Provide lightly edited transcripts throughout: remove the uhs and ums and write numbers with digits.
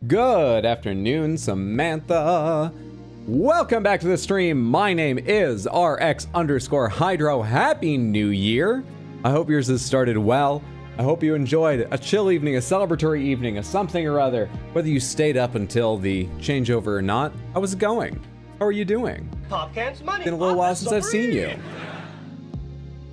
Good afternoon, Samantha. Welcome back to the stream. My name is RX_Hydro. Happy New Year. I hope yours has started well. I hope you enjoyed a chill evening, a celebratory evening, a something or other. Whether you stayed up until the changeover or not, how was it going? How are you doing? Pop cans money. Been a little while since I've seen you.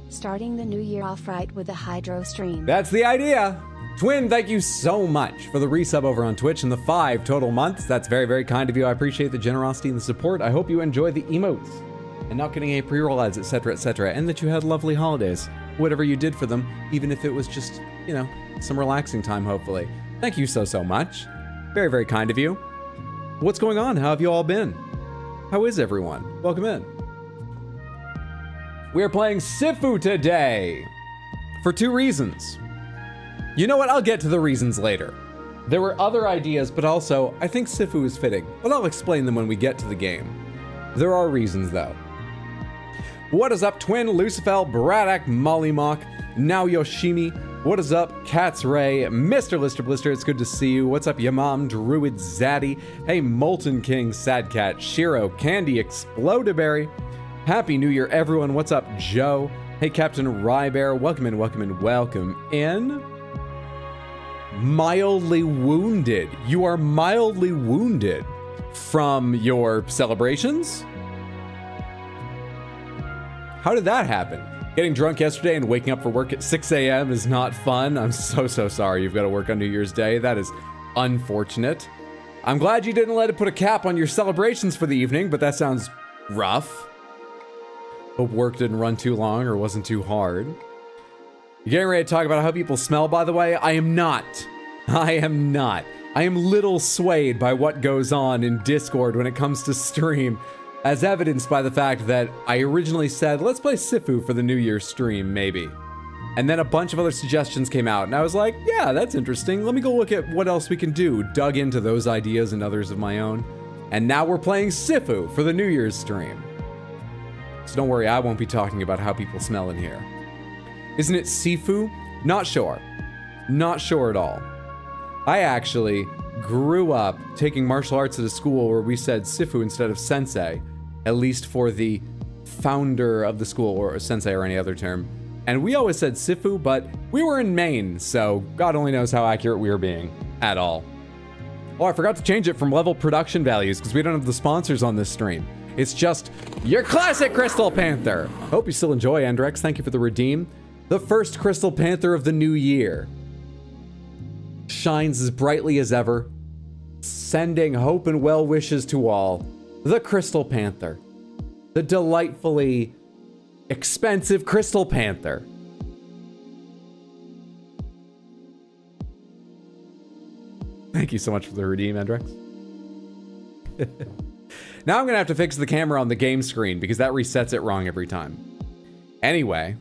Starting the new year off right with a Hydro stream. That's the idea. Twin, thank you so much for the resub over on Twitch and the 5 total months. That's very, very kind of you. I appreciate the generosity and the support. I hope you enjoy the emotes and not getting any pre-roll ads, etc., and that you had lovely holidays, whatever you did for them, even if it was just, you know, some relaxing time, hopefully. Thank you so, so much. Very, very kind of you. What's going on? How have you all been? How is everyone? Welcome in. We are playing Sifu today for 2 reasons. You know what? I'll get to the reasons later. There were other ideas, but also, I think Sifu is fitting, but I'll explain them when we get to the game. There are reasons, though. What is up, Twin, Lucifel, Braddock, Mollymock, Now Yoshimi? What is up, Cat's Ray, Mr. Lister Blister, it's good to see you. What's up, Yamam, Druid, Zaddy? Hey, Molten King, Sad Cat, Shiro, Candy, Explodaberry. Happy New Year, everyone. What's up, Joe? Hey, Captain Rybear, welcome in, welcome in, welcome in. Mildly wounded. You are mildly wounded from your celebrations? How did that happen? Getting drunk yesterday and waking up for work at 6 a.m. is not fun. I'm so sorry you've got to work on New Year's Day. That is unfortunate. I'm glad you didn't let it put a cap on your celebrations for the evening, but that sounds rough. Hope work didn't run too long or wasn't too hard. You getting ready to talk about how people smell, by the way? I am not. I am not. I am little swayed by what goes on in Discord when it comes to stream, as evidenced by the fact that I originally said, let's play Sifu for the New Year's stream, maybe. And then a bunch of other suggestions came out, and I was like, yeah, that's interesting. Let me go look at what else we can do. Dug into those ideas and others of my own. And now we're playing Sifu for the New Year's stream. So don't worry, I won't be talking about how people smell in here. Isn't it Sifu? Not sure. Not sure at all. I actually grew up taking martial arts at a school where we said Sifu instead of sensei, at least for the founder of the school, or sensei or any other term. And we always said Sifu, but we were in Maine, so God only knows how accurate we were being at all. Oh, I forgot to change it from level production values because we don't have the sponsors on this stream. It's just your classic Crystal Panther. Hope you still enjoy, Andrex. Thank you for the redeem. The first Crystal Panther of the new year shines as brightly as ever, sending hope and well wishes to all. The Crystal Panther. The delightfully expensive Crystal Panther. Thank you so much for the redeem, Andrex. Now I'm gonna have to fix the camera on the game screen because that resets it wrong every time. Anyway,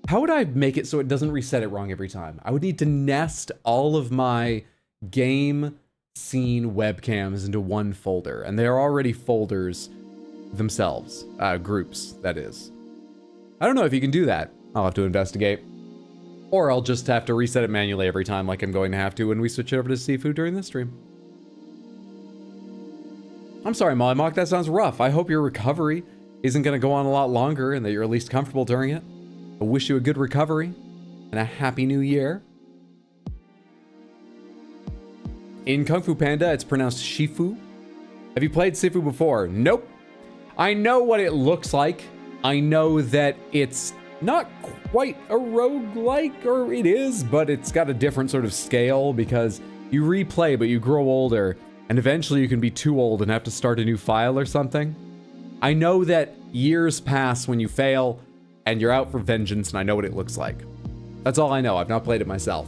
how would I make it so it doesn't reset it wrong every time? I would need to nest all of my game scene webcams into one folder, and they are already folders themselves, groups, that is. I don't know if you can do that. I'll have to investigate. Or I'll just have to reset it manually every time like I'm going to have to when we switch over to Sifu during this stream. I'm sorry, Mollymock, that sounds rough. I hope your recovery isn't going to go on a lot longer and that you're at least comfortable during it. I wish you a good recovery and a happy new year. In Kung Fu Panda, it's pronounced Shifu. Have you played Sifu before? Nope. I know what it looks like. I know that it's not quite a roguelike, or it is, but it's got a different sort of scale because you replay, but you grow older. And eventually you can be too old and have to start a new file or something. I know that years pass when you fail and you're out for vengeance, and I know what it looks like. That's all I know. I've not played it myself.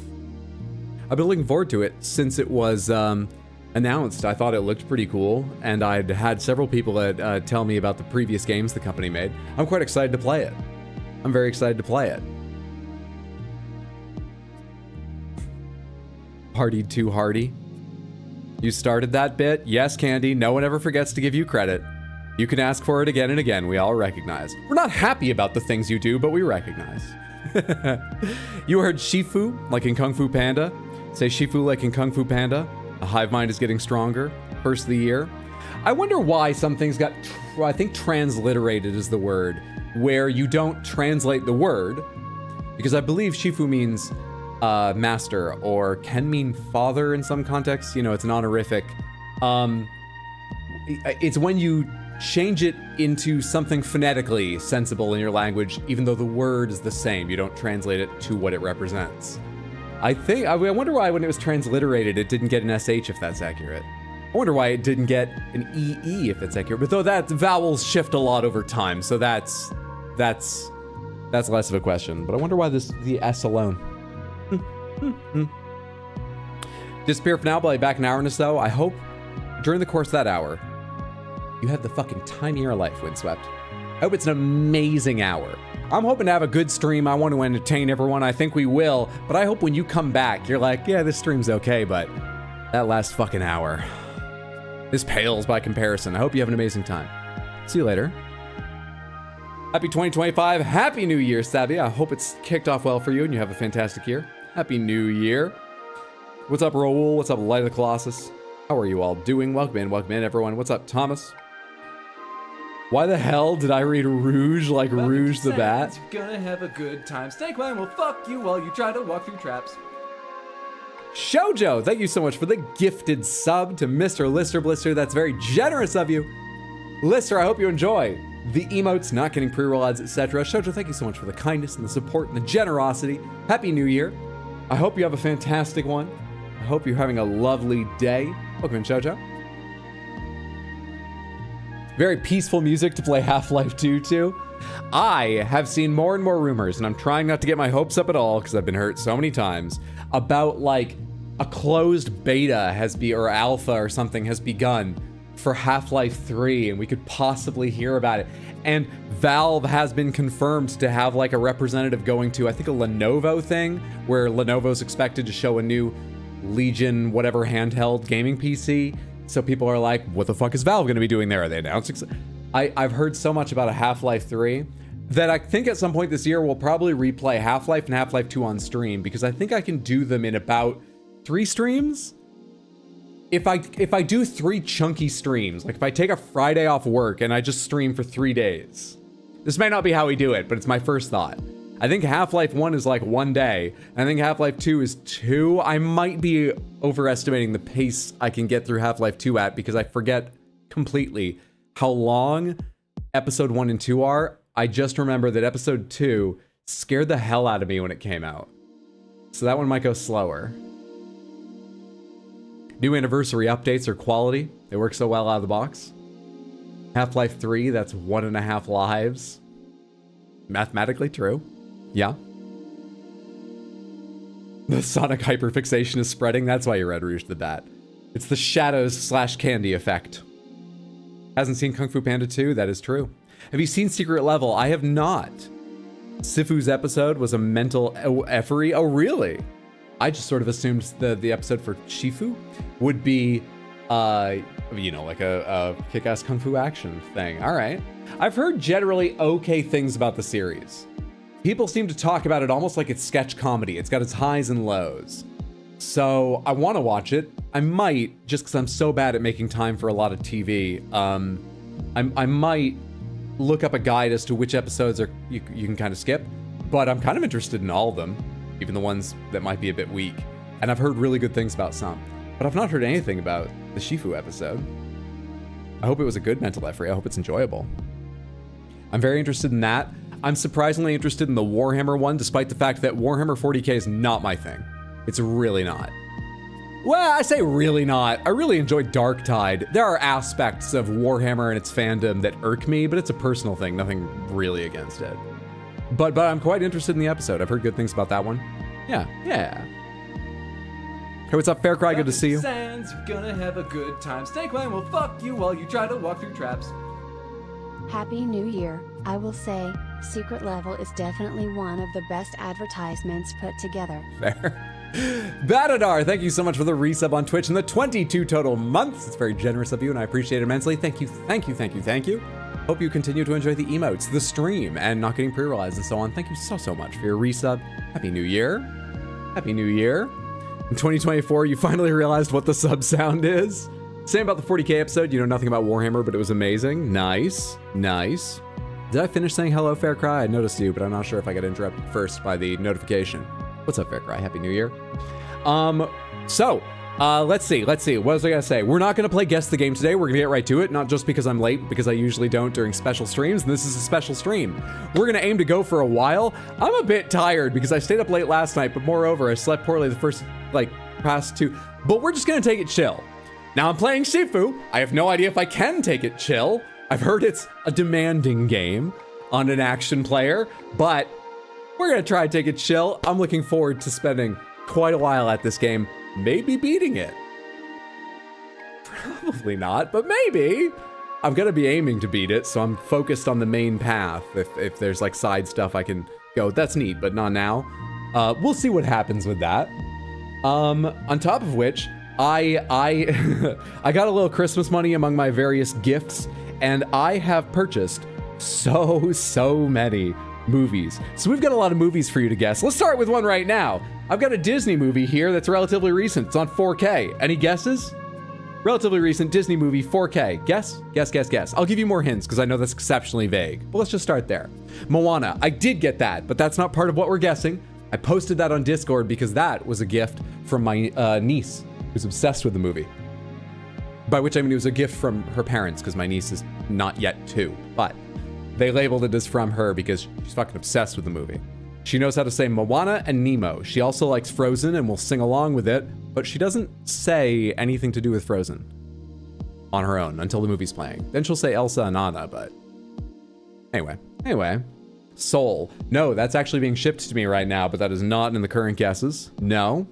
I've been looking forward to it since it was announced. I thought it looked pretty cool, and I'd had several people that tell me about the previous games the company made. I'm quite excited to play it. I'm very excited to play it. Partied too hardy. You started that bit? Yes, Candy. No one ever forgets to give you credit. You can ask for it again and again. We all recognize. We're not happy about the things you do, but we recognize. You heard Shifu, like in Kung Fu Panda. Say Shifu like in Kung Fu Panda. The hive mind is getting stronger. First of the year. I wonder why some things got, I think transliterated is the word, where you don't translate the word, because I believe Sifu means master, or can mean father in some contexts. You know, it's an honorific. It's when you change it into something phonetically sensible in your language, even though the word is the same. You don't translate it to what it represents. I wonder why when it was transliterated, it didn't get an SH, if that's accurate. I wonder why it didn't get an EE, if it's accurate. But though that vowels shift a lot over time, so that's less of a question. But I wonder why the S alone. Disappear for now, but I'll be back in an hour or so. I hope during the course of that hour, you have the fucking time of your life, Windswept. I hope it's an amazing hour. I'm hoping to have a good stream. I want to entertain everyone. I think we will. But I hope when you come back, you're like, yeah, this stream's okay, but that last fucking hour, this pales by comparison. I hope you have an amazing time. See you later. Happy 2025. Happy New Year, Sabia. I hope it's kicked off well for you and you have a fantastic year. Happy New Year. What's up, Raoul? What's up, Light of the Colossus? How are you all doing? Welcome in, everyone. What's up, Thomas? Why the hell did I read Rouge like Rouge the Bat? You're gonna have a good time. Snake Man will fuck you while you try to walk through traps. Shoujo, thank you so much for the gifted sub to Mr. Lister Blister. That's very generous of you. Lister, I hope you enjoy the emotes, not getting pre-roll ads, etc. Shoujo, thank you so much for the kindness and the support and the generosity. Happy New Year. I hope you have a fantastic one. I hope you're having a lovely day. Welcome in, Shoujo. Very peaceful music to play Half-Life 2 to. I have seen more and more rumors, and I'm trying not to get my hopes up at all because I've been hurt so many times, about like a closed beta or alpha or something has begun for Half-Life 3, and we could possibly hear about it. And Valve has been confirmed to have like a representative going to, I think, a Lenovo thing, where Lenovo's expected to show a new Legion whatever handheld gaming PC. So people are like, what the fuck is Valve going to be doing there? Are they announcing? I've heard so much about a Half-Life 3 that I think at some point this year we'll probably replay Half-Life and Half-Life 2 on stream, because I think I can do them in about 3 streams. If I do 3 chunky streams, like if I take a Friday off work and I just stream for 3 days. This may not be how we do it, but it's my first thought. I think Half-Life 1 is like 1 day. And I think Half-Life 2 is 2. I might be overestimating the pace I can get through Half-Life 2 at, because I forget completely how long episode 1 and 2 are. I just remember that episode 2 scared the hell out of me when it came out. So that one might go slower. New anniversary updates are quality. They work so well out of the box. Half-Life 3, that's 1.5 lives. Mathematically true. Yeah. The Sonic hyperfixation is spreading. That's why you read Rouge the Bat. It's the shadows / candy effect. Hasn't seen Kung Fu Panda 2? That is true. Have you seen Secret Level? I have not. Sifu's episode was a mental effery. Oh, really? I just sort of assumed the episode for Sifu would be, you know, like a kick-ass kung fu action thing. All right. I've heard generally okay things about the series. People seem to talk about it almost like it's sketch comedy. It's got its highs and lows. So I want to watch it. I might, just because I'm so bad at making time for a lot of TV. I might look up a guide as to which episodes you can kind of skip. But I'm kind of interested in all of them, even the ones that might be a bit weak. And I've heard really good things about some. But I've not heard anything about the Sifu episode. I hope it was a good mental effort. I hope it's enjoyable. I'm very interested in that. I'm surprisingly interested in the Warhammer one, despite the fact that Warhammer 40k is not my thing. It's really not. Well, I say really not. I really enjoyed Darktide. There are aspects of Warhammer and its fandom that irk me, but it's a personal thing, nothing really against it. But I'm quite interested in the episode. I've heard good things about that one. Yeah. Hey, what's up, Faircry? Good to see you. Sands, you're gonna have a good time. Snake Man will fuck you while you try to walk through traps. Happy New Year. I will say, Secret Level is definitely one of the best advertisements put together. Fair. Batadar, thank you so much for the resub on Twitch and the 22 total months. It's very generous of you and I appreciate it immensely. Thank you. Hope you continue to enjoy the emotes, the stream, and not getting pre-realized and so on. Thank you so much for your resub. Happy New Year. Happy New Year. In 2024, you finally realized what the sub sound is. Same about the 40K episode. You know nothing about Warhammer, but it was amazing. Nice. Nice. Did I finish saying hello, Fair Cry? I noticed you, but I'm not sure if I got interrupted first by the notification. What's up, Fair Cry? Happy New Year. Let's see. What was I gonna say? We're not gonna play Guess the Game today. We're gonna get right to it. Not just because I'm late, but because I usually don't during special streams, and this is a special stream. We're gonna aim to go for a while. I'm a bit tired because I stayed up late last night, but moreover, I slept poorly the first, past two. But we're just gonna take it chill. Now I'm playing Sifu. I have no idea if I can take it chill. I've heard it's a demanding game on an action player, but we're gonna try to take it chill. I'm looking forward to spending quite a while at this game, maybe beating it. Probably not, but maybe. I'm gonna be aiming to beat it, so I'm focused on the main path. If there's like side stuff I can go, that's neat, but not now. We'll see what happens with that. On top of which, I I got a little Christmas money among my various gifts, and I have purchased so many movies. So we've got a lot of movies for you to guess. Let's start with one right now. I've got a Disney movie here that's relatively recent. It's on 4K. Any guesses? Relatively recent Disney movie, 4K. Guess? Guess. I'll give you more hints because I know that's exceptionally vague. But let's just start there. Moana. I did get that, but that's not part of what we're guessing. I posted that on Discord because that was a gift from my niece who's obsessed with the movie. By which I mean it was a gift from her parents because my niece is not yet 2. But they labeled it as from her because she's fucking obsessed with the movie. She knows how to say Moana and Nemo. She also likes Frozen and will sing along with it, but she doesn't say anything to do with Frozen on her own until the movie's playing. Then she'll say Elsa and Anna, but anyway. Soul. No, that's actually being shipped to me right now, but that is not in the current guesses. No.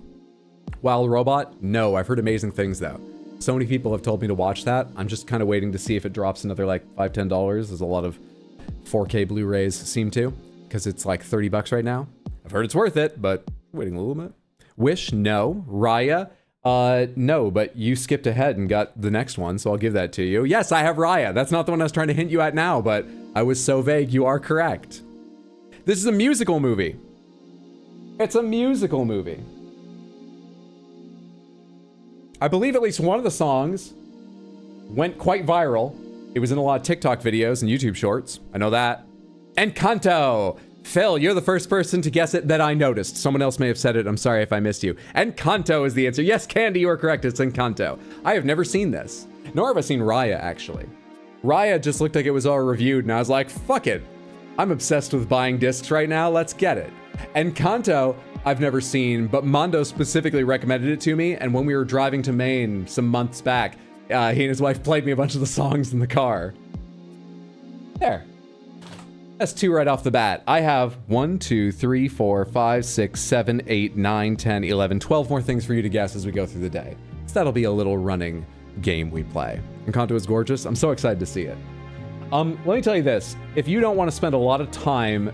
Wild Robot? No, I've heard amazing things though. So many people have told me to watch that. I'm just kind of waiting to see if it drops another like $5, $10. There's a lot of 4K Blu-rays seem to, because it's like $30 right now. I've heard it's worth it, but waiting a little bit. Wish, no. Raya, no, but you skipped ahead and got the next one, so I'll give that to you. Yes, I have Raya. That's not the one I was trying to hint you at now, but I was so vague. You are correct. This is a musical movie. It's a musical movie. I believe at least one of the songs went quite viral. It was in a lot of TikTok videos and YouTube shorts. I know that. Encanto. Phil, you're the first person to guess it that I noticed. Someone else may have said it. I'm sorry if I missed you. Encanto is the answer. Yes, Candy, you are correct. It's Encanto. I have never seen this. Nor have I seen Raya, actually. Raya just looked like it was all reviewed, and I was like, fuck it. I'm obsessed with buying discs right now. Let's get it. Encanto, I've never seen, but Mondo specifically recommended it to me, and when we were driving to Maine some months back, he and his wife played me a bunch of the songs in the car. There. That's 2 right off the bat. I have 1, 2, 3, 4, 5, 6, 7, 8, 9, 10, 11, 12 more things for you to guess as we go through the day. So that'll be a little running game we play. Encanto is gorgeous. I'm so excited to see it. Let me tell you this. If you don't want to spend a lot of time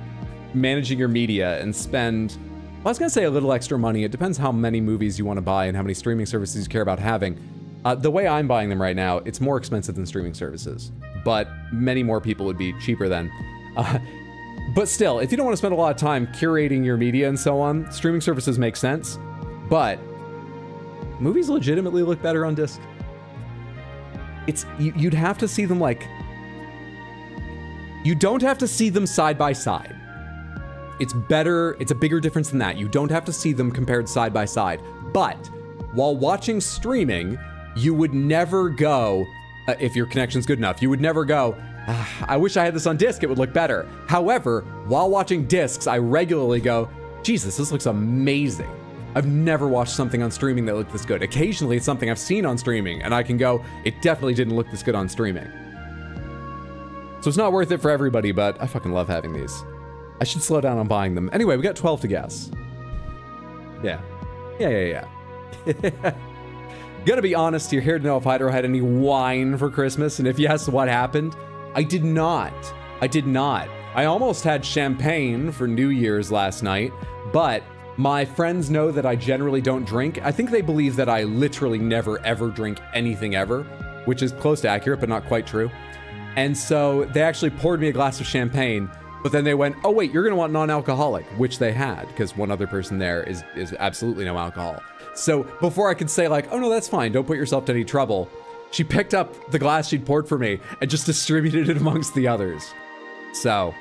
managing your media and spend, well, I was going to say a little extra money. It depends how many movies you want to buy and how many streaming services you care about having. The way I'm buying them right now, it's more expensive than streaming services, but many more people would be cheaper than. But still, if you don't want to spend a lot of time curating your media and so on, streaming services make sense, but movies legitimately look better on disc. You'd have to see them you don't have to see them side by side. It's better, it's a bigger difference than that. You don't have to see them compared side by side, but while watching streaming, you would never go, if your connection's good enough, you would never go, I wish I had this on disc, it would look better. However, while watching discs, I regularly go, Jesus, this looks amazing. I've never watched something on streaming that looked this good. Occasionally, it's something I've seen on streaming, and I can go, it definitely didn't look this good on streaming. So it's not worth it for everybody, but I fucking love having these. I should slow down on buying them. Anyway, we got 12 to guess. Yeah. Gonna be honest, you're here to know if Hydro had any wine for Christmas, and if yes, what happened? I did not. I almost had champagne for New Year's last night, but my friends know that I generally don't drink. I think they believe that I literally never ever drink anything ever, which is close to accurate, but not quite true. And so they actually poured me a glass of champagne But then they went, oh wait, you're gonna want non-alcoholic, which they had, because one other person there is absolutely no alcohol. So before I could say like, oh no, that's fine, don't put yourself to any trouble, she picked up the glass she'd poured for me and just distributed it amongst the others. So,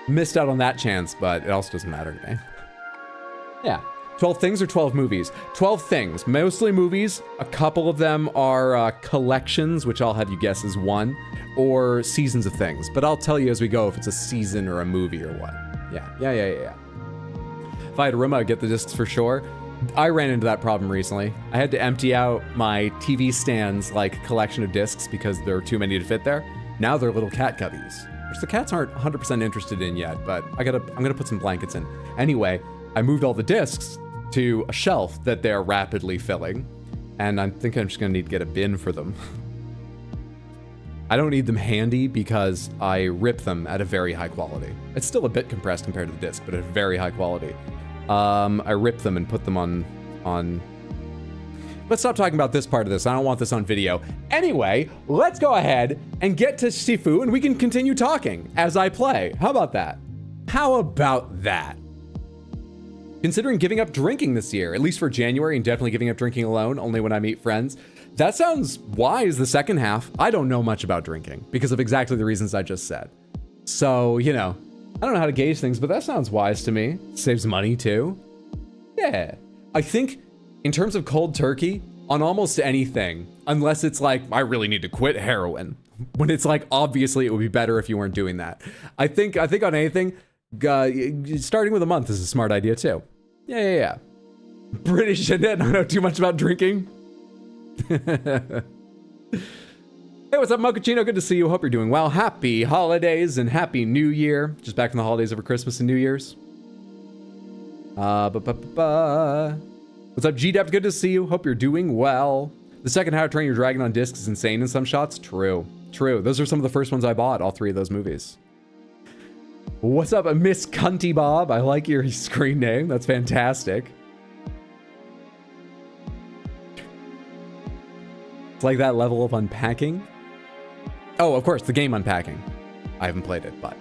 missed out on that chance, but it also doesn't matter to me. Yeah. 12 things or 12 movies? 12 things, mostly movies. A couple of them are collections, which I'll have you guess is one, or seasons of things. But I'll tell you as we go if it's a season or a movie or what. Yeah. If I had room, I'd get the discs for sure. I ran into that problem recently. I had to empty out my TV stand's like collection of discs because there were too many to fit there. Now they're little cat cubbies, which the cats aren't 100% interested in yet, but I'm gonna put some blankets in. Anyway, I moved all the discs to a shelf that they're rapidly filling, and I'm thinking I'm just gonna need to get a bin for them. I don't need them handy because I rip them at a very high quality. It's still a bit compressed compared to the disc, but at a very high quality. I rip them and put them on... Let's stop talking about this part of this. I don't want this on video. Anyway, let's go ahead and get to Sifu and we can continue talking as I play. How about that? How about that? Considering giving up drinking this year, at least for January, and definitely giving up drinking alone, only when I meet friends. That sounds wise the second half. I don't know much about drinking because of exactly the reasons I just said. So, you know, I don't know how to gauge things, but that sounds wise to me. Saves money too. Yeah. I think in terms of cold turkey, on almost anything, unless it's like, I really need to quit heroin, when it's like, obviously it would be better if you weren't doing that. I think on anything, starting with a month is a smart idea too. Yeah. British and I don't know too much about drinking. Hey, what's up, Mochaccino? Good to see you. Hope you're doing well. Happy holidays and happy new year. Just back from the holidays over Christmas and New Year's. What's up, G-Dep? Good to see you. Hope you're doing well. The second How to Train Your Dragon on disc is insane in some shots. True. Those are some of the first ones I bought, all three of those movies. What's up, Miss Cunty Bob? I like your screen name. That's fantastic. It's like that level of unpacking. Oh, of course, the game unpacking. I haven't played it, but...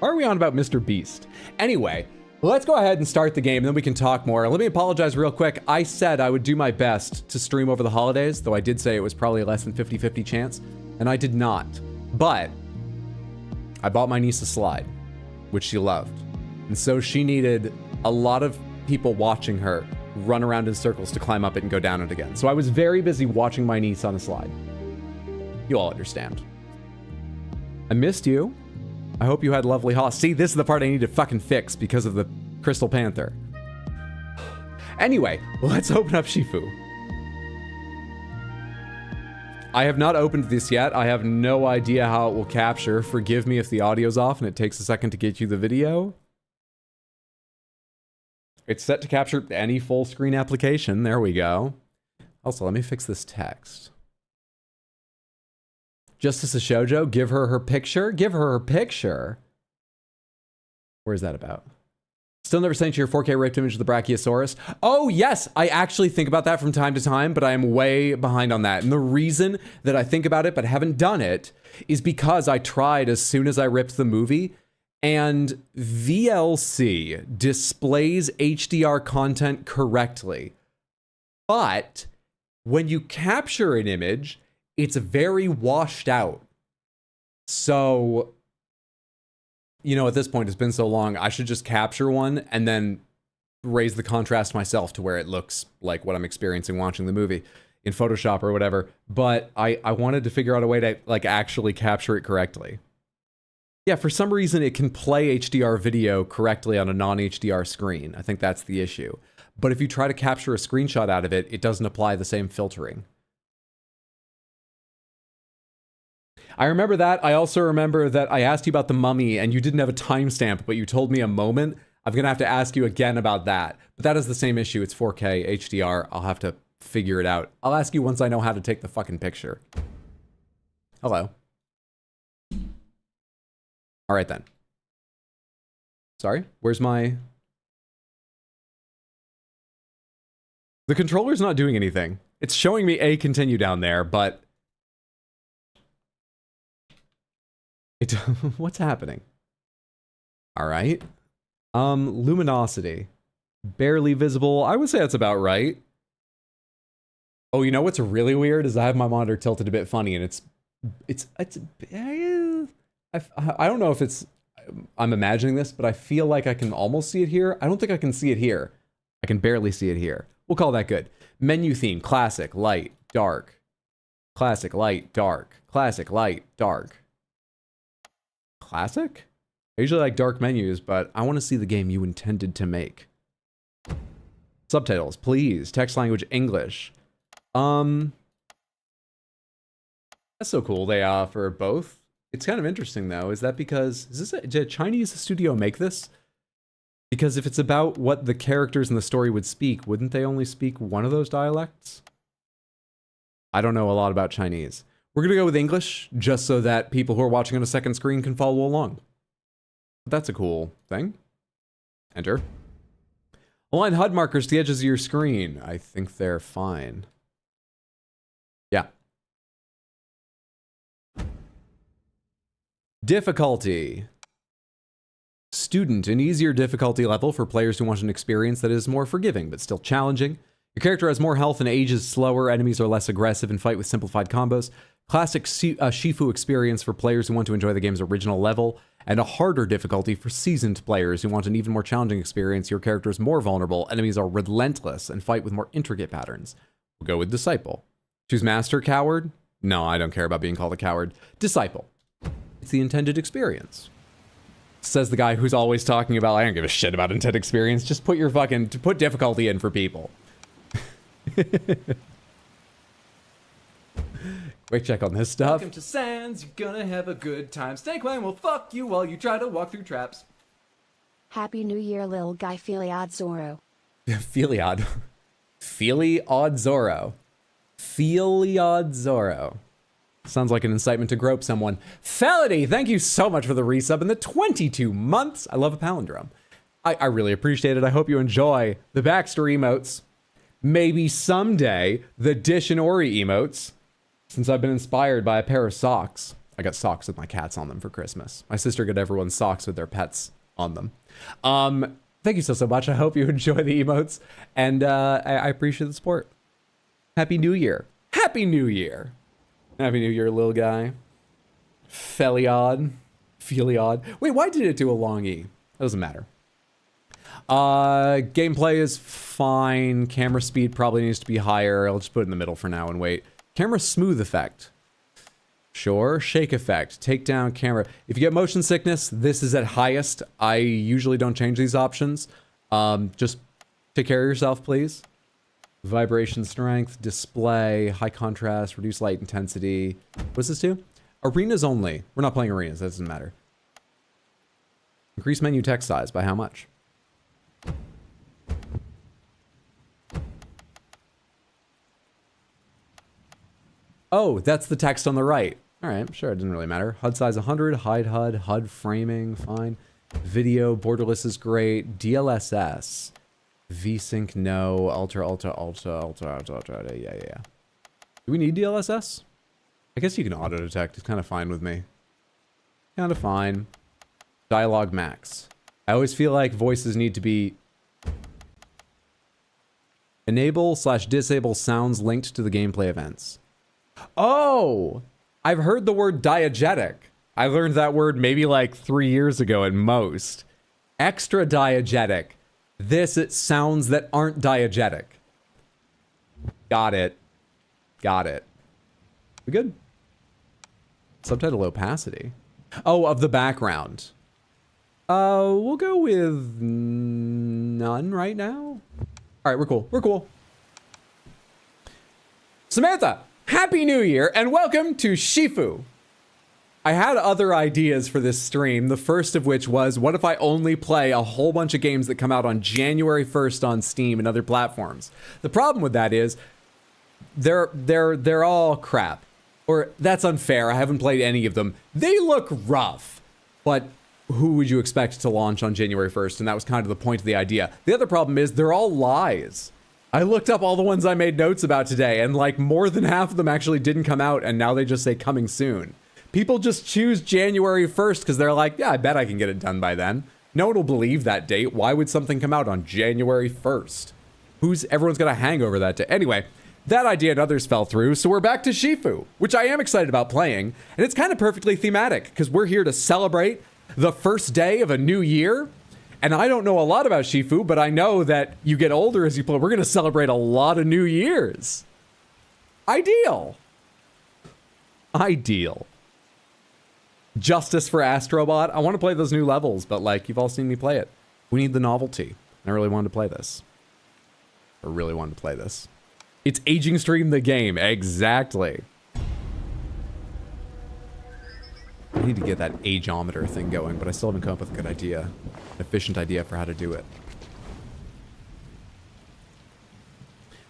Why are we on about Mr. Beast? Anyway, let's go ahead and start the game, and then we can talk more. Let me apologize real quick. I said I would do my best to stream over the holidays, though I did say it was probably less than 50-50 chance, and I did not. But I bought my niece a slide, which she loved. And so she needed a lot of people watching her run around in circles to climb up it and go down it again. So I was very busy watching my niece on a slide. You all understand. I missed you. I hope you had lovely holidays. See, this is the part I need to fucking fix because of the Crystal Panther. Anyway, let's open up Sifu. I have not opened this yet. I have no idea how it will capture. Forgive me if the audio's off and it takes a second to get you the video. It's set to capture any full screen application. There we go. Also, let me fix this text. Justice of Shoujo, give her her picture. Give her her picture. Where's that about? Still never sent you your 4K raped image of the Brachiosaurus. Oh, yes, I actually think about that from time to time, but I am way behind on that. And the reason that I think about it but haven't done it is because I tried as soon as I ripped the movie, and VLC displays HDR content correctly. But when you capture an image, it's very washed out. So, you know, at this point, it's been so long, I should just capture one and then raise the contrast myself to where it looks like what I'm experiencing watching the movie in Photoshop or whatever. But I wanted to figure out a way to like actually capture it correctly. Yeah, for some reason it can play HDR video correctly on a non-HDR screen. I think that's the issue. But if you try to capture a screenshot out of it, it doesn't apply the same filtering. I remember that. I also remember that I asked you about the Mummy and you didn't have a timestamp, but you told me a moment. I'm going to have to ask you again about that. But that is the same issue. It's 4K HDR. I'll have to figure it out. I'll ask you once I know how to take the fucking picture. Hello. All right then. Sorry, where's my... The controller's not doing anything. It's showing me a continue down there, but... What's happening? All right. Luminosity. Barely visible. I would say that's about right. Oh, you know what's really weird is I have my monitor tilted a bit funny, and I don't know if I'm imagining this, but I feel like I can almost see it here. I don't think I can see it here. I can barely see it here. We'll call that good. Menu theme, classic, light, dark. Classic, light, dark. Classic, light, dark. Classic? I usually like dark menus, but I want to see the game you intended to make. Subtitles, please. Text language, English. That's so cool they offer both. It's kind of interesting though. Is that because, did a Chinese studio make this? Because if it's about what the characters in the story would speak, wouldn't they only speak one of those dialects? I don't know a lot about Chinese. We're gonna go with English, just so that people who are watching on a second screen can follow along. But that's a cool thing. Enter. Align HUD markers to the edges of your screen. I think they're fine. Yeah. Difficulty. Student, an easier difficulty level for players who want an experience that is more forgiving, but still challenging. Your character has more health and ages slower, enemies are less aggressive and fight with simplified combos. Classic Sifu experience for players who want to enjoy the game's original level, and a harder difficulty for seasoned players who want an even more challenging experience. Your character is more vulnerable, enemies are relentless, and fight with more intricate patterns. We'll go with Disciple. Choose Master, Coward? No, I don't care about being called a coward. Disciple. It's the intended experience. Says the guy who's always talking about, I don't give a shit about intended experience, just put your put difficulty in for people. Quick check on this stuff. Welcome to Sans, you're gonna have a good time. Snake Wang will fuck you while you try to walk through traps. Happy New Year, little guy Filiad Zorro. Filiad. Filiad Zorro. Filiad Zorro. Sounds like an incitement to grope someone. Felony, thank you so much for the resub in the 22 months. I love a palindrome. I really appreciate it. I hope you enjoy the Baxter emotes. Maybe someday the Dish and Ori emotes, since I've been inspired by a pair of socks. I got socks with my cats on them for Christmas. My sister got everyone socks with their pets on them. Thank you so much. I hope you enjoy the emotes, and I appreciate the support. Happy New Year. Happy New Year. Happy New Year, little guy. Feliod. Feliod. Wait, why did it do a long E? That doesn't matter. Gameplay is fine. Camera speed probably needs to be higher. I'll just put it in the middle for now and wait. Camera smooth effect. Sure. Shake effect. Take down camera. If you get motion sickness, this is at highest. I usually don't change these options. Just take care of yourself, please. Vibration strength, display, high contrast, reduce light intensity. What's this do? Arenas only. We're not playing arenas. That doesn't matter. Increase menu text size by how much? Oh, that's the text on the right. All right, sure, it didn't really matter. HUD size 100, hide HUD, HUD framing, fine. Video, borderless is great. DLSS. VSync, no. Ultra, yeah. Do we need DLSS? I guess you can auto detect. It's kind of fine with me. Kind of fine. Dialogue max. I always feel like voices need to be enable/disable sounds linked to the gameplay events. Oh, I've heard the word diegetic. I learned that word maybe like 3 years ago at most. Extra diegetic. It sounds that aren't diegetic. Got it. Got it. We good? Subtitle opacity. Oh, of the background. We'll go with none right now. All right, we're cool. We're cool. Samantha, Happy New Year and welcome to Sifu. I had other ideas for this stream, the first of which was, what if I only play a whole bunch of games that come out on January 1st on Steam and other platforms? The problem with that is, they're all crap. Or, that's unfair, I haven't played any of them. They look rough, but who would you expect to launch on January 1st? And that was kind of the point of the idea. The other problem is, they're all lies. I looked up all the ones I made notes about today, and like more than half of them actually didn't come out, and now they just say coming soon. People just choose January 1st because they're like, yeah, I bet I can get it done by then. No one will believe that date. Why would something come out on January 1st? Everyone's got a hangover that day. Anyway, that idea and others fell through, so we're back to Sifu, which I am excited about playing, and it's kind of perfectly thematic, because we're here to celebrate the first day of a new year, and I don't know a lot about Sifu, but I know that you get older as you play. We're going to celebrate a lot of new years. Ideal. Ideal. Justice for Astrobot. I want to play those new levels, but like, you've all seen me play it. We need the novelty. I really wanted to play this. It's aging stream the game. Exactly. I need to get that ageometer thing going, but I still haven't come up with a good idea. An efficient idea for how to do it.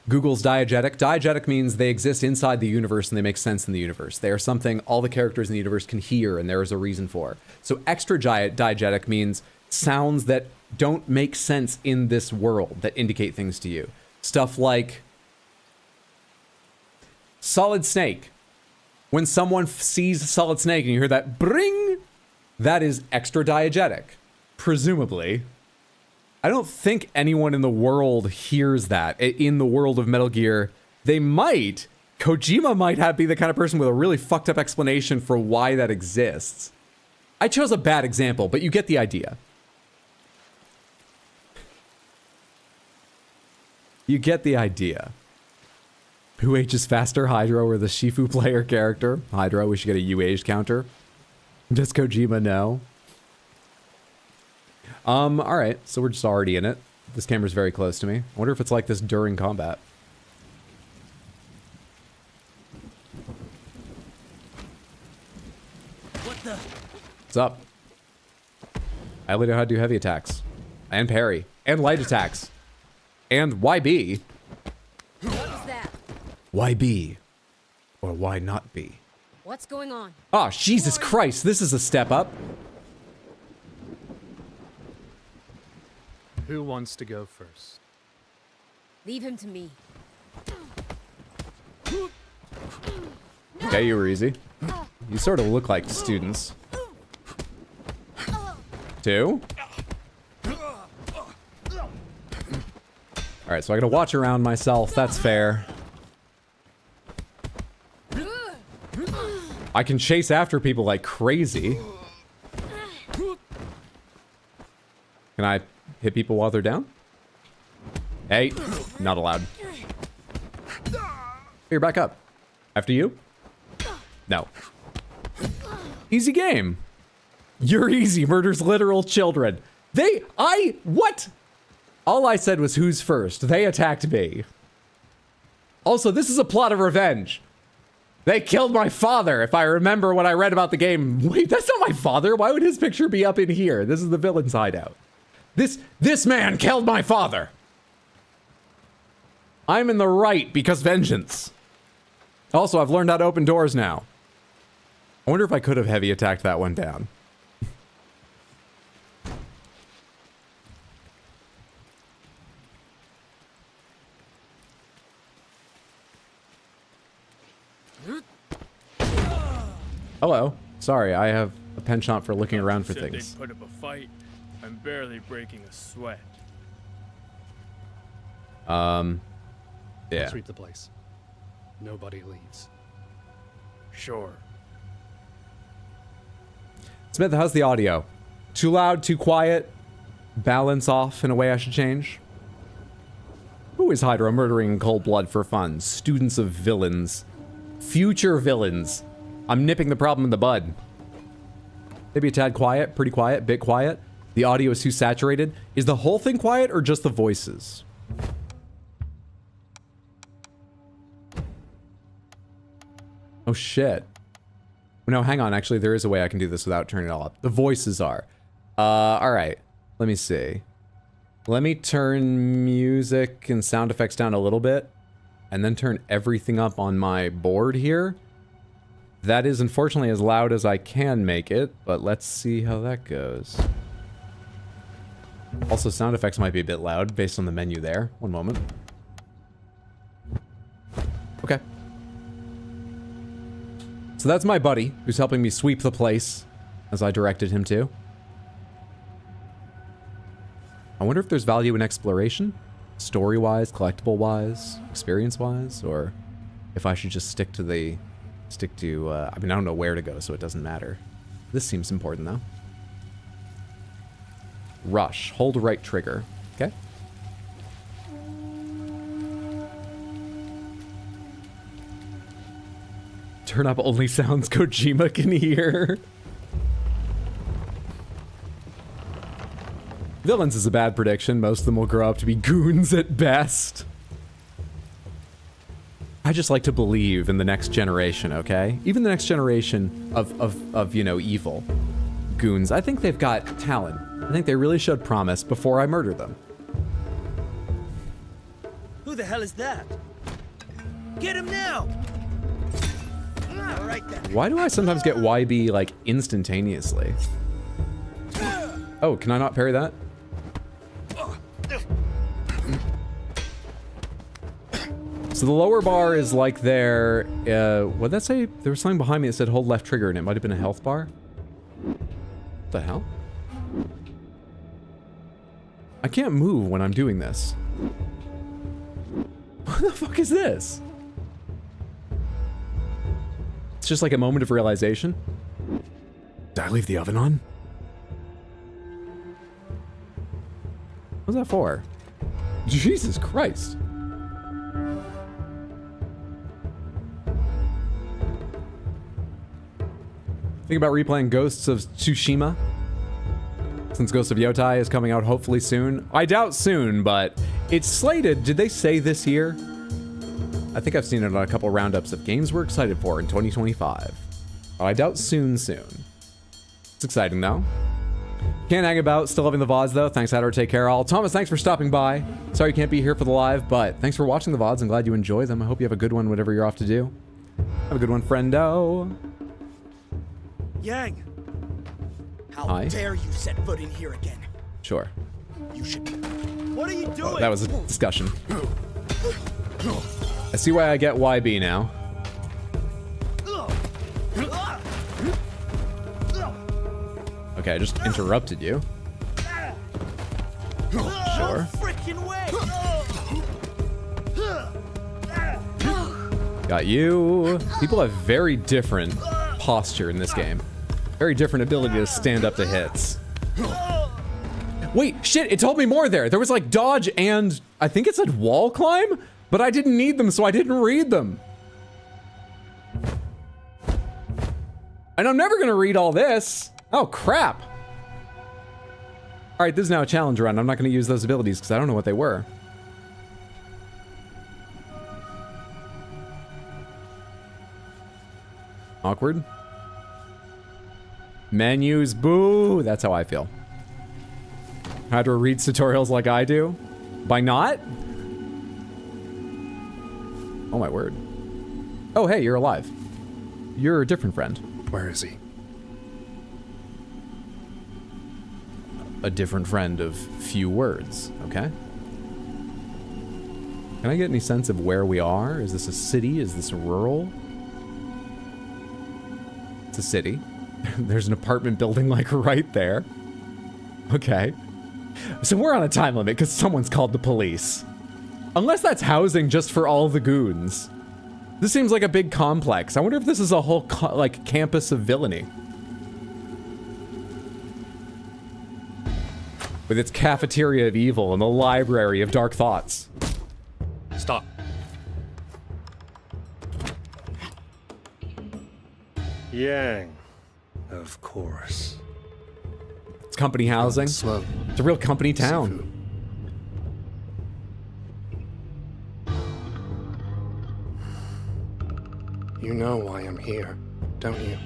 Google's diegetic. Diegetic means they exist inside the universe and they make sense in the universe. They are something all the characters in the universe can hear and there is a reason for. So extra diegetic means sounds that don't make sense in this world that indicate things to you. Stuff like Solid Snake. When someone sees Solid Snake and you hear that bring, that is extra diegetic, presumably. I don't think anyone in the world hears that. In the world of Metal Gear, they might. Kojima might be the kind of person with a really fucked up explanation for why that exists. I chose a bad example, but you get the idea. You get the idea. Who ages faster, Hydro or the Sifu player character? Hydro, we should get a you age counter. Does Kojima know? Alright, so we're just already in it. This camera's very close to me. I wonder if it's like this during combat. What the? What's up? I only know how to do heavy attacks. And parry. And light attacks. And YB. What was that? Why be? Or why not be? What's going on? Oh, Jesus Christ, this is a step up. Who wants to go first? Leave him to me. Okay, you were easy. You sort of look like students. Two? Alright, so I gotta watch around myself, that's fair. I can chase after people like crazy. Can I hit people while they're down? Hey, not allowed. You're back up. After you? No. Easy game. You're easy, murders literal children. What? All I said was who's first. They attacked me. Also, this is a plot of revenge. They killed my father, if I remember what I read about the game. Wait, that's not my father. Why would his picture be up in here? This is the villain's hideout. This man killed my father. I'm in the right because vengeance. Also, I've learned how to open doors now. I wonder if I could have heavy attacked that one down. Hello. Sorry, I have a penchant for looking around for Said things. they'd put up a fight. I'm barely breaking a sweat. Yeah. Sweep the place. Nobody leaves. Sure. Smith, how's the audio? Too loud, too quiet? Balance off in a way I should change? Who is Hydra murdering in cold blood for fun? Students of villains. Future villains. I'm nipping the problem in the bud. Maybe a tad quiet, pretty quiet, bit quiet. The audio is too saturated. Is the whole thing quiet or just the voices? Oh shit. No, hang on. Actually, there is a way I can do this without turning it all up. The voices are. Alright. Let me see. Let me turn music and sound effects down a little bit. And then turn everything up on my board here. That is unfortunately as loud as I can make it, but let's see how that goes. Also, sound effects might be a bit loud based on the menu there. One moment. Okay. So that's my buddy, who's helping me sweep the place, as I directed him to. I wonder if there's value in exploration, story-wise, collectible-wise, experience-wise, or if I should just stick to I mean, I don't know where to go, so it doesn't matter. This seems important, though. Rush. Hold right trigger. Okay. Turn up only sounds Kojima can hear. Villains is a bad prediction. Most of them will grow up to be goons at best. I just like to believe in the next generation, okay? Even the next generation of you know, evil goons. I think they've got talent. I think they really showed promise before I murder them. Who the hell is that? Get him now! All right then. Why do I sometimes get YB, like, instantaneously? Oh, can I not parry that? So the lower bar is like there. What'd that say? There was something behind me that said hold left trigger, and it might have been a health bar. What the hell? I can't move when I'm doing this. What the fuck is this? It's just like a moment of realization. Did I leave the oven on? What's that for? Jesus Christ. Think about replaying Ghosts of Tsushima? Since Ghost of Yotai is coming out hopefully soon. I doubt soon, but it's slated. Did they say this year? I think I've seen it on a couple roundups of games we're excited for in 2025. But I doubt soon. It's exciting though. Can't hang about. Still loving the VODs though. Thanks, Adder. Take care all. Thomas, thanks for stopping by. Sorry you can't be here for the live, but thanks for watching the VODs. I'm glad you enjoy them. I hope you have a good one, whatever you're off to do. Have a good one, friendo. Yang! How Hi. dare you set foot in here again? Sure. You should... What are you doing? Oh, that was a discussion. I see why I get YB now. Okay, I just interrupted you. Sure. Freaking way! Got you. People have very different posture in this game. Very different ability to stand up to hits. Wait, shit, it told me more there. There was like dodge and I think it said wall climb, but I didn't need them, so I didn't read them. And I'm never gonna read all this. Oh, crap. All right, this is now a challenge run. I'm not gonna use those abilities because I don't know what they were. Awkward. Menus, boo. That's how I feel. How to read tutorials like I do? By not? Oh my word. Oh, hey, you're alive. You're a different friend. Where is he? A different friend of few words, okay? Can I get any sense of where we are? Is this a city? Is this a rural? It's a city. There's an apartment building like right there. Okay. So we're on a time limit because someone's called the police. Unless that's housing just for all the goons. This seems like a big complex. I wonder if this is a whole like campus of villainy. With its cafeteria of evil and the library of dark thoughts. Stop. Yang, of course. It's company housing. Slow. It's a real company town. Sifu. You know why I'm here, don't you?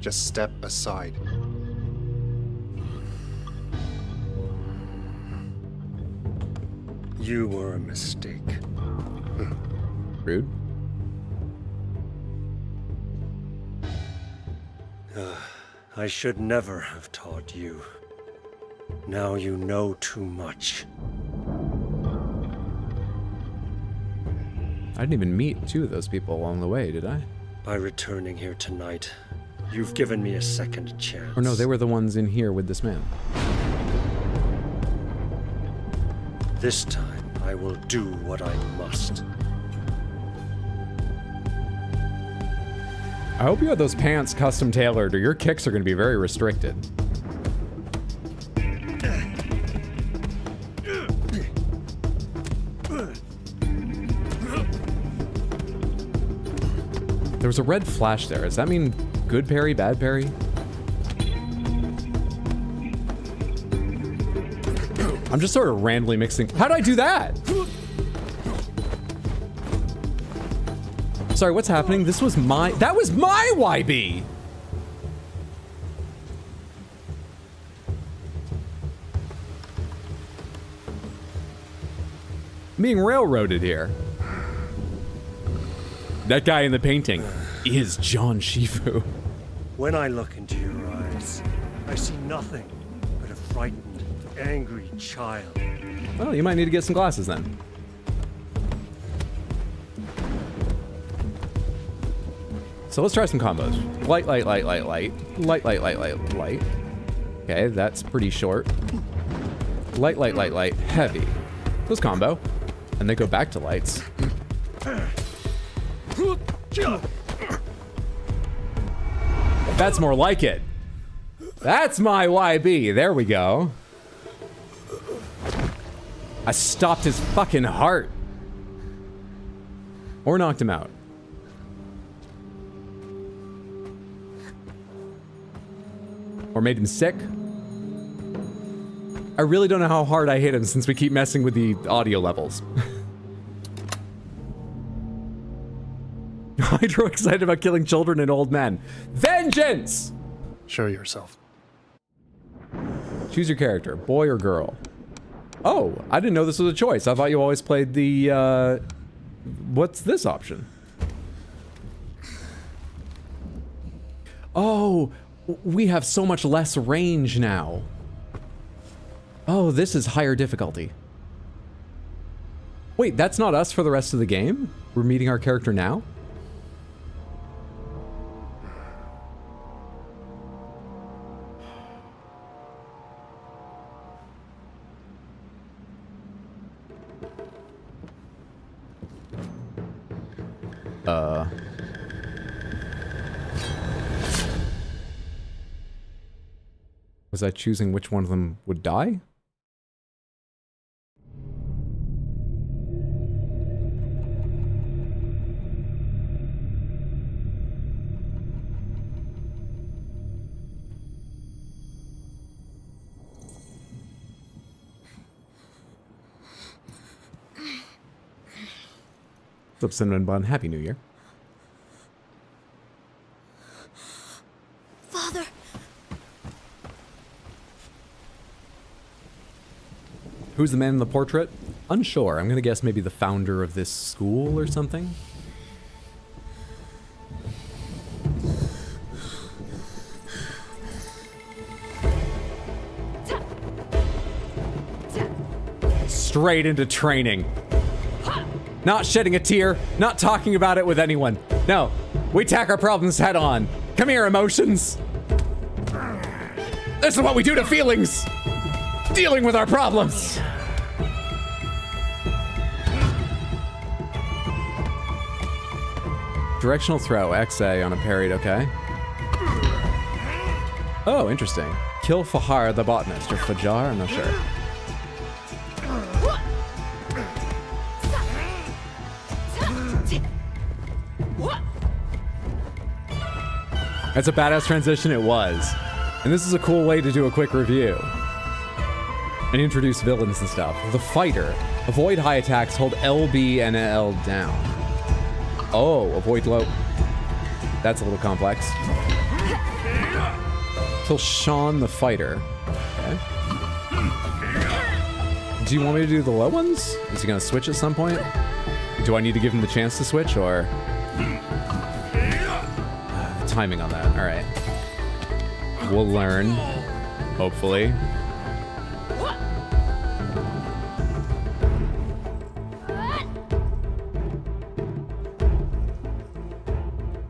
Just step aside. You were a mistake. Rude. I should never have taught you. Now you know too much. I didn't even meet two of those people along the way, did I? By returning here tonight, you've given me a second chance. Or no, they were the ones in here with this man. This time, I will do what I must. I hope you had those pants custom tailored, or your kicks are going to be very restricted. There was a red flash there. Does that mean good parry, bad parry? I'm just sort of randomly mixing. How did I do that? Sorry, what's happening? That was my YB! I'm being railroaded here. That guy in the painting is John Shifu. When I look into your eyes, I see nothing but a frightened, angry child. Well, you might need to get some glasses then. So let's try some combos. Light, light, light, light, light. Light, light, light, light, light. Okay, that's pretty short. Light, light, light, light, heavy. Those combo. And they go back to lights. That's more like it. That's my YB. There we go. I stopped his fucking heart. Or knocked him out. Or made him sick. I really don't know how hard I hit him since we keep messing with the audio levels. Hydro excited about killing children and old men. Vengeance! Show yourself. Choose your character, boy or girl. Oh, I didn't know this was a choice. I thought you always played the, what's this option? Oh, we have so much less range now. Oh, this is higher difficulty. Wait, that's not us for the rest of the game? We're meeting our character now? Was I choosing which one of them would die? What's up, Cinnamon Bun? Happy New Year. Father! Who's the man in the portrait? Unsure. I'm gonna guess maybe the founder of this school or something. Straight into training. Not shedding a tear, not talking about it with anyone. No, we tack our problems head on. Come here, emotions. This is what we do to feelings. Dealing with our problems. Directional throw, XA on a parried, okay. Oh, interesting. Kill Fahar the botanist, or Fajar, I'm not sure. That's a badass transition, it was. And this is a cool way to do a quick review. And introduce villains and stuff. The fighter. Avoid high attacks, hold LB and L down. Oh, avoid low. That's a little complex. Kill Sean the fighter. Okay. Do you want me to do the low ones? Is he gonna switch at some point? Do I need to give him the chance to switch, or? Timing on that, all right. We'll learn, hopefully.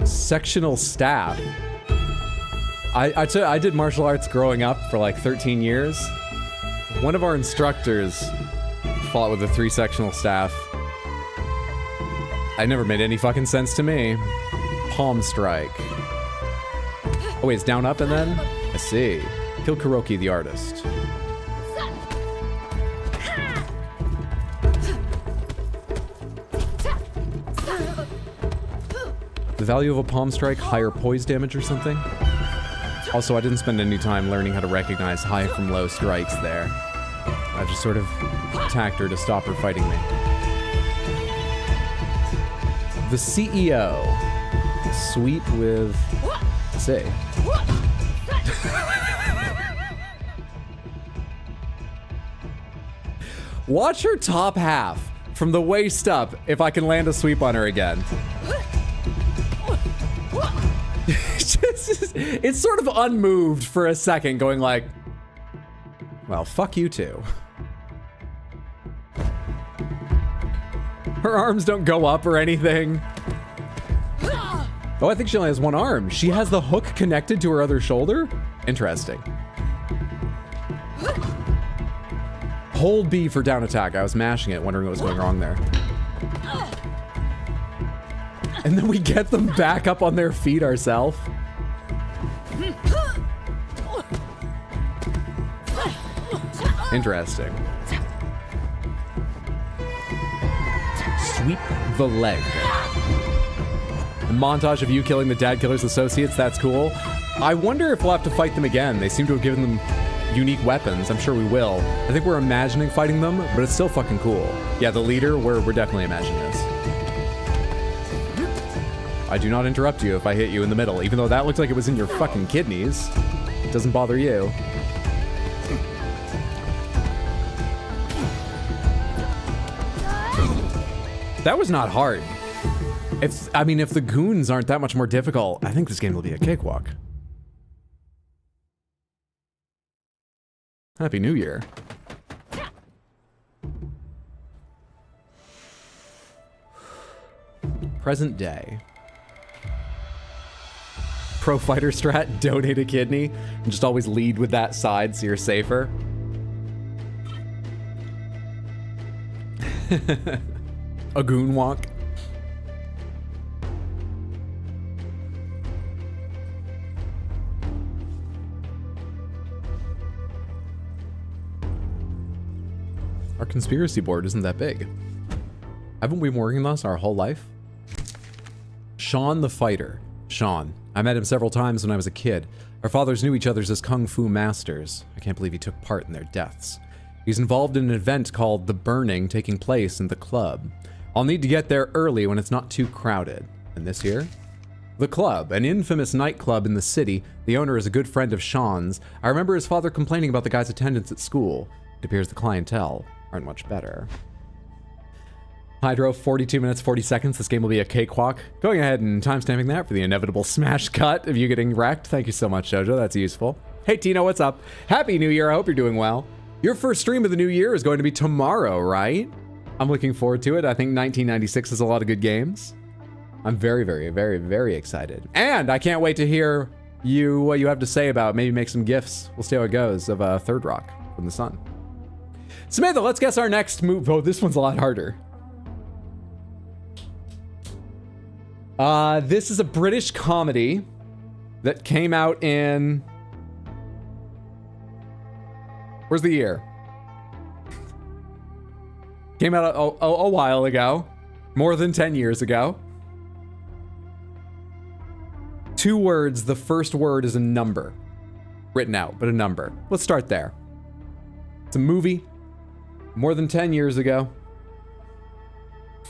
Sectional staff. I did martial arts growing up for like 13 years. One of our instructors fought with a 3-sectional staff. It never made any fucking sense to me. Palm strike. Oh wait, it's down, up, and then? I see. Kill Kuroki the artist. The value of a palm strike, higher poise damage or something? Also, I didn't spend any time learning how to recognize high from low strikes there. I just sort of attacked her to stop her fighting me. The CEO. Sweep with... say. Watch her top half from the waist up if I can land a sweep on her again. It's sort of unmoved for a second, going like, well, fuck you too. Her arms don't go up or anything. Oh, I think she only has one arm. She has the hook connected to her other shoulder? Interesting. Hold B for down attack. I was mashing it, wondering what was going wrong there. And then we get them back up on their feet ourselves. Interesting. Sweep the leg. A montage of you killing the Dad Killer's associates, that's cool. I wonder if we'll have to fight them again. They seem to have given them unique weapons. I'm sure we will. I think we're imagining fighting them, but it's still fucking cool. Yeah, the leader, we're definitely imagining this. I do not interrupt you if I hit you in the middle, even though that looked like it was in your fucking kidneys. It doesn't bother you. That was not hard. If the goons aren't that much more difficult, I think this game will be a cakewalk. Happy New Year. Present day. Pro fighter strat, donate a kidney, and just always lead with that side so you're safer. A goon walk. Our conspiracy board isn't that big. Haven't we been working on this our whole life? Sean the fighter. Sean. I met him several times when I was a kid. Our fathers knew each other as kung fu masters. I can't believe he took part in their deaths. He's involved in an event called The Burning taking place in the club. I'll need to get there early when it's not too crowded. And this year? The club, an infamous nightclub in the city. The owner is a good friend of Sean's. I remember his father complaining about the guy's attendance at school. It appears the clientele aren't much better. Hydro, 42 minutes, 40 seconds. This game will be a cakewalk. Going ahead and timestamping that for the inevitable smash cut of you getting wrecked. Thank you so much, Jojo. That's useful. Hey, Tino, what's up? Happy New Year. I hope you're doing well. Your first stream of the new year is going to be tomorrow, right? I'm looking forward to it. I think 1996 has a lot of good games. I'm very, very, very, very excited. And I can't wait to hear what you have to say about maybe make some gifs. We'll see how it goes of Third Rock from the Sun. Samantha, let's guess our next move. Oh, this one's a lot harder. This is a British comedy that came out in... Where's the year? Came out a while ago. More than 10 years ago. 2 words. The first word is a number. Written out, but a number. Let's start there. It's a movie. More than 10 years ago.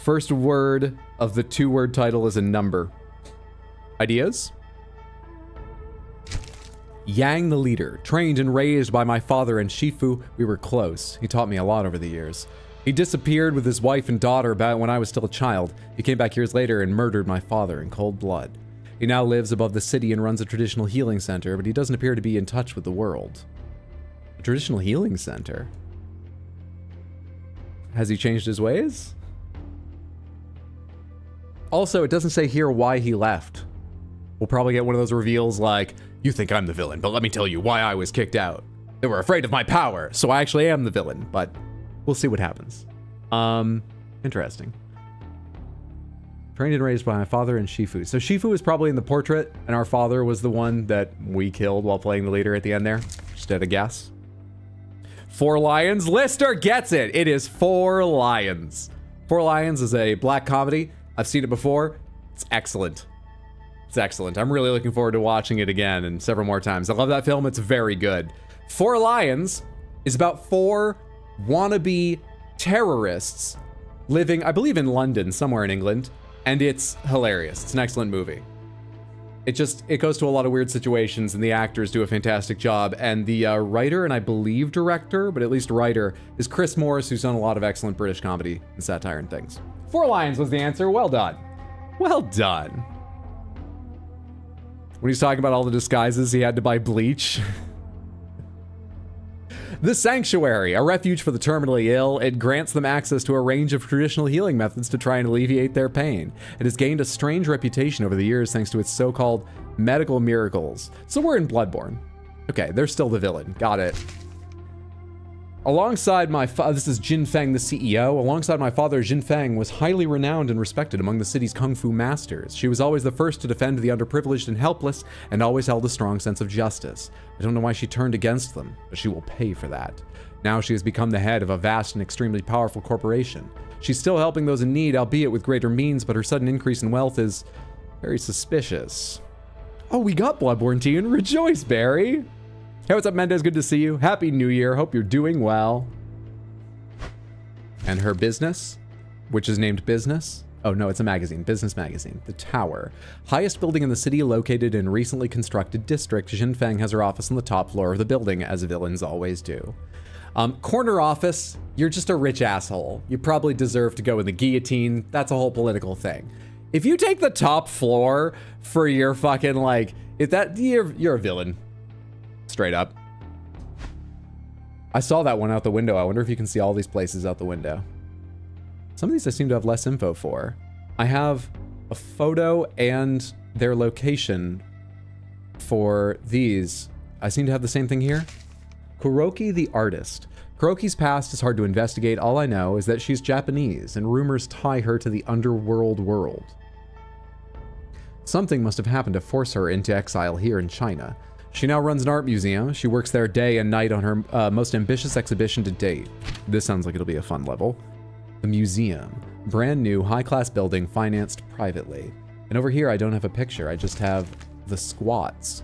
First word of the 2-word title is a number. Ideas? Yang the leader, trained and raised by my father and Sifu, we were close. He taught me a lot over the years. He disappeared with his wife and daughter about when I was still a child. He came back years later and murdered my father in cold blood. He now lives above the city and runs a traditional healing center, but he doesn't appear to be in touch with the world. A traditional healing center? Has he changed his ways? Also, it doesn't say here why he left. We'll probably get one of those reveals like, you think I'm the villain, but let me tell you why I was kicked out. They were afraid of my power, so I actually am the villain, but we'll see what happens. Interesting. Trained and raised by my father and Sifu. So Sifu is probably in the portrait, and our father was the one that we killed while playing the leader at the end there. Just at a guess. 4 Lions. Lister gets it. It is 4 Lions. 4 Lions is a black comedy. I've seen it before. It's excellent. It's excellent. I'm really looking forward to watching it again and several more times. I love that film. It's very good. 4 Lions is about 4 wannabe terrorists living, I believe, in London, somewhere in England. And it's hilarious. It's an excellent movie. It goes to a lot of weird situations, and the actors do a fantastic job. And the writer, and I believe director, but at least writer, is Chris Morris, who's done a lot of excellent British comedy and satire and things. 4 Lions was the answer. Well done. Well done. When he's talking about all the disguises he had to buy bleach. The Sanctuary, a refuge for the terminally ill. It grants them access to a range of traditional healing methods to try and alleviate their pain. It has gained a strange reputation over the years thanks to its so-called medical miracles. So we're in Bloodborne. Okay, they're still the villain. Got it. Alongside my this is Jin Feng, the CEO. Alongside my father, Jin Feng was highly renowned and respected among the city's kung fu masters. She was always the first to defend the underprivileged and helpless, and always held a strong sense of justice. I don't know why she turned against them, but she will pay for that. Now she has become the head of a vast and extremely powerful corporation. She's still helping those in need, albeit with greater means, but her sudden increase in wealth is very suspicious. Oh, we got Bloodborne tea, and rejoice, Barry! Hey, what's up, Mendez? Good to see you. Happy New Year. Hope you're doing well. And her business, which is named Business. Oh, no, it's a magazine. Business magazine. The Tower. Highest building in the city, located in recently constructed district. Jin Feng has her office on the top floor of the building, as villains always do. Corner office, you're just a rich asshole. You probably deserve to go in the guillotine. That's a whole political thing. If you take the top floor for your fucking, like, you're a villain. Straight up. I saw that one out the window. I wonder if you can see all these places out the window. Some of these I seem to have less info for. I have a photo and their location for these. I seem to have the same thing here. Kuroki the artist. Kuroki's past is hard to investigate. All I know is that she's Japanese, and rumors tie her to the underworld world. Something must have happened to force her into exile here in China. She now runs an art museum. She works there day and night on her most ambitious exhibition to date. This sounds like it'll be a fun level. The museum. Brand new, high-class building, financed privately. And over here, I don't have a picture. I just have the squats.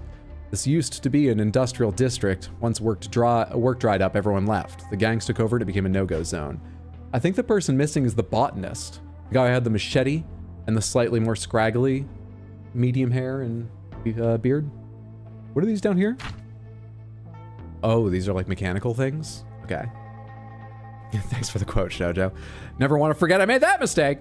This used to be an industrial district. Once work dried up, everyone left. The gangs took over and it became a no-go zone. I think the person missing is the botanist. The guy who had the machete and the slightly more scraggly medium hair and beard. What are these down here? Oh, these are like mechanical things? Okay. Thanks for the quote, Shoujo. Never want to forget I made that mistake.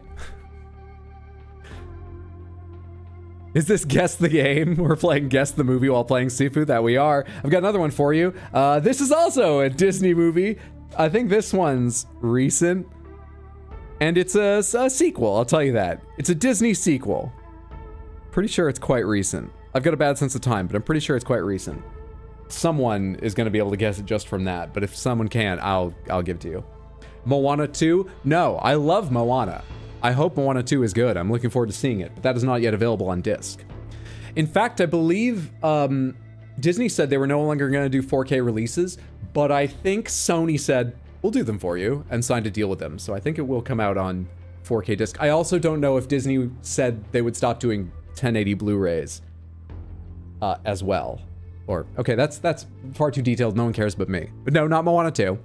Is this Guess the Game? We're playing Guess the Movie while playing Sifu. That we are. I've got another one for you. This is also a Disney movie. I think this one's recent. And it's a sequel, I'll tell you that. It's a Disney sequel. Pretty sure it's quite recent. I've got a bad sense of time, but I'm pretty sure it's quite recent. Someone is going to be able to guess it just from that, but if someone can, I'll give it to you. Moana 2? No, I love Moana. I hope Moana 2 is good. I'm looking forward to seeing it, but that is not yet available on disc. In fact, I believe Disney said they were no longer going to do 4K releases, but I think Sony said, we'll do them for you, and signed a deal with them. So I think it will come out on 4K disc. I also don't know if Disney said they would stop doing 1080 Blu-rays as well. Or, okay, that's far too detailed. No one cares but me. But no, not Moana 2.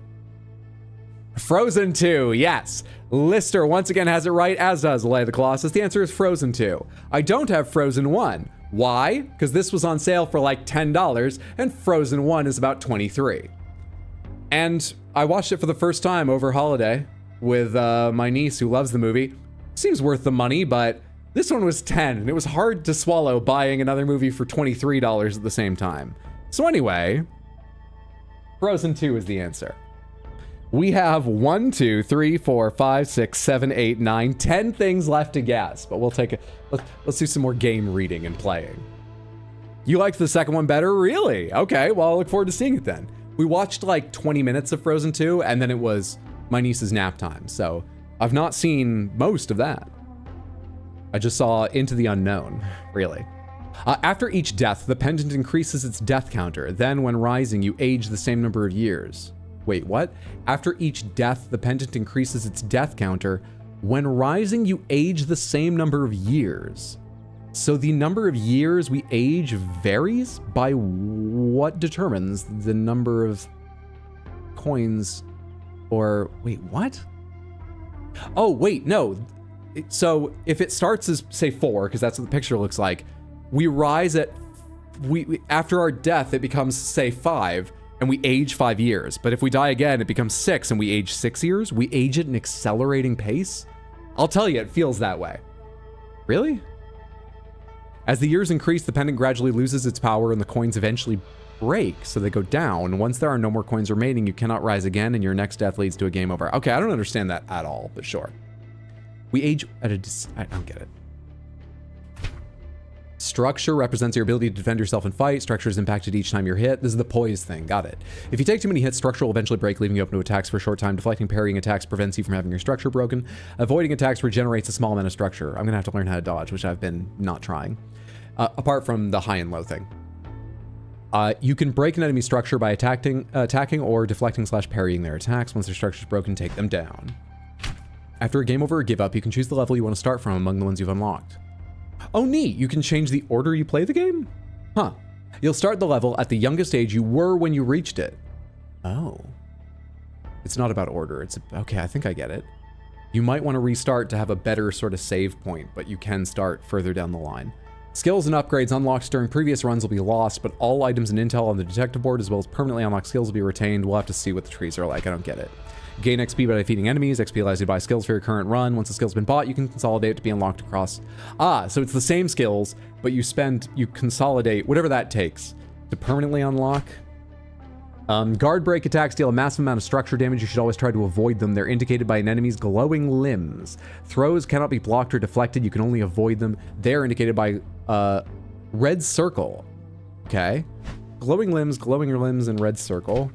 Frozen 2, yes. Lister once again has it right, as does Lay of the Colossus. The answer is Frozen 2. I don't have Frozen 1. Why? Because this was on sale for like $10, and Frozen 1 is about $23. And I watched it for the first time over holiday with my niece who loves the movie. Seems worth the money, but this one was $10, and it was hard to swallow buying another movie for $23 at the same time. So anyway, Frozen 2 is the answer. We have 1, 2, 3, 4, 5, 6, 7, 8, 9, 10 things left to guess, but we'll take let's do some more game reading and playing. You liked the second one better? Really? Okay, well, I look forward to seeing it then. We watched like 20 minutes of Frozen 2, and then it was my niece's nap time. So I've not seen most of that. I just saw Into the Unknown, really. After each death, the pendant increases its death counter. Then when rising, you age the same number of years. Wait, what? After each death, the pendant increases its death counter. When rising, you age the same number of years. So the number of years we age varies by what determines the number of coins, or wait, what? Oh, wait, no. So if it starts as, say, 4, because that's what the picture looks like, we rise at, after our death, it becomes, say, 5, and we age 5 years. But if we die again, it becomes 6, and we age 6 years. We age at an accelerating pace. I'll tell you, it feels that way. Really? As the years increase, the pendant gradually loses its power, and the coins eventually break, so they go down. Once there are no more coins remaining, you cannot rise again, and your next death leads to a game over. Okay, I don't understand that at all, but sure. We age at a... I don't get it. Structure represents your ability to defend yourself and fight. Structure is impacted each time you're hit. This is the poise thing. Got it. If you take too many hits, structure will eventually break, leaving you open to attacks for a short time. Deflecting, parrying attacks prevents you from having your structure broken. Avoiding attacks regenerates a small amount of structure. I'm going to have to learn how to dodge, which I've been not trying. Apart from the high and low thing. You can break an enemy structure by attacking or deflecting / parrying their attacks. Once their structure is broken, take them down. After a game over or give up, you can choose the level you want to start from among the ones you've unlocked. Oh, neat. You can change the order you play the game? Huh. You'll start the level at the youngest age you were when you reached it. Oh. It's not about order. It's... Okay, I think I get it. You might want to restart to have a better sort of save point, but you can start further down the line. Skills and upgrades unlocked during previous runs will be lost, but all items and intel on the detective board, as well as permanently unlocked skills, will be retained. We'll have to see what the trees are like. I don't get it. Gain XP by defeating enemies. XP allows you to buy skills for your current run. Once the skill's been bought, you can consolidate it to be unlocked across. So it's the same skills, but you consolidate, whatever that takes, to permanently unlock. Guard break attacks deal a massive amount of structure damage. You should always try to avoid them. They're indicated by an enemy's glowing limbs. Throws cannot be blocked or deflected. You can only avoid them. They're indicated by red circle. Okay. Glowing limbs, and red circle.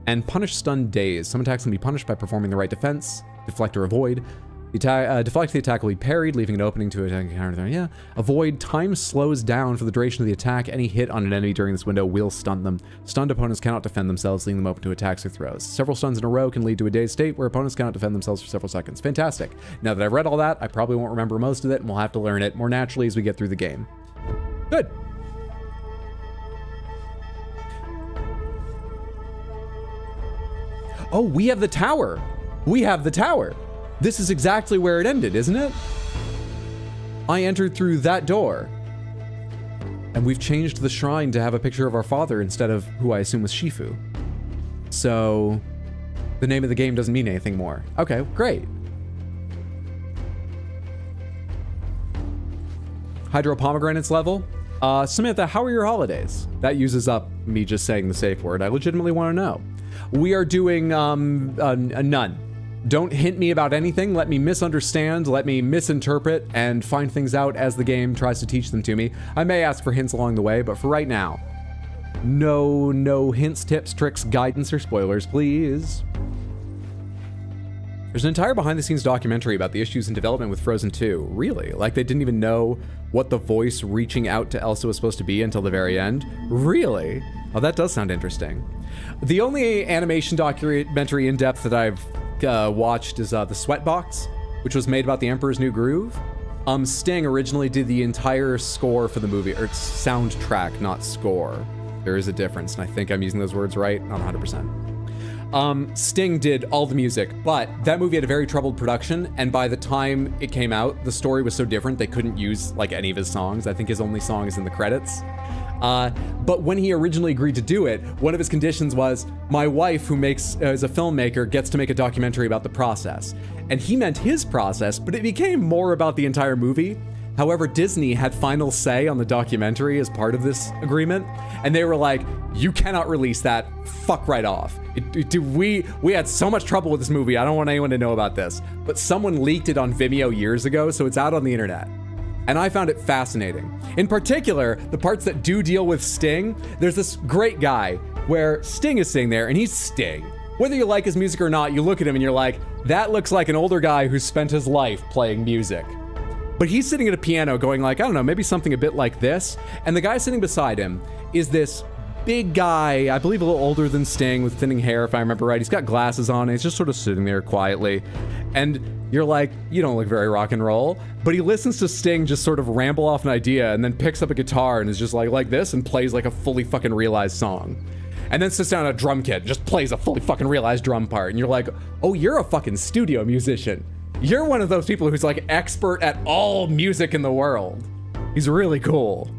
And punish stunned daze. Some attacks can be punished by performing the right defense. Deflect or avoid. Deflect the attack will be parried, leaving an opening to attack counter. Yeah. Avoid. Time slows down for the duration of the attack. Any hit on an enemy during this window will stun them. Stunned opponents cannot defend themselves, leaving them open to attacks or throws. Several stuns in a row can lead to a dazed state where opponents cannot defend themselves for several seconds. Fantastic. Now that I've read all that, I probably won't remember most of it, and we'll have to learn it more naturally as we get through the game. Good. Oh, we have the tower. We have the tower. This is exactly where it ended, isn't it? I entered through that door. And we've changed the shrine to have a picture of our father instead of who I assume was Sifu. So the name of the game doesn't mean anything more. Okay, great. Hydro Pomegranates level. Samantha, how are your holidays? That uses up me just saying the safe word. I legitimately want to know. We are doing none. Don't hint me about anything. Let me misunderstand, let me misinterpret, and find things out as the game tries to teach them to me. I may ask for hints along the way, but for right now, no hints, tips, tricks, guidance, or spoilers, please. There's an entire behind-the-scenes documentary about the issues in development with Frozen 2. Really? Like they didn't even know what the voice reaching out to Elsa was supposed to be until the very end? Really? Oh, that does sound interesting. The only animation documentary in depth that I've watched is the Sweatbox, which was made about the Emperor's New Groove. Sting originally did the entire score for the movie, or soundtrack, not score. There is a difference, and I think I'm using those words right, not 100%. Sting did all the music, but that movie had a very troubled production, and by the time it came out, the story was so different they couldn't use like any of his songs. I think his only song is in the credits. But when he originally agreed to do it, one of his conditions was, my wife, who is a filmmaker, gets to make a documentary about the process. And he meant his process, but it became more about the entire movie. However, Disney had final say on the documentary as part of this agreement, and they were like, you cannot release that, fuck right off. We had so much trouble with this movie, I don't want anyone to know about this. But someone leaked it on Vimeo years ago, so it's out on the internet. And I found it fascinating. In particular, the parts that do deal with Sting, there's this great guy where Sting is sitting there and he's Sting. Whether you like his music or not, you look at him and you're like, that looks like an older guy who spent his life playing music. But he's sitting at a piano going like, I don't know, maybe something a bit like this. And the guy sitting beside him is this big guy, I believe a little older than Sting, with thinning hair, if I remember right. He's got glasses on, and he's just sort of sitting there quietly. And you're like, you don't look very rock and roll. But he listens to Sting just sort of ramble off an idea and then picks up a guitar and is just like this and plays like a fully fucking realized song. And then sits down at a drum kit and just plays a fully fucking realized drum part. And you're like, oh, you're a fucking studio musician. You're one of those people who's like expert at all music in the world. He's really cool.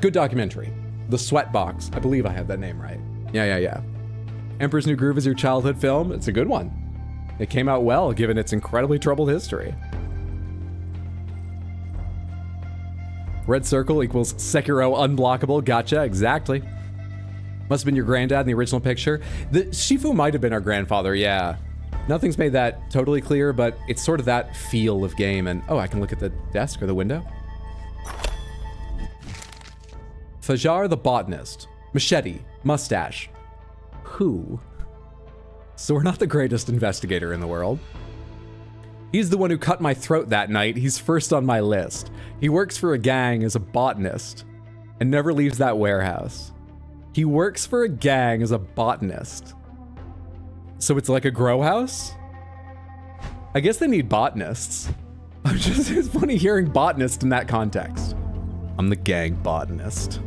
Good documentary. The Sweatbox. I believe I have that name right. Yeah. Emperor's New Groove is your childhood film. It's a good one. It came out well, given its incredibly troubled history. Red circle equals Sekiro unblockable. Gotcha, exactly. Must have been your granddad in the original picture. The Sifu might have been our grandfather, yeah. Nothing's made that totally clear, but it's sort of that feel of game. And oh, I can look at the desk or the window. Fajar the botanist. Machete. Mustache. Who? So we're not the greatest investigator in the world. He's the one who cut my throat that night. He's first on my list. He works for a gang as a botanist and never leaves that warehouse. He works for a gang as a botanist. So it's like a grow house? I guess they need botanists. It's funny hearing botanist in that context. I'm the gang botanist.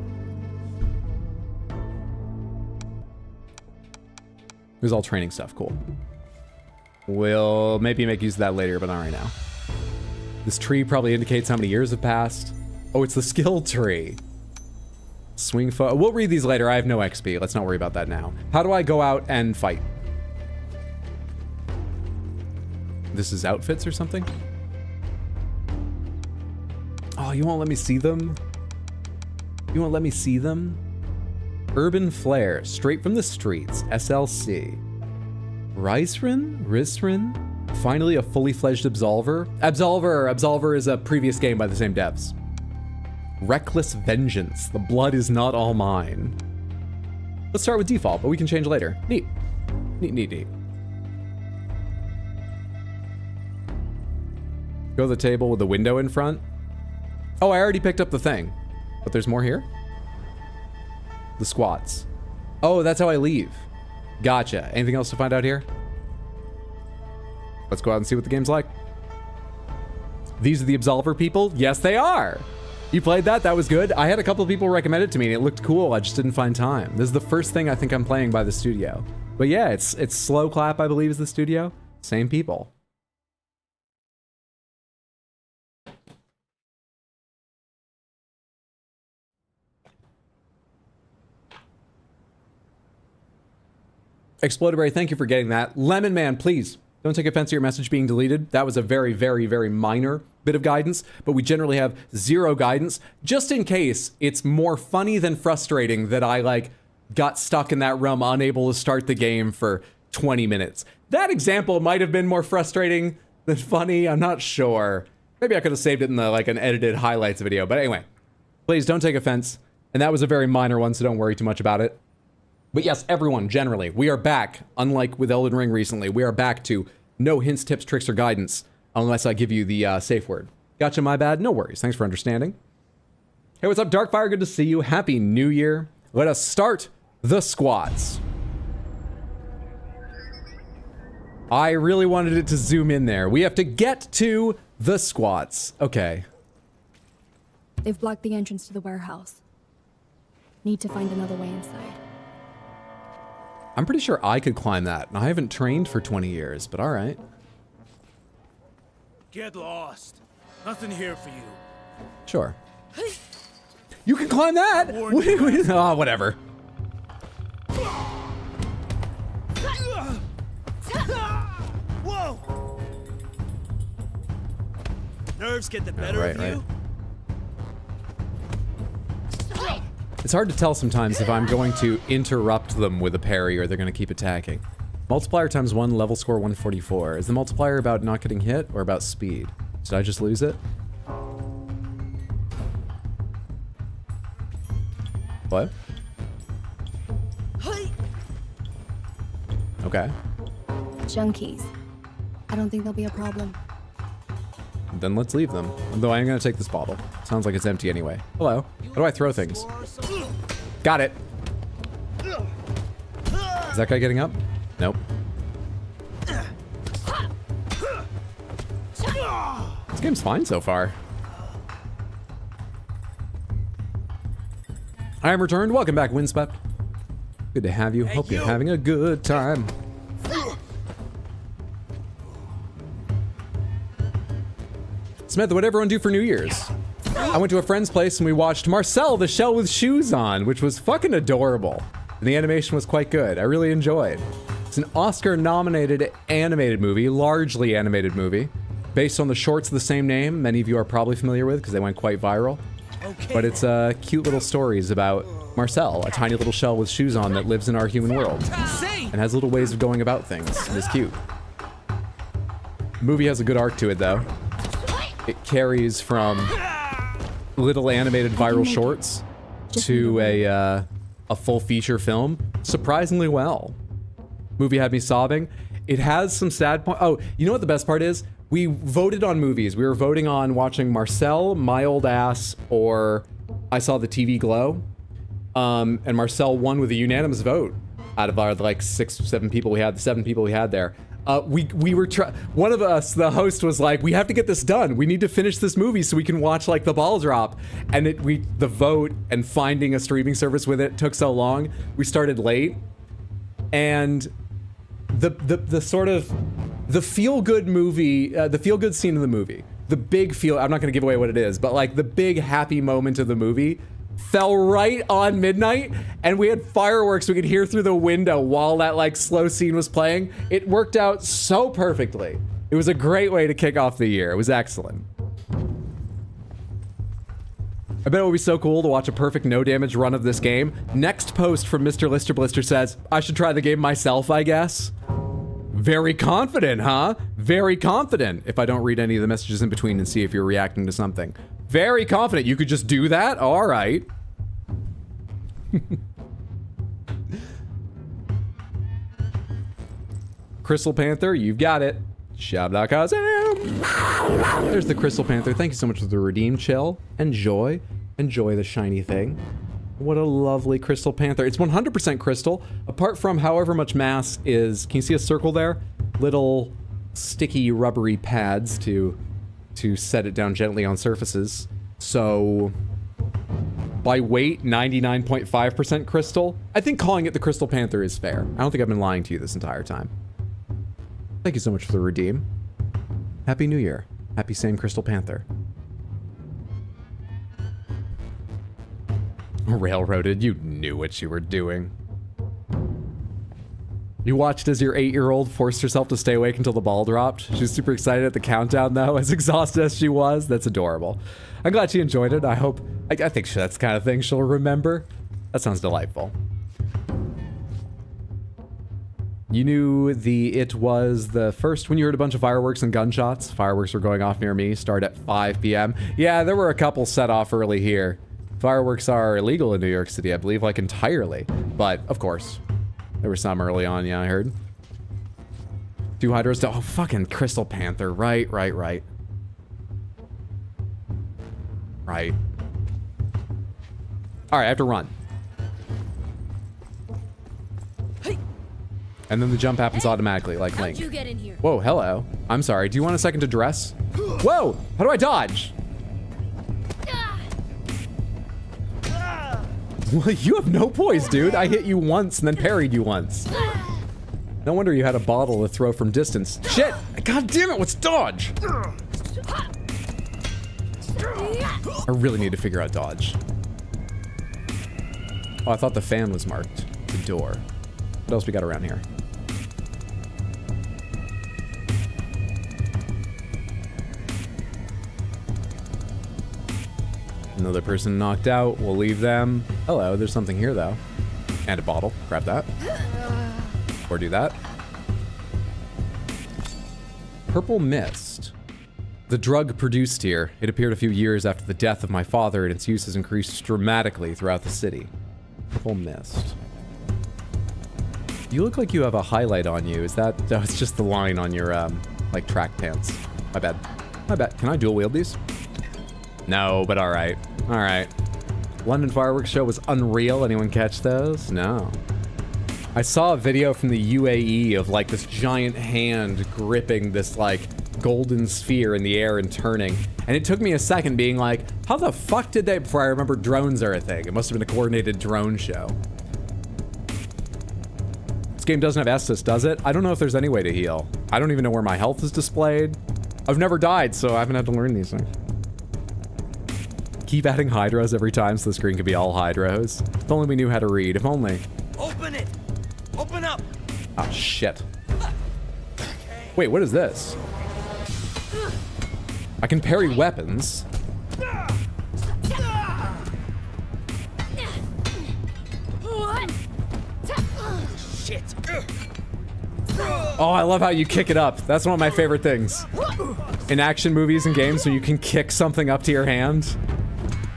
It was all training stuff, cool. We'll maybe make use of that later, but not right now. This tree probably indicates how many years have passed. Oh, it's the skill tree. Swing we'll read these later. I have no XP. Let's not worry about that now. How do I go out and fight? This is outfits or something? Oh, you won't let me see them? You won't let me see them? Urban Flair, straight from the streets, SLC. Risrin? Finally a fully fledged Absolver? Absolver is a previous game by the same devs. Reckless Vengeance, the blood is not all mine. Let's start with default, but we can change later. Neat. Neat. Go to the table with the window in front. Oh, I already picked up the thing. But there's more here? The squats. Oh, that's how I leave. Gotcha. Anything else to find out here? Let's go out and see what the game's like. These are the Absolver people? Yes, they are. You played that? That was good. I had a couple of people recommend it to me and it looked cool. I just didn't find time. This is the first thing I think I'm playing by the studio. But yeah, it's Slow Clap, I believe, is the studio. Same people. Exploderberry, thank you for getting that. Lemon Man, please don't take offense to your message being deleted. That was a very, very, very minor bit of guidance, but we generally have zero guidance just in case it's more funny than frustrating that I got stuck in that room unable to start the game for 20 minutes. That example might have been more frustrating than funny. I'm not sure. Maybe I could have saved it in an edited highlights video, but anyway, please don't take offense. And that was a very minor one, so don't worry too much about it. But yes, everyone, generally, we are back, unlike with Elden Ring recently, we are back to no hints, tips, tricks, or guidance, unless I give you the safe word. Gotcha, my bad, no worries, thanks for understanding. Hey, what's up, Darkfire, good to see you, Happy New Year. Let us start the squats. I really wanted it to zoom in there. We have to get to the squats, okay. They've blocked the entrance to the warehouse. Need to find another way inside. I'm pretty sure I could climb that, and I haven't trained for 20 years, but all right. Get lost. Nothing here for you. Sure. You can climb that! Oh, whatever. Whoa! Nerves get the better of you? It's hard to tell sometimes if I'm going to interrupt them with a parry or they're going to keep attacking. Multiplier times 1, level score 144. Is the multiplier about not getting hit or about speed? Did I just lose it? What? Okay. Junkies. I don't think they'll be a problem. Then let's leave them. Though I am gonna take this bottle. Sounds like it's empty anyway. Hello. How do I throw things? Got it. Is that guy getting up? Nope. This game's fine so far. I am returned. Welcome back, Windswept. Good to have you. Hope you're having a good time. Smith, what'd everyone do for New Year's? I went to a friend's place and we watched Marcel, the Shell with Shoes On, which was fucking adorable. And the animation was quite good. I really enjoyed. It's an Oscar-nominated animated movie, largely animated movie, based on the shorts of the same name. Many of you are probably familiar with because they went quite viral. But it's cute little stories about Marcel, a tiny little shell with shoes on that lives in our human world and has little ways of going about things. It is cute. The movie has a good arc to it, though. It carries from little animated viral shorts to a full feature film surprisingly well. Movie had me sobbing. It has some sad point. Oh, you know what the best part is? We voted on movies. We were voting on watching Marcel, My Old Ass, or I Saw the TV Glow. And Marcel won with a unanimous vote out of our like 6 or 7 people we had, the 7 people we had there. We were one of us, the host, was like, we have to get this done. We need to finish this movie so we can watch like the ball drop. And the vote and finding a streaming service with it took so long. We started late, and the sort of the feel-good movie, the feel-good scene of the movie, the big feel. I'm not going to give away what it is, but like the big happy moment of the movie fell right on midnight, and we had fireworks we could hear through the window while that like slow scene was playing. It worked out so perfectly. It was a great way to kick off the year. It was excellent. I bet it would be so cool to watch a perfect no damage run of this game. Next post from Mr. Lister Blister says, I should try the game myself, I guess. Very confident, huh? Very confident. If I don't read any of the messages in between and see if you're reacting to something. Very confident. You could just do that? All right. Crystal Panther, you've got it. Shabda-kazam. There's the Crystal Panther. Thank you so much for the redeem. Chill. Enjoy. Enjoy the shiny thing. What a lovely Crystal Panther. It's 100% crystal, apart from however much mass is... Can you see a circle there? Little sticky rubbery pads to set it down gently on surfaces. So by weight, 99.5% crystal. I think calling it the Crystal Panther is fair. I don't think I've been lying to you this entire time. Thank you so much for the redeem. Happy New Year. Happy same Crystal Panther. Railroaded, you knew what you were doing. You watched as your 8-year-old forced herself to stay awake until the ball dropped. She was super excited at the countdown, though, as exhausted as she was. That's adorable. I'm glad she enjoyed it. I think that's the kind of thing she'll remember. That sounds delightful. You knew it was the first, when you heard a bunch of fireworks and gunshots. Fireworks were going off near me, start at 5 p.m. Yeah, there were a couple set off early here. Fireworks are illegal in New York City, I believe, like entirely. But, of course, there were some early on, yeah, I heard. 2 hydros, oh, fucking Crystal Panther, right. Right. All right, I have to run. And then the jump happens automatically, like Link. How'd you get in here? Whoa, hello. I'm sorry, do you want a second to dress? Whoa, how do I dodge? Well, you have no poise, dude. I hit you once and then parried you once. No wonder you had a bottle to throw from distance. Shit! God damn it, what's dodge? I really need to figure out dodge. Oh, I thought the fan was marked. The door. What else we got around here? Another person knocked out. We'll leave them. Hello, there's something here, though. And a bottle. Grab that. Or do that. Purple mist. The drug produced here. It appeared a few years after the death of my father, and its use has increased dramatically throughout the city. Purple mist. You look like you have a highlight on you. Is that... Oh, it's just the line on your, like, track pants. My bad. My bad. Can I dual wield these? No, but alright. Alright. London fireworks show was unreal. Anyone catch those? No. I saw a video from the UAE of, like, this giant hand gripping this, like, golden sphere in the air and turning. And it took me a second being like, how the fuck did they... Before I remember drones are a thing. It must have been a coordinated drone show. This game doesn't have Estus, does it? I don't know if there's any way to heal. I don't even know where my health is displayed. I've never died, so I haven't had to learn these things. Keep adding hydros every time so the screen could be all hydros. If only we knew how to read. If only. Open it! Open up! Oh, shit. Wait, what is this? I can parry weapons. Shit! Oh, I love how you kick it up. That's one of my favorite things. In action movies and games when you can kick something up to your hand.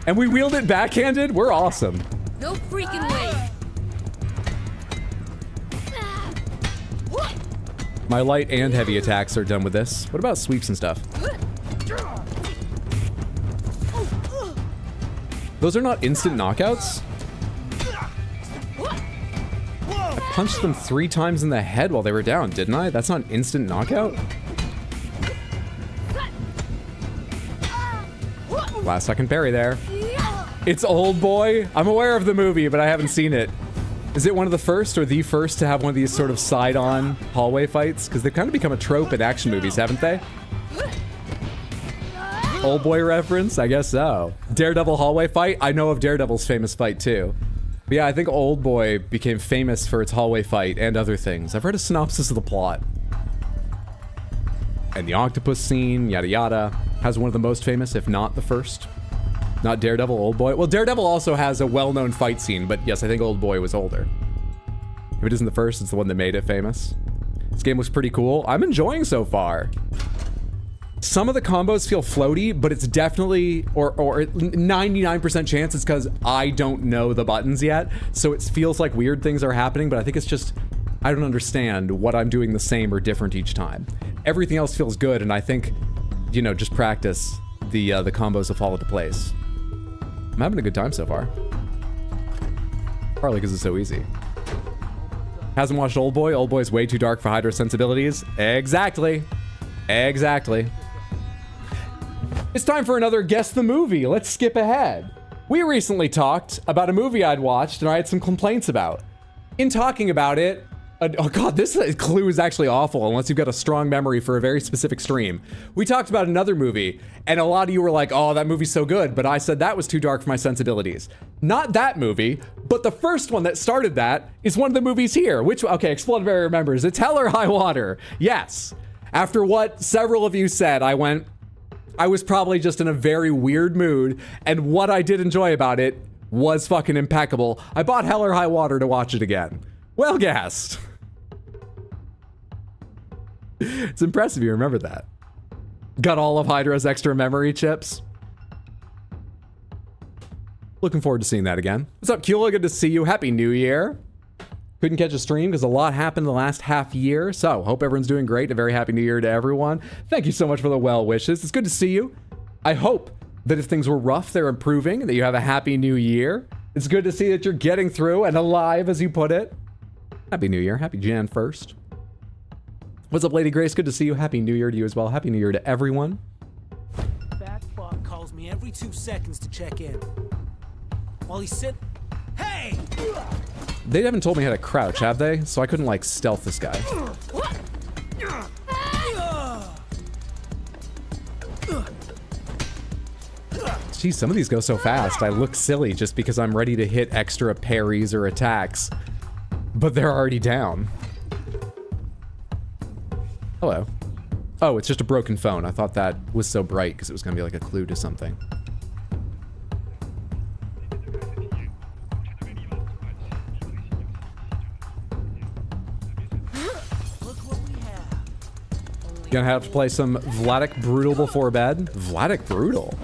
And we wield it backhanded? We're awesome. No freaking way. My light and heavy attacks are done with this. What about sweeps and stuff? Those are not instant knockouts? I punched them 3 times in the head while they were down, didn't I? That's not an instant knockout? Last second parry there. It's Old Boy. I'm aware of the movie, but I haven't seen it. Is it one of the first or the first to have one of these sort of side-on hallway fights? Because they've kind of become a trope in action movies, haven't they? Old Boy reference? I guess so. Daredevil hallway fight? I know of Daredevil's famous fight too. But yeah, I think Old Boy became famous for its hallway fight and other things. I've read a synopsis of the plot. And the octopus scene, yada yada, has one of the most famous, if not the first. Not Daredevil, Old Boy. Well, Daredevil also has a well-known fight scene, but yes, I think Old Boy was older. If it isn't the first, it's the one that made it famous. This game looks pretty cool. I'm enjoying so far. Some of the combos feel floaty, but it's definitely, or 99% chance it's because I don't know the buttons yet. So it feels like weird things are happening, but I think it's just, I don't understand what I'm doing the same or different each time. Everything else feels good, and I think, you know, just practice, the combos will fall into place. I'm having a good time so far. Partly because it's so easy. Hasn't watched Old Boy? Old Boy's way too dark for Hydra sensibilities. Exactly. Exactly. It's time for another Guess the Movie. Let's skip ahead. We recently talked about a movie I'd watched and I had some complaints about. In talking about it, oh god, this clue is actually awful unless you've got a strong memory for a very specific stream. We talked about another movie, and a lot of you were like, oh, that movie's so good, but I said that was too dark for my sensibilities. Not that movie, but the first one that started that is one of the movies here, which, okay, Explodberry remembers. It's Hell or High Water. Yes. After what several of you said, I was probably just in a very weird mood, and what I did enjoy about it was fucking impeccable. I bought Hell or High Water to watch it again. Well gassed. It's impressive you remember that. Got all of Hydra's extra memory chips. Looking forward to seeing that again. What's up, Kula? Good to see you. Happy New Year. Couldn't catch a stream because a lot happened in the last half year. So, hope everyone's doing great. A very happy New Year to everyone. Thank you so much for the well wishes. It's good to see you. I hope that if things were rough, they're improving, that you have a happy New Year. It's good to see that you're getting through and alive, as you put it. Happy New Year. Happy Jan 1st. What's up, Lady Grace? Good to see you. Happy New Year to you as well. Happy New Year to everyone. Fat fuck calls me every 2 seconds to check in. While he's sitting... Hey! They haven't told me how to crouch, have they? So I couldn't, like, stealth this guy. Geez, some of these go so fast. I look silly just because I'm ready to hit extra parries or attacks. But they're already down. Hello. Oh, it's just a broken phone. I thought that was so bright because it was going to be like a clue to something. Gonna have to play some Vladik Brutal before bed. Vladik Brutal?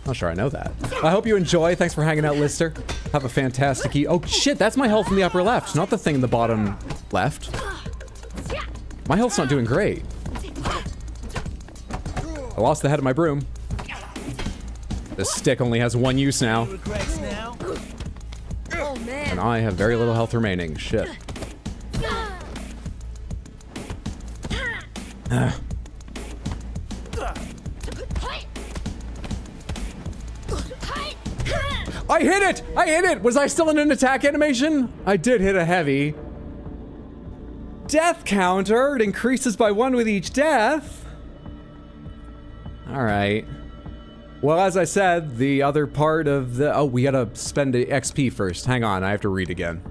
Not sure I know that. I hope you enjoy. Thanks for hanging out, Lister. Have a fantastic Oh, shit, that's my health in the upper left, not the thing in the bottom left. My health's not doing great. I lost the head of my broom. This stick only has one use now. Regrets now? Oh man. And I have very little health remaining. Shit. I hit it! I hit it! Was I still in an attack animation? I did hit a heavy. Death counter. It increases by 1 with each death. Alright. Well, as I said, the other part of the... Oh, we gotta spend the XP first. Hang on, I have to read again.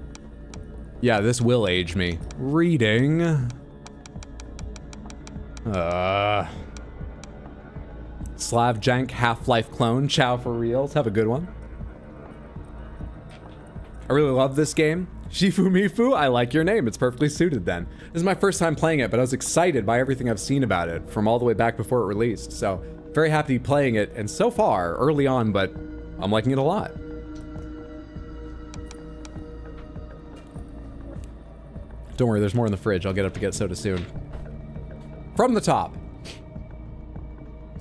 Yeah, this will age me. Reading. Slavjank Half-Life clone. Chow for reals. Have a good one. I really love this game. Shifu Mifu, I like your name. It's perfectly suited then. This is my first time playing it, but I was excited by everything I've seen about it from all the way back before it released. So, very happy playing it, and so far, early on, but I'm liking it a lot. Don't worry, there's more in the fridge. I'll get up to get soda soon. From the top.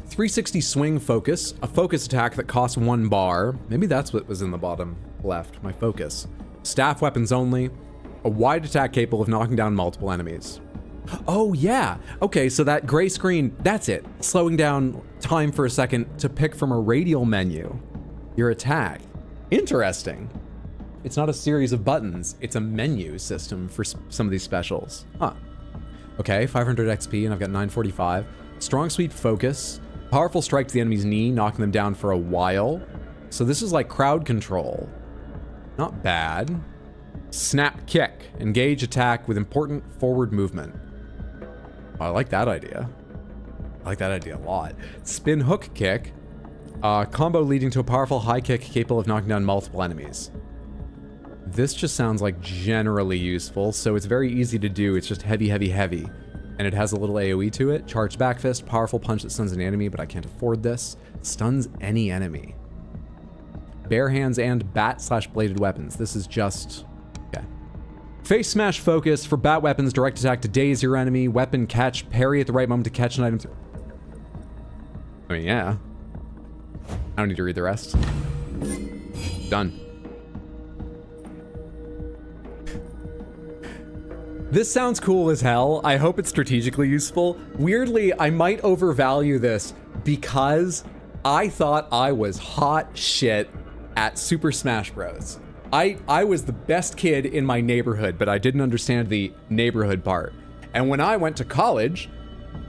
360 swing focus, a focus attack that costs 1 bar. Maybe that's what was in the bottom left, my focus. Staff weapons only, a wide attack capable of knocking down multiple enemies. Oh yeah, okay, so that gray screen, that's it. Slowing down time for a second to pick from a radial menu your attack. Interesting. It's not a series of buttons, it's a menu system for some of these specials. Huh. Okay, 500 XP and I've got 945. Strong sweep focus. Powerful strike to the enemy's knee, knocking them down for a while. So this is like crowd control. Not bad. Snap kick. Engage attack with important forward movement. Oh, I like that idea. I like that idea a lot. Spin hook kick. Combo leading to a powerful high kick capable of knocking down multiple enemies. This just sounds like generally useful, so it's very easy to do. It's just heavy, heavy, heavy. And it has a little AoE to it. Charged back fist, powerful punch that stuns an enemy, but I can't afford this. Stuns any enemy. Bare hands and bat/bladed weapons. This is just... okay. Face smash focus for bat weapons, direct attack to daze your enemy, weapon catch, parry at the right moment to catch an item. I mean, yeah. I don't need to read the rest. Done. This sounds cool as hell. I hope it's strategically useful. Weirdly, I might overvalue this because I thought I was hot shit at Super Smash Bros. I was the best kid in my neighborhood, but I didn't understand the neighborhood part. And when I went to college,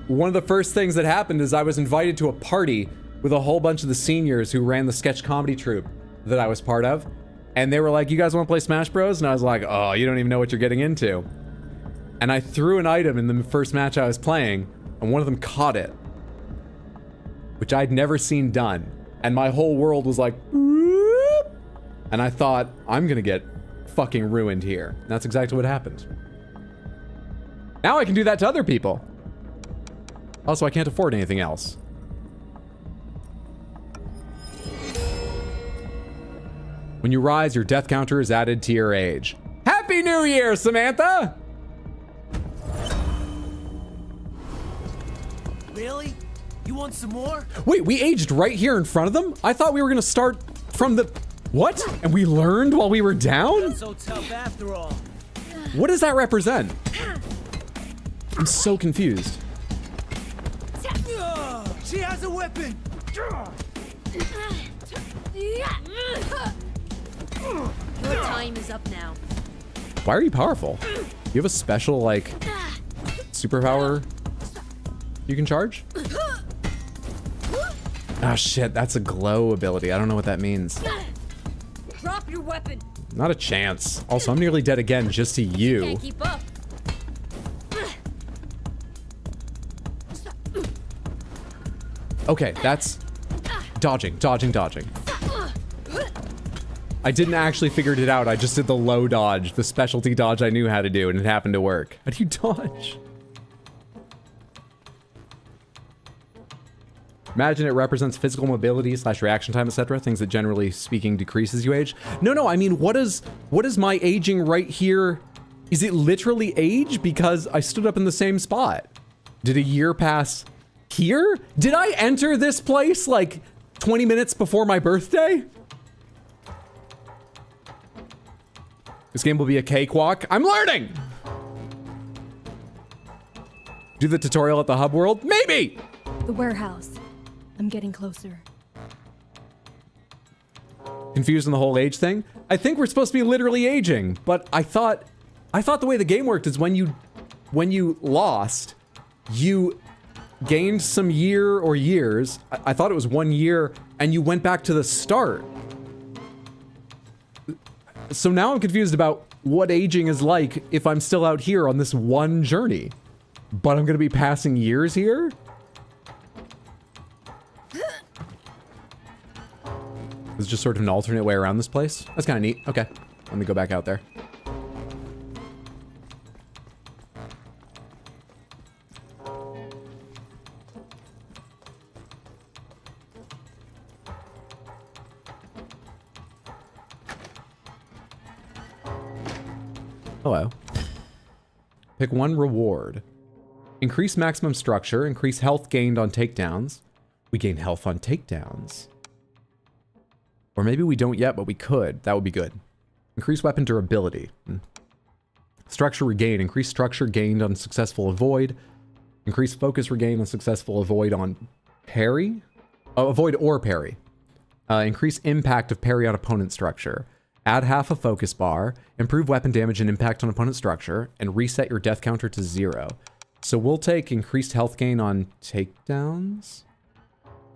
one of the first things that happened is I was invited to a party with a whole bunch of the seniors who ran the sketch comedy troupe that I was part of. And they were like, you guys want to play Smash Bros? And I was like, oh, you don't even know what you're getting into. And I threw an item in the first match I was playing, and one of them caught it, which I'd never seen done. And my whole world was like, whoop, and I thought, I'm gonna get fucking ruined here. And that's exactly what happened. Now I can do that to other people. Also, I can't afford anything else. When you rise, your death counter is added to your age. Happy New Year, Samantha! Really? You want some more? Wait, we aged right here in front of them? I thought we were gonna start from the... What? And we learned while we were down? Not so tough after all. What does that represent? I'm so confused. She has a weapon! Your time is up now. Why are you powerful? You have a special, like, superpower you can charge? Oh shit, that's a glow ability. I don't know what that means. Drop your weapon. Not a chance. Also, I'm nearly dead again just to you. Can't keep up. Okay, that's dodging, dodging, dodging. I didn't actually figure it out. I just did the low dodge, the specialty dodge I knew how to do, and it happened to work. How do you dodge? Imagine it represents physical mobility / reaction time, etc. Things that generally speaking decrease as you age. No, I mean, what is my aging right here? Is it literally age? Because I stood up in the same spot. Did a year pass here? Did I enter this place like 20 minutes before my birthday? This game will be a cakewalk. I'm learning! Do the tutorial at the hub world? Maybe! The warehouse. I'm getting closer. Confused on the whole age thing? I think we're supposed to be literally aging, but I thought the way the game worked is when you lost, you gained some year or years. I thought it was 1 year, and you went back to the start. So now I'm confused about what aging is like if I'm still out here on this one journey. But I'm gonna be passing years here? It's just sort of an alternate way around this place. That's kind of neat. Okay, let me go back out there. Hello. Pick one reward. Increase maximum structure. Increase health gained on takedowns. We gain health on takedowns. Or maybe we don't yet, but we could. That would be good. Increase weapon durability. Structure regain. Increase structure gained on successful avoid. Increase focus regain on successful avoid on parry. Oh, avoid or parry. Increase impact of parry on opponent structure. Add half a focus bar. Improve weapon damage and impact on opponent structure. And reset your death counter to 0. So we'll take increased health gain on takedowns.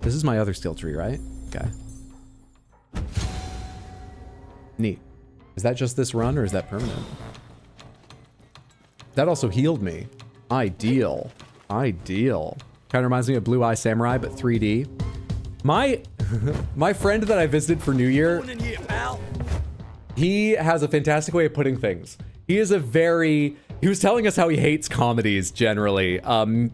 This is my other skill tree, right? Okay. Neat. Is that just this run or is that permanent? That also healed me. Ideal. Ideal. Kind of reminds me of Blue Eye Samurai, but 3D. My friend that I visited for New Year, he has a fantastic way of putting things. He was telling us how he hates comedies generally.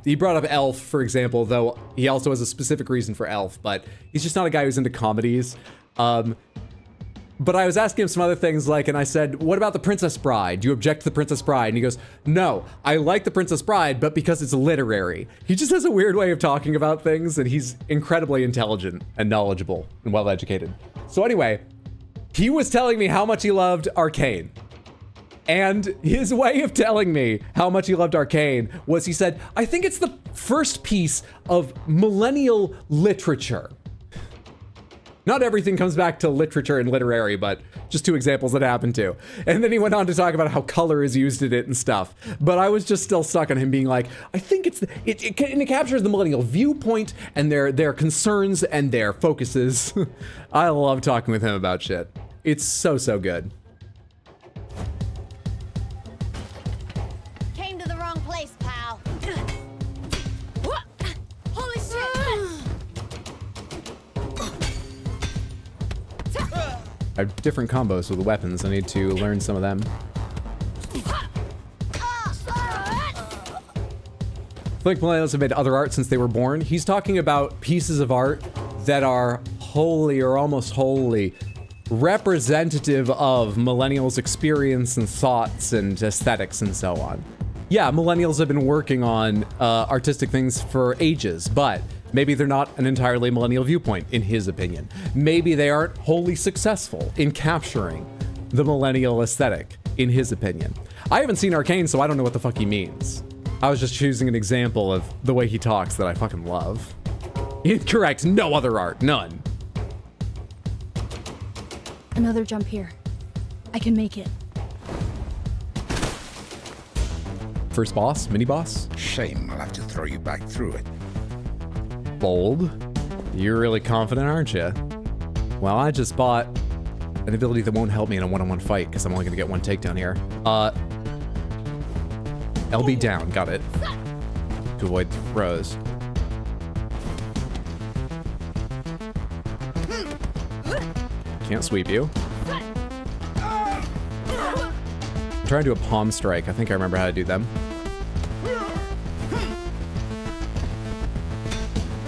He brought up Elf, for example, though he also has a specific reason for Elf, but he's just not a guy who's into comedies. But I was asking him some other things and I said, what about The Princess Bride? Do you object to The Princess Bride? And he goes, no, I like The Princess Bride, but because it's literary. He just has a weird way of talking about things, and he's incredibly intelligent and knowledgeable and well-educated. So anyway, he was telling me how much he loved Arcane. And his way of telling me how much he loved Arcane was, he said, I think it's the first piece of millennial literature. Not everything comes back to literature and literary, but just 2 examples that happened to. And then he went on to talk about how color is used in it and stuff. But I was just still stuck on him being like, I think it captures the millennial viewpoint and their concerns and their focuses. I love talking with him about shit. It's so good. Came to the wrong place, pal. Holy shit! I have different combos with the weapons. I need to learn some of them. I feel like millennials have made other art since they were born. He's talking about pieces of art that are wholly or almost wholly representative of millennials' experience and thoughts and aesthetics and so on. Yeah, millennials have been working on artistic things for ages, but maybe they're not an entirely millennial viewpoint, in his opinion. Maybe they aren't wholly successful in capturing the millennial aesthetic, in his opinion. I haven't seen Arcane, so I don't know what the fuck he means. I was just choosing an example of the way he talks that I fucking love. Incorrect, no other art, none. Another jump here. I can make it. First boss, mini boss. Shame I'll have to throw you back through it. Bold. You're really confident, aren't you? Well, I just bought an ability that won't help me in a one-on-one fight because I'm only gonna get 1 takedown here. LB down, got it. To avoid throws. Can't sweep you. I'm trying to do a palm strike. I think I remember how to do them.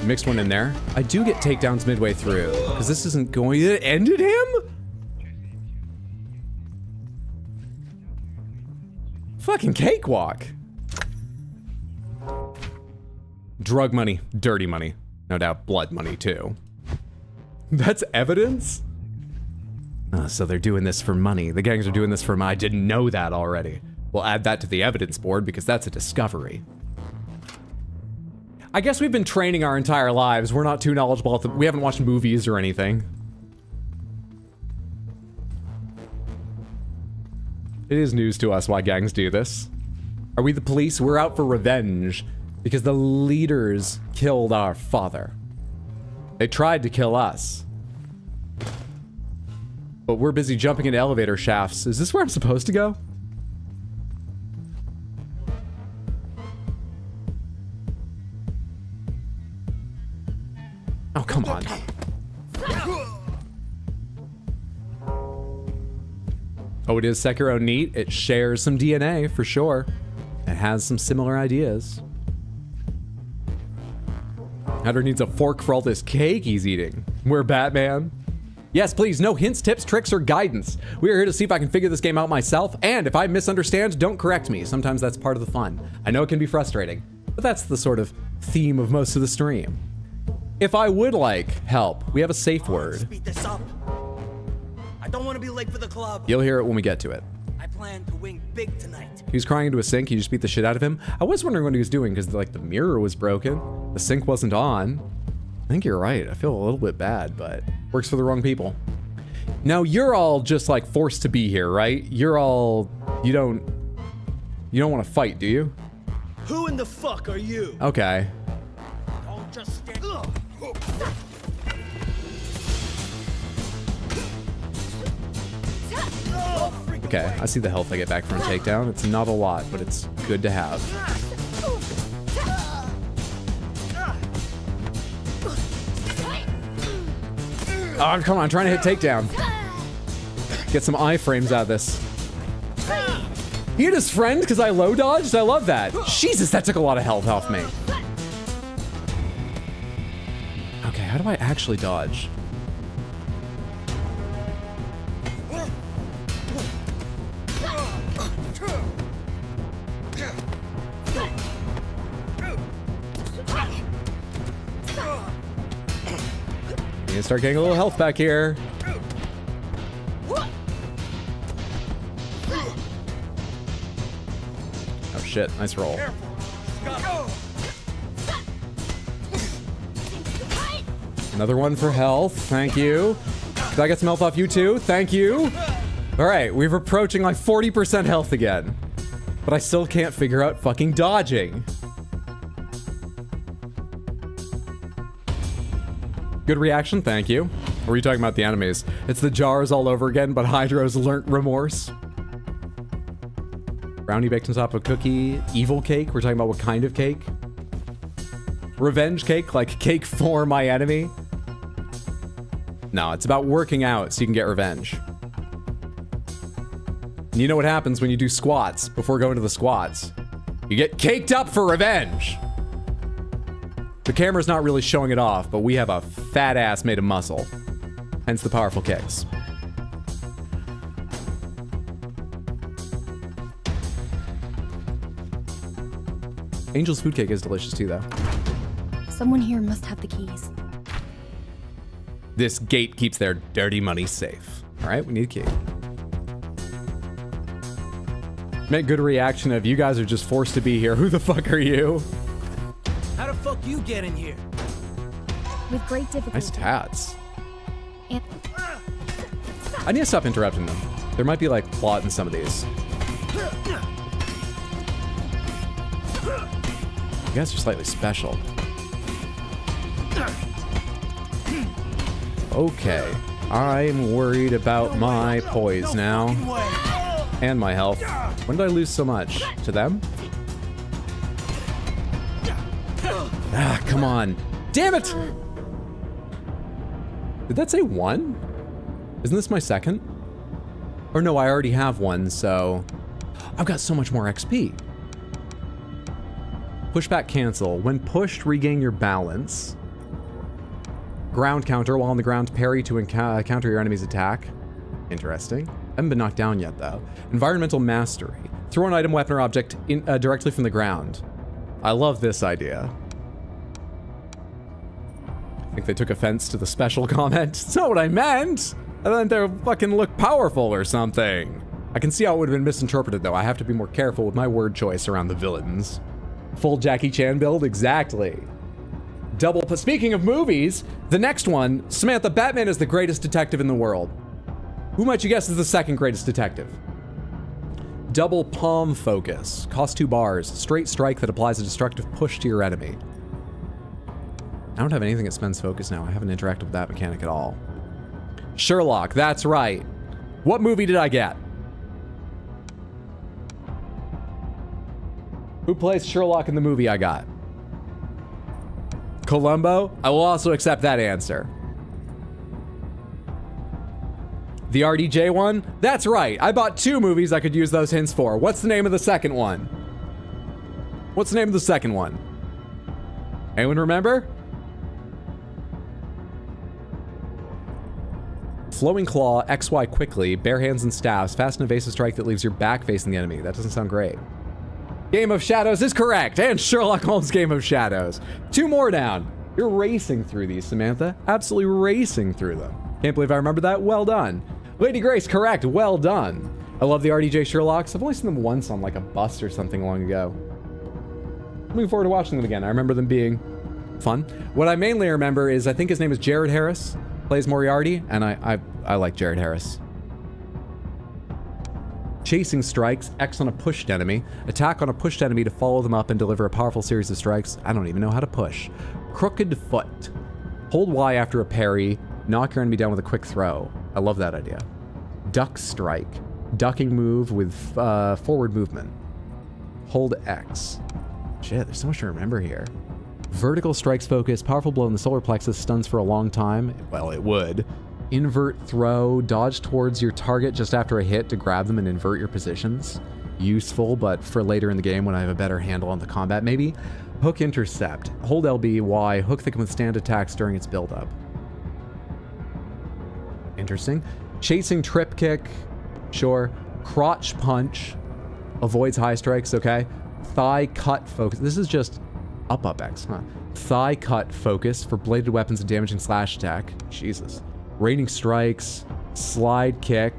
Mixed one in there. I do get takedowns midway through, because this isn't going to end him? Fucking cakewalk. Drug money, dirty money. No doubt blood money too. That's evidence? So they're doing this for money. The gangs are doing this for money. I didn't know that already. We'll add that to the evidence board because that's a discovery. I guess we've been training our entire lives. We're not too knowledgeable. We haven't watched movies or anything. It is news to us why gangs do this. Are we the police? We're out for revenge because the leaders killed our father. They tried to kill us. But we're busy jumping into elevator shafts. Is this where I'm supposed to go? Oh, come on. Oh, it is Sekiro neat. It shares some DNA for sure. It has some similar ideas. Hunter needs a fork for all this cake he's eating. We're Batman. Yes, please, no hints, tips, tricks, or guidance. We are here to see if I can figure this game out myself, and if I misunderstand, don't correct me. Sometimes that's part of the fun. I know it can be frustrating, but that's the sort of theme of most of the stream. If I would like help, we have a safe word. Speed this up. I don't want to be late for the club. You'll hear it when we get to it. I plan to win big tonight. He was crying into a sink. You just beat the shit out of him. I was wondering what he was doing because like the mirror was broken. The sink wasn't on. I think you're right. I feel a little bit bad, but works for the wrong people. Now you're all just like forced to be here, right? You're all, you don't want to fight, do you? Who in the fuck are you? Okay. Don't just stand. Okay, I see the health I get back from a takedown. It's not a lot, but it's good to have. Oh, come on, I'm trying to hit takedown. Get some iframes out of this. He hit his friend because I low dodged? I love that. Jesus, that took a lot of health off me. Okay, how do I actually dodge? You start getting a little health back here. Oh shit, nice roll. Another one for health, thank you. Did I get some health off you too? Thank you. All right, we're approaching like 40% health again. But I still can't figure out fucking dodging. Good reaction, thank you. Or were you talking about the enemies? It's the jars all over again, but Hydro's learnt remorse. Brownie baked on top of cookie. Evil cake, we're talking about what kind of cake? Revenge cake, like cake for my enemy? No, it's about working out so you can get revenge. And you know what happens when you do squats before going to the squats? You get caked up for revenge! The camera's not really showing it off, but we have a fat ass made of muscle. Hence the powerful kicks. Angel's food cake is delicious too, though. Someone here must have the keys. This gate keeps their dirty money safe. All right, we need a key. Make good reaction of you guys are just forced to be here. Who the fuck are you? How the fuck you get in here? With great difficulty. Nice tats. And I need to stop interrupting them. There might be like plot in some of these. You guys are slightly special. Okay. I'm worried about my poise now. And my health. When did I lose so much? To them? Ah, come on. Damn it! Did that say one? Isn't this my second? Or no, I already have one, so... I've got so much more XP. Pushback cancel. When pushed, regain your balance. Ground counter. While on the ground, parry to counter your enemy's attack. Interesting. Haven't been knocked down yet, though. Environmental mastery. Throw an item, weapon, or object directly from the ground. I love this idea. I think they took offense to the special comment. It's not what I meant. I meant they fucking look powerful or something. I can see how it would have been misinterpreted, though. I have to be more careful with my word choice around the villains. Full Jackie Chan build? Exactly. Speaking of movies, the next one, Samantha, Batman is the greatest detective in the world. Who might you guess is the second greatest detective? Double palm focus. Cost 2 bars. Straight strike that applies a destructive push to your enemy. I don't have anything that spends focus now. I haven't interacted with that mechanic at all. Sherlock, that's right. What movie did I get? Who plays Sherlock in the movie I got? Columbo? I will also accept that answer. The RDJ one? That's right. I bought 2 movies I could use those hints for. What's the name of the second one? What's the name of the second one? Anyone remember? Flowing Claw, XY quickly, bare hands and staffs, fast and evasive strike that leaves your back facing the enemy. That doesn't sound great. Game of Shadows is correct, and Sherlock Holmes' Game of Shadows. 2 more down. You're racing through these, Samantha. Absolutely racing through them. Can't believe I remembered that. Well done. Lady Grace, correct. Well done. I love the RDJ Sherlocks. I've only seen them once on like a bus or something long ago. Looking forward to watching them again. I remember them being fun. What I mainly remember is I think his name is Jared Harris. Plays Moriarty, and I like Jared Harris. Chasing strikes, X on a pushed enemy. Attack on a pushed enemy to follow them up and deliver a powerful series of strikes. I don't even know how to push. Crooked foot. Hold Y after a parry. Knock your enemy down with a quick throw. I love that idea. Duck strike. Ducking move with forward movement. Hold X. Shit, there's so much to remember here. Vertical strikes focus. Powerful blow in the solar plexus. Stuns for a long time. Well, it would. Invert throw. Dodge towards your target just after a hit to grab them and invert your positions. Useful, but for later in the game when I have a better handle on the combat, maybe. Hook intercept. Hold LB, Y. Hook that can withstand attacks during its buildup. Interesting. Chasing trip kick. Sure. Crotch punch. Avoids high strikes, okay. Thigh cut focus. This is just up X, huh? Thigh cut focus for bladed weapons and damaging slash attack. Jesus. Raining strikes. Slide kick.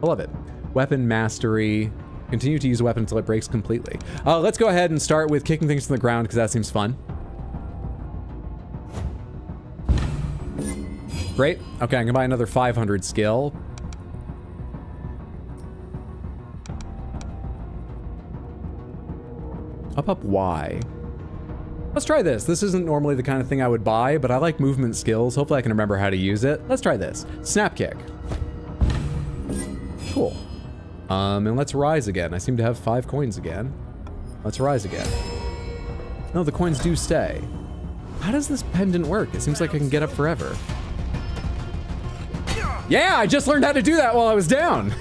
I love it. Weapon mastery. Continue to use a weapon until it breaks completely. Let's go ahead and start with kicking things to the ground because that seems fun. Great. Okay, I'm gonna buy another 500 skill. Up Y. Let's try this. This isn't normally the kind of thing I would buy, but I like movement skills. Hopefully I can remember how to use it. Let's try this. Snap kick. Cool. And let's rise again. I seem to have 5 coins again. Let's rise again. No, the coins do stay. How does this pendant work? It seems like I can get up forever. Yeah, I just learned how to do that while I was down.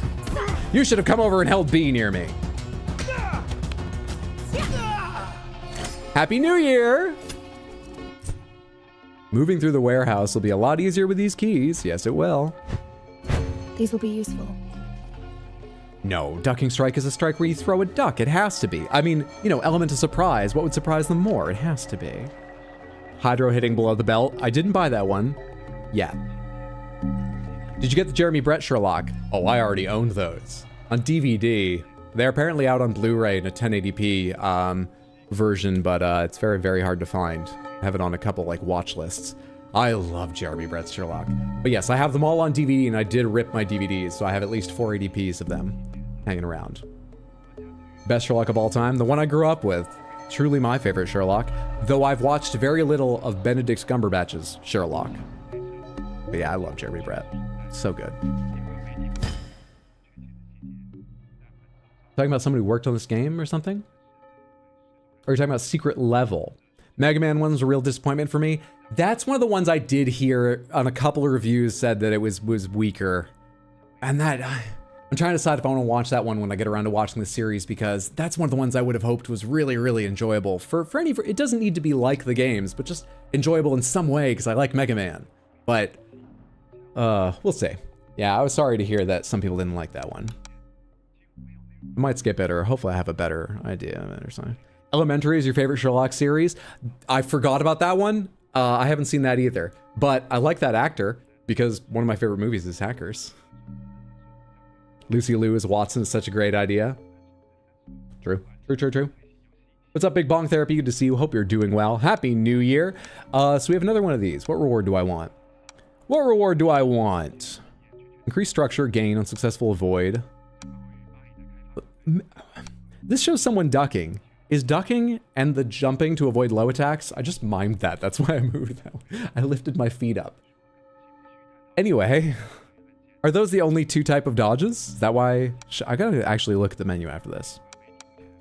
You should have come over and held B near me. Happy New Year! Moving through the warehouse will be a lot easier with these keys. Yes, it will. These will be useful. No, ducking strike is a strike where you throw a duck. It has to be. I mean, you know, element of surprise. What would surprise them more? It has to be. Hydro hitting below the belt. I didn't buy that one yet. Did you get the Jeremy Brett Sherlock? Oh, I already owned those. On DVD. They're apparently out on Blu-ray in a 1080p version, but it's very, very hard to find. I have it on a couple like watch lists. I love Jeremy Brett's Sherlock. But yes, I have them all on DVD, and I did rip my DVDs, so I have at least 480p's of them hanging around. Best Sherlock of all time, the one I grew up with. Truly my favorite Sherlock, though I've watched very little of Benedict Cumberbatch's Sherlock. But yeah, I love Jeremy Brett. So good. Talking about somebody who worked on this game or something? Or are you talking about Secret Level? Mega Man 1 was a real disappointment for me. That's one of the ones I did hear on a couple of reviews said that it was weaker. And that, I'm trying to decide if I want to watch that one when I get around to watching the series, because that's one of the ones I would have hoped was really, really enjoyable. It doesn't need to be like the games, but just enjoyable in some way, because I like Mega Man. But, we'll see. Yeah, I was sorry to hear that some people didn't like that one. I might skip it, or hopefully I have a better idea of it or something. Elementary is your favorite Sherlock series? I forgot about that one. I haven't seen that either. But I like that actor, because one of my favorite movies is Hackers. Lucy Liu as Watson is such a great idea. True. What's up, Big Bong Therapy? Good to see you. Hope you're doing well. Happy New Year. So we have another one of these. What reward do I want? Increase structure, gain, unsuccessful avoid. This shows someone ducking. Is ducking and the jumping to avoid low attacks? I just mimed that. That's why I moved that way. I lifted my feet up. Anyway, are those the only two type of dodges? Is that why? I gotta actually look at the menu after this.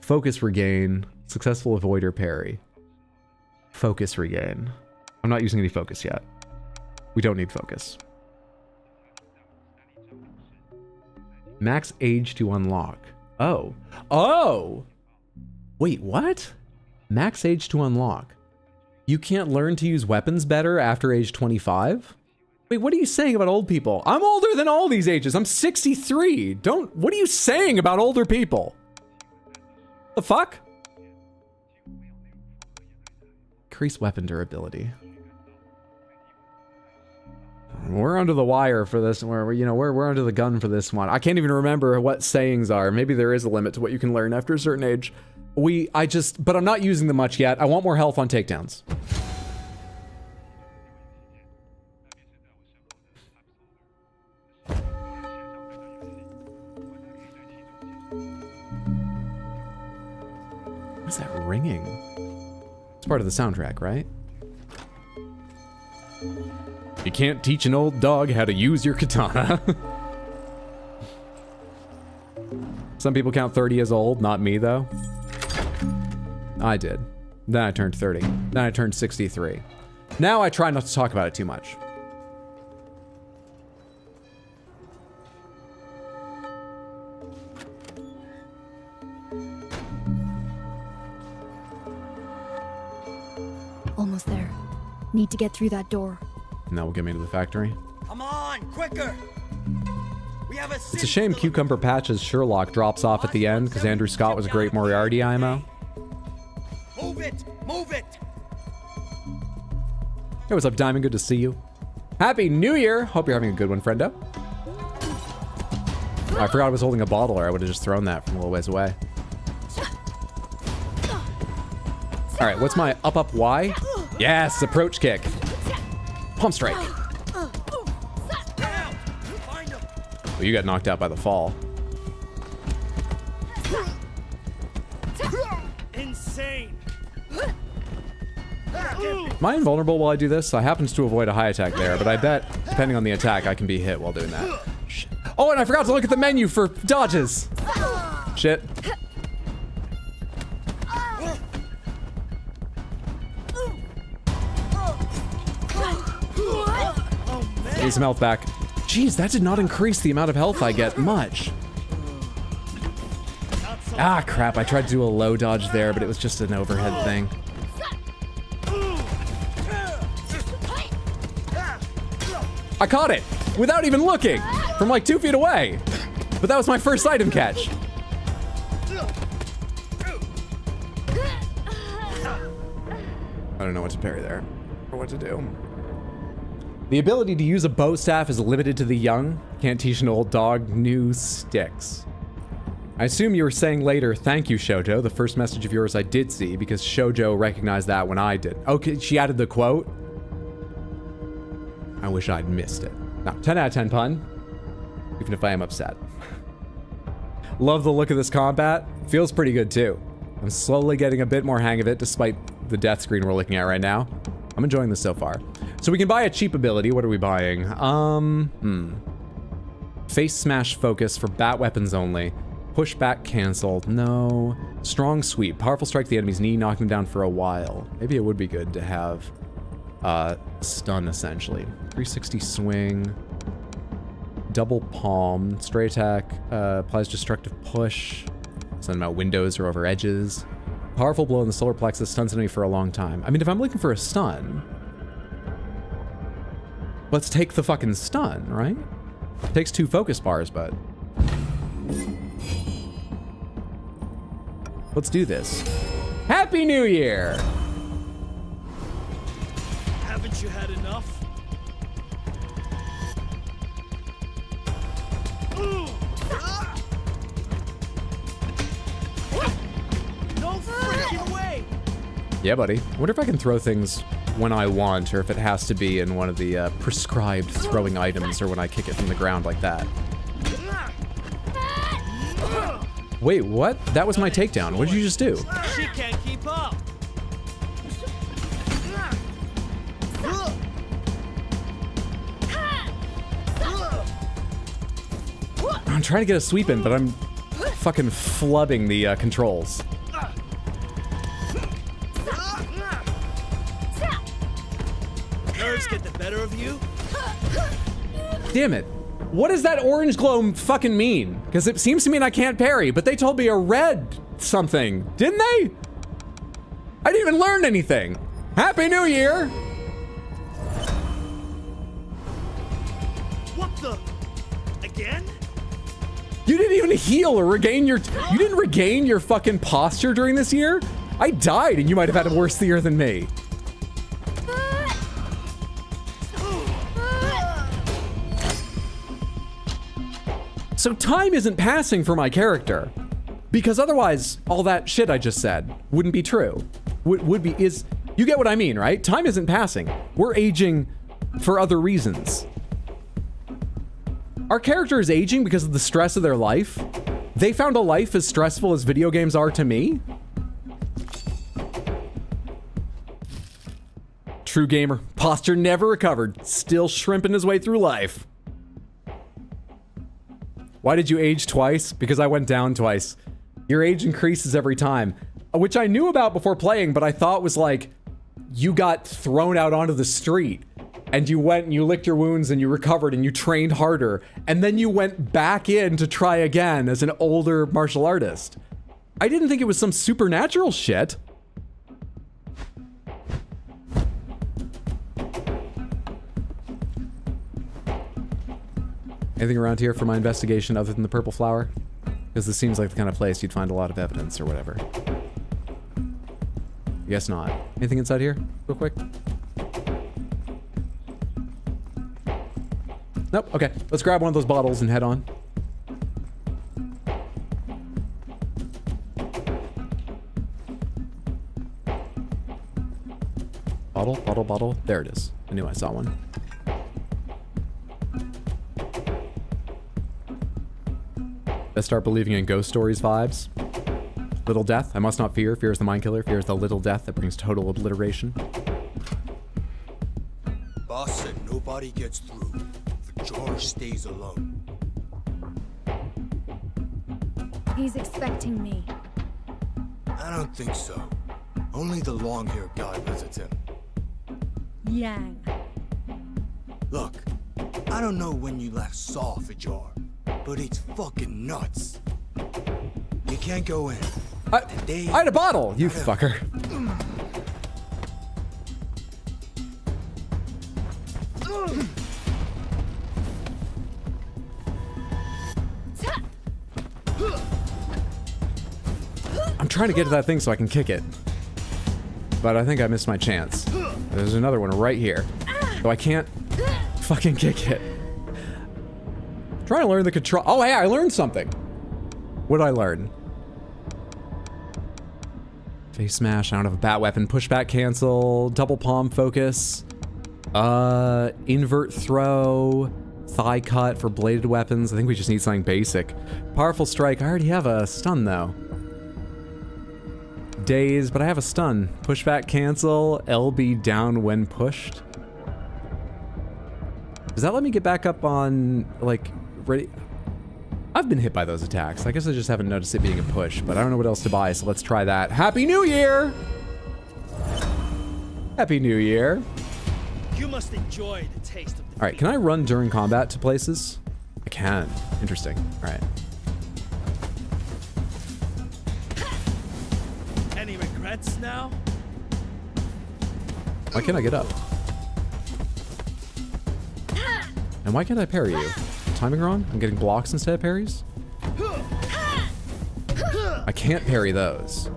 Focus regain, successful avoid or parry. Focus regain. I'm not using any focus yet. We don't need focus. Max age to unlock. Oh! Wait, what? Max age to unlock. You can't learn to use weapons better after age 25? Wait, what are you saying about old people? I'm older than all these ages. I'm 63. What are you saying about older people? The fuck? Increase weapon durability. We're under the wire for this, we're under the gun for this one. I can't even remember what sayings are. Maybe there is a limit to what you can learn after a certain age. But I'm not using them much yet. I want more health on takedowns. What's that ringing? It's part of the soundtrack, right? You can't teach an old dog how to use your katana. Some people count 30 as old, not me though. I did. Then I turned 30. Then I turned 63. Now I try not to talk about it too much. Almost there. Need to get through that door. And that will get me to the factory. Come on, quicker! We have a It's a shame Cucumber Patch's Sherlock drops off at the end, because Andrew Scott was a great Moriarty IMO. Move it! Move it! Hey, what's up, Diamond? Good to see you. Happy New Year! Hope you're having a good one, friendo. Oh, I forgot I was holding a bottle, or I would have just thrown that from a little ways away. Alright, what's my up, Y? Yes, approach kick. Pump strike. Well, you got knocked out by the fall. Insane! Am I invulnerable while I do this? I happen to avoid a high attack there, but I bet, depending on the attack, I can be hit while doing that. Shit. Oh, and I forgot to look at the menu for dodges. Shit. Need some health back. Jeez, that did not increase the amount of health I get much. Ah, crap. I tried to do a low dodge there, but it was just an overhead thing. I caught it without even looking from like 2 feet away. But that was my first item catch. I don't know what to parry there or what to do. The ability to use a bow staff is limited to the young. Can't teach an old dog new sticks. I assume you were saying later, thank you, Shoujo. The first message of yours I did see, because Shoujo recognized that when I did. Okay, she added the quote. I wish I'd missed it. No, 10 out of 10 pun. Even if I am upset. Love the look of this combat. Feels pretty good too. I'm slowly getting a bit more hang of it, despite the death screen we're looking at right now. I'm enjoying this so far. So we can buy a cheap ability. What are we buying? Face smash focus for bat weapons only. Pushback canceled. No. Strong sweep. Powerful strike the enemy's knee, knock them down for a while. Maybe it would be good to have stun, essentially. 360 swing. Double palm. Stray attack. Applies destructive push. Send them out windows or over edges. Powerful blow in the solar plexus. Stuns enemy for a long time. I mean, if I'm looking for a stun, let's take the fucking stun, right? Takes 2 focus bars, but... let's do this. Happy New Year! Haven't you had enough? No freaking way! Yeah, buddy. I wonder if I can throw things when I want, or if it has to be in one of the prescribed throwing items, or when I kick it from the ground like that. Wait, what? That was my takedown. What did you just do? She can't keep up. I'm trying to get a sweep in, but I'm fucking flubbing the controls. Nerves get the better of you? Damn it. What does that orange glow fucking mean? Because it seems to mean I can't parry, but they told me a red something, didn't they? I didn't even learn anything. Happy New Year! What the? Again? You didn't even heal or regain your... You didn't regain your fucking posture during this year? I died and you might have had a worse year than me. So time isn't passing for my character. Because otherwise, all that shit I just said wouldn't be true. Would be, is... You get what I mean, right? Time isn't passing. We're aging for other reasons. Our character is aging because of the stress of their life. They found a life as stressful as video games are to me. True gamer. Posture never recovered. Still shrimping his way through life. Why did you age twice? Because I went down twice. Your age increases every time. Which I knew about before playing, but I thought was like, you got thrown out onto the street. And you went and you licked your wounds and you recovered and you trained harder. And then you went back in to try again as an older martial artist. I didn't think it was some supernatural shit. Anything around here for my investigation other than the purple flower? Because this seems like the kind of place you'd find a lot of evidence or whatever. I guess not. Anything inside here? Real quick. Nope, okay. Let's grab one of those bottles and head on. Bottle, bottle, bottle. There it is. I knew I saw one. Let's start believing in ghost stories vibes. Little death, I must not fear. Fear is the mind killer. Fear is the little death that brings total obliteration. Boss said nobody gets through. George stays alone. He's expecting me. I don't think so. Only the long-haired guy visits him. Yang. Look, I don't know when you last saw Fajar, but it's fucking nuts. You can't go in. I had a bottle, you fucker. I'm trying to get to that thing so I can kick it. But I think I missed my chance. There's another one right here. So I can't fucking kick it. I'm trying to learn the control. Oh, hey, I learned something. What did I learn? Face smash, I don't have a bat weapon. Pushback cancel, double palm focus. Invert throw. Thigh cut for bladed weapons. I think we just need something basic. Powerful strike, I already have a stun though. Daze, but I have a stun. Pushback cancel, LB down when pushed. Does that let me get back up on, like, ready? I've been hit by those attacks. I guess I just haven't noticed it being a push, but I don't know what else to buy, so let's try that. Happy New Year! Happy New Year. You must enjoy the taste of All right, can I run during combat to places? I can. Interesting. All right. Any regrets now? Why can't I get up? And why can't I parry you? Timing wrong? I'm getting blocks instead of parries? I can't parry those.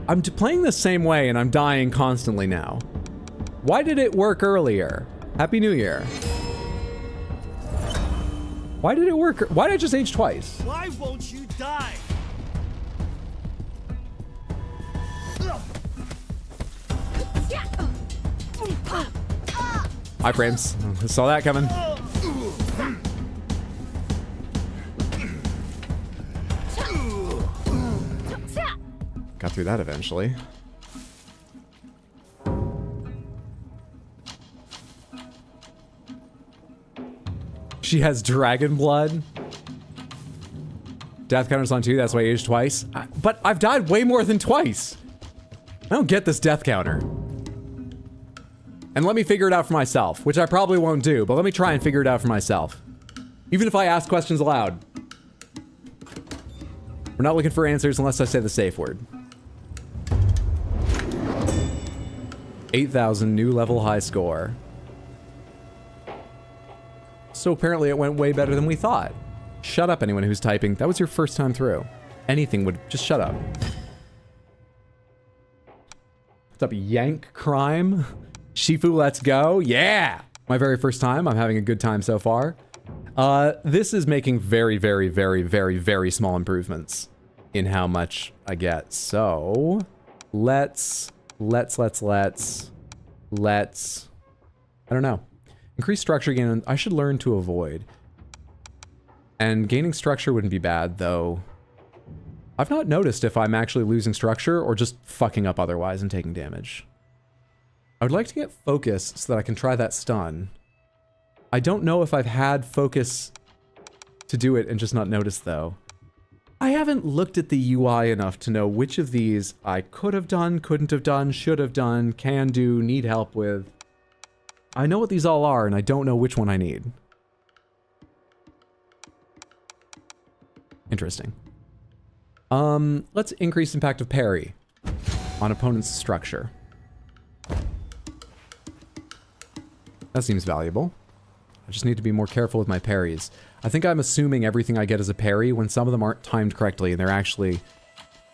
I'm playing the same way and I'm dying constantly now. Why did it work earlier? Happy New Year. Why did it work? Why did I just age twice? Why won't you die? Hi, frames. Saw that coming. Got through that eventually. She has dragon blood. Death counter's on 2, that's why I aged twice. But I've died way more than twice. I don't get this death counter. And let me figure it out for myself, which I probably won't do, but let me try and figure it out for myself. Even if I ask questions aloud. We're not looking for answers unless I say the safe word. 8,000 new level high score. So apparently it went way better than we thought. Shut up, anyone who's typing. That was your first time through. Anything would... Just shut up. What's up, Yank Crime? Sifu, let's go. Yeah! My very first time. I'm having a good time so far. This is making very, very, very, very, very small improvements in how much I get. So, let's... I don't know. Increase structure gain. I should learn to avoid. And gaining structure wouldn't be bad, though. I've not noticed if I'm actually losing structure or just fucking up otherwise and taking damage. I would like to get focus so that I can try that stun. I don't know if I've had focus to do it and just not noticed, though. I haven't looked at the UI enough to know which of these I could have done, couldn't have done, should have done, can do, need help with. I know what these all are, and I don't know which one I need. Interesting. Let's increase impact of parry on opponent's structure. That seems valuable. I just need to be more careful with my parries. I think I'm assuming everything I get is a parry when some of them aren't timed correctly and they're actually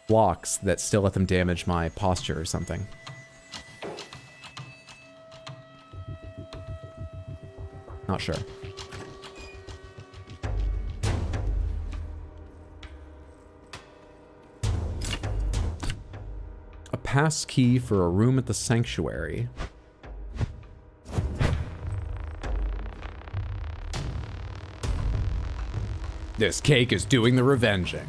blocks that still let them damage my posture or something. Not sure. A pass key for a room at the sanctuary. This cake is doing the revenging.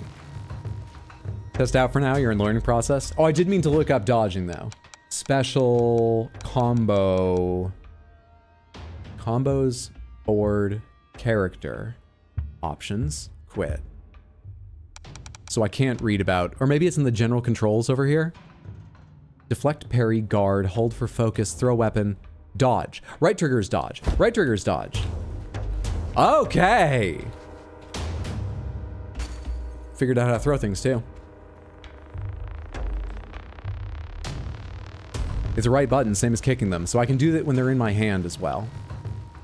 Test out for now, you're in the learning process. Oh, I did mean to look up dodging though. Special combo. Combos, board, character, options, quit. So I can't read about, or maybe it's in the general controls over here. Deflect, parry, guard, hold for focus, throw weapon, dodge. Right trigger is dodge. Right trigger is dodge. Okay. Figured out how to throw things too. It's a right button, same as kicking them, so I can do that when they're in my hand as well.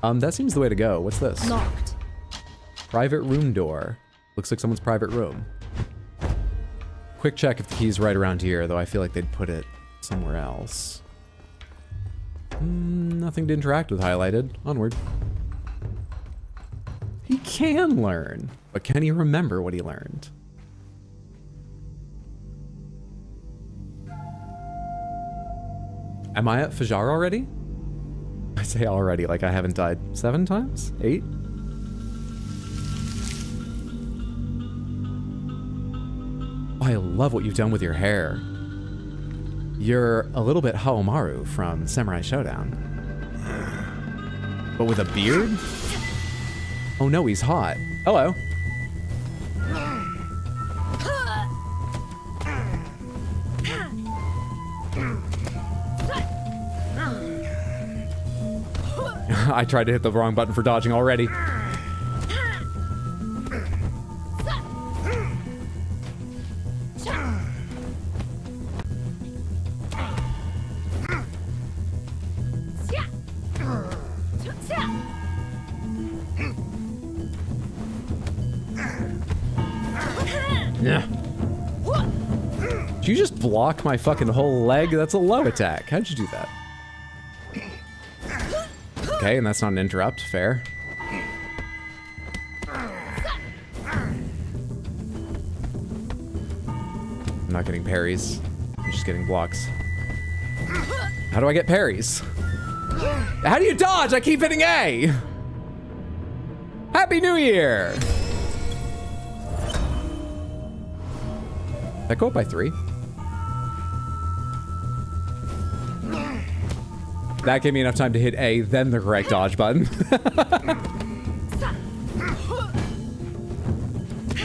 That seems the way to go. What's this? Locked. Private room door. Looks like someone's private room. Quick check if the key's right around here, though I feel like they'd put it somewhere else. Nothing to interact with highlighted. Onward. He can learn, but can he remember what he learned? Am I at Fajar already? I say already like I haven't died 7 times? 8? Oh, I love what you've done with your hair. You're a little bit Haomaru from Samurai Showdown. But with a beard? Oh no, he's hot. Hello. I tried to hit the wrong button for dodging already. Yeah. Did you just block my fucking whole leg? That's a low attack. How'd you do that? Okay, and that's not an interrupt. Fair. I'm not getting parries. I'm just getting blocks. How do I get parries? How do you dodge? I keep hitting A! Happy New Year! Did that go up by 3? That gave me enough time to hit A, then the correct dodge button.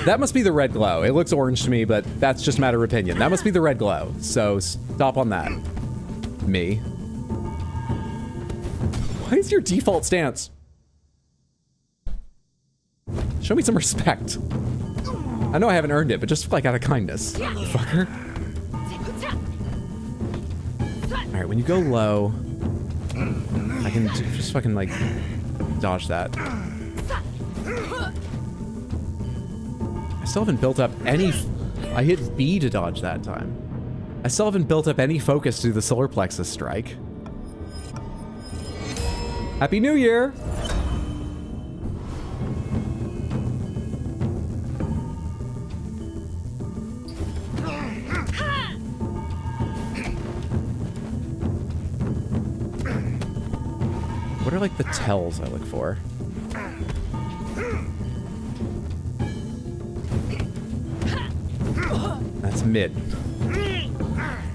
That must be the red glow. It looks orange to me, but that's just a matter of opinion. That must be the red glow. So stop on that. Me. What is your default stance? Show me some respect. I know I haven't earned it, but just like out of kindness, fucker. All right, when you go low, I can just fucking like dodge that. I still haven't built up any. I hit B to dodge that time. I still haven't built up any focus to the solar plexus strike. Happy New Year! What are like the tells I look for? That's mid.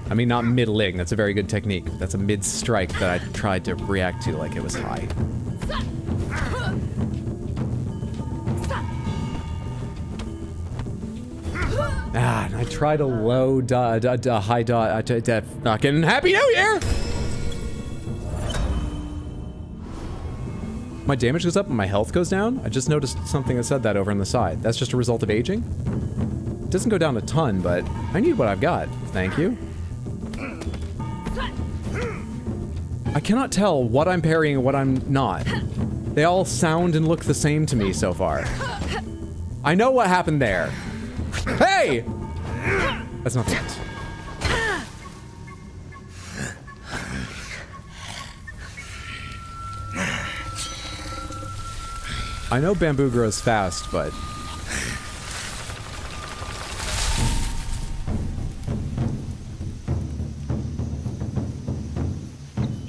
I mean, not middling. That's a very good technique. That's a mid strike that I tried to react to like it was high. Ah, and I tried a low high fucking Happy New Year! My damage goes up and my health goes down? I just noticed something that said that over on the side. That's just a result of aging? It doesn't go down a ton, but I need what I've got. Thank you. I cannot tell what I'm parrying and what I'm not. They all sound and look the same to me so far. I know what happened there. Hey! That's not the end. I know bamboo grows fast, but...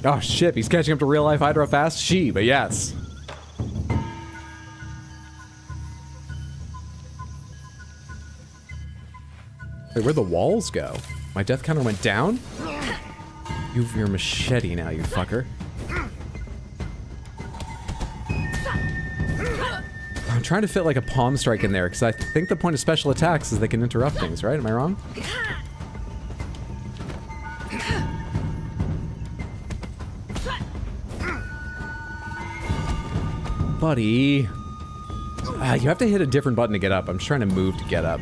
Oh shit, he's catching up to real life Hydra fast? But yes. Wait, where'd the walls go? My death counter went down? You've your machete now, you fucker. I'm trying to fit like a palm strike in there, because I think the point of special attacks is they can interrupt things, right? Am I wrong? Buddy. You have to hit a different button to get up. I'm just trying to move to get up.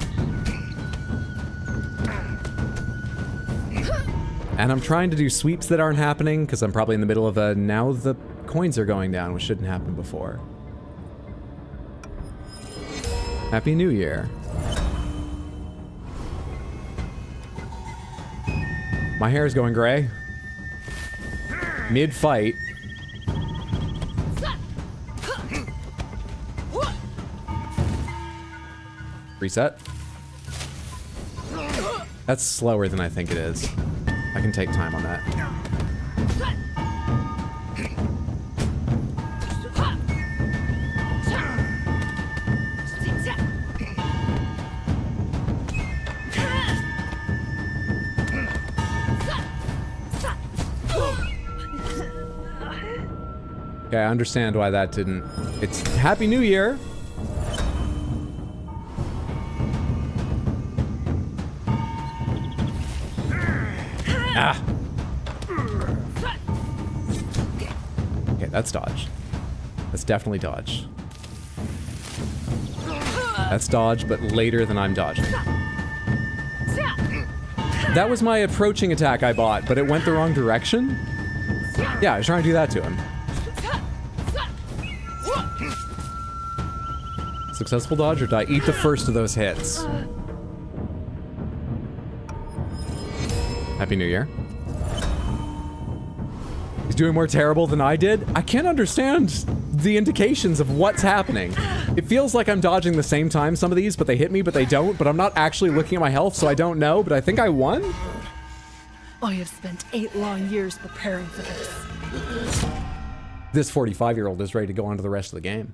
And I'm trying to do sweeps that aren't happening, because I'm probably in the middle of a now the coins are going down, which shouldn't happen before. Happy New Year. My hair is going gray. Mid-fight. Reset. That's slower than I think it is. I can take time on that. Okay, I understand why that didn't... It's Happy New Year! Ah! Okay, that's dodge. That's definitely dodge. That's dodge, but later than I'm dodging. That was my approaching attack I bought, but it went the wrong direction? Yeah, I was trying to do that to him. Successful dodge, or did I eat the first of those hits? Happy New Year. He's doing more terrible than I did? I can't understand the indications of what's happening. It feels like I'm dodging the same time some of these, but they hit me, but they don't. But I'm not actually looking at my health, so I don't know. But I think I won? I have spent 8 long years preparing for this. This 45-year-old is ready to go on to the rest of the game.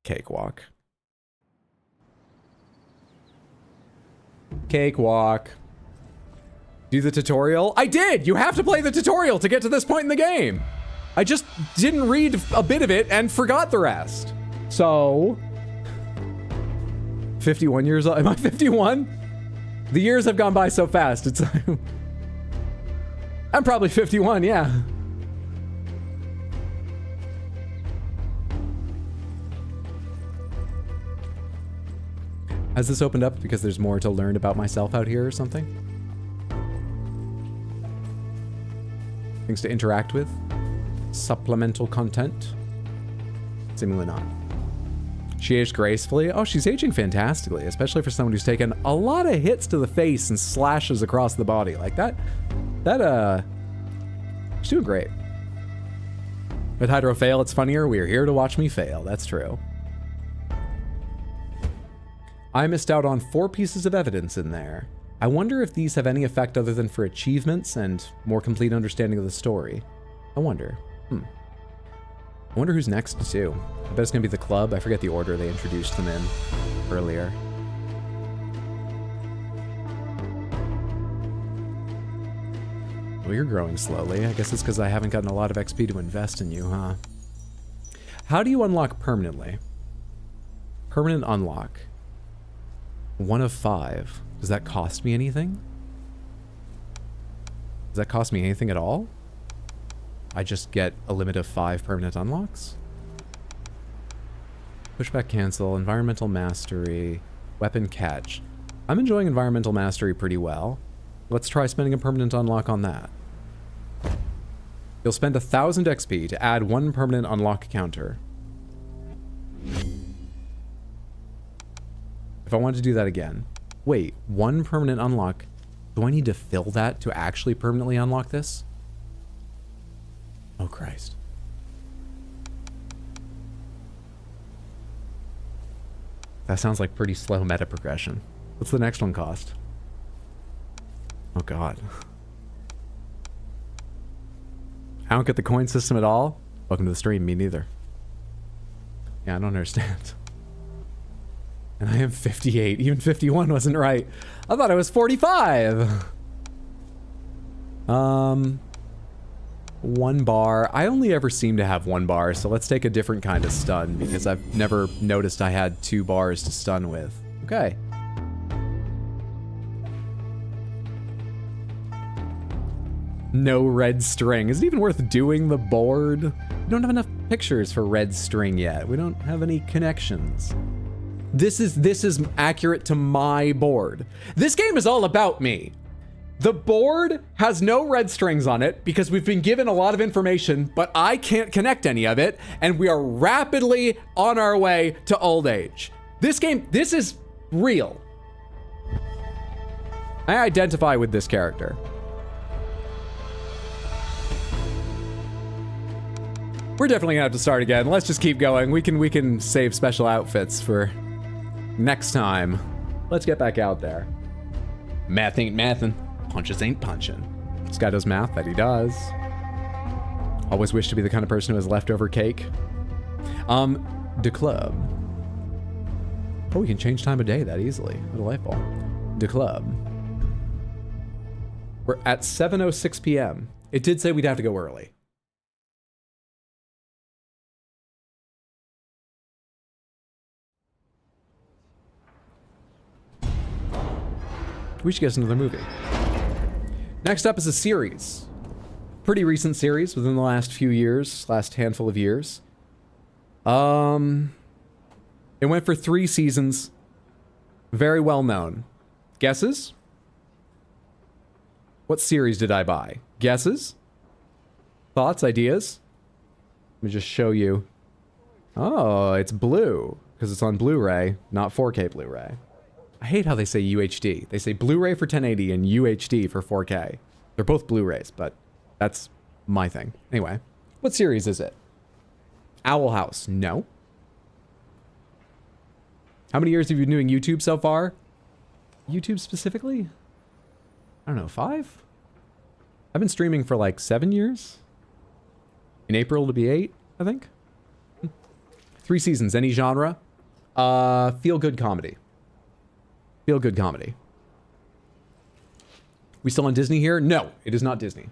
Cakewalk. Cakewalk. Do the tutorial? I did! You have to play the tutorial to get to this point in the game! I just didn't read a bit of it and forgot the rest. So... 51 years old. Am I 51? The years have gone by so fast. It's I'm probably 51, yeah. Has this opened up because there's more to learn about myself out here or something? Things to interact with? Supplemental content? Seemingly not. She aged gracefully? Oh, she's aging fantastically, especially for someone who's taken a lot of hits to the face and slashes across the body. Like that, she's doing great. With Hydro fail, it's funnier. We're here to watch me fail. That's true. I missed out on 4 pieces of evidence in there. I wonder if these have any effect other than for achievements and more complete understanding of the story. I wonder. I wonder who's next, too. I bet it's gonna be the club. I forget the order they introduced them in earlier. Well, you're growing slowly. I guess it's because I haven't gotten a lot of XP to invest in you, huh? How do you unlock permanently? Permanent unlock. 1 of 5. Does that cost me anything? Does that cost me anything at all? I just get a limit of 5 permanent unlocks? Pushback cancel, environmental mastery, weapon catch. I'm enjoying environmental mastery pretty well. Let's try spending a permanent unlock on that. You'll spend 1,000 XP to add 1 permanent unlock counter. If I wanted to do that again. Wait, 1 permanent unlock. Do I need to fill that to actually permanently unlock this? Oh, Christ. That sounds like pretty slow meta progression. What's the next one cost? Oh, God. I don't get the coin system at all? Welcome to the stream, me neither. Yeah, I don't understand. And I am 58. Even 51 wasn't right. I thought I was 45. 1 bar. I only ever seem to have 1 bar, so let's take a different kind of stun because I've never noticed I had 2 bars to stun with. Okay. No red string. Is it even worth doing the board? We don't have enough pictures for red string yet. We don't have any connections. This is accurate to my board. This game is all about me. The board has no red strings on it because we've been given a lot of information, but I can't connect any of it, and we are rapidly on our way to old age. This game, this is real. I identify with this character. We're definitely gonna have to start again. Let's just keep going. We can save special outfits for next time. Let's get back out there. Math ain't mathin'. Punches ain't punching. This guy does math, that he does. Always wish to be the kind of person who has leftover cake. The club. Oh, we can change time of day that easily. What a light bulb. The club. We're at 7:06 p.m. It did say we'd have to go early. We should get another movie. Next up is a series. Pretty recent series within the last few years, last handful of years. It went for 3 seasons. Very well known. Guesses? What series did I buy? Guesses? Thoughts, ideas? Let me just show you. Oh, it's blue, because it's on Blu-ray, not 4K Blu-ray. I hate how they say UHD. They say Blu-ray for 1080 and UHD for 4K. They're both Blu-rays, but that's my thing. Anyway, what series is it? Owl House. No. How many years have you been doing YouTube so far? YouTube specifically? I don't know, 5? I've been streaming for like 7 years. In April it'll be 8, I think. 3 seasons, any genre. Feel good comedy. Feel good comedy. We still on Disney here? No, it is not Disney.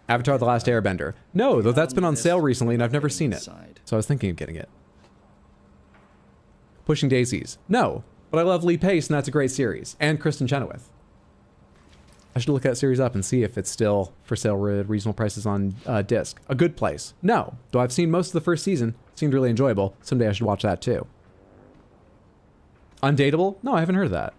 Avatar: The Last Airbender. No, though that's been on sale recently and I've never seen it. So I was thinking of getting it. Pushing Daisies. No, but I love Lee Pace and that's a great series. And Kristen Chenoweth. I should look that series up and see if it's still for sale at reasonable prices on disc. A Good Place. No, though I've seen most of the first season. Seemed really enjoyable. Someday I should watch that too. Undateable? No, I haven't heard of that.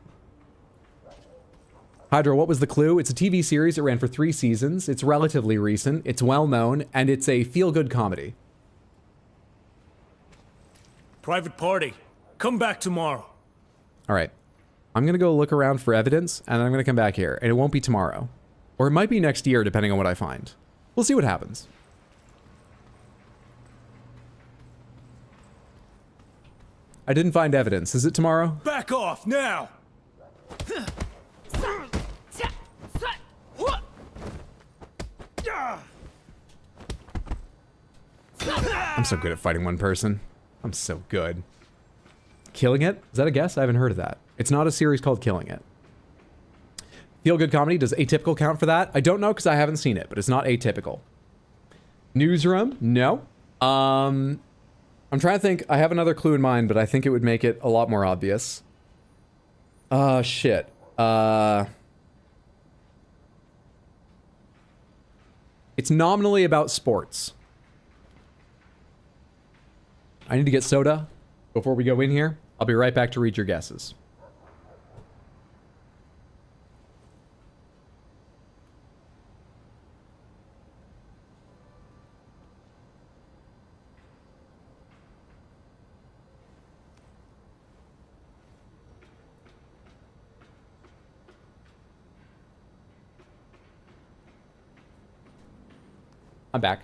Hydra, what was the clue? It's a TV series. It ran for 3 seasons. It's relatively recent. It's well known, and it's a feel-good comedy. Private party. Come back tomorrow. All right. I'm going to go look around for evidence, and I'm going to come back here. And it won't be tomorrow. Or it might be next year, depending on what I find. We'll see what happens. I didn't find evidence. Is it tomorrow? Back off now! I'm so good at fighting one person. I'm so good. Killing It? Is that a guess? I haven't heard of that. It's not a series called Killing It. Feel good comedy. Does Atypical count for that? I don't know because I haven't seen it, but it's not atypical. Newsroom? No. I'm trying to think. I have another clue in mind, but I think it would make it a lot more obvious. Shit. It's nominally about sports. I need to get soda before we go in here. I'll be right back to read your guesses. I'm back.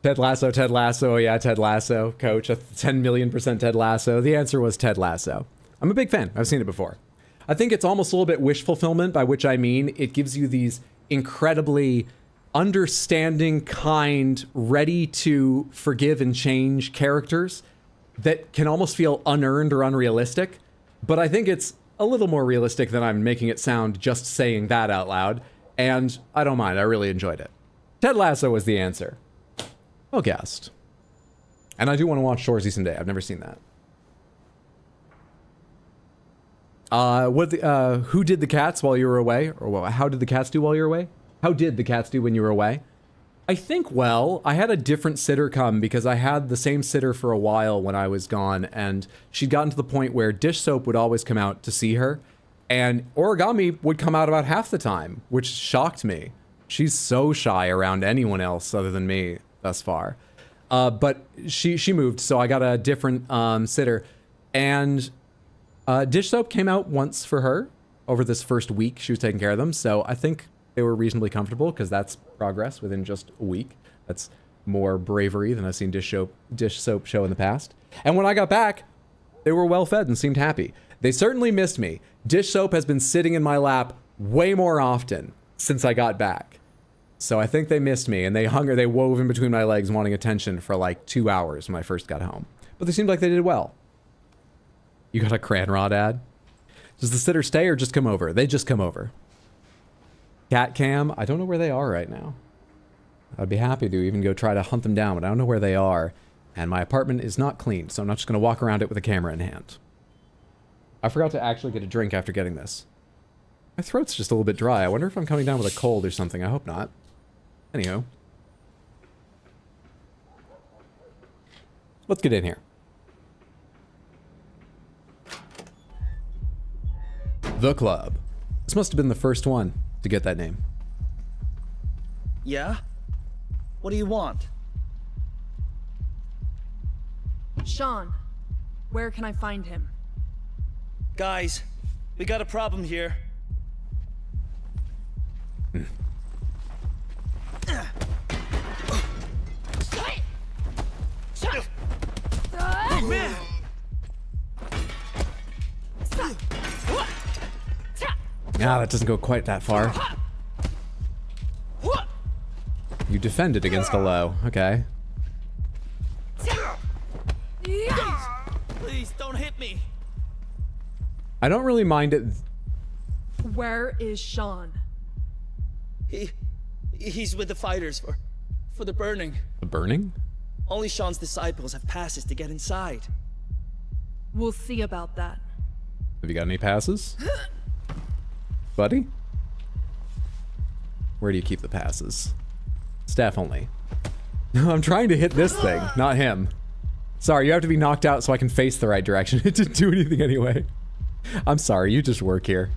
Ted Lasso, Ted Lasso. Oh yeah, Ted Lasso, coach. 10 million% Ted Lasso. The answer was Ted Lasso. I'm a big fan. I've seen it before. I think it's almost a little bit wish fulfillment, by which I mean it gives you these incredibly understanding, kind, ready to forgive and change characters that can almost feel unearned or unrealistic. But I think it's a little more realistic than I'm making it sound just saying that out loud. And I don't mind. I really enjoyed it. Ted Lasso was the answer. Well guessed. And I do want to watch Shoresy someday. I've never seen that. Who did the cats while you were away? Or how did the cats do while you were away? How did the cats do when you were away? I think, well, I had a different sitter come because I had the same sitter for a while when I was gone, and she'd gotten to the point where dish soap would always come out to see her, and origami would come out about half the time, which shocked me. She's so shy around anyone else other than me thus far. But she moved, so I got a different sitter, and dish soap came out once for her over this first week she was taking care of them, so I think they were reasonably comfortable because that's progress within just a week. That's more bravery than I've seen dish soap show in the past. And when I got back, they were well fed and seemed happy. They certainly missed me. Dish soap has been sitting in my lap way more often since I got back. So I think they missed me, and they wove in between my legs wanting attention for like 2 hours when I first got home. But they seemed like they did well. You got a Cranrod ad? Does the sitter stay or just come over? They just come over. Cat cam, I don't know where they are right now. I'd be happy to even go try to hunt them down, but I don't know where they are. And my apartment is not clean, so I'm not just going to walk around it with a camera in hand. I forgot to actually get a drink after getting this. My throat's just a little bit dry. I wonder if I'm coming down with a cold or something. I hope not. Anywho. Let's get in here. The Club. This must have been the first one to get that name. Yeah? What do you want? Sean, where can I find him? Guys, we got a problem here. Man! Ah, that doesn't go quite that far. You defended against a low. Okay. Please don't hit me. I don't really mind it. Where is Sean? He's with the fighters for the burning. The burning? Only Sean's disciples have passes to get inside. We'll see about that. Have you got any passes? Buddy? Where do you keep the passes? Staff only. I'm trying to hit this thing, not him. Sorry, you have to be knocked out so I can face the right direction. It didn't do anything anyway. I'm sorry, you just work here.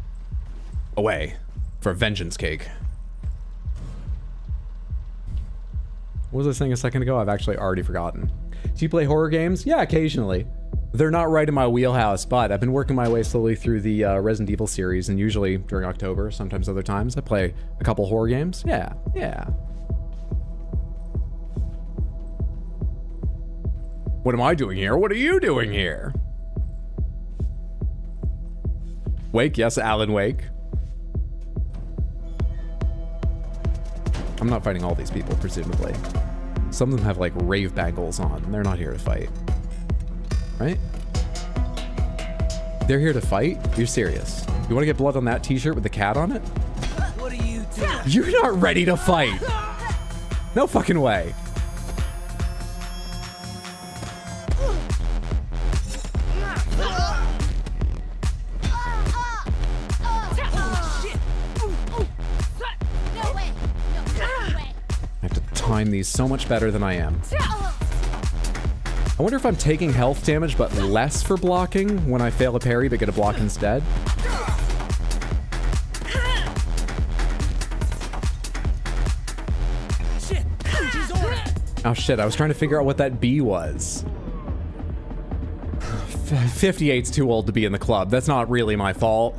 Away. For a vengeance cake. What was I saying a second ago? I've actually already forgotten. Do you play horror games? Yeah, occasionally. They're not right in my wheelhouse, but I've been working my way slowly through the Resident Evil series, and usually during October, sometimes other times, I play a couple horror games. Yeah. What am I doing here? What are you doing here? Wake, yes, Alan Wake. I'm not fighting all these people, presumably. Some of them have like rave bangles on. They're not here to fight. Right? They're here to fight? You're serious? You want to get blood on that t-shirt with the cat on it? What are you doing? You're not ready to fight! No fucking way. I have to time these so much better than I am. I wonder if I'm taking health damage but less for blocking when I fail a parry but get a block instead. Oh shit, I was trying to figure out what that B was. 58's too old to be in the club. That's not really my fault.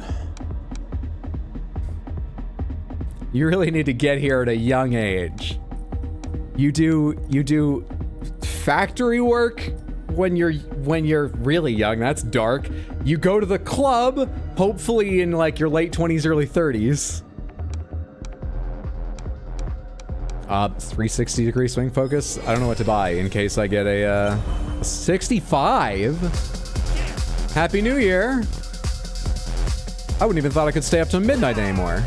You really need to get here at a young age. You do factory work when you're really young. That's dark. You go to the club, hopefully in like your late 20s, early 30s. 360-degree swing focus. I don't know what to buy in case I get a 65. Happy New Year. I wouldn't even thought I could stay up till midnight anymore.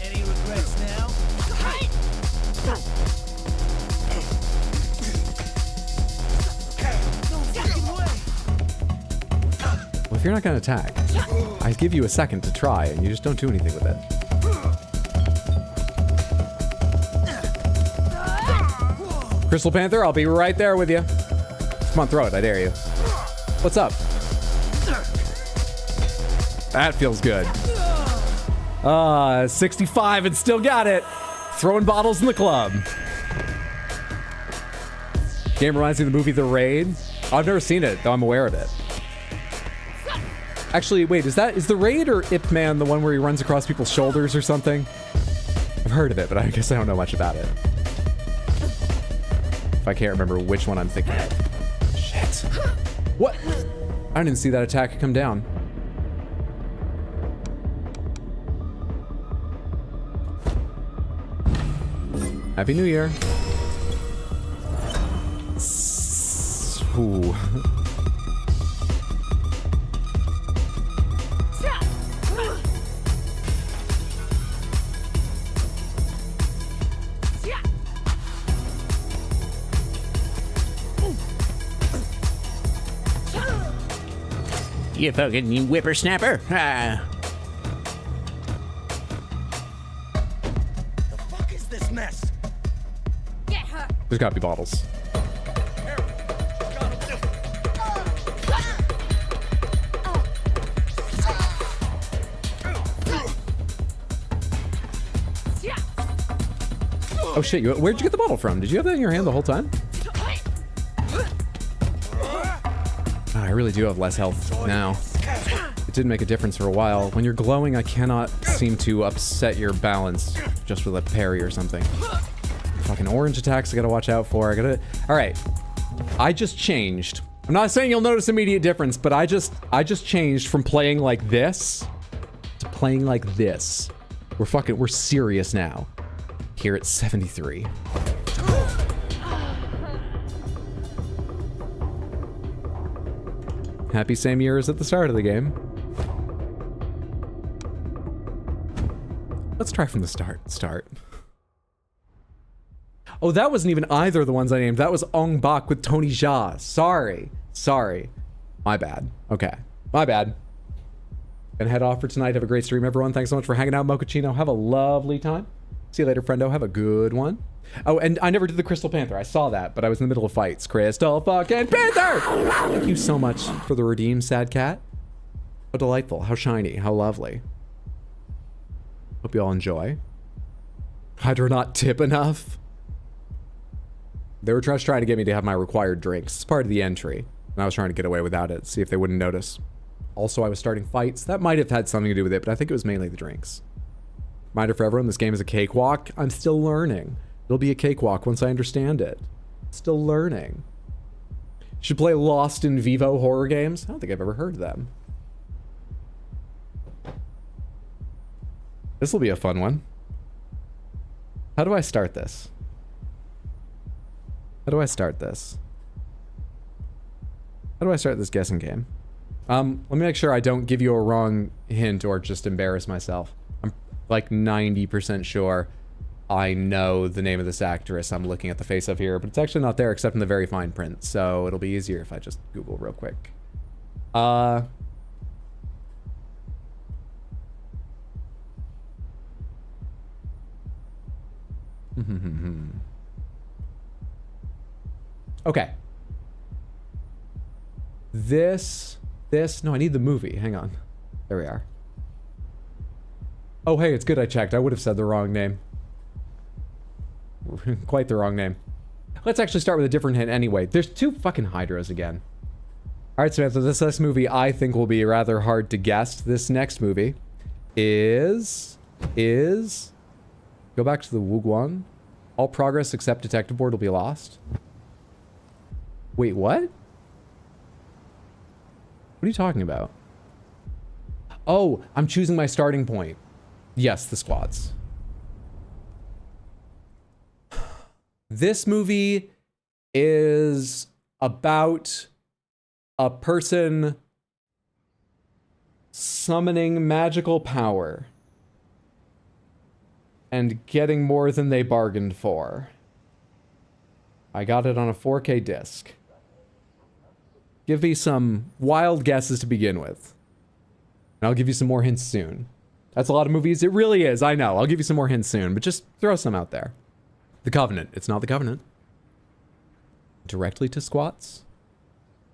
Any regrets now? Well, if you're not gonna attack, I give you a second to try, and you just don't do anything with it. Crystal Panther, I'll be right there with you. Come on, throw it, I dare you. What's up? That feels good. 65 and still got it. Throwing bottles in the club. Game reminds me of the movie The Raid. I've never seen it, though I'm aware of it. Actually, wait, is The Raid or Ip Man the one where he runs across people's shoulders or something? I've heard of it, but I guess I don't know much about it. If I can't remember which one I'm thinking of. Shit. What? I didn't see that attack come down. Happy New Year. Ooh. You fucking whippersnapper. The fuck is this mess? Get her. There's gotta be bottles. Oh shit, where'd you get the bottle from? Did you have that in your hand the whole time? Oh, I really do have less health now. It did make a difference for a while. When you're glowing, I cannot seem to upset your balance just with a parry or something. Fucking orange attacks I gotta watch out for. Alright. I just changed. I'm not saying you'll notice immediate difference, but I just changed from playing like this to playing like this. We're serious now. Here at 73. Happy same year as at the start of the game. Let's try from the start. Oh, that wasn't even either of the ones I named. That was Ong Bak with Tony Jaa. Sorry. My bad. Okay. My bad. Gonna head off for tonight. Have a great stream, everyone. Thanks so much for hanging out, Mochaccino. Have a lovely time. See you later, friendo. Have a good one. Oh, and I never did the Crystal Panther. I saw that, but I was in the middle of fights. Crystal fucking Panther! Thank you so much for the redeem, sad cat. How delightful. How shiny. How lovely. Hope you all enjoy. Hydra not tip enough. They were just trying to get me to have my required drinks. It's part of the entry. And I was trying to get away without it, see if they wouldn't notice. Also, I was starting fights. That might have had something to do with it, but I think it was mainly the drinks. Reminder for everyone, this game is a cakewalk. I'm still learning. It'll be a cakewalk once I understand it. Still learning. Should play Lost in Vivo horror games? I don't think I've ever heard of them. This will be a fun one. How do I start this? How do I start this? How do I start this guessing game? Let me make sure I don't give you a wrong hint or just embarrass myself. I'm like 90% sure I know the name of this actress I'm looking at the face of here, but it's actually not there except in the very fine print, so it'll be easier if I just Google real quick. Okay. No, I need the movie. Hang on. There we are. Oh, hey, it's good I checked. I would have said the wrong name. Quite the wrong name. Let's actually start with a different hint anyway. There's two fucking Hydras again. Alright, so after this movie I think will be rather hard to guess. This next movie is... Go back to the Wuguan. All progress except detective board will be lost. Wait, what? What are you talking about? Oh, I'm choosing my starting point. Yes, the squads. This movie is about a person summoning magical power and getting more than they bargained for. I got it on a 4K disc. Give me some wild guesses to begin with. And I'll give you some more hints soon. That's a lot of movies. It really is, I know. I'll give you some more hints soon, but just throw some out there. The Covenant. It's not The Covenant. Directly to squats?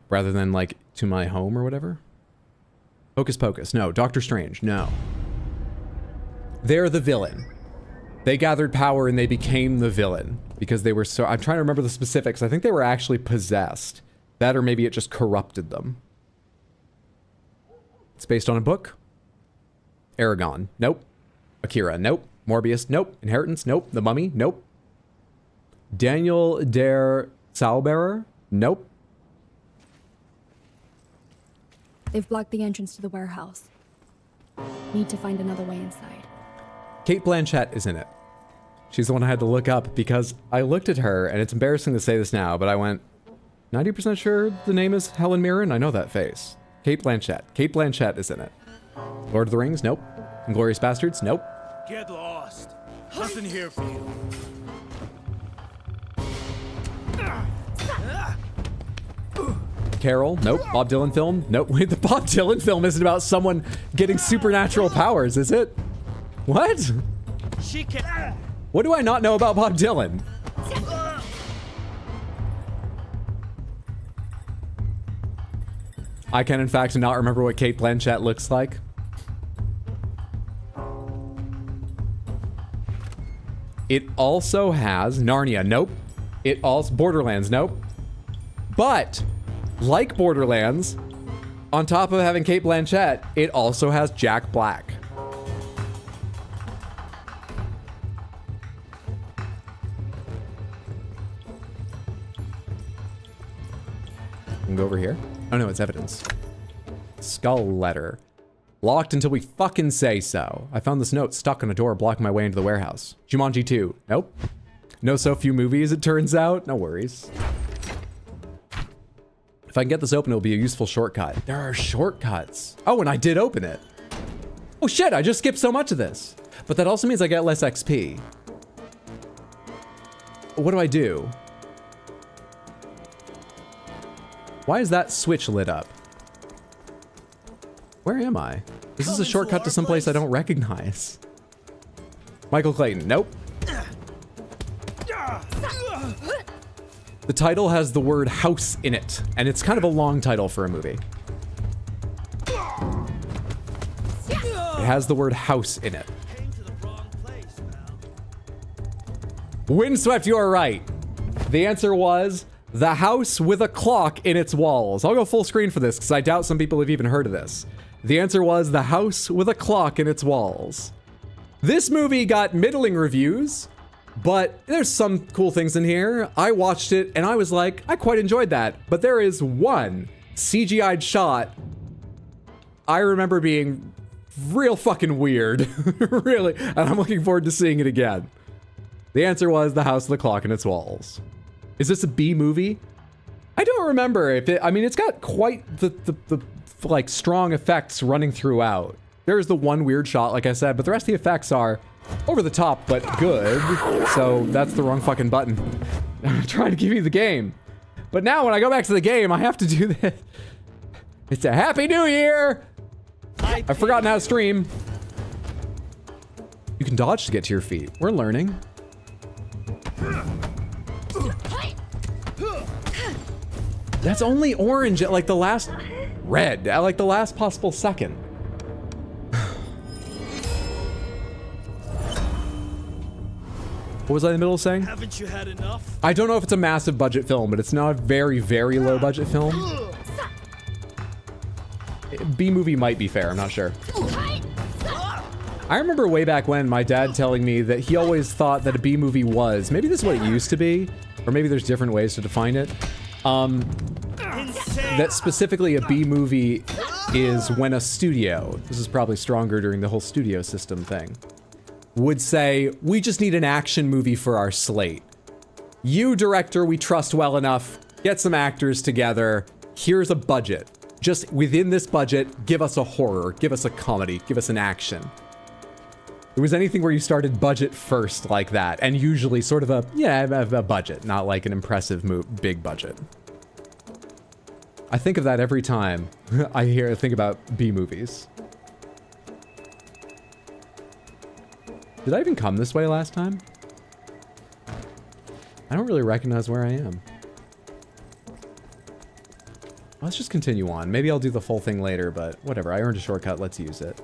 Rather than, like, to my home or whatever? Hocus Pocus. No. Doctor Strange. No. They're the villain. They gathered power and they became the villain. Because they were so... I'm trying to remember the specifics. I think they were actually possessed. That or maybe it just corrupted them. It's based on a book. Aragon. Nope. Akira. Nope. Morbius. Nope. Inheritance. Nope. The Mummy. Nope. Daniel der Zauberer. Nope. They've blocked the entrance to the warehouse. Need to find another way inside. Cate Blanchett is in it. She's the one I had to look up because I looked at her, and it's embarrassing to say this now, but I went 90% sure the name is Helen Mirren. I know that face. Cate Blanchett. Cate Blanchett is in it. Lord of the Rings? Nope. Inglourious Bastards? Nope. Get lost. Nothing here for you. Carol? Nope. Bob Dylan film? Nope. Wait, the Bob Dylan film isn't about someone getting supernatural powers, is it? What? She can. What do I not know about Bob Dylan? I can, in fact, not remember what Cate Blanchett looks like. It also has Narnia. Nope. It also Borderlands. Nope. But like Borderlands, on top of having Cate Blanchett, it also has Jack Black. We can go over here. Oh no, it's evidence. Skull letter. Locked until we fucking say so. I found this note stuck on a door blocking my way into the warehouse. Jumanji 2. Nope. No so few movies, it turns out. No worries. If I can get this open, it'll be a useful shortcut. There are shortcuts. Oh, and I did open it. Oh shit, I just skipped so much of this. But that also means I get less XP. What do I do? Why is that switch lit up? Where am I? This is a shortcut to someplace I don't recognize. Michael Clayton, nope. The title has the word house in it, and it's kind of a long title for a movie. It has the word house in it. Windswept, you are right. The answer was the house with a clock in its walls. I'll go full screen for this because I doubt some people have even heard of this. The answer was the house with a clock in its walls. This movie got middling reviews, but there's some cool things in here. I watched it and I was like, I quite enjoyed that. But there is one CGI'd shot I remember being real fucking weird. Really. And I'm looking forward to seeing it again. The answer was the house with the clock in its walls. Is this a B movie? I don't remember if it, I mean, it's got quite the like strong effects running throughout. There's the one weird shot, like I said, but the rest of the effects are over the top, but good. So that's the wrong fucking button. I'm trying to give you the game. But now when I go back to the game, I have to do this. It's a Happy New Year! I've forgotten how to stream. You can dodge to get to your feet. We're learning. That's only orange at like the last... Red at like the last possible second. What was I in the middle of saying? Haven't you had enough? I don't know if it's a massive budget film, but it's not a very, very low budget film. B movie might be fair, I'm not sure. I remember way back when my dad telling me that he always thought that a B movie was, maybe this is what it used to be, or maybe there's different ways to define it. That specifically a B movie is when a studio, this is probably stronger during the whole studio system thing, would say, we just need an action movie for our slate. You, director, we trust well enough, get some actors together, here's a budget. Just within this budget, give us a horror, give us a comedy, give us an action. It was anything where you started budget first like that, and usually sort of a budget, not like an impressive big budget. I think of that every time I think about B movies. Did I even come this way last time? I don't really recognize where I am. Let's just continue on. Maybe I'll do the full thing later, but whatever. I earned a shortcut. Let's use it.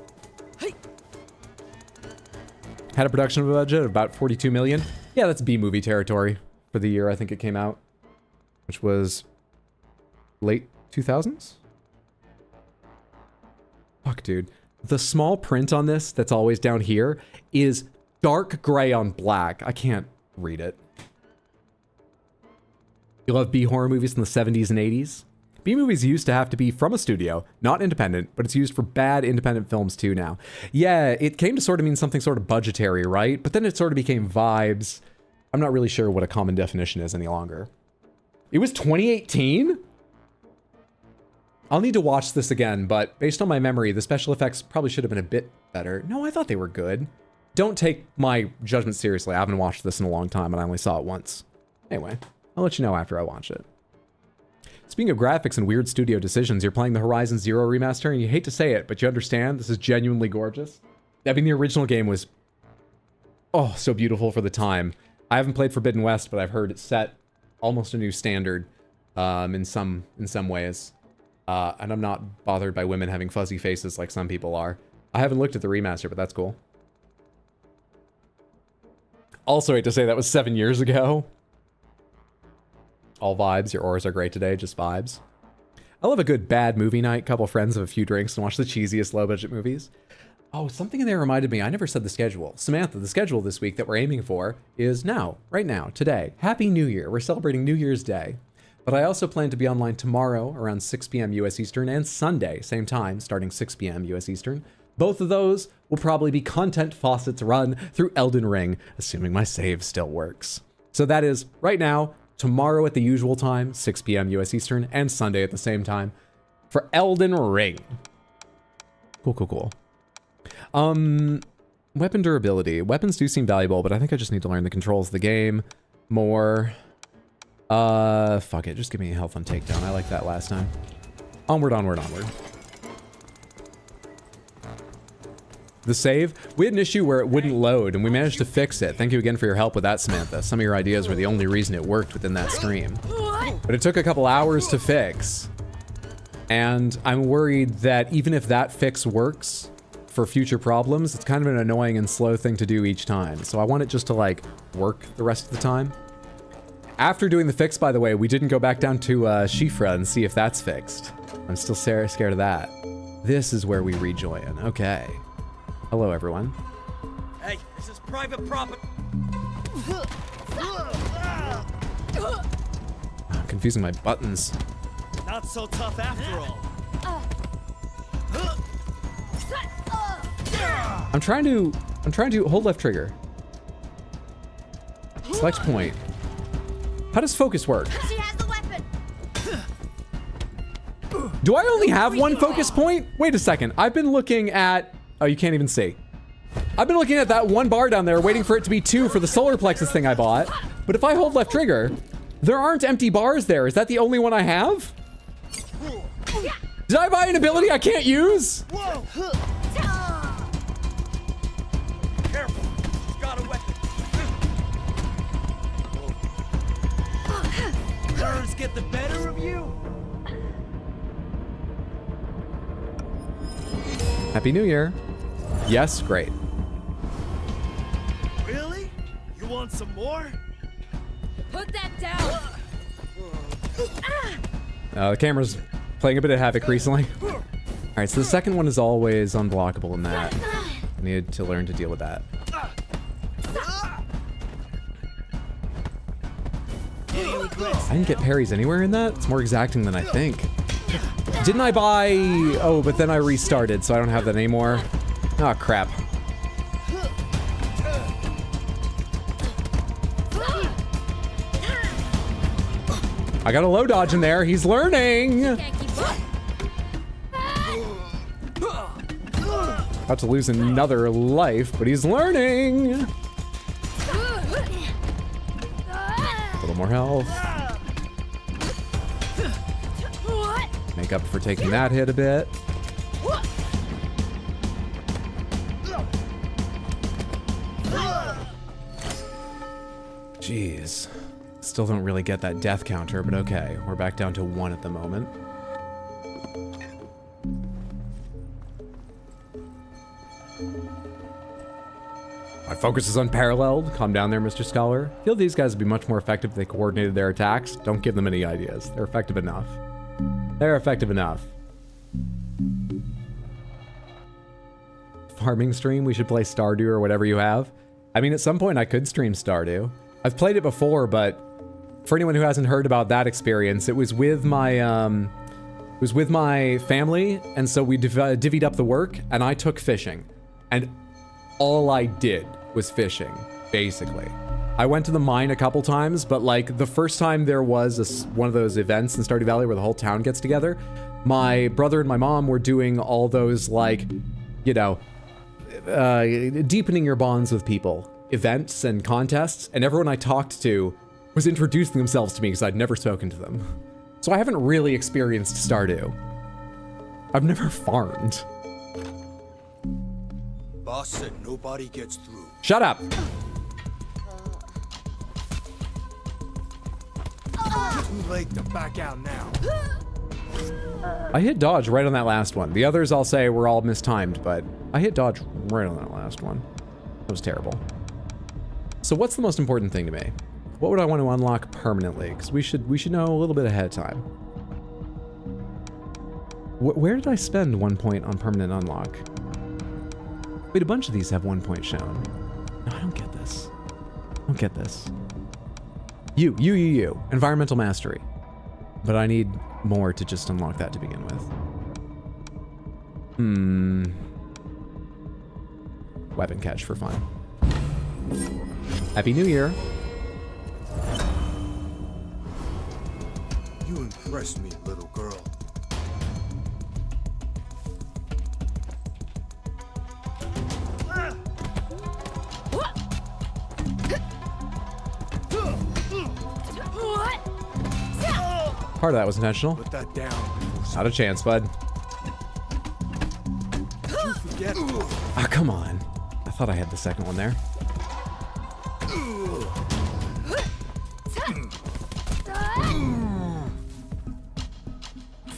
Had a production budget of about 42 million. Yeah, that's B movie territory for the year I think it came out, which was late 2000s? Fuck, dude. The small print on this that's always down here is dark gray on black. I can't read it. You love B horror movies in the 70s and 80s? B movies used to have to be from a studio, not independent, but it's used for bad independent films too now. Yeah, it came to sort of mean something sort of budgetary, right? But then it sort of became vibes. I'm not really sure what a common definition is any longer. It was 2018? I'll need to watch this again, but based on my memory, the special effects probably should have been a bit better. No, I thought they were good. Don't take my judgment seriously. I haven't watched this in a long time and I only saw it once. Anyway, I'll let you know after I watch it. Speaking of graphics and weird studio decisions, you're playing the Horizon Zero remaster, and you hate to say it, but you understand this is genuinely gorgeous. I mean, the original game was, oh, so beautiful for the time. I haven't played Forbidden West, but I've heard it set almost a new standard in some ways. And I'm not bothered by women having fuzzy faces like some people are. I haven't looked at the remaster, but that's cool. Also hate to say that was 7 years ago. All vibes. Your auras are great today. Just vibes. I love a good bad movie night. Couple friends have a few drinks and watch the cheesiest low budget movies. Oh, something in there reminded me. I never said the schedule. Samantha, the schedule this week that we're aiming for is now, right now, today. Happy New Year. We're celebrating New Year's Day. But I also plan to be online tomorrow around 6 p.m. US Eastern and Sunday, same time, starting 6 p.m. US Eastern. Both of those will probably be content faucets run through Elden Ring, assuming my save still works. So that is right now, tomorrow at the usual time, 6 p.m. US Eastern, and Sunday at the same time for Elden Ring. Cool, cool, cool. Weapon durability. Weapons do seem valuable, but I think I just need to learn the controls of the game more. Fuck it. Just give me health on takedown. I like that last time. Onward, onward, onward. The save, we had an issue where it wouldn't load and we managed to fix it. Thank you again for your help with that, Samantha. Some of your ideas were the only reason it worked within that stream. But it took a couple hours to fix. And I'm worried that even if that fix works for future problems, it's kind of an annoying and slow thing to do each time. So I want it just to like work the rest of the time. After doing the fix, by the way, we didn't go back down to Shifra and see if that's fixed. I'm still scared of that. This is where we rejoin. Okay. Hello, everyone. Hey, this is private property. I'm confusing my buttons. Not so tough after all. I'm trying to hold left trigger. Select point. How does focus work? She has the weapon. Do I only have one focus point? Wait a second. I've been looking at... Oh, you can't even see. I've been looking at that one bar down there, waiting for it to be 2 for the solar plexus thing I bought. But if I hold left trigger, there aren't empty bars there. Is that the only one I have? Did I buy an ability I can't use? Whoa! Careful. She's got a weapon. Nerves get the better of you? Happy New Year. Yes, great. Really? You want some more? Put that down. The camera's playing a bit of havoc recently. All right, so the second one is always unblockable in that. I needed to learn to deal with that. I didn't get parries anywhere in that? It's more exacting than I think. Didn't I buy... Oh, but then I restarted, so I don't have that anymore. Oh, crap. I got a low dodge in there. He's learning. About to lose another life, but he's learning. A little more health. Make up for taking that hit a bit. Jeez. Still don't really get that death counter, but okay. We're back down to 1 at the moment. My focus is unparalleled. Calm down there, Mr. Scholar. I feel these guys would be much more effective if they coordinated their attacks. Don't give them any ideas. They're effective enough. They're effective enough. Farming stream, we should play Stardew or whatever you have. I mean, at some point I could stream Stardew. I've played it before, but for anyone who hasn't heard about that experience, it was with my family, and so we divvied up the work, and I took fishing. And all I did was fishing, basically. I went to the mine a couple times, but like the first time there was one of those events in Stardew Valley where the whole town gets together, my brother and my mom were doing all those like, you know, deepening your bonds with people events and contests, and everyone I talked to was introducing themselves to me because I'd never spoken to them. So I haven't really experienced Stardew. I've never farmed. Boss said nobody gets through. Shut up! Too late to back out now. I hit dodge right on that last one. The others I'll say were all mistimed, but I hit dodge right on that last one. That was terrible. So what's the most important thing to me? What would I want to unlock permanently? Because we should know a little bit ahead of time. Where did I spend 1 point on permanent unlock? Wait, a bunch of these have 1 point shown. No, I don't get this. I don't get this. You. Environmental mastery. But I need more to just unlock that to begin with. Weapon catch for fun. Happy New Year. You impressed me, little girl. Part of that was intentional. Put that down. Not a chance, bud. You forget. Ah, come on. I thought I had the second one there.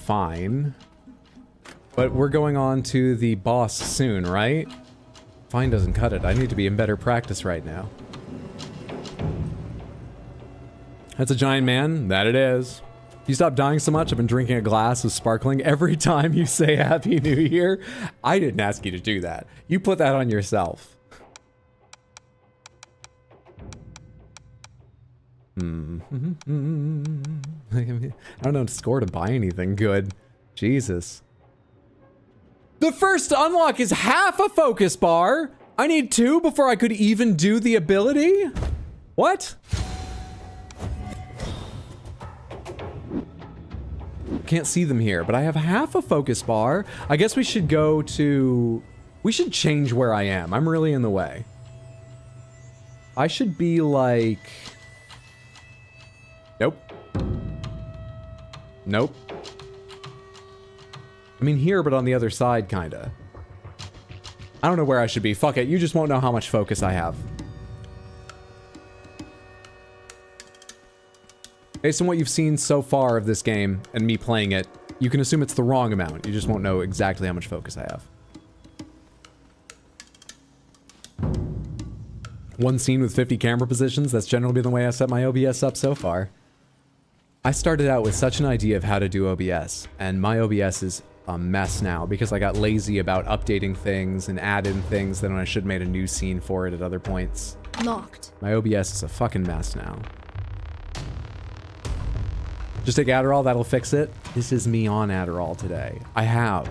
Fine. But we're going on to the boss soon, right? Fine doesn't cut it. I need to be in better practice right now. That's a giant man. That it is. You stop dying so much, I've been drinking a glass of sparkling every time you say Happy New Year. I didn't ask you to do that. You put that on yourself. I don't know, score to buy anything good. Jesus. The first unlock is half a focus bar. I need 2 before I could even do the ability? What? Can't see them here, but I have half a focus bar. I guess we should go to... We should change where I am. I'm really in the way. I should be like... Nope. Nope. I mean here, but on the other side, kinda. I don't know where I should be. Fuck it. You just won't know how much focus I have. Based on what you've seen so far of this game and me playing it, you can assume it's the wrong amount. You just won't know exactly how much focus I have. One scene with 50 camera positions. That's generally been the way I set my OBS up so far. I started out with such an idea of how to do OBS, and my OBS is a mess now because I got lazy about updating things and adding things then I should have made a new scene for it at other points. Locked. My OBS is a fucking mess now. Just take Adderall, that'll fix it. This is me on Adderall today. I have.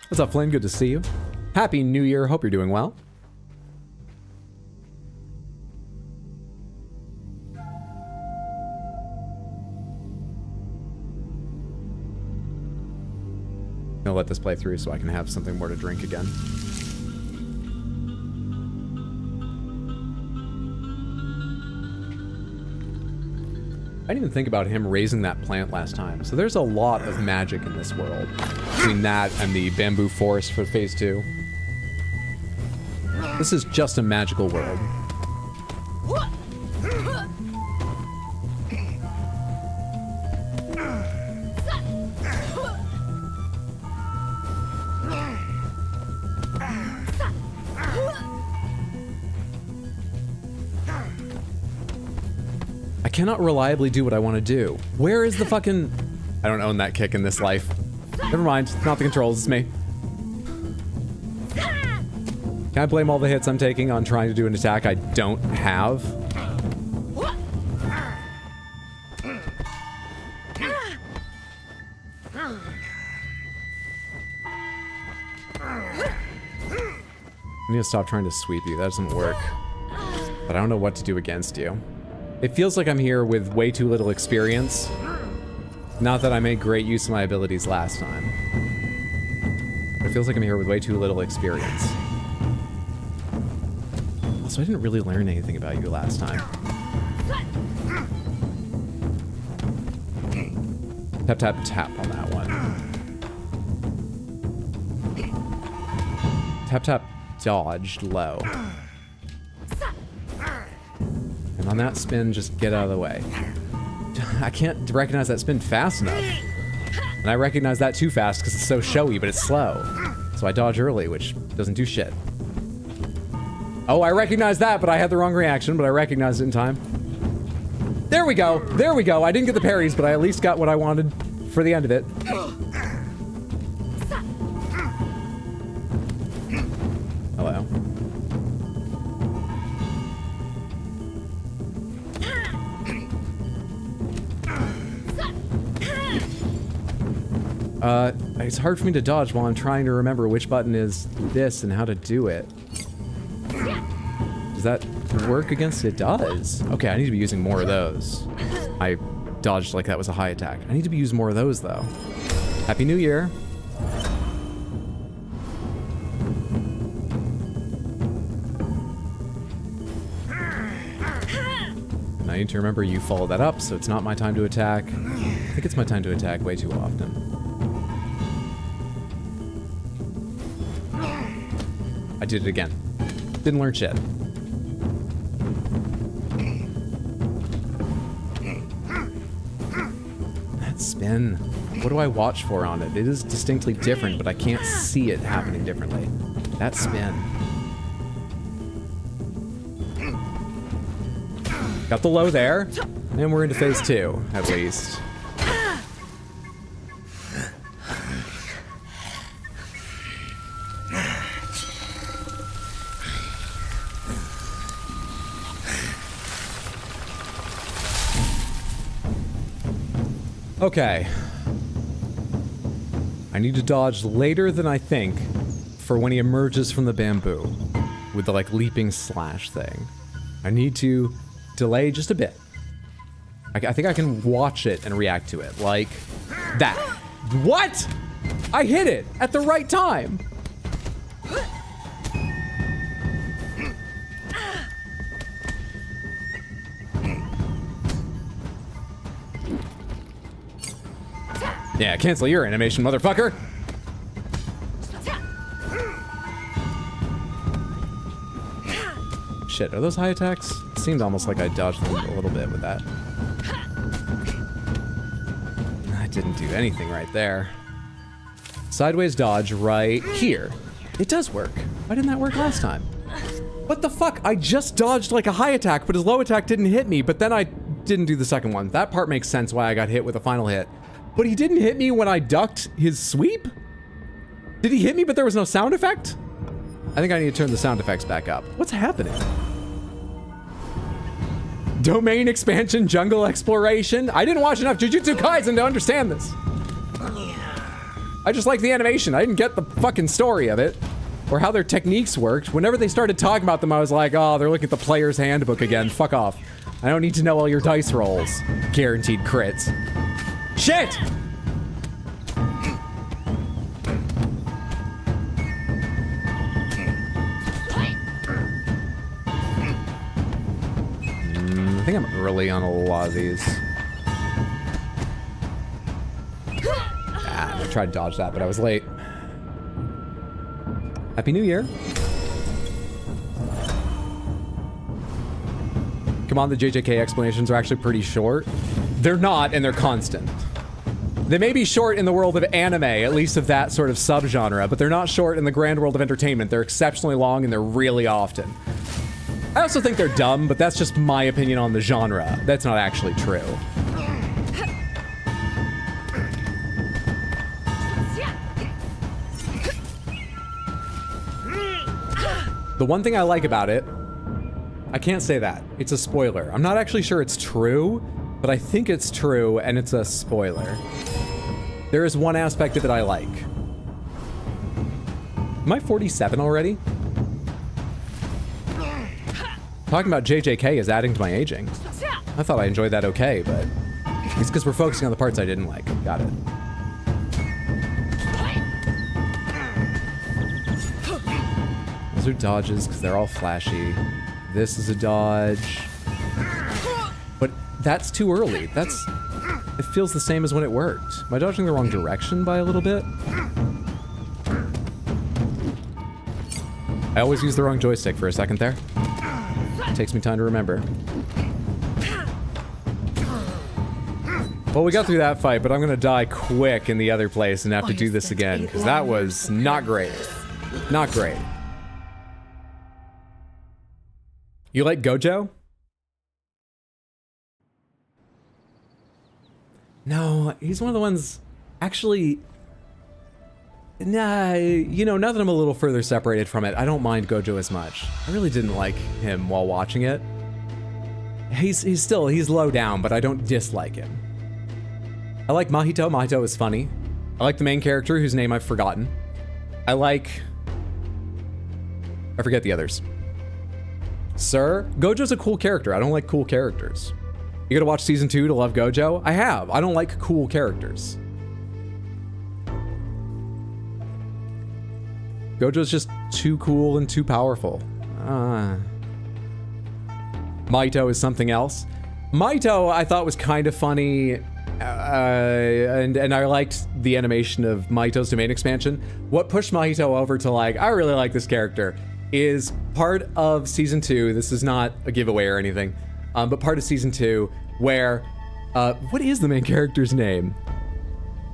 What's up, Flynn? Good to see you. Happy New Year. Hope you're doing well. I'll let this play through so I can have something more to drink again. I didn't even think about him raising that plant last time. So there's a lot of magic in this world. Between that and the bamboo forest for phase 2. This is just a magical world. I cannot reliably do what I want to do. Where is the fucking... I don't own that kick in this life. Never mind, it's not the controls, it's me. Can I blame all the hits I'm taking on trying to do an attack I don't have? I need to stop trying to sweep you, that doesn't work. But I don't know what to do against you. It feels like I'm here with way too little experience. Not that I made great use of my abilities last time. But it feels like I'm here with way too little experience. Also, I didn't really learn anything about you last time. Tap, tap, tap on that one. Tap, tap, dodged low. And on that spin, just get out of the way. I can't recognize that spin fast enough. And I recognize that too fast because it's so showy, but it's slow. So I dodge early, which doesn't do shit. Oh, I recognize that, but I had the wrong reaction, but I recognized it in time. There we go. There we go. I didn't get the parries, but I at least got what I wanted for the end of it. Hello. It's hard for me to dodge while I'm trying to remember which button is this and how to do it. Does that work against it? It does. Okay, I need to be using more of those. I dodged like that was a high attack. I need to be using more of those, though. Happy New Year. I need to remember you followed that up, so it's not my time to attack. I think it's my time to attack way too often. I did it again. Didn't learn shit. That spin. What do I watch for on it? It is distinctly different, but I can't see it happening differently. That spin. Got the low there, and we're into phase 2, at least. Okay. I need to dodge later than I think for when he emerges from the bamboo with the, like, leaping slash thing. I need to delay just a bit. I think I can watch it and react to it, like that. What? I hit it at the right time. Yeah, cancel your animation, motherfucker. Shit, are those high attacks? It seemed almost like I dodged them a little bit with that. I didn't do anything right there. Sideways dodge right here. It does work. Why didn't that work last time? What the fuck? I just dodged like a high attack, but his low attack didn't hit me, but then I didn't do the second one. That part makes sense why I got hit with a final hit. But he didn't hit me when I ducked his sweep? Did he hit me but there was no sound effect? I think I need to turn the sound effects back up. What's happening? Domain expansion, jungle exploration? I didn't watch enough Jujutsu Kaisen to understand this. I just like the animation. I didn't get the fucking story of it. Or how their techniques worked. Whenever they started talking about them, I was like, oh, they're looking at the player's handbook again. Fuck off. I don't need to know all your dice rolls. Guaranteed crits. Shit! I think I'm early on a lot of these. I tried to dodge that, but I was late. Happy New Year. Come on, the JJK explanations are actually pretty short. They're not, and they're constant. They may be short in the world of anime, at least of that sort of subgenre, but they're not short in the grand world of entertainment. They're exceptionally long, and they're really often. I also think they're dumb, but that's just my opinion on the genre. That's not actually true. The one thing I like about it, I can't say that. It's a spoiler. I'm not actually sure it's true, but I think it's true, and it's a spoiler. There is one aspect of it I like. Am I 47 already? Talking about JJK is adding to my aging. I thought I enjoyed that okay, but it's because we're focusing on the parts I didn't like. Got it. Those are dodges because they're all flashy. This is a dodge. But that's too early. It feels the same as when it worked. Am I dodging the wrong direction by a little bit? I always use the wrong joystick for a second there. It takes me time to remember. Well, we got through that fight, but I'm gonna die quick in the other place and have to do this again, because that was not great. Not great. You like Gojo? No, he's one of the ones, actually, nah, you know, now that I'm a little further separated from it, I don't mind Gojo as much. I really didn't like him while watching it. He's low down, but I don't dislike him. I like Mahito. Mahito is funny. I like the main character, whose name I've forgotten. I forget the others. Sir, Gojo's a cool character. I don't like cool characters. You gotta watch season 2 to love Gojo? I have. I don't like cool characters. Gojo's just too cool and too powerful. Mahito is something else. Mahito I thought was kind of funny, and I liked the animation of Mahito's domain expansion. What pushed Mahito over to like, I really like this character, is part of season 2. This is not a giveaway or anything, but part of season 2 where, what is the main character's name?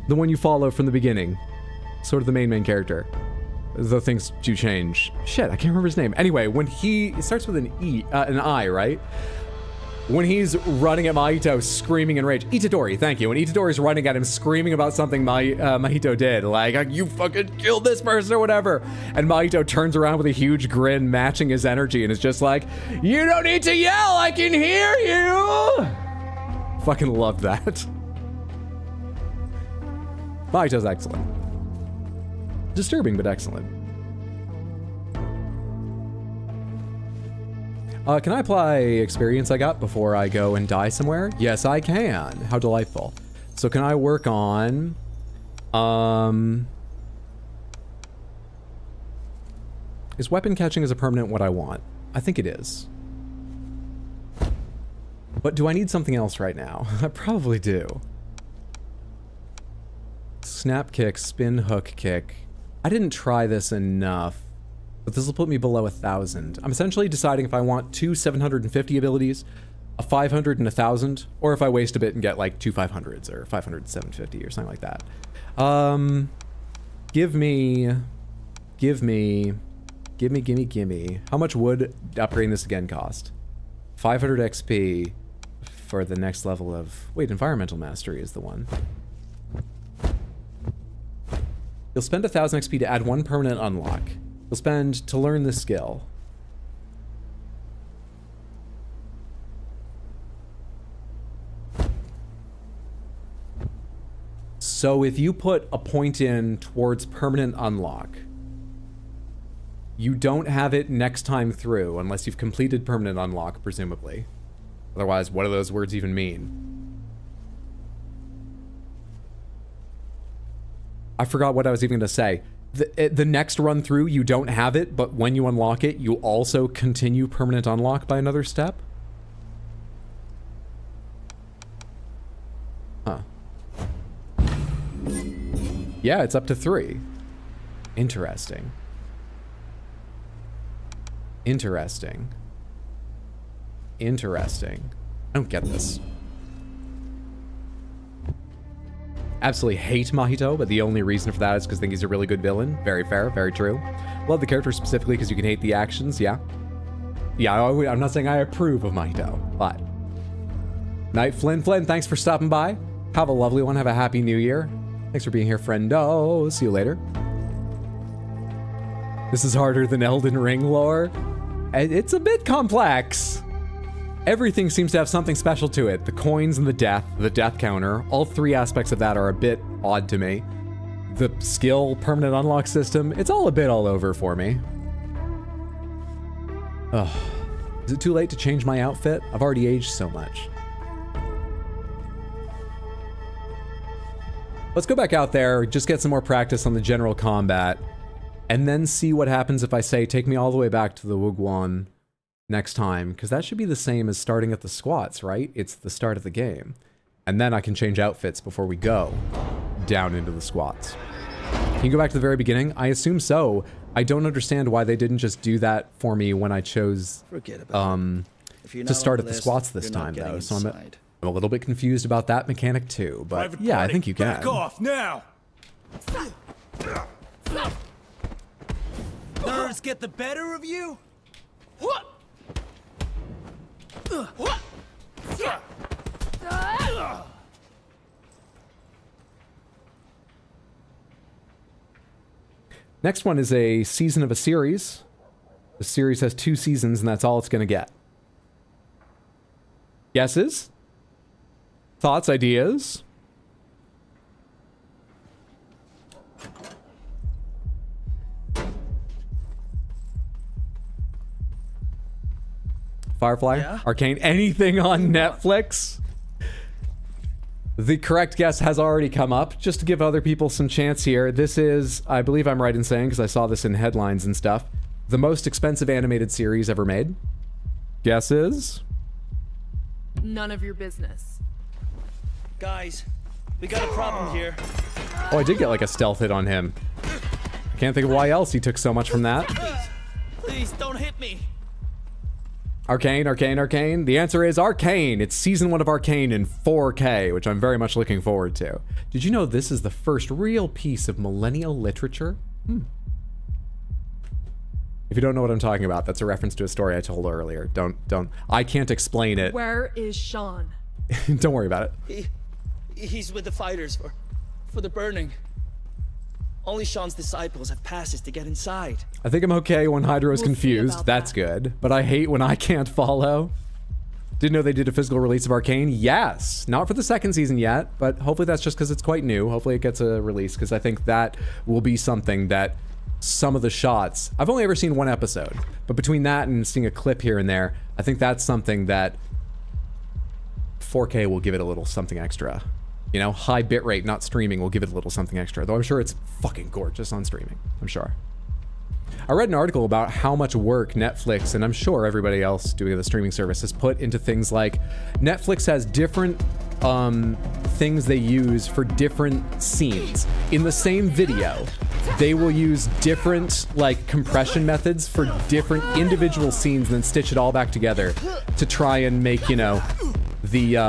The one you follow from the beginning. Sort of the main character. Though things do change. Shit, I can't remember his name. Anyway, when it starts with an I, right? When he's running at Mahito screaming in rage. Itadori, thank you. When Itadori's running at him screaming about something Mahito did. Like, you fucking killed this person or whatever. And Mahito turns around with a huge grin matching his energy and is just like, you don't need to yell, I can hear you! Fucking loved that. Mahito's excellent. Disturbing, but excellent. Can I apply experience I got before I go and die somewhere? Yes, I can. How delightful. So can I work on... Is weapon catching as a permanent what I want? I think it is. But do I need something else right now? I probably do. Snap kick, spin hook kick. I didn't try this enough, but this will put me below 1,000. I'm essentially deciding if I want 2 750 abilities, a 500 and 1,000, or if I waste a bit and get like 2 500s or 500 and 750 or something like that. Give me. How much would upgrading this again cost? 500 XP for the next level of... Wait, Environmental Mastery is the one. You'll spend 1,000 XP to add 1 permanent unlock. You'll spend to learn the skill. So if you put a point in towards permanent unlock, you don't have it next time through unless you've completed permanent unlock, presumably. Otherwise, what do those words even mean? I forgot what I was even going to say. The next run through, you don't have it, but when you unlock it, you also continue permanent unlock by another step? Huh. Yeah, it's up to 3. Interesting. Interesting. Interesting. I don't get this. Absolutely hate Mahito, but the only reason for that is because I think he's a really good villain. Very fair, very true. Love the character specifically because you can hate the actions, yeah. Yeah, I'm not saying I approve of Mahito, but... Night Flynn, thanks for stopping by. Have a lovely one, have a happy new year. Thanks for being here, friendo. See you later. This is harder than Elden Ring lore. It's a bit complex. Everything seems to have something special to it. The coins and the death counter, all 3 aspects of that are a bit odd to me. The skill permanent unlock system, it's all a bit all over for me. Ugh. Is it too late to change my outfit? I've already aged so much. Let's go back out there, just get some more practice on the general combat, and then see what happens if I say, take me all the way back to the Wugwon next time, because that should be the same as starting at the squats, right? It's the start of the game. And then I can change outfits before we go down into the squats. Can you go back to the very beginning? I assume so. I don't understand why they didn't just do that for me when I chose to start at the squats this time, though. So I'm a little bit confused about that mechanic too, but yeah, I think you can. Back off now! Nerves get the better of you? Next one is a season of a series. The series has 2 seasons, and that's all it's going to get. Guesses? Thoughts? Ideas? Firefly? Yeah? Arcane? Anything on Netflix? The correct guess has already come up. Just to give other people some chance here, this is, I believe I'm right in saying, because I saw this in headlines and stuff, the most expensive animated series ever made. Guesses? None of your business. Guys, we got a problem here. Oh, I did get like a stealth hit on him. I can't think of why else he took so much from that. Please, don't hit me. Arcane, Arcane, Arcane. The answer is Arcane. It's season 1 of Arcane in 4K, which I'm very much looking forward to. Did you know this is the first real piece of millennial literature? If you don't know what I'm talking about, that's a reference to a story I told earlier. I can't explain it. Where is Sean? Don't worry about it. He's with the fighters for the burning. Only Sean's disciples have passes to get inside. I think I'm okay when Hydra is We'll see confused. about That's that. good. But I hate when I can't follow. Didn't know they did a physical release of Arcane? Yes. Not for the 2nd season yet, but hopefully that's just because it's quite new. Hopefully it gets a release, because I think that will be something that some of the shots... I've only ever seen 1 episode, but between that and seeing a clip here and there, I think that's something that 4K will give it a little something extra. You know, high bitrate, not streaming, will give it a little something extra. Though I'm sure it's fucking gorgeous on streaming. I'm sure. I read an article about how much work Netflix, and I'm sure everybody else doing the streaming service, has put into things like Netflix has different things they use for different scenes. In the same video, they will use different like compression methods for different individual scenes and then stitch it all back together to try and make, you know, the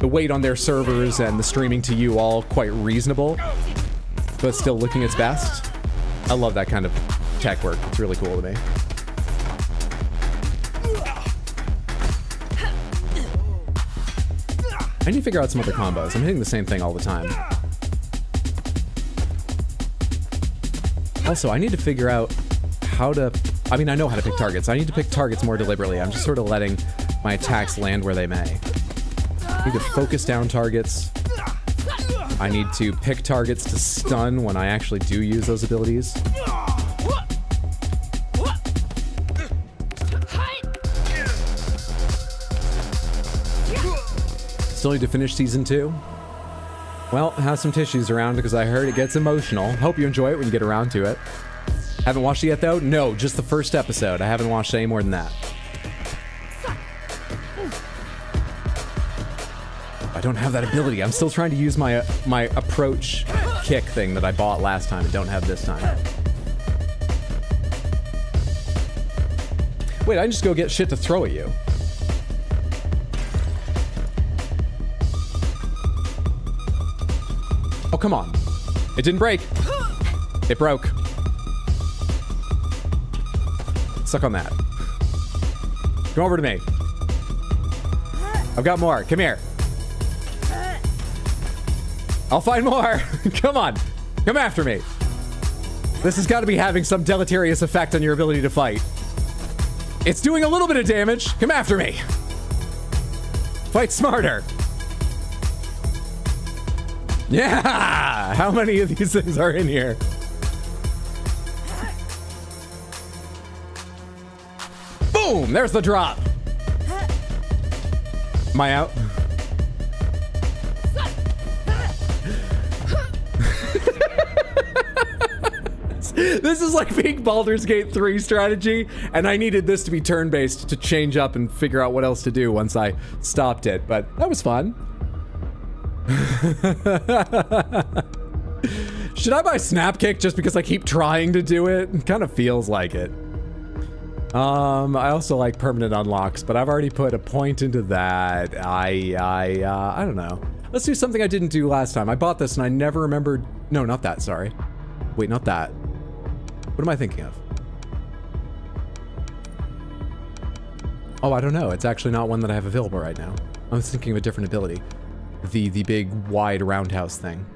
weight on their servers and the streaming to you all quite reasonable, but still looking its best. I love that kind of tech work. It's really cool to me. I need to figure out some other combos. I'm hitting the same thing all the time. Also, I need to figure out how to... I mean, I know how to pick targets. I need to pick targets more deliberately. I'm just sort of letting my attacks land where they may. I need to focus down targets. I need to pick targets to stun when I actually do use those abilities. Still need to finish season 2. Well, have some tissues around because I heard it gets emotional. Hope you enjoy it when you get around to it. Haven't watched it yet though? No, just the first episode. I haven't watched any more than that. I don't have that ability. I'm still trying to use my approach kick thing that I bought last time and don't have this time. Wait, I can just go get shit to throw at you. Oh, come on. It didn't break. It broke. Suck on that. Come over to me. I've got more. Come here. I'll find more. Come on. Come after me. This has got to be having some deleterious effect on your ability to fight. It's doing a little bit of damage. Come after me. Fight smarter. Yeah! How many of these things are in here? Boom! There's the drop. Am I out? This is like being Baldur's Gate 3 strategy, and I needed this to be turn-based to change up and figure out what else to do once I stopped it, but that was fun. Should I buy Snap Kick just because I keep trying to do it? It kind of feels like it. I also like permanent unlocks, but I've already put a point into that. I don't know. Let's do something I didn't do last time. I bought this and I never remembered. No, not that, sorry. Wait, not that. What am I thinking of? Oh, I don't know. It's actually not one that I have available right now. I was thinking of a different ability. The big wide roundhouse thing.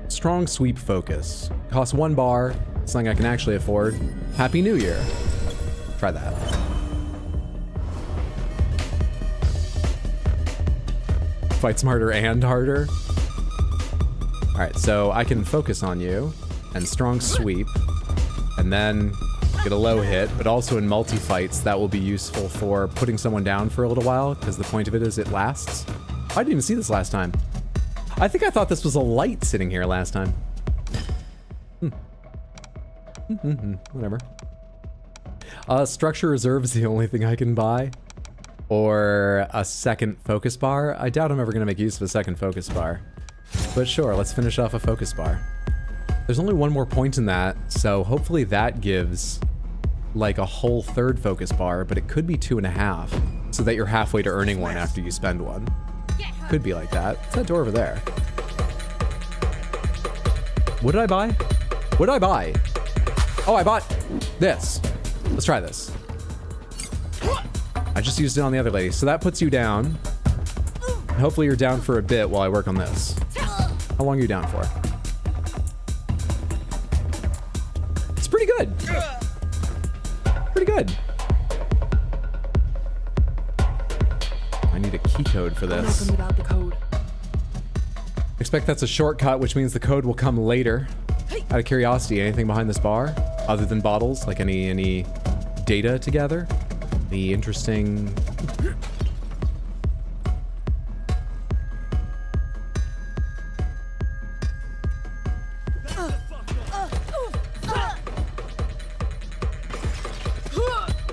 Strong sweep focus. Costs 1 bar. Something I can actually afford. Happy New Year. Try that. Fight smarter and harder. All right, so I can focus on you and strong sweep and then get a low hit, but also in multi-fights that will be useful for putting someone down for a little while because the point of it is it lasts. I didn't even see this last time. I think I thought this was a light sitting here last time. Whatever. Structure reserve is the only thing I can buy. Or a second focus bar. I doubt I'm ever going to make use of a second focus bar. But sure, let's finish off a focus bar. There's only 1 more point in that, so hopefully that gives like a whole 3rd focus bar, but it could be 2.5, so that you're halfway to earning 1 after you spend 1. Could be like that. What's that door over there? What did I buy? What did I buy? Oh, I bought this. Let's try this. I just used it on the other lady, so that puts you down. Hopefully you're down for a bit while I work on this. How long are you down for? It's pretty good. Pretty good. I need a key code for this. Nothing without the code. Expect that's a shortcut, which means the code will come later. Out of curiosity, anything behind this bar? Other than bottles? Like any data together? The interesting...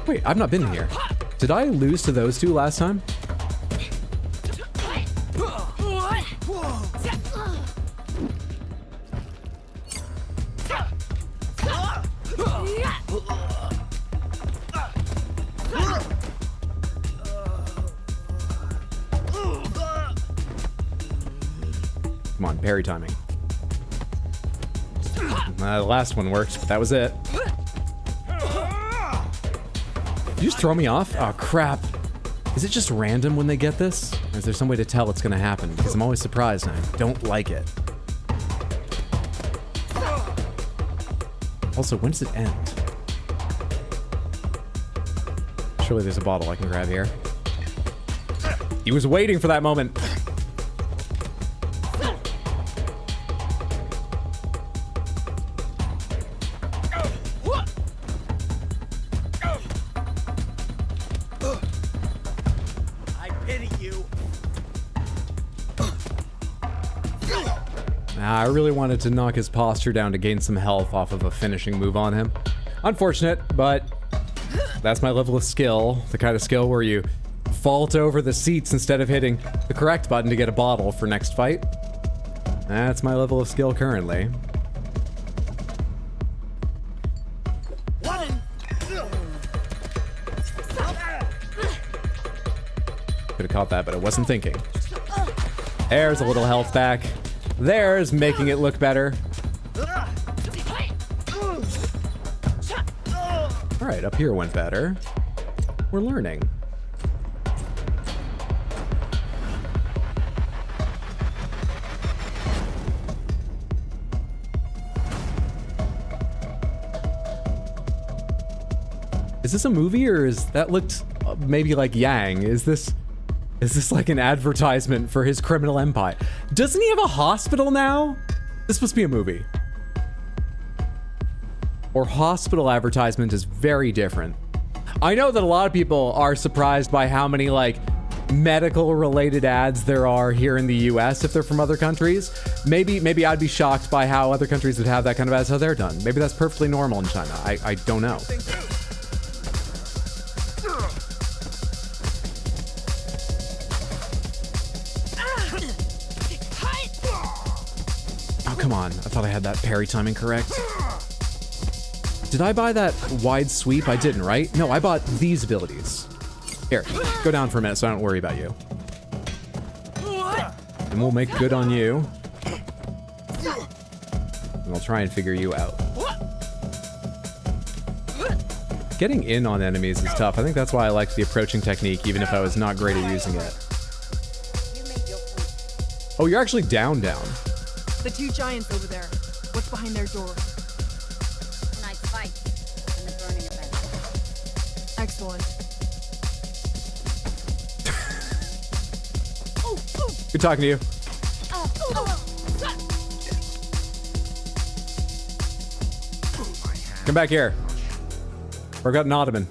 Wait, I've not been here. Did I lose to those two last time? Come on, parry timing. The last one worked, but that was it. Did you just throw me off? Oh, crap. Is it just random when they get this? Or is there some way to tell it's gonna happen? Because I'm always surprised and I don't like it. Also, when does it end? Surely there's a bottle I can grab here. He was waiting for that moment. I really wanted to knock his posture down to gain some health off of a finishing move on him. Unfortunate, but that's my level of skill. The kind of skill where you vault over the seats instead of hitting the correct button to get a bottle for next fight. That's my level of skill currently. Could have caught that, but I wasn't thinking. There's a little health back. There's making it look better. Alright, up here went better. We're learning. Is this a movie or is that looked maybe like Yang? Is this like an advertisement for his criminal empire? Doesn't he have a hospital now? This must be a movie. Or hospital advertisement is very different. I know that a lot of people are surprised by how many like medical related ads there are here in the US if they're from other countries. Maybe I'd be shocked by how other countries would have that kind of ads, how they're done. Maybe that's perfectly normal in China. I don't know. Come on, I thought I had that parry timing correct. Did I buy that wide sweep? I didn't, right? No, I bought these abilities. Here, go down for a minute so I don't worry about you. And we'll make good on you. And I'll try and figure you out. Getting in on enemies is tough. I think that's why I liked the approaching technique, even if I was not great at using it. Oh, you're actually down. The two giants over there. What's behind their door? Tonight's fight and the burning event. Excellent. Good talking to you. Come back here. Or got an ottoman.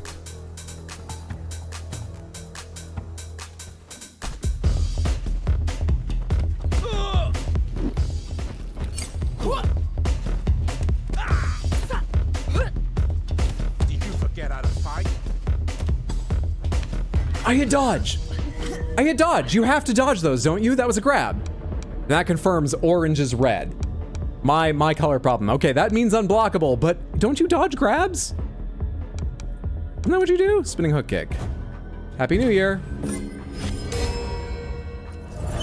Did you forget how to fight? I hit dodge. I hit dodge. You have to dodge those, don't you? That was a grab. And that confirms orange is red. My color problem. Okay, that means unblockable, but don't you dodge grabs? Isn't that what you do? Spinning hook kick. Happy New Year.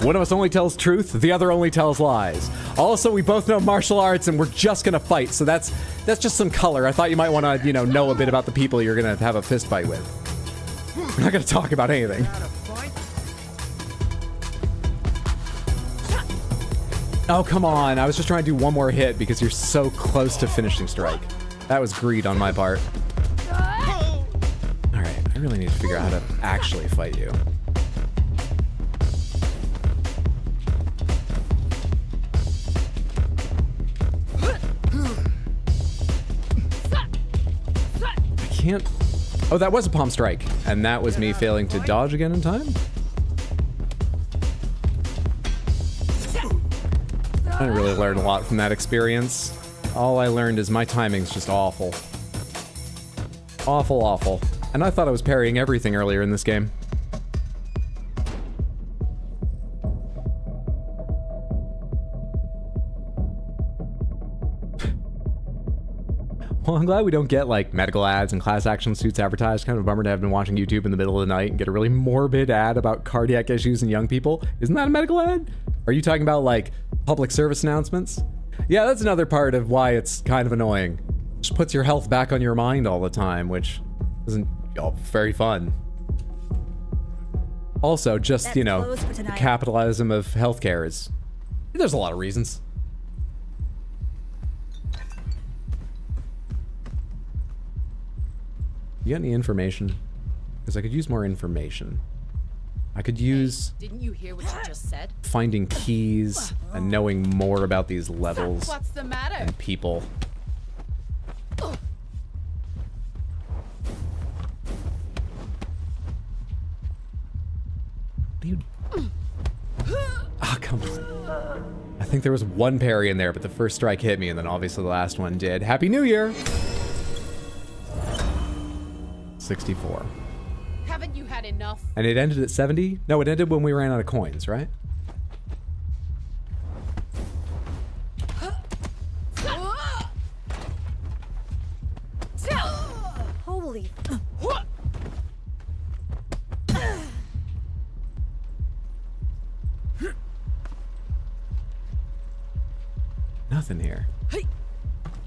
One of us only tells truth, the other only tells lies. Also, we both know martial arts and we're just gonna fight, so that's just some color. I thought you might wanna, know a bit about the people you're gonna have a fist fight with. We're not gonna talk about anything. Oh, come on. I was just trying to do one more hit because you're so close to finishing strike. That was greed on my part. Alright, I really need to figure out how to actually fight you. I can't... Oh, that was a palm strike. And that was me failing to dodge again in time? I didn't really learn a lot from that experience. All I learned is my timing's just awful. Awful, awful. And I thought I was parrying everything earlier in this game. Well, I'm glad we don't get, like, medical ads and class action suits advertised. Kind of a bummer to have been watching YouTube in the middle of the night and get a really morbid ad about cardiac issues in young people. Isn't that a medical ad? Are you talking about, like, public service announcements? Yeah, that's another part of why it's kind of annoying. Just puts your health back on your mind all the time, which isn't very fun. Also, just, the capitalism of healthcare is... There's a lot of reasons. You got any information? Because I could use more information. I could use... Didn't you hear what you just said? Finding keys and knowing more about these levels. What's the matter? And people. Dude. Ah, come on. I think there was one parry in there, but the first strike hit me, and then obviously the last one did. Happy New Year! 64. Haven't you had enough? And it ended at 70? No, it ended when we ran out of coins, right? Holy. Nothing here.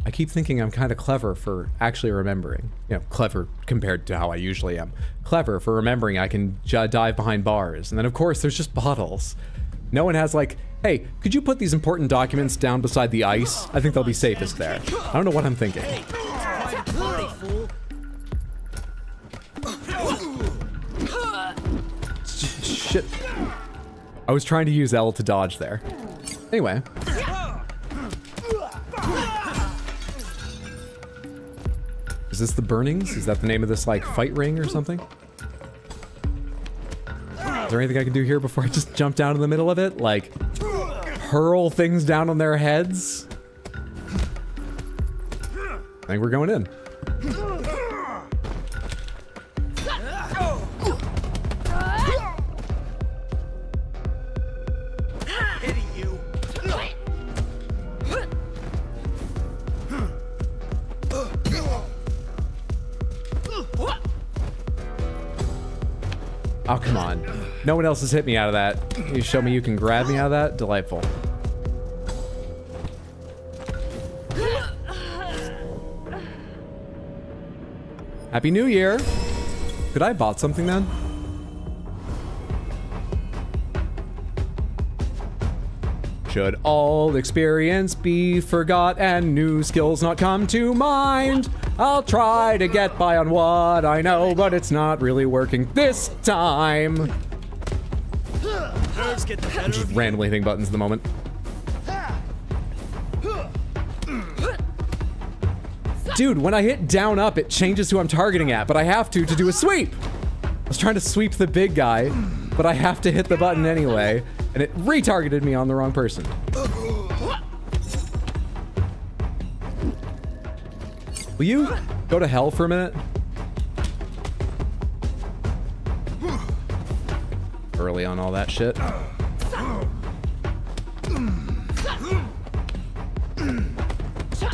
I keep thinking I'm kind of clever for actually remembering. Clever compared to how I usually am. Clever for remembering I can dive behind bars. And then, of course, there's just bottles. No one has like, hey, could you put these important documents down beside the ice? I think they'll be safest there. I don't know what I'm thinking. Shit. I was trying to use L to dodge there. Anyway. Is this the Burnings? Is that the name of this, like, fight ring or something? Is there anything I can do here before I just jump down in the middle of it? Like, hurl things down on their heads? I think we're going in. Oh, come on. No one else has hit me out of that. You show me you can grab me out of that? Delightful. Happy New Year. Could I have bought something then? Should all experience be forgot and new skills not come to mind? I'll try to get by on what I know, but it's not really working this time. Nerves get the better Just of you. randomly hitting buttons at the moment. Dude, when I hit down up, it changes who I'm targeting at, but I have to do a sweep. I was trying to sweep the big guy, but I have to hit the button anyway, and it retargeted me on the wrong person. Will you go to hell for a minute? Early on all that shit.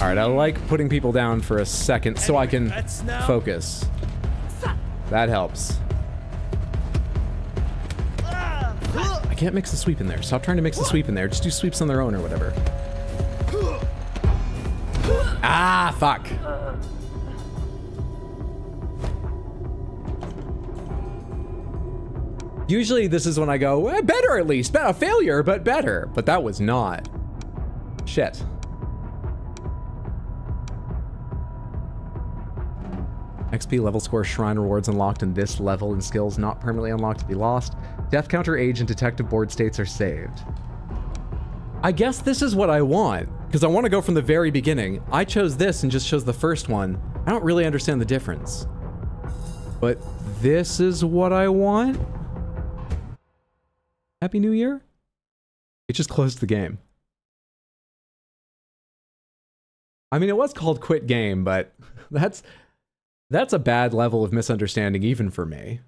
Alright, I like putting people down for a second so I can focus. That helps. I can't mix the sweep in there. Stop trying to mix the sweep in there. Just do sweeps on their own or whatever. Ah, fuck. Usually this is when I go, well, better at least. A failure, but better. But that was not. Shit. XP level score shrine rewards unlocked in this level and skills not permanently unlocked to be lost. Death counter, age, and detective board states are saved. I guess this is what I want, because I want to go from the very beginning. I chose this and just chose the first one. I don't really understand the difference. But this is what I want? Happy New Year? It just closed the game. I mean, it was called Quit Game, but that's a bad level of misunderstanding even for me.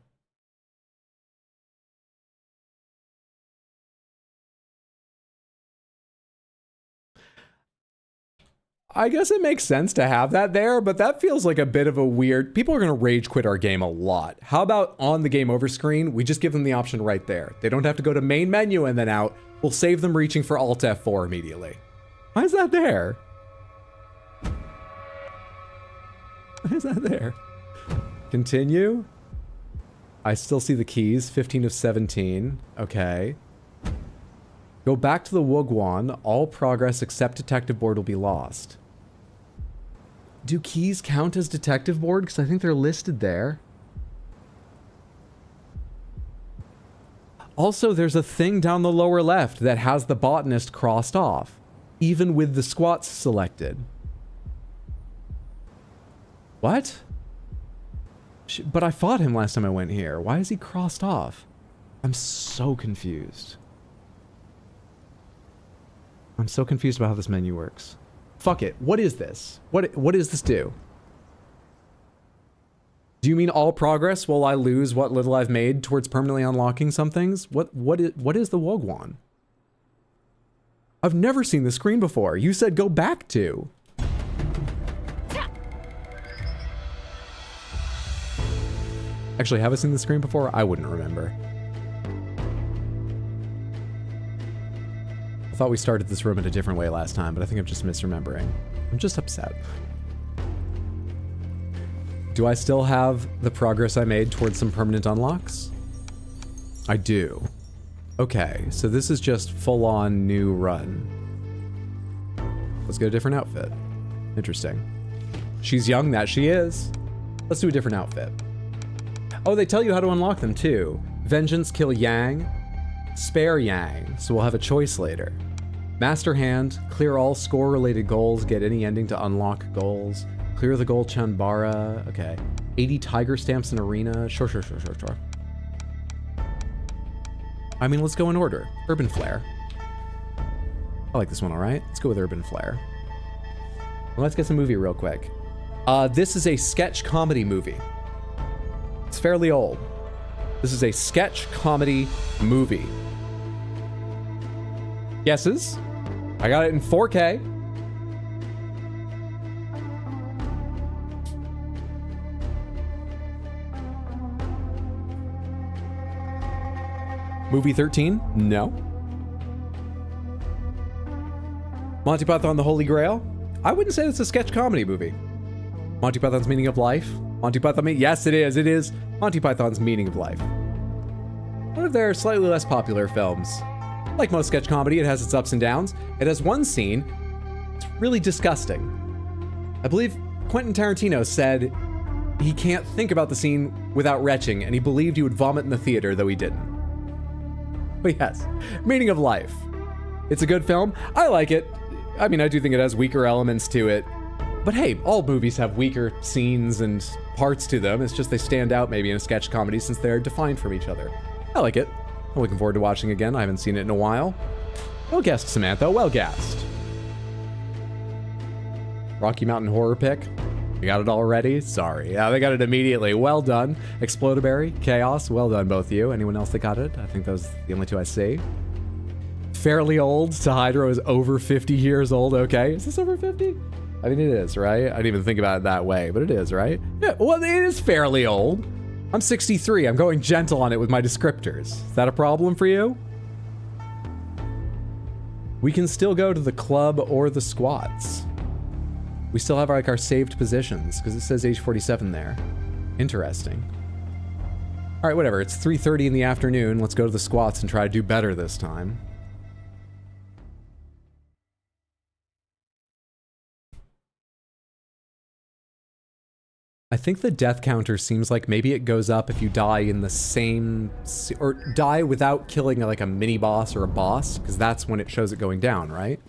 I guess it makes sense to have that there, but that feels like a bit of a weird... People are going to rage quit our game a lot. How about on the game over screen, we just give them the option right there. They don't have to go to main menu and then out. We'll save them reaching for Alt F4 immediately. Why is that there? Why is that there? Continue. I still see the keys. 15 of 17. Okay. Go back to the Wugwan. All progress except detective board will be lost. Do keys count as detective board? Because I think they're listed there. Also, there's a thing down the lower left that has the botanist crossed off, even with the squats selected. What? But I fought him last time I went here. Why is he crossed off? I'm so confused. I'm so confused about how this menu works. Fuck it. What is this? What does this do? Do you mean all progress while I lose what little I've made towards permanently unlocking some things? What is the Wogwan? I've never seen the screen before. You said go back to. Actually, have I seen the screen before? I wouldn't remember. I thought we started this room in a different way last time, but I think I'm just misremembering. I'm just upset. Do I still have the progress I made towards some permanent unlocks? I do. Okay, so this is just full-on new run. Let's get a different outfit. Interesting. She's young, that she is. Let's do a different outfit. Oh, they tell you how to unlock them too. Vengeance, kill Yang. Spare Yang, so we'll have a choice later. Master Hand, clear all score-related goals, get any ending to unlock goals. Clear the goal Chanbara, okay. 80 tiger stamps in arena, sure. I mean, let's go in order. Urban Flare. I like this one, all right? Let's go with Urban Flare. Well, let's get some movie real quick. This is a sketch comedy movie. It's fairly old. This is a sketch comedy movie. Guesses? I got it in 4K. Movie 13? No. Monty Python and the Holy Grail? I wouldn't say it's a sketch comedy movie. Monty Python's Meaning of Life? Monty Python, yes, it is. It is Monty Python's Meaning of Life. One of their slightly less popular films. Like most sketch comedy, it has its ups and downs. It has one scene, it's really disgusting. I believe Quentin Tarantino said he can't think about the scene without retching, and he believed he would vomit in the theater, though he didn't. But yes, Meaning of Life. It's a good film. I like it. I mean, I do think it has weaker elements to it. But hey, all movies have weaker scenes and parts to them. It's just they stand out maybe in a sketch comedy since they're defined from each other. I like it. I'm looking forward to watching again. I haven't seen it in a while. Well guessed, Samantha. Well guessed. Rocky Mountain Horror pick. You got it already? Sorry. Yeah, they got it immediately. Well done. Explodaberry, Chaos. Well done, both of you. Anyone else that got it? I think those are the only two I see. Fairly old. Sahydro is over 50 years old. Okay. Is this over 50? I mean, it is, right? I didn't even think about it that way, but it is, right? Yeah, well, it is fairly old. I'm 63. I'm going gentle on it with my descriptors. Is that a problem for you? We can still go to the club or the squats. We still have like our saved positions because it says age 47 there. Interesting. All right, whatever. It's 3:30 in the afternoon. Let's go to the squats and try to do better this time. I think the death counter seems like maybe it goes up if you die in the same, or die without killing like a mini boss or a boss, because that's when it shows it going down, right?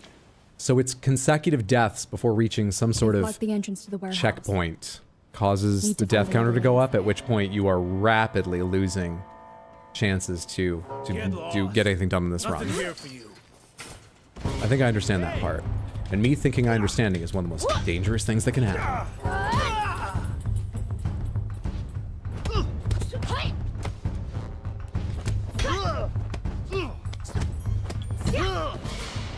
So it's consecutive deaths before reaching some sort of the entrance to the warehouse. Checkpoint causes the death counter to go up, at which point you are rapidly losing chances to get anything done in this run. I think I understand that part. And me thinking I understanding is one of the most dangerous things that can happen.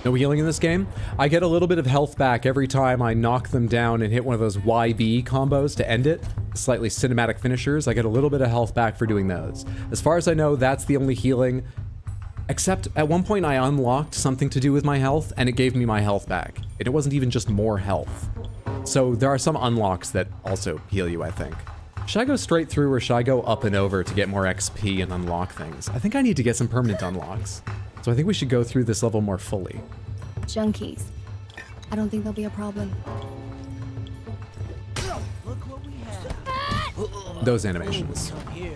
No healing in this game. I get a little bit of health back every time I knock them down and hit one of those YB combos to end it. Slightly cinematic finishers. I get a little bit of health back for doing those. As far as I know, that's the only healing. Except at one point I unlocked something to do with my health and it gave me my health back. And it wasn't even just more health. So there are some unlocks that also heal you, I think. Should I go straight through or should I go up and over to get more XP and unlock things? I think I need to get some permanent unlocks. So I think we should go through this level more fully. Junkies. I don't think there'll be a problem. Look what we have. Those animations. Here.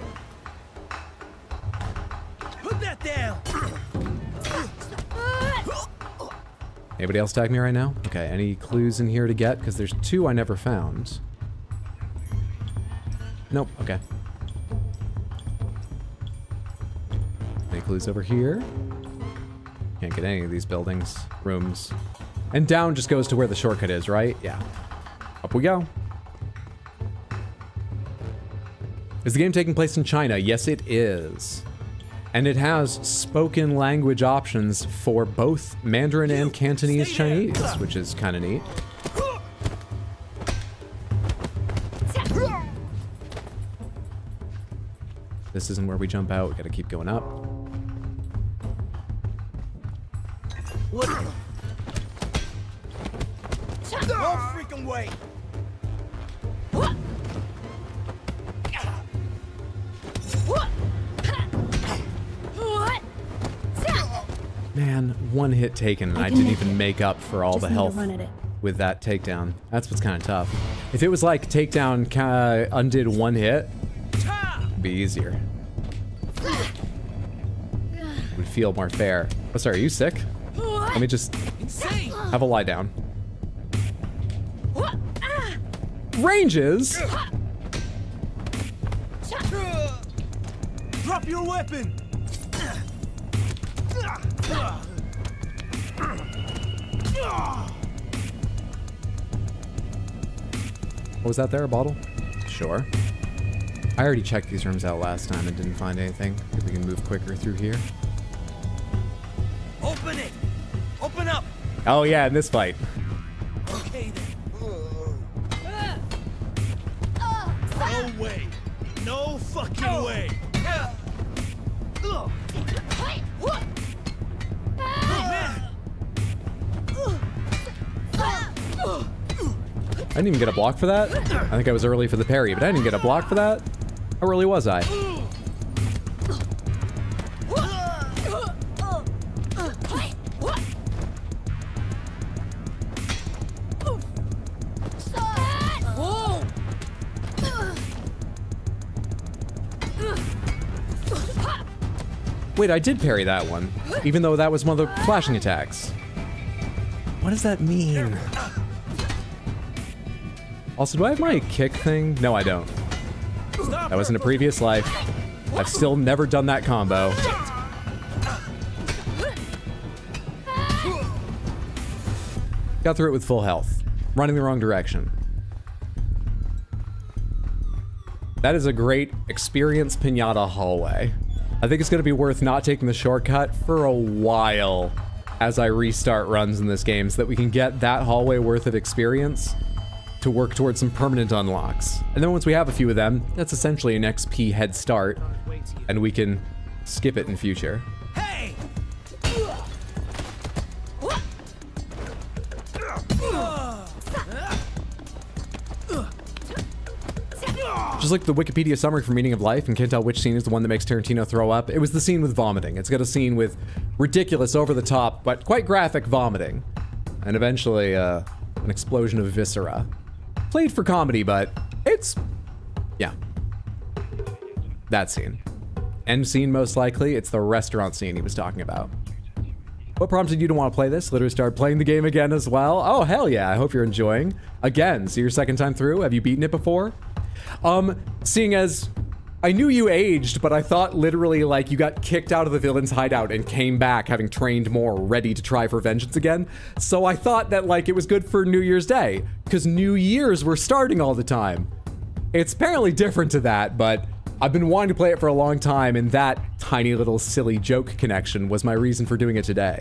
Put that down. Anybody else tag me right now? Okay, any clues in here to get? Because there's two I never found. Nope, okay. Any clues over here? Can't get any of these buildings, rooms. And down just goes to where the shortcut is, right? Yeah. Up we go. Is the game taking place in China? Yes, it is. And it has spoken language options for both Mandarin and Cantonese Chinese, which is kind of neat. This isn't where we jump out. We gotta keep going up. What? No freaking way. Man, one hit taken and I didn't even make up for all the health run at it. with that takedown. That's what's kind of tough. If it was like takedown undid one hit, it'd be easier. It would feel more fair. Oh, sorry, are you sick? Let me just have a lie down. Ranges? Drop your weapon. What was that there, a bottle? Sure. I already checked these rooms out last time and didn't find anything. If we can move quicker through here. Open it. Open up. Oh yeah, in this fight. Okay then. No way. No fucking way. I didn't even get a block for that. I think I was early for the parry, but I didn't get a block for that. How early was I? Wait, I did parry that one, even though that was one of the flashing attacks. What does that mean? Also, do I have my kick thing? No, I don't. That was in a previous life. I've still never done that combo. Got through it with full health. Running the wrong direction. That is a great experience pinata hallway. I think it's going to be worth not taking the shortcut for a while as I restart runs in this game so that we can get that hallway worth of experience to work towards some permanent unlocks. And then once we have a few of them, that's essentially an XP head start, and we can skip it in future. Hey! Just like the Wikipedia summary for Meaning of Life, and can't tell which scene is the one that makes Tarantino throw up. It was the scene with vomiting. It's got a scene with ridiculous, over-the-top, but quite graphic vomiting. And eventually, an explosion of viscera. Played for comedy, but it's... yeah. That scene. End scene, most likely. It's the restaurant scene he was talking about. What prompted you to want to play this? Literally started playing the game again as well? Oh, hell yeah. I hope you're enjoying. Again, so your second time through? Have you beaten it before? Seeing as I knew you aged, but I thought literally like you got kicked out of the villain's hideout and came back having trained more, ready to try for vengeance again. So I thought that like it was good for New Year's Day, because New Year's were starting all the time. It's apparently different to that, but I've been wanting to play it for a long time, and that tiny little silly joke connection was my reason for doing it today.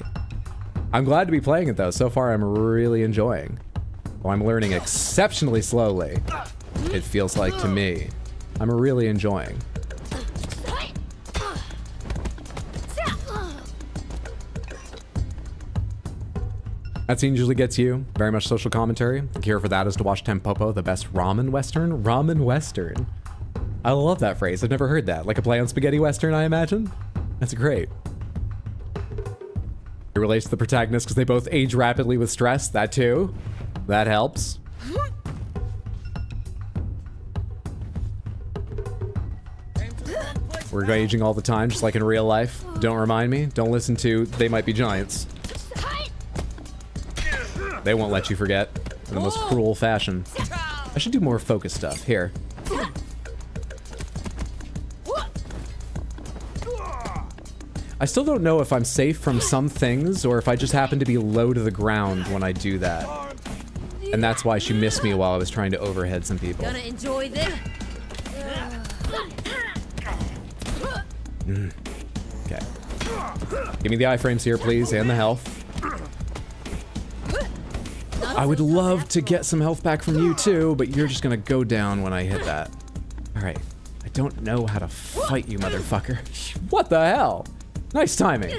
I'm glad to be playing it though. So far I'm really enjoying. Well, I'm learning exceptionally slowly. It feels like to me. I'm really enjoying. That scene usually gets you. Very much social commentary. The cure for that is to watch Tempopo, the best ramen western. Ramen western. I love that phrase. I've never heard that. Like a play on spaghetti western, I imagine? That's great. It relates to the protagonist because they both age rapidly with stress. That too. That helps. We're aging all the time, just like in real life. Don't remind me. Don't listen to They Might Be Giants. They won't let you forget in the most cruel fashion. I should do more focus stuff. Here. I still don't know if I'm safe from some things or if I just happen to be low to the ground when I do that. And that's why she missed me while I was trying to overhead some people. Gonna enjoy this. Okay. Give me the iframes here, please, and the health. I would love to get some health back from you too, but you're just gonna go down when I hit that. Alright. I don't know how to fight you, motherfucker. What the hell? Nice timing.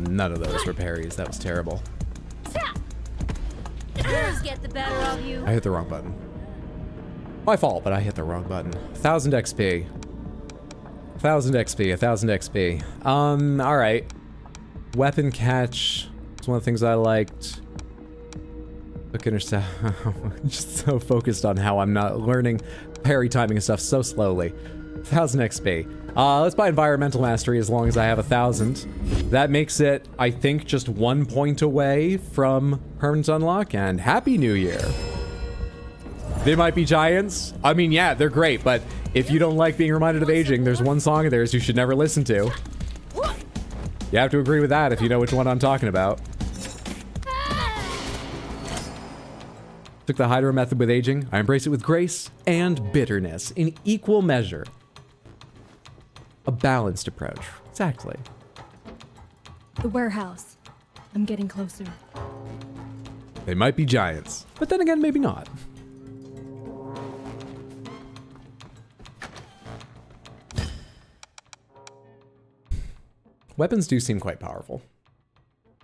None of those were parries. That was terrible. Nerves get the better of you. I hit the wrong button. My fault, but I hit the wrong button. 1000 XP. 1000 XP, 1000 XP. Alright. Weapon catch. It's one of the things I liked. Look, intercept. Just so focused on how I'm not learning parry timing and stuff so slowly. 1000 XP. Let's buy Environmental Mastery as long as I have 1000. That makes it, I think, just 1 point away from permanent unlock, and Happy New Year. They Might Be Giants. I mean, yeah, they're great, but if you don't like being reminded of aging, there's one song of theirs you should never listen to. You have to agree with that if you know which one I'm talking about. Took the Hydro method with aging. I embrace it with grace and bitterness in equal measure. A balanced approach. Exactly. The warehouse. I'm getting closer. They might be giants, but then again, maybe not. Weapons do seem quite powerful.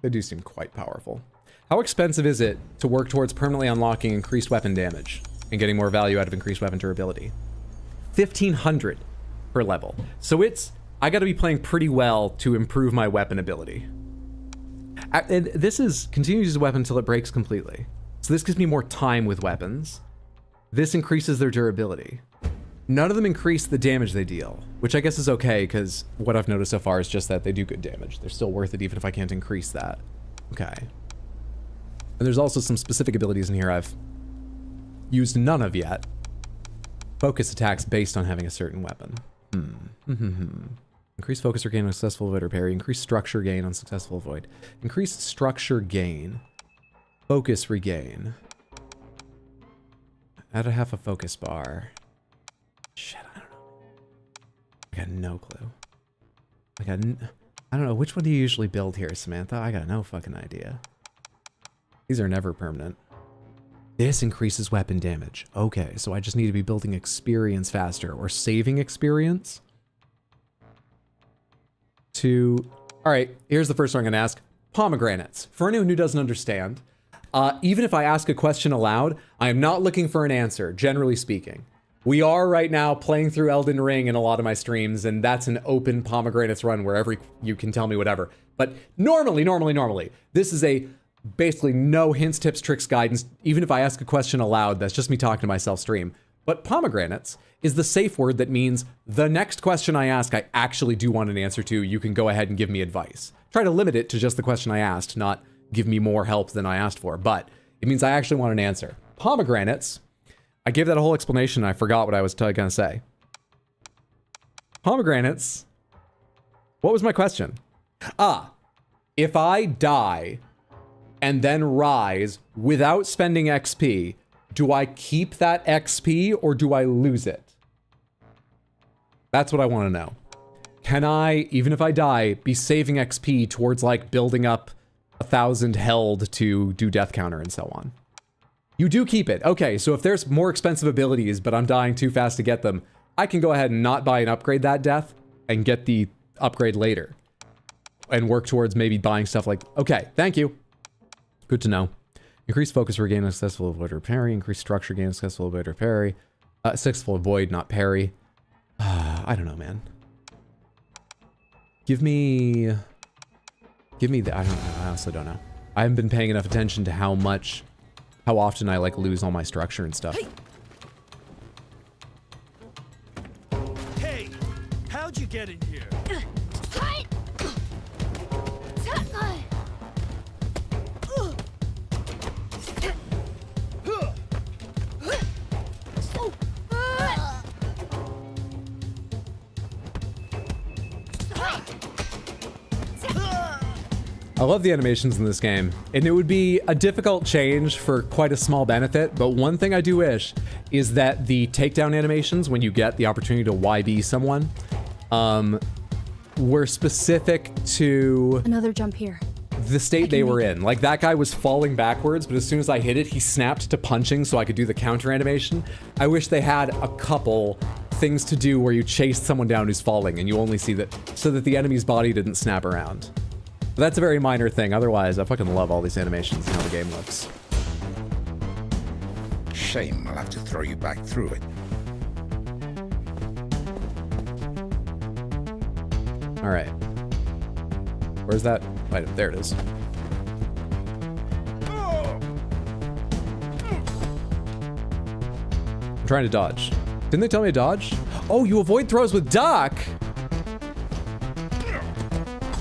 They do seem quite powerful. How expensive is it to work towards permanently unlocking increased weapon damage and getting more value out of increased weapon durability? 1,500 per level. So I gotta be playing pretty well to improve my weapon ability. And this is continue to use a weapon until it breaks completely. So this gives me more time with weapons. This increases their durability. None of them increase the damage they deal, which I guess is okay, because what I've noticed so far is just that they do good damage. They're still worth it even if I can't increase that. Okay. And there's also some specific abilities in here I've used none of yet. Focus attacks based on having a certain weapon. Increase focus or gain on successful avoid or parry. Increase structure gain on successful avoid. Increase structure gain. Focus regain. Add a half a focus bar. Shit, I don't know. I got no clue. I don't know. Which one do you usually build here, Samantha? I got no fucking idea. These are never permanent. This increases weapon damage. Okay, so I just need to be building experience faster or saving experience to... All right, here's the first one I'm gonna ask. Pomegranates. For anyone who doesn't understand, even if I ask a question aloud, I am not looking for an answer, generally speaking. We are right now playing through Elden Ring in a lot of my streams, and that's an open pomegranates run where you can tell me whatever. But normally, this is a basically no hints, tips, tricks, guidance. Even if I ask a question aloud, that's just me talking to myself stream. But pomegranates is the safe word that means the next question I ask, I actually do want an answer to. You can go ahead and give me advice. Try to limit it to just the question I asked, not give me more help than I asked for. But it means I actually want an answer. Pomegranates... I gave that a whole explanation and I forgot what I was gonna say. Pomegranates. What was my question? If I die and then rise without spending XP, do I keep that XP or do I lose it? That's what I want to know. Can I, even if I die, be saving XP towards like building up 1,000 held to do death counter and so on? You do keep it. Okay, so if there's more expensive abilities, but I'm dying too fast to get them, I can go ahead and not buy and upgrade that death and get the upgrade later. And work towards maybe buying stuff like, okay, thank you. Good to know. Increase focus for gain successful avoid or parry. Increase structure gain successful avoid or parry. Successful avoid, not parry. I don't know, man. Give me the, I don't know, I honestly don't know. I haven't been paying enough attention to how often I like lose all my structure and stuff. Hey, how'd you get in here? I love the animations in this game, and it would be a difficult change for quite a small benefit, but one thing I do wish is that the takedown animations, when you get the opportunity to YB someone, were specific to... Another jump here. The state they were in. Like, that guy was falling backwards, but as soon as I hit it, he snapped to punching so I could do the counter animation. I wish they had a couple things to do where you chased someone down who's falling, and you only see that, so that the enemy's body didn't snap around. But that's a very minor thing. Otherwise, I fucking love all these animations and how the game looks. Shame I'll have to throw you back through it. All right. Where's that? Wait, there it is. I'm trying to dodge. Didn't they tell me to dodge? Oh, you avoid throws with duck?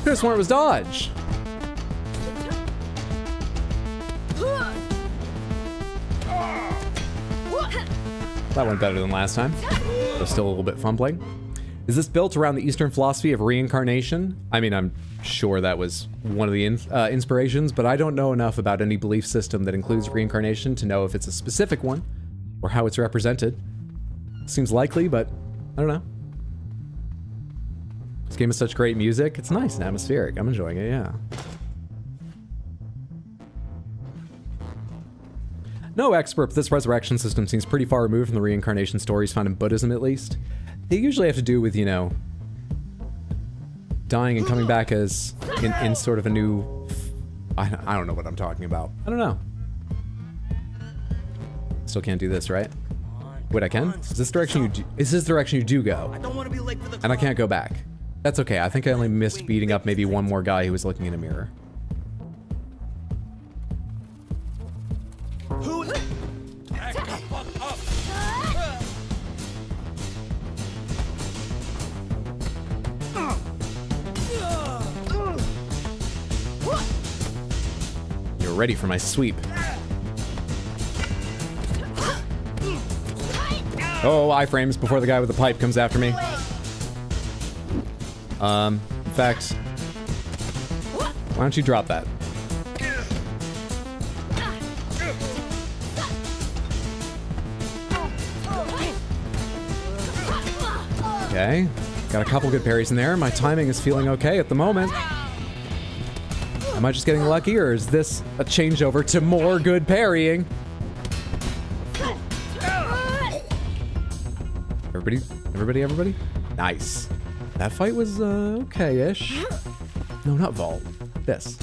Could have sworn it was dodge. That went better than last time. But still a little bit fumbling. Is this built around the Eastern philosophy of reincarnation? I mean, I'm sure that was one of the inspirations, but I don't know enough about any belief system that includes reincarnation to know if it's a specific one or how it's represented. Seems likely, but I don't know. This game has such great music. It's nice and atmospheric. I'm enjoying it, yeah. No expert, but this resurrection system seems pretty far removed from the reincarnation stories found in Buddhism, at least. They usually have to do with, you know, dying and coming back as in sort of a new... I don't know what I'm talking about. I don't know. Still can't do this, right? Wait, I can? Is this direction you do go? I don't want to be late for the And I can't go back. That's okay. I think I only missed beating up maybe one more guy who was looking in a mirror. Who? You're ready for my sweep. Oh, iframes before the guy with the pipe comes after me. In fact, why don't you drop that? Okay, got a couple good parries in there. My timing is feeling okay at the moment. Am I just getting lucky, or is this a changeover to more good parrying? Everybody? Nice. That fight was, okay-ish. No, not Vault. This.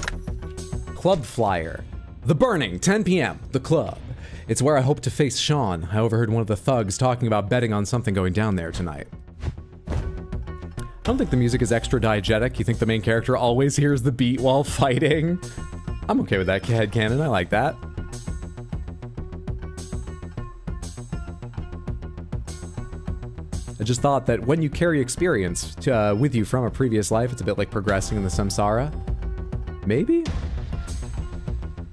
Club Flyer. The Burning, 10 p.m. The club. It's where I hope to face Sean. I overheard one of the thugs talking about betting on something going down there tonight. I don't think the music is extra diegetic. You think the main character always hears the beat while fighting? I'm okay with that headcanon. I like that. I just thought that when you carry experience with you from a previous life, it's a bit like progressing in the samsara. Maybe?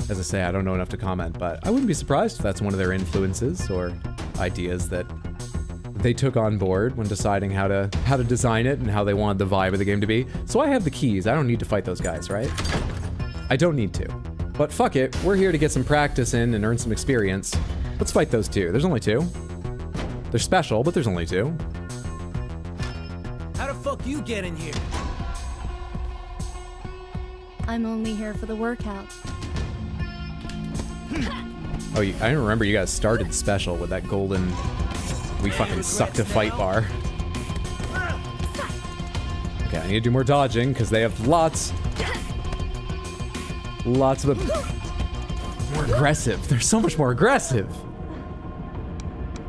As I say, I don't know enough to comment, but I wouldn't be surprised if that's one of their influences or ideas that they took on board when deciding how to design it and how they wanted the vibe of the game to be. So I have the keys. I don't need to fight those guys, right? I don't need to. But fuck it, we're here to get some practice in and earn some experience. Let's fight those two. There's only two. They're special, but there's only two. How the fuck you get in here? I'm only here for the workout. Oh, I don't remember you guys started special with that golden "we fucking suck to fight" bar. Okay, I need to do more dodging because they have lots of more aggressive. They're so much more aggressive.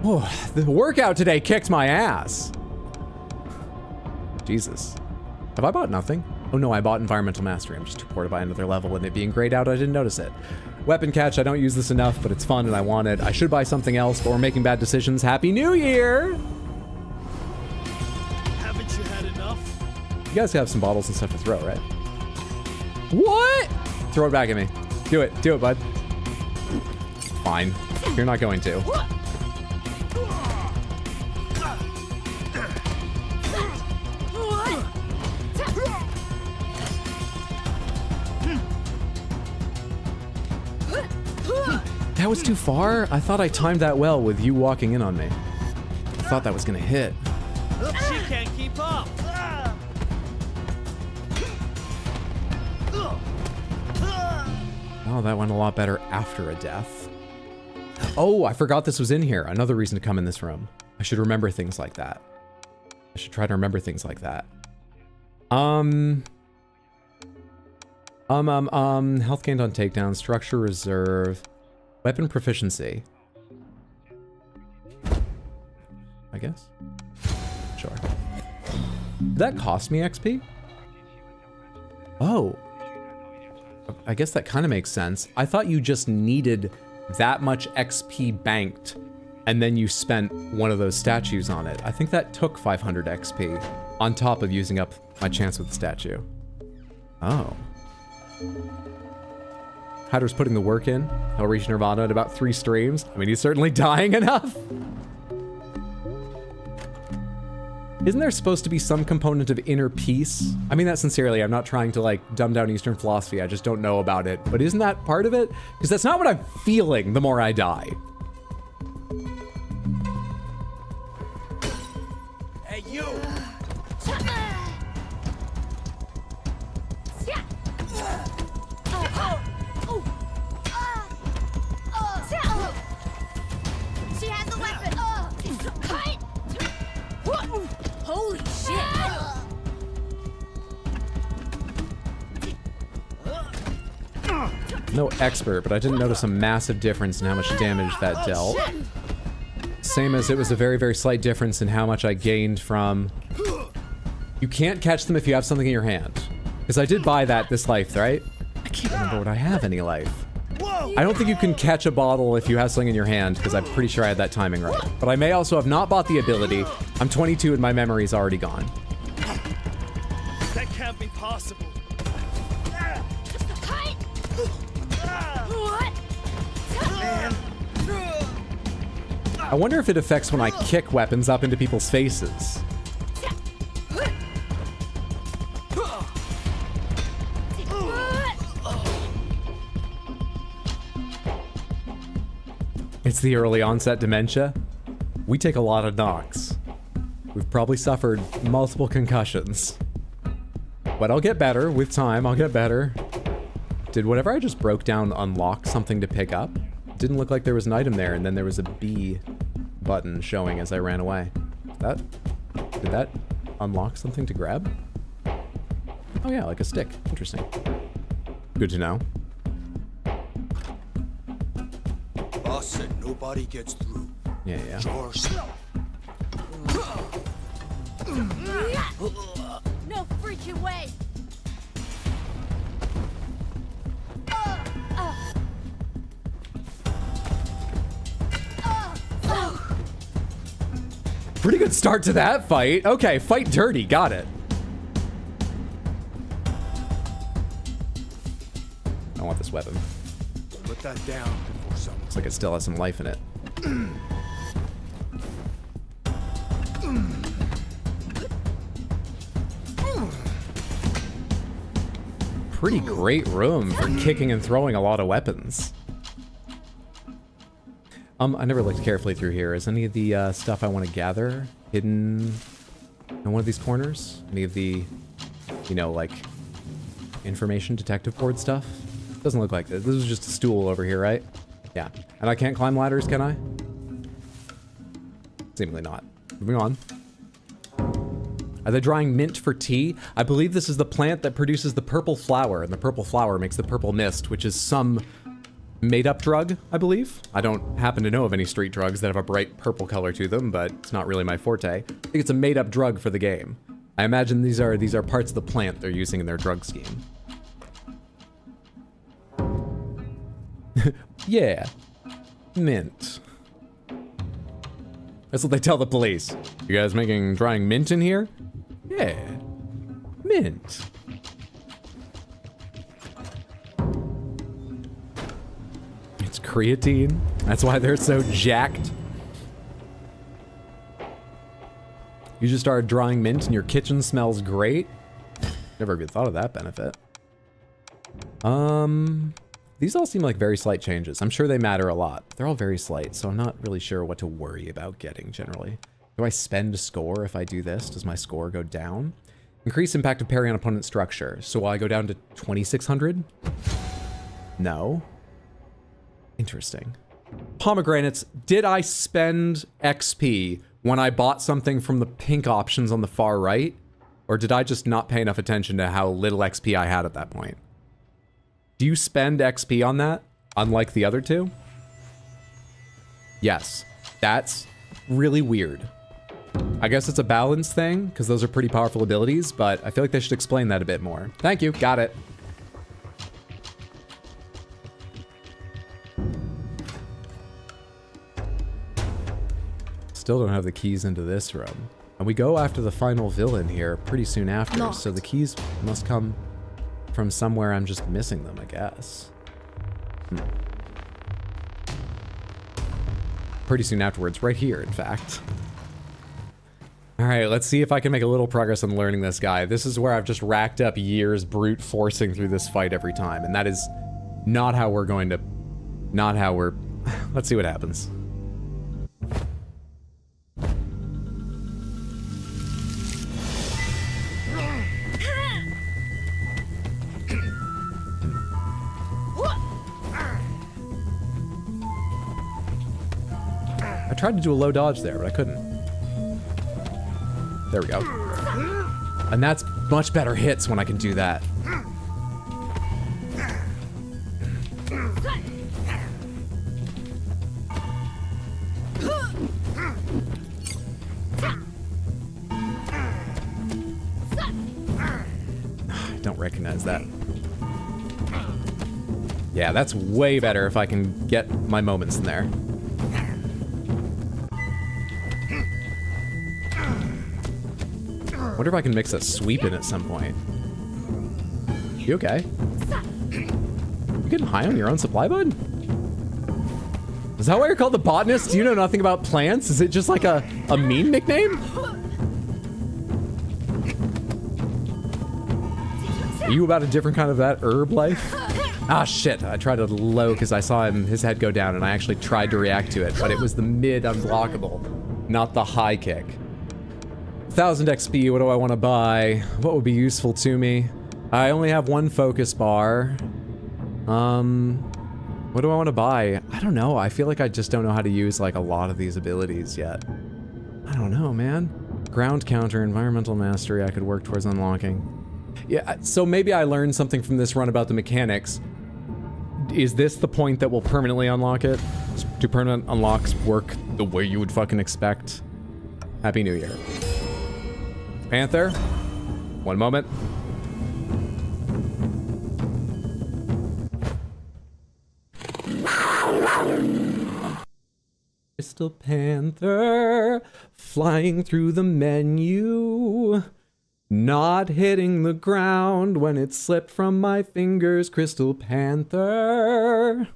Oh, the workout today kicked my ass. Jesus. Have I bought nothing? Oh no, I bought Environmental Mastery. I'm just too poor to buy another level, and it being grayed out, I didn't notice it. Weapon catch, I don't use this enough, but it's fun and I want it. I should buy something else, but we're making bad decisions. Happy New Year! Haven't you had enough? You guys have some bottles and stuff to throw, right? What? Throw it back at me. Do it, bud. Fine. You're not going to. That was too far? I thought I timed that well with you walking in on me. I thought that was gonna hit. She can't keep up. Oh, that went a lot better after a death. Oh, I forgot this was in here. Another reason to come in this room. I should remember things like that. I should try to remember things like that. Health gained on takedown, structure reserve, weapon proficiency. I guess. Sure. Did that cost me XP? Oh. I guess that kind of makes sense. I thought you just needed that much XP banked and then you spent one of those statues on it. I think that took 500 XP on top of using up my chance with the statue. Oh. Hyder's putting the work in. He'll reach Nirvana in about 3 streams. I mean, he's certainly dying enough. Isn't there supposed to be some component of inner peace? I mean that sincerely. I'm not trying to like dumb down Eastern philosophy. I just don't know about it. But isn't that part of it? Because that's not what I'm feeling the more I die. Hey, you! She has a weapon. Holy shit! No expert, but I didn't notice a massive difference in how much damage that dealt. Same as it was a very, very slight difference in how much I gained from... You can't catch them if you have something in your hand. Because I did buy that this life, right? I can't remember what I have any life. I don't think you can catch a bottle if you have something in your hand, because I'm pretty sure I had that timing right. But I may also have not bought the ability. I'm 22 and my memory's already gone. That can't be possible. I wonder if it affects when I kick weapons up into people's faces. It's the early onset dementia. We take a lot of knocks. We've probably suffered multiple concussions. But I'll get better with time, I'll get better. Did whatever I just broke down unlock something to pick up? Didn't look like there was an item there, and then there was a B button showing as I ran away. Did that unlock something to grab? Oh yeah, like a stick. Interesting. Good to know. Boss said nobody gets through. Yeah. No freaking way! Pretty good start to that fight. Okay, fight dirty. Got it. I want this weapon. Put that down before someone. Looks like it still has some life in it. Pretty great room for kicking and throwing a lot of weapons. I never looked carefully through here. Is any of the stuff I want to gather hidden in one of these corners? Any of the, you know, like, information detective board stuff? Doesn't look like this. This is just a stool over here, right? Yeah. And I can't climb ladders, can I? Seemingly not. Moving on. Are they drying mint for tea? I believe this is the plant that produces the purple flower, and the purple flower makes the purple mist, which is some made-up drug, I believe. I don't happen to know of any street drugs that have a bright purple color to them, but it's not really my forte. I think it's a made-up drug for the game. I imagine these are parts of the plant they're using in their drug scheme. Yeah. Mint. That's what they tell the police. You guys drying mint in here? Yeah. Mint. It's creatine. That's why they're so jacked. You just started drying mint and your kitchen smells great? Never even thought of that benefit. These all seem like very slight changes. I'm sure they matter a lot. They're all very slight, so I'm not really sure what to worry about getting generally. Do I spend a score if I do this? Does my score go down? Increase impact of parry on opponent structure. So will I go down to 2600? No. Interesting. Pomegranates. Did I spend XP when I bought something from the pink options on the far right? Or did I just not pay enough attention to how little XP I had at that point? Do you spend XP on that, unlike the other two? Yes. That's really weird. I guess it's a balance thing, because those are pretty powerful abilities, but I feel like they should explain that a bit more. Thank you. Got it. Still don't have the keys into this room. And we go after the final villain here pretty soon after, so the keys must come from somewhere. I'm just missing them, I guess. Pretty soon afterwards, right here, in fact. All right, let's see if I can make a little progress on learning this guy. This is where I've just racked up years brute forcing through this fight every time, and that is not how we're going to... Not how we're... Let's see what happens. I tried to do a low dodge there, but I couldn't. There we go. And that's much better hits when I can do that. don't recognize that. Yeah, that's way better if I can get my moments in there. Wonder if I can mix a sweep in at some point. You okay? You getting high on your own supply, bud? Is that why you're called the botanist? Do you know nothing about plants? Is it just like a meme nickname? Are you about a different kind of that herb life? Ah, shit. I tried to low because I saw his head go down and I actually tried to react to it, but it was the mid unblockable, not the high kick. 1000 XP, what do I want to buy? What would be useful to me? I only have one focus bar. What do I want to buy? I don't know. I feel like I just don't know how to use like a lot of these abilities yet. I don't know, man. Ground counter, environmental mastery I could work towards unlocking. Yeah, so maybe I learned something from this run about the mechanics. Is this the point that will permanently unlock it? Do permanent unlocks work the way you would fucking expect? Happy New Year. Panther, one moment. Crystal Panther, flying through the menu. Not hitting the ground when it slipped from my fingers, Crystal Panther.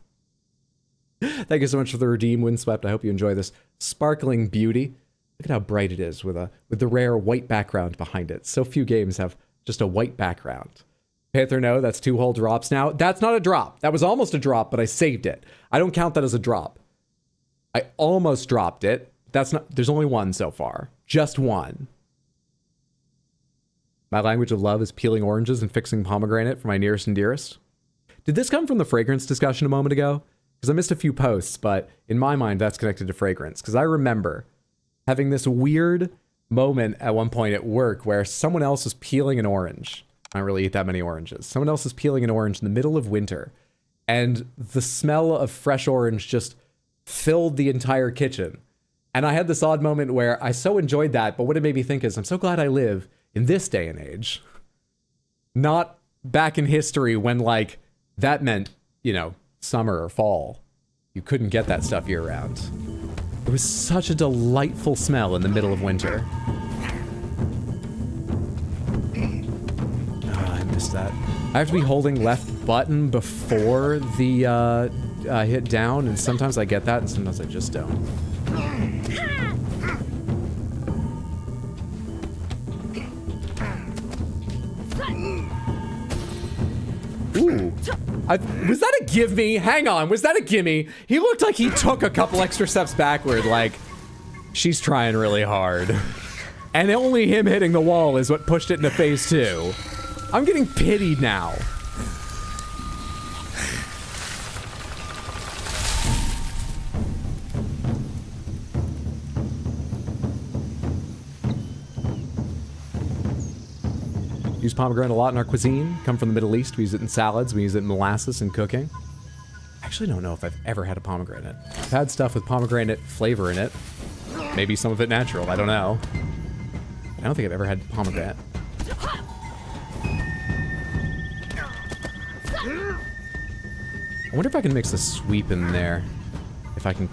Thank you so much for the redeem, Windswept. I hope you enjoy this sparkling beauty. Look at how bright it is with the rare white background behind it. So few games have just a white background. Panther, no, that's 2 whole drops now. That's not a drop. That was almost a drop, but I saved it. I don't count that as a drop. I almost dropped it. That's not, there's only one so far. Just one. My language of love is peeling oranges and fixing pomegranate for my nearest and dearest. Did this come from the fragrance discussion a moment ago? Because I missed a few posts, but in my mind, that's connected to fragrance. Because I remember having this weird moment at one point at work where someone else was peeling an orange. I don't really eat that many oranges. Someone else was peeling an orange in the middle of winter. And the smell of fresh orange just filled the entire kitchen. And I had this odd moment where I so enjoyed that, but what it made me think is, I'm so glad I live in this day and age. Not back in history when, like, that meant, you know, summer or fall. You couldn't get that stuff year round. It was such a delightful smell in the middle of winter. Oh, I missed that. I have to be holding left button before the hit down, and sometimes I get that, and sometimes I just don't. Ooh. Was that a give me? Hang on, was that a gimme? He looked like he took a couple extra steps backward, like, she's trying really hard. And only him hitting the wall is what pushed it into phase 2. I'm getting pitied now. Use pomegranate a lot in our cuisine. Come from the Middle East. We use it in salads. We use it in molasses and cooking. I actually don't know if I've ever had a pomegranate. I've had stuff with pomegranate flavor in it. Maybe some of it natural. I don't know. I don't think I've ever had pomegranate. I wonder if I can mix a sweep in there. If I can...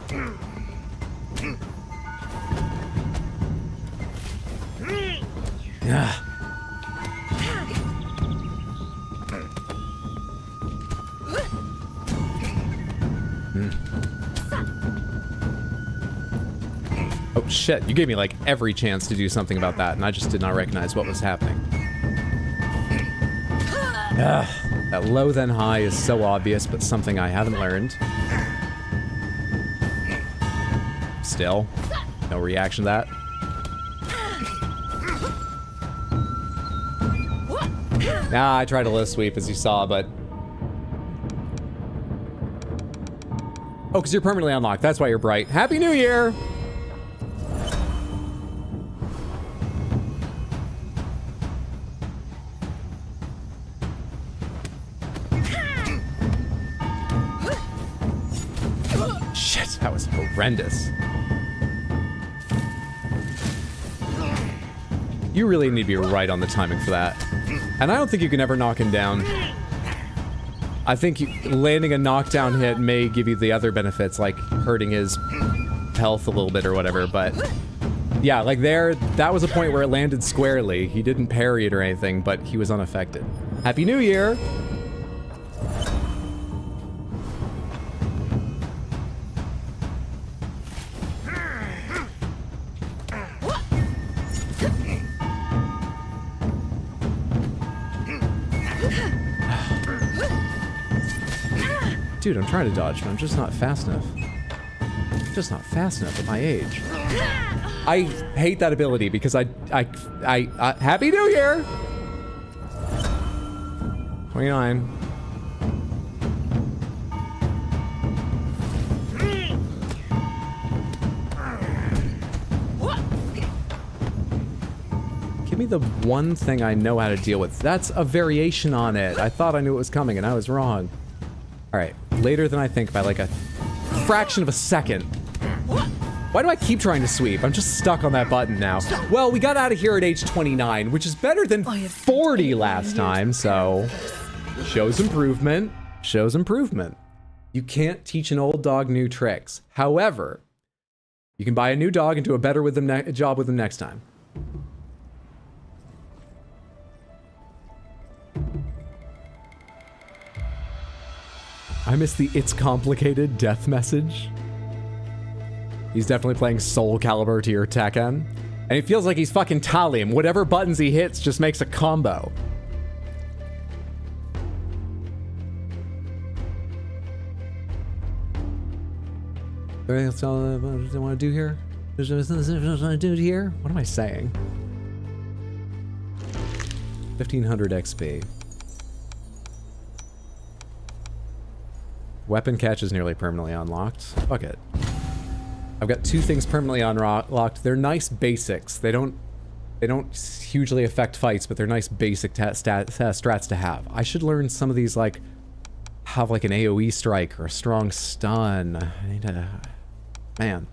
Yeah. Oh shit, you gave me like every chance to do something about that, and I just did not recognize what was happening. That low then high is so obvious, but something I haven't learned. Still, no reaction to that. Nah, I tried a low sweep as you saw, but... Oh, because you're permanently unlocked. That's why you're bright. Happy New Year! Shit, that was horrendous. You really need to be right on the timing for that. And I don't think you can ever knock him down. I think landing a knockdown hit may give you the other benefits, like hurting his health a little bit or whatever, but yeah, like that was a point where it landed squarely. He didn't parry it or anything, but he was unaffected. Happy New Year! Dude, I'm trying to dodge, but I'm just not fast enough. Just not fast enough at my age. I hate that ability because I Happy New Year! 29. Give me the one thing I know how to deal with. That's a variation on it. I thought I knew it was coming and I was wrong. All right, later than I think by like a fraction of a second. Why do I keep trying to sweep? I'm just stuck on that button now. Well, we got out of here at age 29, which is better than 40 last time, so shows improvement, shows improvement. You can't teach an old dog new tricks. However, you can buy a new dog and do a better with them job with them next time. I miss the "it's complicated" death message. He's definitely playing Soul Calibur to your Tekken. And it feels like he's fucking Talim. Whatever buttons he hits just makes a combo. Anything else I want to do here? What am I saying? 1500 XP. Weapon catch is nearly permanently unlocked. Fuck it. I've got 2 things permanently unlocked. They're nice basics. They don't hugely affect fights, but they're nice basic strats to have. I should learn some of these, like, have like an AoE strike or a strong stun. I need to... Man.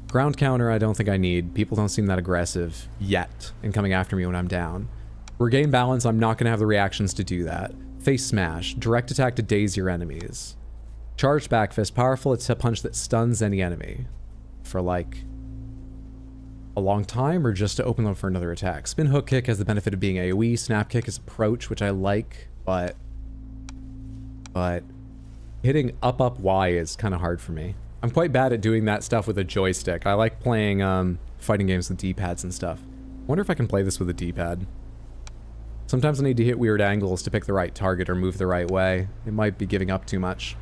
Ground counter I don't think I need. People don't seem that aggressive yet in coming after me when I'm down. Regain balance, I'm not going to have the reactions to do that. Face smash. Direct attack to daze your enemies. Charged back fist. Powerful, it's a punch that stuns any enemy. For like a long time or just to open them for another attack. Spin hook kick has the benefit of being AoE. Snap kick is approach, which I like, but hitting up Y is kind of hard for me. I'm quite bad at doing that stuff with a joystick. I like playing fighting games with D-pads and stuff. I wonder if I can play this with a D-pad. Sometimes I need to hit weird angles to pick the right target or move the right way. It might be giving up too much.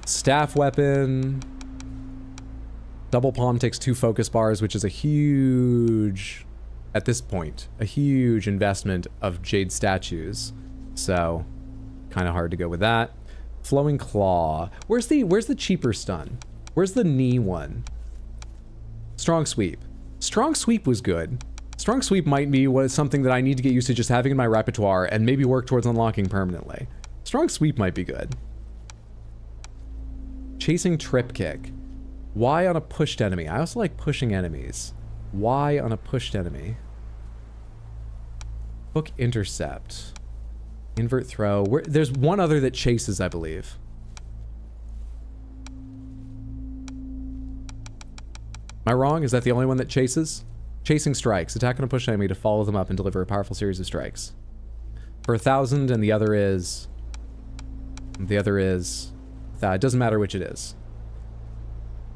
Staff weapon. Double palm takes 2 focus bars, which is a huge, at this point, a huge investment of jade statues. So, kind of hard to go with that. Flowing claw. Where's the cheaper stun? Where's the knee one? Strong sweep. Strong sweep was good. Strong sweep might be something that I need to get used to just having in my repertoire and maybe work towards unlocking permanently. Strong sweep might be good. Chasing trip kick. Why on a pushed enemy? I also like pushing enemies. Why on a pushed enemy? Hook intercept. Invert throw. There's one other that chases, I believe. Am I wrong? Is that the only one that chases? Chasing strikes. Attack on a pushed enemy to follow them up and deliver a powerful series of strikes. For 1,000, and the other is... It doesn't matter which it is.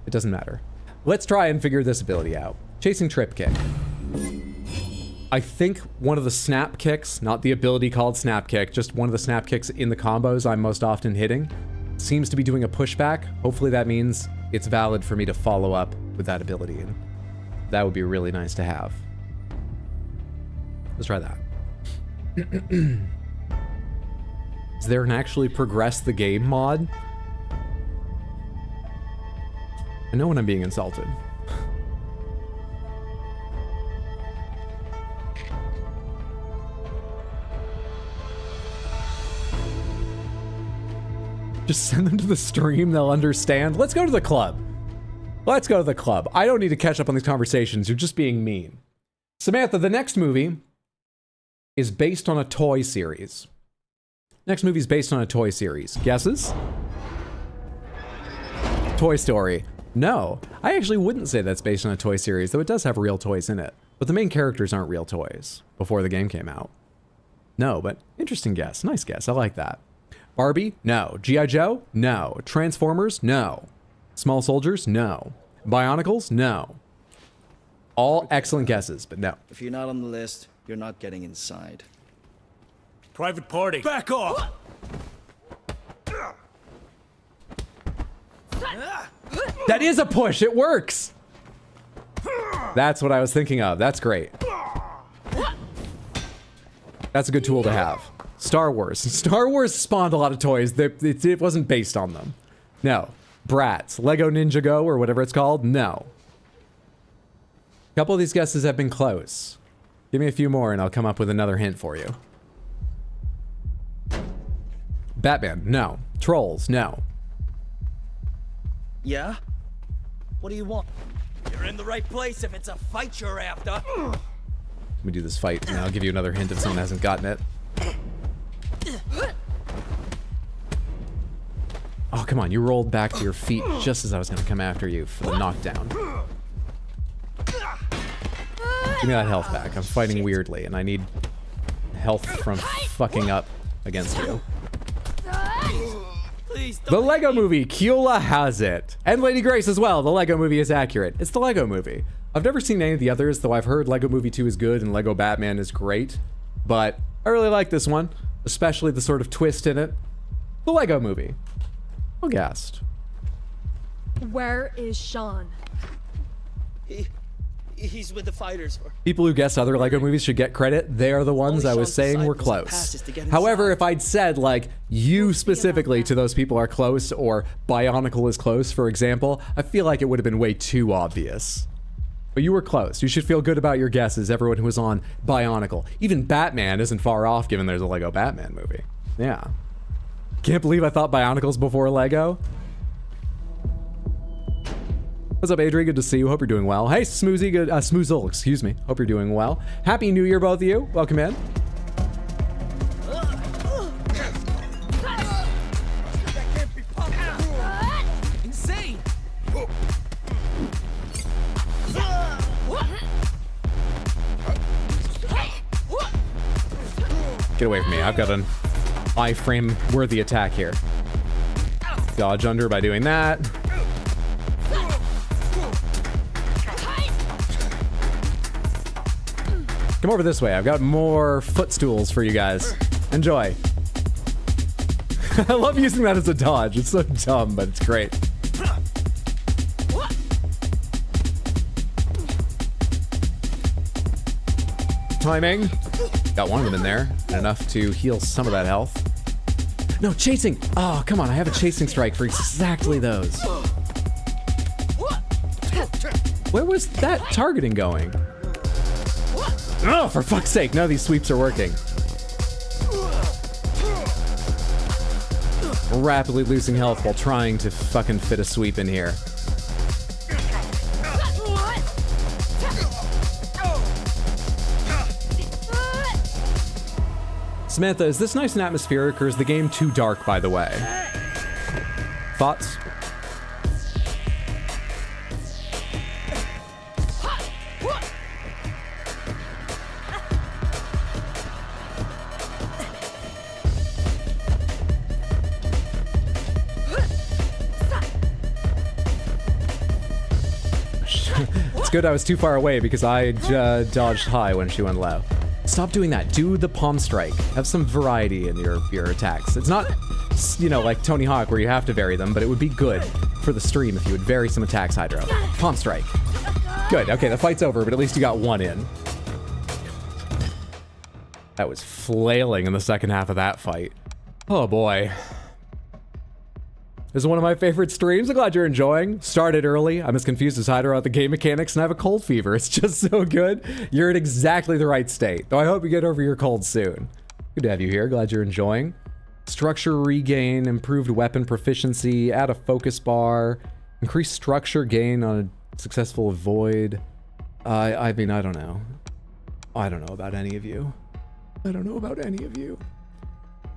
It doesn't matter. Let's try and figure this ability out. Chasing trip kick. I think one of the snap kicks, not the ability called snap kick, just one of the snap kicks in the combos I'm most often hitting, seems to be doing a pushback. Hopefully that means it's valid for me to follow up with that ability. And that would be really nice to have. Let's try that. Is there an actually progress the game mod? I know when I'm being insulted. Just send them to the stream, they'll understand. Let's go to the club. Let's go to the club. I don't need to catch up on these conversations, you're just being mean. Samantha, the next movie is based on a toy series. Next movie is based on a toy series. Guesses? Toy Story. No, I actually wouldn't say that's based on a toy series, though it does have real toys in it. But the main characters aren't real toys before the game came out. No, but interesting guess. Nice guess. I like that. Barbie? No. G.I. Joe? No. Transformers? No. Small Soldiers? No. Bionicles? No. All excellent guesses, but no. If you're not on the list, you're not getting inside. Private party. Back off! That is a push. It works. That's what I was thinking of. That's great. That's a good tool to have. Star Wars. Star Wars spawned a lot of toys. It wasn't based on them. No. Bratz. Lego Ninja Go or whatever it's called. No. A couple of these guesses have been close. Give me a few more and I'll come up with another hint for you. Batman. No. Trolls. No. Yeah? What do you want? You're in the right place if it's a fight you're after. Let me do this fight and I'll give you another hint if someone hasn't gotten it. Oh, come on. You rolled back to your feet just as I was going to come after you for the knockdown. Give me that health back. I'm fighting weirdly and I need health from fucking up against you. The Lego Movie, Keula has it. And Lady Grace as well. The Lego Movie is accurate. It's the Lego Movie. I've never seen any of the others, though I've heard Lego Movie 2 is good and Lego Batman is great. But I really like this one, especially the sort of twist in it. The Lego Movie. Well gassed. Where is Sean? He's with the fighters. People who guess other Lego movies should get credit. They are the ones I was saying were close. However, if I'd said, like, you specifically to those people are close, or Bionicle is close, for example, I feel like it would have been way too obvious. But you were close. You should feel good about your guesses, everyone who was on Bionicle. Even Batman isn't far off, given there's a Lego Batman movie. Yeah. Can't believe I thought Bionicles before Lego. What's up, Adri? Good to see you. Hope you're doing well. Hey, Smoozy. Good. Smoozle, excuse me. Hope you're doing well. Happy New Year, both of you. Welcome in. Insane! Get away from me. I've got an iframe worthy attack here. Dodge under by doing that. Come over this way. I've got more footstools for you guys. Enjoy. I love using that as a dodge. It's so dumb, but it's great. Timing. Got one of them in there. Enough to heal some of that health. No, chasing. Oh, come on. I have a chasing strike for exactly those. Where was that targeting going? Oh, for fuck's sake, none of these sweeps are working. Rapidly losing health while trying to fucking fit a sweep in here. Samantha, is this nice and atmospheric, or is the game too dark, by the way? Thoughts? It's good I was too far away because I dodged high when she went low. Stop doing that. Do the palm strike. Have some variety in your attacks. It's not, you know, like Tony Hawk where you have to vary them, but it would be good for the stream if you would vary some attacks, Hydro. Palm strike. Good. Okay, the fight's over, but at least you got one in. That was flailing in the second half of that fight. Oh boy. This is one of my favorite streams. I'm glad you're enjoying. Started early. I'm as confused as Hydro about the game mechanics, and I have a cold fever. It's just so good. You're in exactly the right state. Though I hope you get over your cold soon. Good to have you here. Glad you're enjoying. Structure regain, improved weapon proficiency, add a focus bar, increase structure gain on a successful avoid. I mean, I don't know. I don't know about any of you. I don't know about any of you.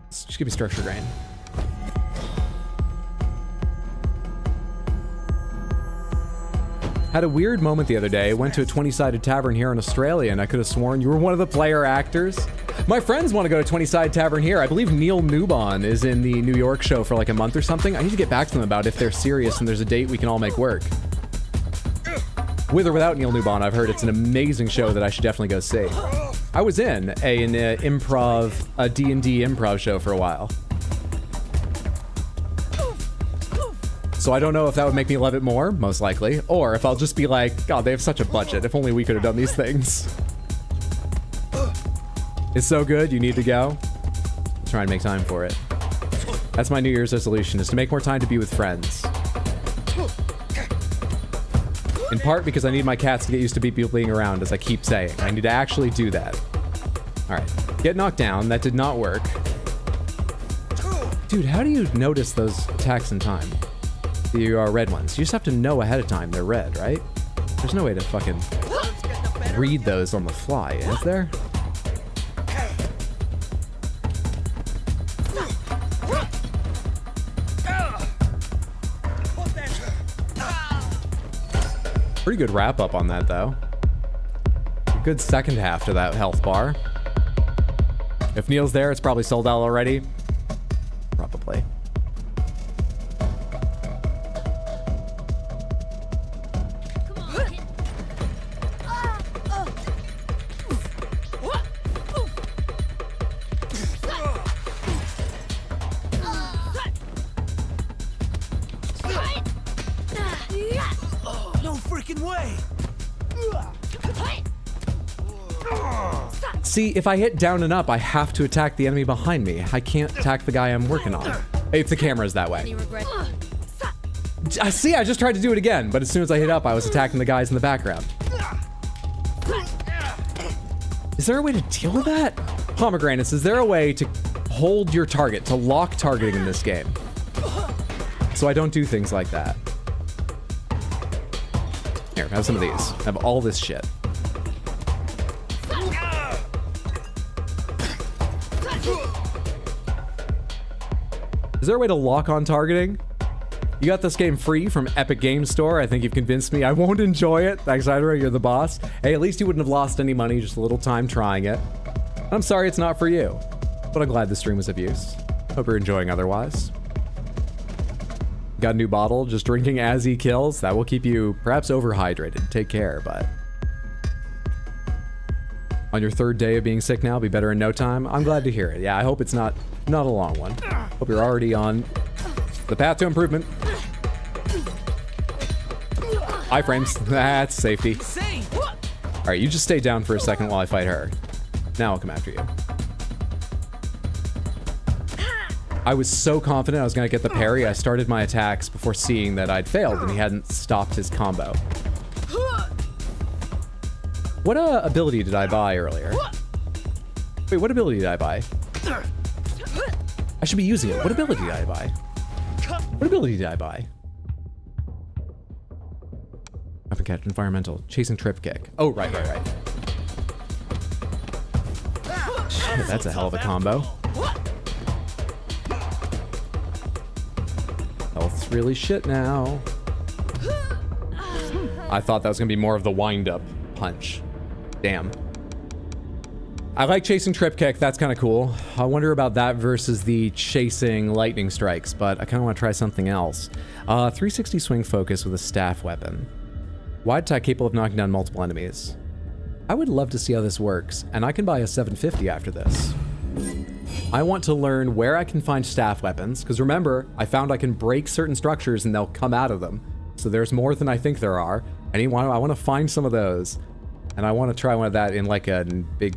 Just give me structure grain. Had a weird moment the other day. Went to a 20-sided tavern here in Australia, and I could have sworn you were one of the player actors. My friends want to go to 20-sided tavern here. I believe Neil Newbon is in the New York show for like a month or something. I need to get back to them about if they're serious and there's a date we can all make work. With or without Neil Newbon, I've heard it's an amazing show that I should definitely go see. I was in a D&D improv show for a while. So I don't know if that would make me love it more, most likely, or if I'll just be like, God, they have such a budget. If only we could have done these things. It's so good, you need to go. Try and make time for it. That's my New Year's resolution, is to make more time to be with friends. In part because I need my cats to get used to people being around, as I keep saying. I need to actually do that. All right, get knocked down. That did not work. Dude, how do you notice those attacks in time? The red ones. You just have to know ahead of time they're red, right? There's no way to fucking read those on the fly, is there? Pretty good wrap up on that, though. A good second half to that health bar. If Neil's there, it's probably sold out already. Probably. See, if I hit down and up, I have to attack the enemy behind me. I can't attack the guy I'm working on. If the camera's that way. See, I just tried to do it again, but as soon as I hit up, I was attacking the guys in the background. Is there a way to deal with that? Pomegranates, is there a way to hold your target, to lock targeting in this game? So I don't do things like that. Here, have some of these. Have all this shit. Is there a way to lock on targeting? You got this game free from Epic Games Store. I think you've convinced me I won't enjoy it. Thanks, Ira, you're the boss. Hey, at least you wouldn't have lost any money, just a little time trying it. I'm sorry it's not for you, but I'm glad the stream was of use. Hope you're enjoying otherwise. Got a new bottle, just drinking as he kills. That will keep you perhaps overhydrated. Take care, but... On your third day of being sick now, be better in no time. I'm glad to hear it. Yeah, I hope it's not a long one. Hope you're already on the path to improvement. Iframes. That's safety. All right, you just stay down for a second while I fight her. Now I'll come after you. I was so confident I was going to get the parry, I started my attacks before seeing that I'd failed and he hadn't stopped his combo. What ability did I buy earlier? Wait, what ability did I buy? I should be using it. What ability did I buy? What ability did I buy? Up and catch, environmental, chasing trip kick. Oh, right. Shit, that's a hell of a combo. Health's really shit now. I thought that was gonna be more of the wind-up punch. Damn. I like chasing trip kick, that's kind of cool. I wonder about that versus the chasing lightning strikes, but I kind of want to try something else. 360 swing focus with a staff weapon. Wide attack capable of knocking down multiple enemies. I would love to see how this works, and I can buy a 750 after this. I want to learn where I can find staff weapons, because remember, I found I can break certain structures and they'll come out of them. So there's more than I think there are. I want to find some of those, and I want to try one of that in like a big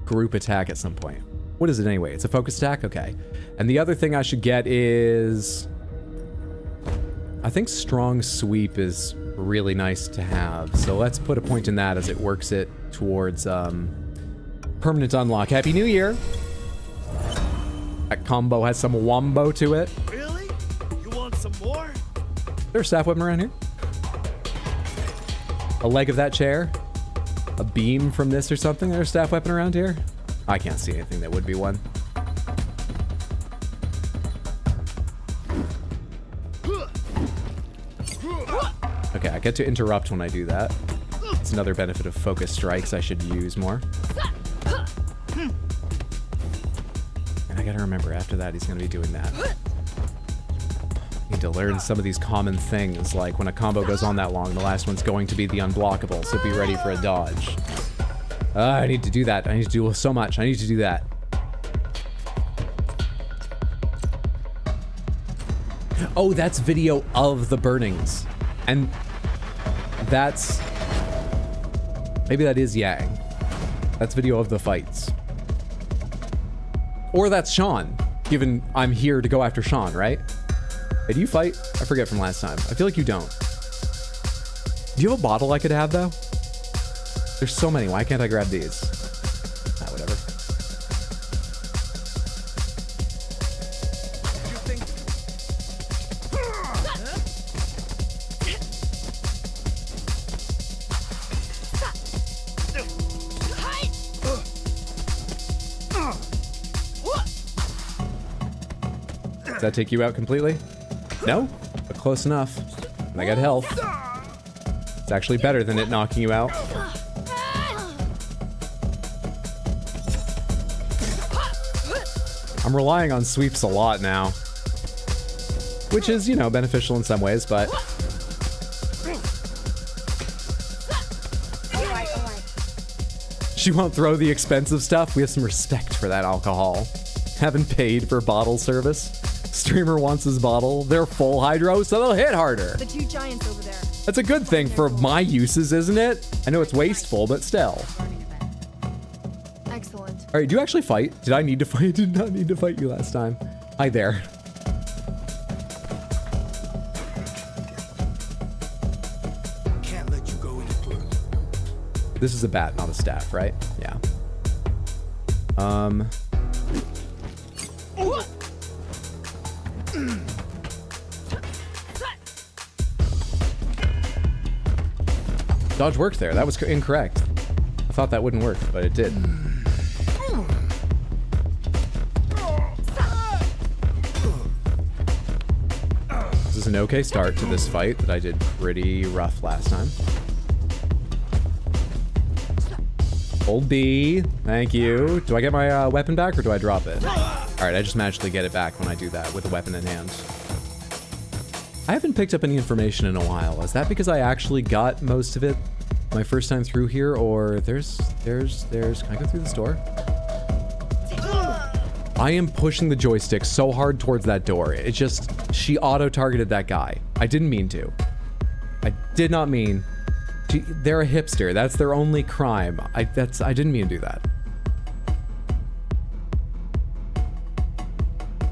group attack at some point. What is it anyway? It's a focus attack? Okay. And the other thing I should get is... I think strong sweep is really nice to have. So let's put a point in that as it works it towards permanent unlock. Happy New Year! That combo has some wombo to it. Really? You want some more? Is there a staff weapon around here? A leg of that chair? a beam from this or something? There's a staff weapon around here? I can't see anything that would be one. Okay, I get to interrupt when I do that. It's another benefit of focus strikes I should use more. And I gotta remember after that he's gonna be doing that. I need to learn some of these common things, like when a combo goes on that long, the last one's going to be the unblockable, so be ready for a dodge. I need to do that. I need to do so much. I need to do that. Oh, that's video of the burnings. And that's... maybe that is Yang. That's video of the fights. Or that's Sean, given I'm here to go after Sean, right? Hey, do you fight? I forget from last time. I feel like you don't. Do you have a bottle I could have, though? There's so many. Why can't I grab these? Ah, whatever. Does that take you out completely? No, but close enough. And I got health. It's actually better than it knocking you out. I'm relying on sweeps a lot now. Which is, you know, beneficial in some ways, but... She won't throw the expensive stuff. We have some respect for that alcohol. Haven't paid for bottle service. Streamer wants his bottle. They're full hydro, so they'll hit harder. The two giants over there. That's a good thing for my uses, isn't it? I know it's wasteful, but still. Excellent. All right, do you actually fight? Did I need to fight? I did not need to fight you last time. Hi there. Can't let you go any further. This is a bat, not a staff, right? Yeah. Dodge worked there. That was incorrect. I thought that wouldn't work, but it did. This is an okay start to this fight that I did pretty rough last time. Hold B. Thank you. Do I get my weapon back or do I drop it? Alright, I just magically get it back when I do that with a weapon in hand. I haven't picked up any information in a while. Is that because I actually got most of it my first time through here, or there's, can I go through this door? I am pushing the joystick so hard towards that door. It just, she auto-targeted that guy. I didn't mean to. I did not mean to. They're a hipster. That's their only crime. I didn't mean to do that.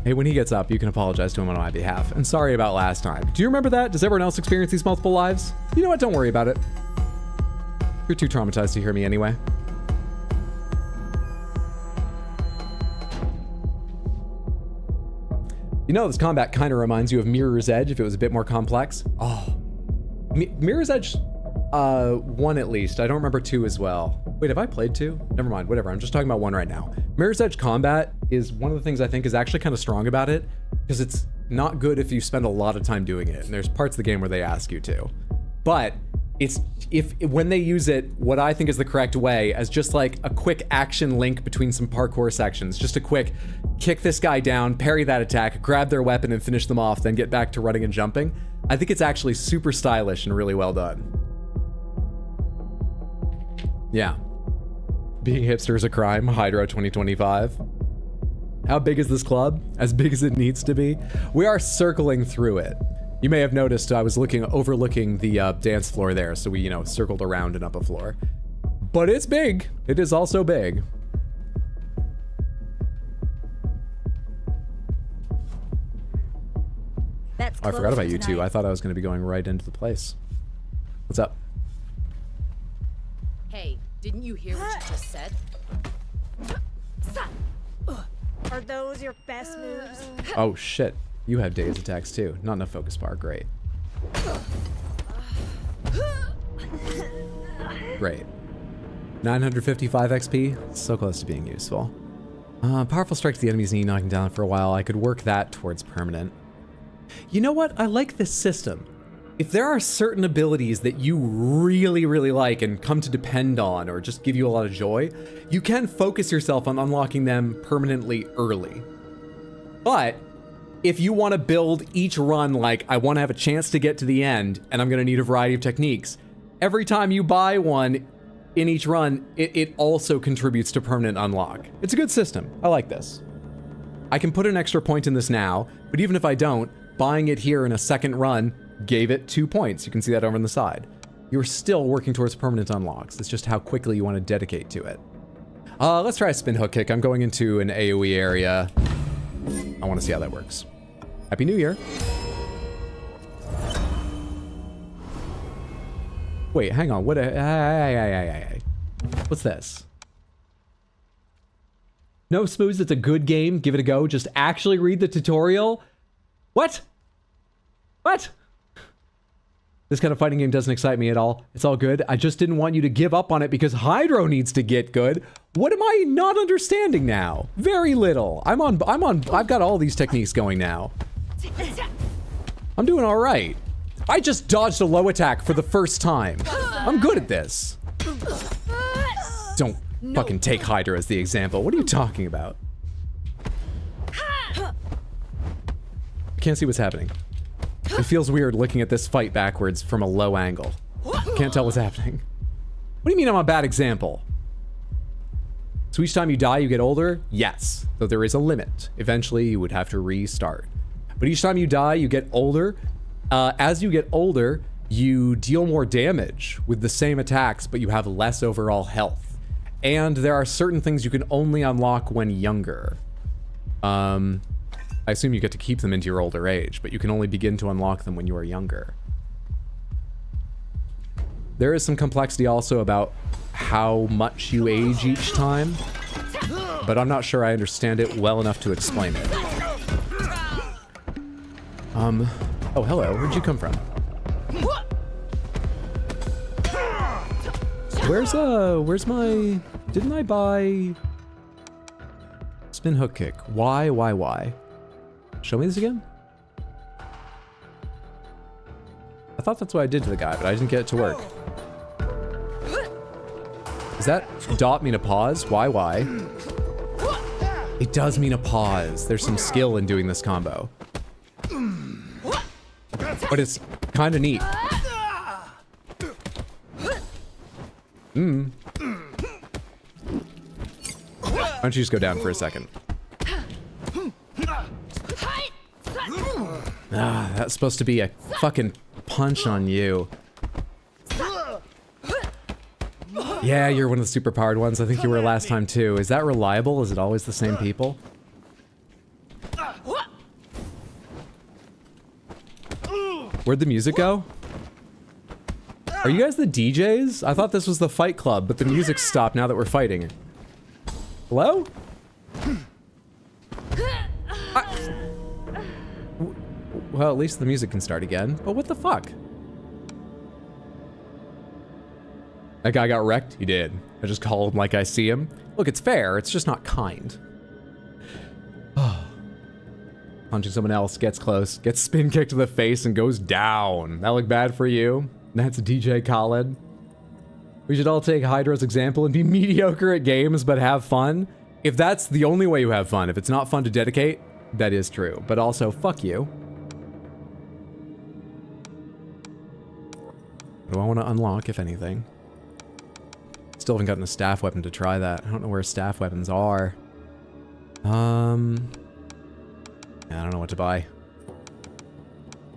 Hey, when he gets up, you can apologize to him on my behalf. And sorry about last time. Do you remember that? Does everyone else experience these multiple lives? You know what? Don't worry about it. You're too traumatized to hear me anyway. You know, this combat kind of reminds you of Mirror's Edge if it was a bit more complex. Oh. Mirror's Edge 1 at least. I don't remember 2 as well. Wait, have I played 2? Never mind, whatever. I'm just talking about 1 right now. Mirror's Edge combat is one of the things I think is actually kind of strong about it, because it's not good if you spend a lot of time doing it, and there's parts of the game where they ask you to. But it's when they use it, what I think is the correct way, as just like a quick action link between some parkour sections, just a quick kick this guy down, parry that attack, grab their weapon and finish them off, then get back to running and jumping. I think it's actually super stylish and really well done. Yeah. Being hipster is a crime, Hydro 2025. How big is this club? As big as it needs to be. We are circling through it. You may have noticed I was overlooking the dance floor there, so we, circled around and up a floor. But it's big. It is also big. That's Oh, I forgot about you two. I thought I was going to be going right into the place. What's up? Hey, didn't you hear what you just said? Are those your best moves? Oh, shit. You have dazed attacks too. Not enough focus bar. Great. Great. 955 XP, so close to being useful. Powerful strike to the enemy's knee, knocking down for a while. I could work that towards permanent. You know what? I like this system. If there are certain abilities that you really, really like and come to depend on or just give you a lot of joy, you can focus yourself on unlocking them permanently early. But if you want to build each run like, I want to have a chance to get to the end and I'm going to need a variety of techniques, every time you buy one in each run, it also contributes to permanent unlock. It's a good system. I like this. I can put an extra point in this now, but even if I don't, buying it here in a second run gave it 2 points. You can see that over on the side. You're still working towards permanent unlocks. It's just how quickly you want to dedicate to it. Let's try a spin hook kick. I'm going into an AoE area. I want to see how that works. Happy New Year. Wait, hang on. What? What's this? No Smooths, it's a good game. Give it a go. Just actually read the tutorial. What? What? This kind of fighting game doesn't excite me at all. It's all good. I just didn't want you to give up on it because Hydro needs to get good. What am I not understanding now? Very little. I've got all these techniques going now. I'm doing all right. I just dodged a low attack for the first time. I'm good at this. Don't fucking take Hydra as the example. What are you talking about? I can't see what's happening. It feels weird looking at this fight backwards from a low angle. Can't tell what's happening. What do you mean I'm a bad example? So each time you die, you get older? Yes, though there is a limit. Eventually, you would have to restart. But each time you die, you get older. As you get older, you deal more damage with the same attacks, but you have less overall health. And there are certain things you can only unlock when younger. I assume you get to keep them into your older age, but you can only begin to unlock them when you are younger. There is some complexity also about how much you age each time, but I'm not sure I understand it well enough to explain it. Oh, hello. Where'd you come from? Where's my... Didn't I buy... Spin hook kick. Why? Show me this again? I thought that's what I did to the guy, but I didn't get it to work. Does that dot mean a pause? Why? It does mean a pause. There's some skill in doing this combo. But it's kind of neat. Why don't you just go down for a second? Ah, that's supposed to be a fucking punch on you. Yeah, you're one of the super powered ones. I think you were last time too. Is that reliable? Is it always the same people? Where'd the music go? Are you guys the DJs? I thought this was the fight club, but the music stopped now that we're fighting. Hello? Well, at least the music can start again. But what the fuck? That guy got wrecked? He did. I just called him like I see him. Look, it's fair. It's just not kind. Punching someone else, gets close, gets spin kicked to the face and goes down. That look bad for you? That's DJ Khaled. We should all take Hydra's example and be mediocre at games but have fun. If that's the only way you have fun, if it's not fun to dedicate, that is true. But also, fuck you. What do I want to unlock, if anything? Still haven't gotten a staff weapon to try that. I don't know where staff weapons are. Yeah, I don't know what to buy.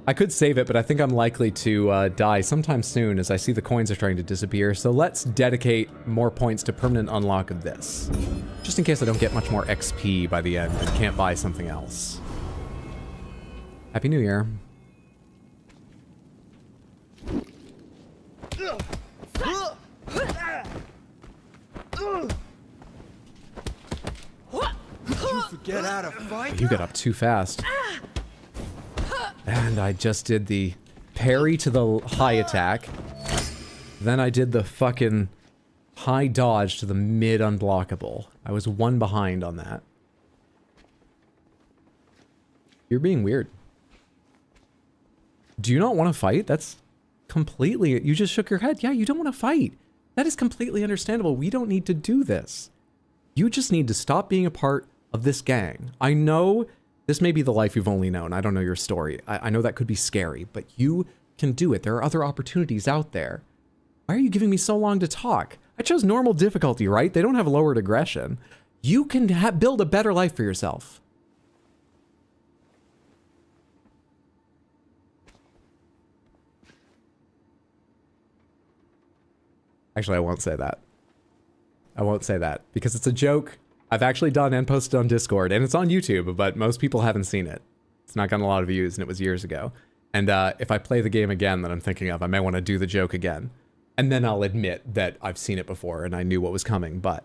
I could save it, but I think I'm likely to die sometime soon as I see the coins are trying to disappear. So let's dedicate more points to permanent unlock of this. Just in case I don't get much more XP by the end and can't buy something else. Happy New Year. Get out of fight. You got up too fast. And I just did the parry to the high attack. Then I did the fucking High dodge to the mid unblockable. I was 1 behind on that. You're being weird. Do you not want to fight? That's completely... You just shook your head. Yeah, you don't want to fight. That is completely understandable. We don't need to do this. You just need to stop being a part of this gang. I know this may be the life you've only known. I don't know your story. I know that could be scary, but you can do it. There are other opportunities out there. Why are you giving me so long to talk? I chose normal difficulty, right? They don't have lowered aggression. You can build a better life for yourself. Actually, I won't say that. I won't say that because it's a joke I've actually done and posted on Discord, and it's on YouTube, but most people haven't seen it. It's not gotten a lot of views, and it was years ago. And if I play the game again that I'm thinking of, I may want to do the joke again. And then I'll admit that I've seen it before and I knew what was coming, but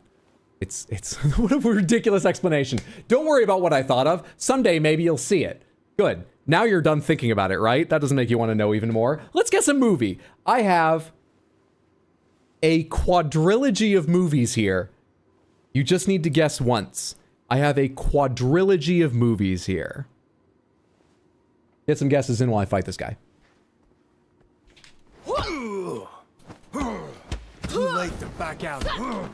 it's what a ridiculous explanation. Don't worry about what I thought of. Someday maybe you'll see it. Good. Now you're done thinking about it, right? That doesn't make you want to know even more. Let's guess a movie. I have a quadrilogy of movies here. You just need to guess once. I have a quadrilogy of movies here. Get some guesses in while I fight this guy. Too late to back out. Oh,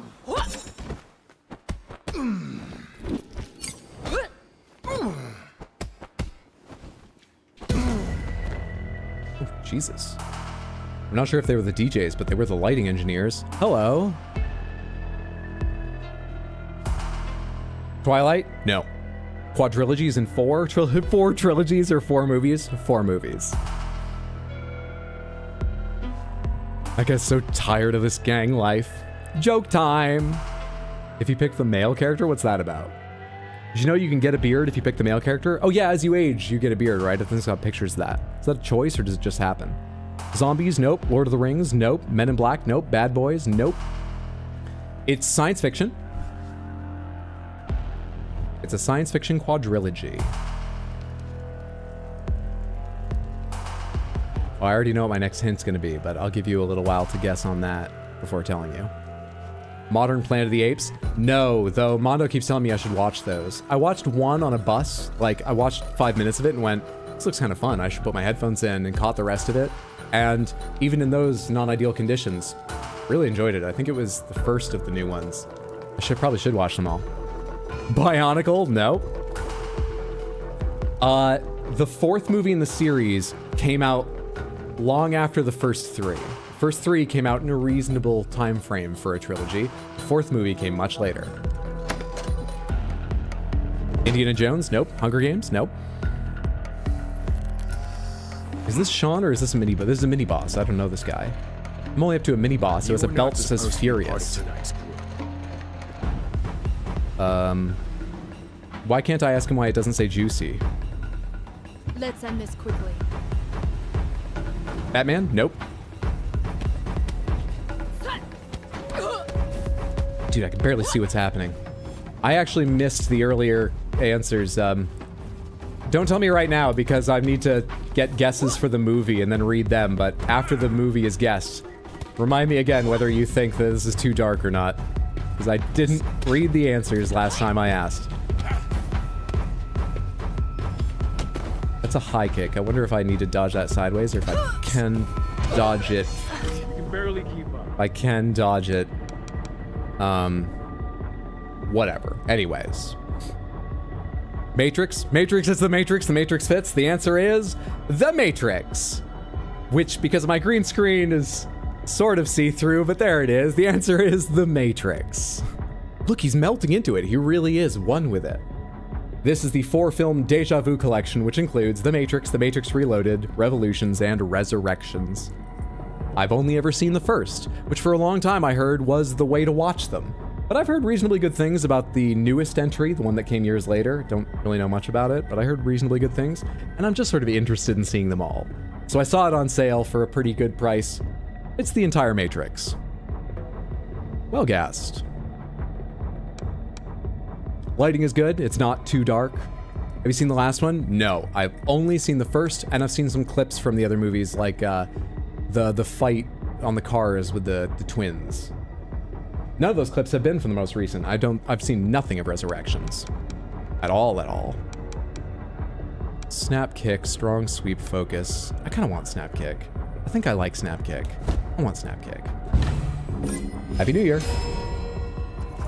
Jesus. I'm not sure if they were the DJs, but they were the lighting engineers. Hello. Twilight? No. Quadrilogies in 4? 4 trilogies or 4 movies? 4 movies. I get so tired of this gang life. Joke time! If you pick the male character, what's that about? Did you know you can get a beard if you pick the male character? Oh yeah, as you age, you get a beard, right? I think it's got pictures of that. Is that a choice or does it just happen? Zombies? Nope. Lord of the Rings? Nope. Men in Black? Nope. Bad Boys? Nope. It's science fiction. It's a science fiction quadrilogy. Oh, I already know what my next hint's gonna be, but I'll give you a little while to guess on that before telling you. Modern Planet of the Apes? No, though Mondo keeps telling me I should watch those. I watched one on a bus. Like, I watched 5 minutes of it and went, this looks kind of fun. I should put my headphones in, and caught the rest of it. And even in those non-ideal conditions, really enjoyed it. I think it was the first of the new ones. I probably should watch them all. Bionicle? No. The 4th movie in the series came out long after the first 3. First 3 came out in a reasonable time frame for a trilogy. The 4th movie came much later. Indiana Jones? Nope. Hunger Games? Nope. Is this Sean or is this a mini boss? This is a mini boss. I don't know this guy. I'm only up to a mini boss. It was a belt that says Furious. Why can't I ask him why it doesn't say Juicy? Let's end this quickly. Batman? Nope. Dude, I can barely see what's happening. I actually missed the earlier answers. Don't tell me right now because I need to get guesses for the movie and then read them, but after the movie is guessed, remind me again whether you think that this is too dark or not, because I didn't read the answers last time I asked. That's a high kick. I wonder if I need to dodge that sideways or if I can dodge it. You can barely keep up. I can dodge it. Whatever. Anyways. Matrix? Matrix is the Matrix. The Matrix fits. The answer is The Matrix. Which, because of my green screen, is sort of see-through, but there it is. The answer is The Matrix. Look, he's melting into it. He really is one with it. This is the 4-film Deja Vu collection, which includes The Matrix Reloaded, Revolutions, and Resurrections. I've only ever seen the first, which for a long time I heard was the way to watch them. But I've heard reasonably good things about the newest entry, the one that came years later. Don't really know much about it, but I heard reasonably good things, and I'm just sort of interested in seeing them all. So I saw it on sale for a pretty good price. It's the entire Matrix. Well gassed. Lighting is good. It's not too dark. Have you seen the last one? No. I've only seen the first, and I've seen some clips from the other movies, like the fight on the cars with the twins. None of those clips have been from the most recent. I've seen nothing of Resurrections. At all. Snap kick, strong sweep focus. I kind of want snap kick. I think I like snap kick. I want snap kick. Happy New Year.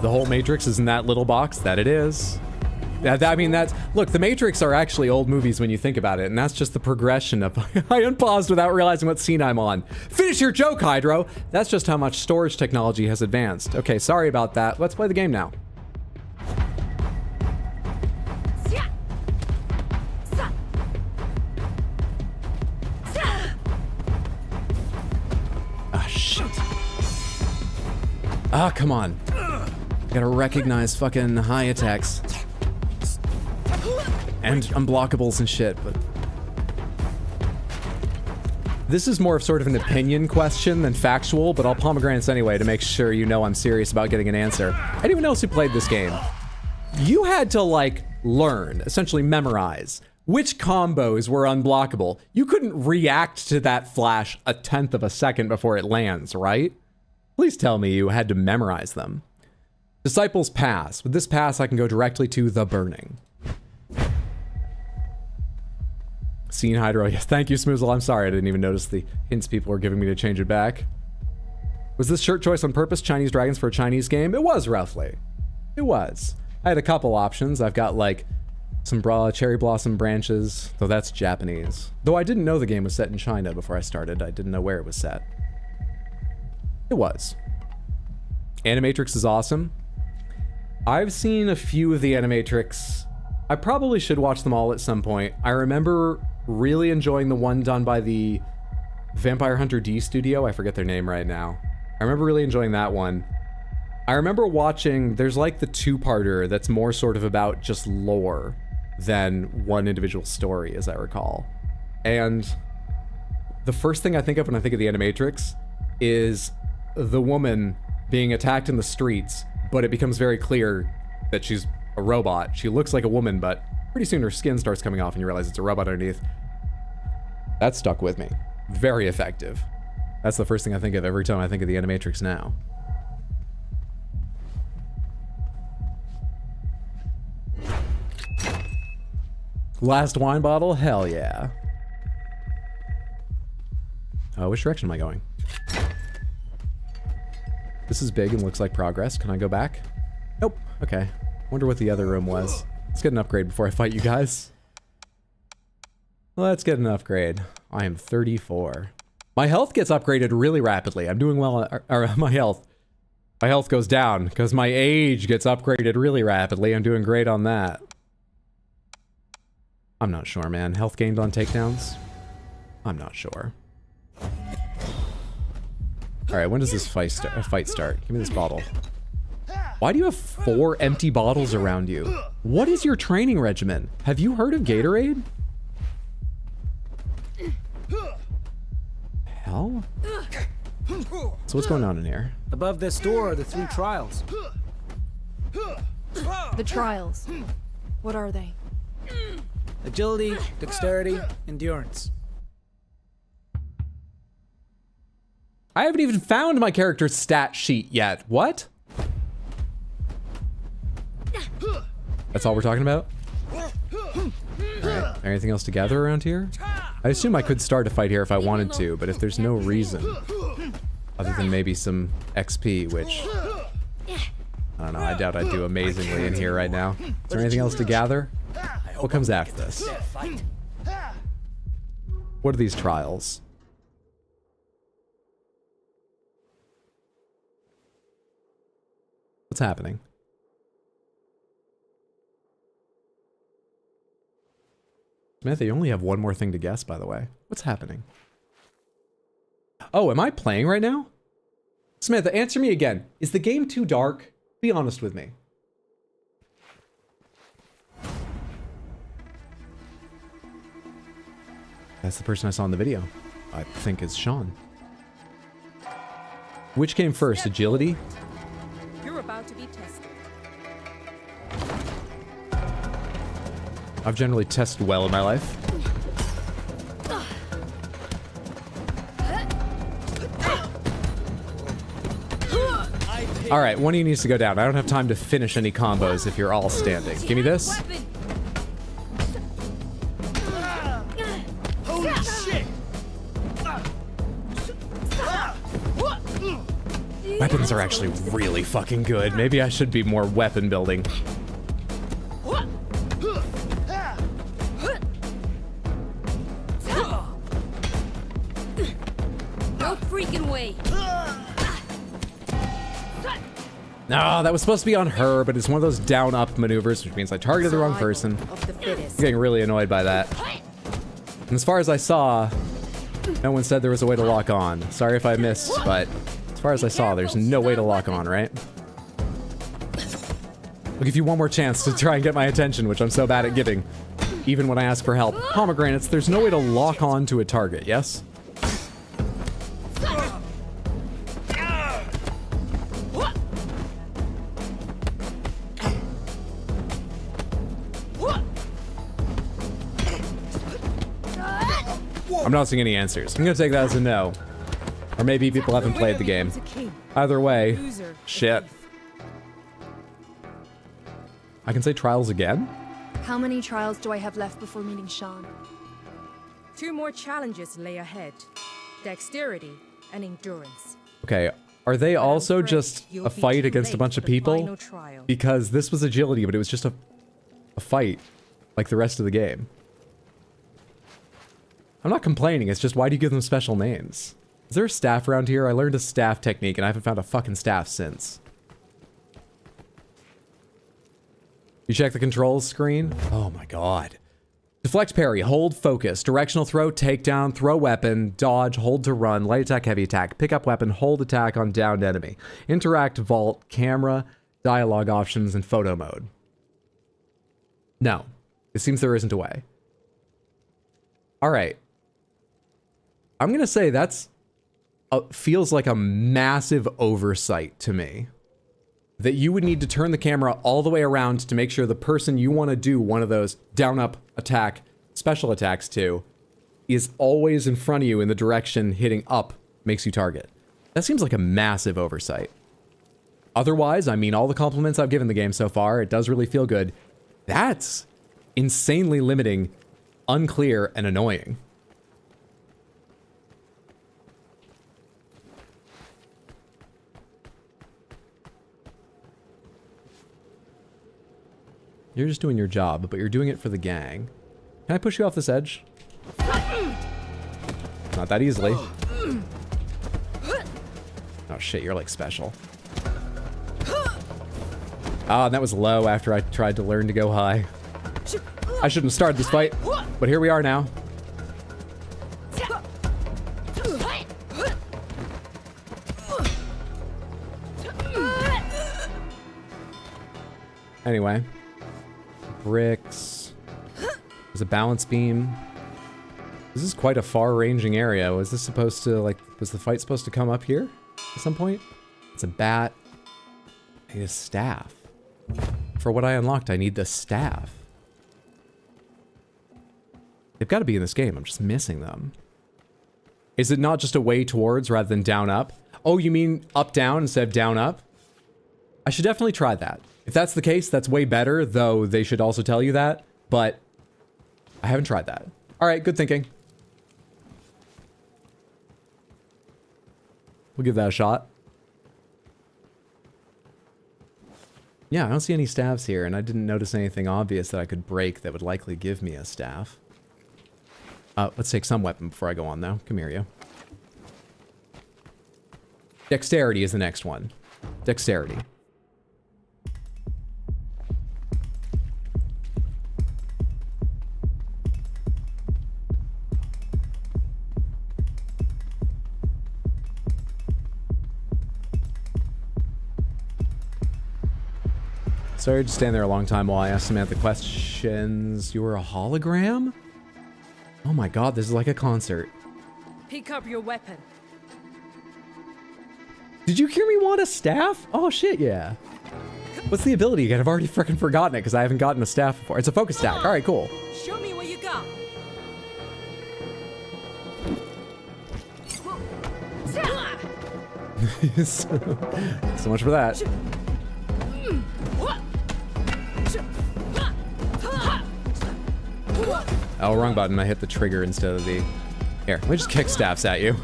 The whole Matrix is in that little box. That it is. I mean, look, the Matrix are actually old movies when you think about it, and that's just the progression of, I unpaused without realizing what scene I'm on. Finish your joke, Hydro! That's just how much storage technology has advanced. Okay, sorry about that. Let's play the game now. Ah, shit. Ah, come on. I gotta recognize fucking high attacks. And unblockables and shit, but... This is more of sort of an opinion question than factual, but I'll pomegranates anyway to make sure you know I'm serious about getting an answer. Anyone else who played this game, you had to, like, learn, essentially memorize, which combos were unblockable. You couldn't react to that flash a 1/10 of a second before it lands, right? Please tell me you had to memorize them. Disciples Pass. With this pass, I can go directly to the Burning. Scene Hydro. Yes, thank you, Smoozle. I'm sorry, I didn't even notice the hints people were giving me to change it back. Was this shirt choice on purpose? Chinese dragons for a Chinese game? It was, roughly. It was. I had a couple options. I've got, like, some cherry blossom branches, though that's Japanese. Though I didn't know the game was set in China before I started. I didn't know where it was set. It was. Animatrix is awesome. I've seen a few of the Animatrix. I probably should watch them all at some point. I remember really enjoying the one done by the Vampire Hunter D studio. I forget their name right now. I remember really enjoying that one. I remember watching, there's like the two-parter that's more sort of about just lore than one individual story, as I recall. And the first thing I think of when I think of the Animatrix is the woman being attacked in the streets, but it becomes very clear that she's a robot. She looks like a woman, but pretty soon her skin starts coming off and you realize it's a robot underneath. That stuck with me. Very effective. That's the first thing I think of every time I think of the Animatrix now. Last wine bottle? Hell yeah. Which direction am I going? This is big and looks like progress. Can I go back? Nope. Okay. Wonder what the other room was. Let's get an upgrade before I fight you guys. Let's get an upgrade. I am 34. My health gets upgraded really rapidly. I'm doing well, my health goes down because my age gets upgraded really rapidly. I'm doing great on that. I'm not sure, man. Health gained on takedowns? I'm not sure. Alright, when does this fight start? Give me this bottle. Why do you have 4 empty bottles around you? What is your training regimen? Have you heard of Gatorade? Hell? So what's going on in here? Above this door are the 3 trials. The trials. What are they? Agility, dexterity, endurance. I haven't even found my character's stat sheet yet. What? That's all we're talking about? Alright, anything else to gather around here? I assume I could start a fight here if I wanted to, but if there's no reason, other than maybe some XP, which, I don't know, I doubt I'd do amazingly in here right now. Is there anything else to gather? What comes after this? What are these trials? What's happening? Samantha, you only have one more thing to guess, by the way. What's happening? Oh, am I playing right now? Samantha, answer me again. Is the game too dark? Be honest with me. That's the person I saw in the video. I think is Sean. Which came first, agility? You're about to be tested. I've generally tested well in my life. I All right, one of you needs to go down. I don't have time to finish any combos if you're all standing. Give me this. Holy shit! Weapons are actually really fucking good. Maybe I should be more weapon building. No freaking way. No, that was supposed to be on her, but it's one of those down-up maneuvers, which means I targeted the wrong person. I'm getting really annoyed by that. And as far as I saw, no one said there was a way to lock on. Sorry if I missed, but as far as I saw, there's no way to lock on, right? I'll give you one more chance to try and get my attention, which I'm so bad at giving, even when I ask for help. Pomegranates, there's no way to lock on to a target, yes? I'm not seeing any answers. I'm gonna take that as a no. Or maybe people haven't played the game. Either way, shit. I can say trials again? How many trials do I have left before meeting Sean? 2 more challenges lay ahead. Dexterity and endurance. Okay, are they also just a fight against a bunch of people? Because this was agility, but it was just a fight, like the rest of the game. I'm not complaining, it's just why do you give them special names? Is there a staff around here? I learned a staff technique and I haven't found a fucking staff since. You check the controls screen? Oh my god. Deflect, parry, hold, focus, directional throw, takedown, throw weapon, dodge, hold to run, light attack, heavy attack, pick up weapon, hold attack on downed enemy, interact, vault, camera, dialogue options, and photo mode. No, it seems there isn't a way. All right. I'm gonna say that's feels like a massive oversight to me. That you would need to turn the camera all the way around to make sure the person you want to do one of those down-up attack special attacks to is always in front of you in the direction hitting up makes you target. That seems like a massive oversight. Otherwise, I mean, all the compliments I've given the game so far, it does really feel good. That's insanely limiting, unclear, and annoying. You're just doing your job, but you're doing it for the gang. Can I push you off this edge? Not that easily. Oh shit, you're like special. Ah, and that was low after I tried to learn to go high. I shouldn't have started this fight, but here we are now. Anyway. Bricks. There's a balance beam. This is quite a far-ranging area. Was this supposed to, like, was the fight supposed to come up here at some point? It's a bat. I need a staff. For what I unlocked, I need the staff. They've got to be in this game. I'm just missing them. Is it not just a way towards rather than down up? Oh, you mean up down instead of down up? I should definitely try that. If that's the case, that's way better, though they should also tell you that, but I haven't tried that. All right, good thinking. We'll give that a shot. Yeah, I don't see any staffs here, and I didn't notice anything obvious that I could break that would likely give me a staff. Let's take some weapon before I go on, though. Come here, you. Dexterity is the next one. Dexterity. Sorry to stand there a long time while I asked Samantha questions. You were a hologram? Oh my god, this is like a concert. Pick up your weapon. Did you hear me want a staff? Oh shit, yeah. What's the ability again? I've already freaking forgotten it because I haven't gotten a staff before. It's a focus stack. All right, cool. Show me what you got. So much for that. Oh, wrong button. I hit the trigger instead of the... Here, let me just kick staffs at you.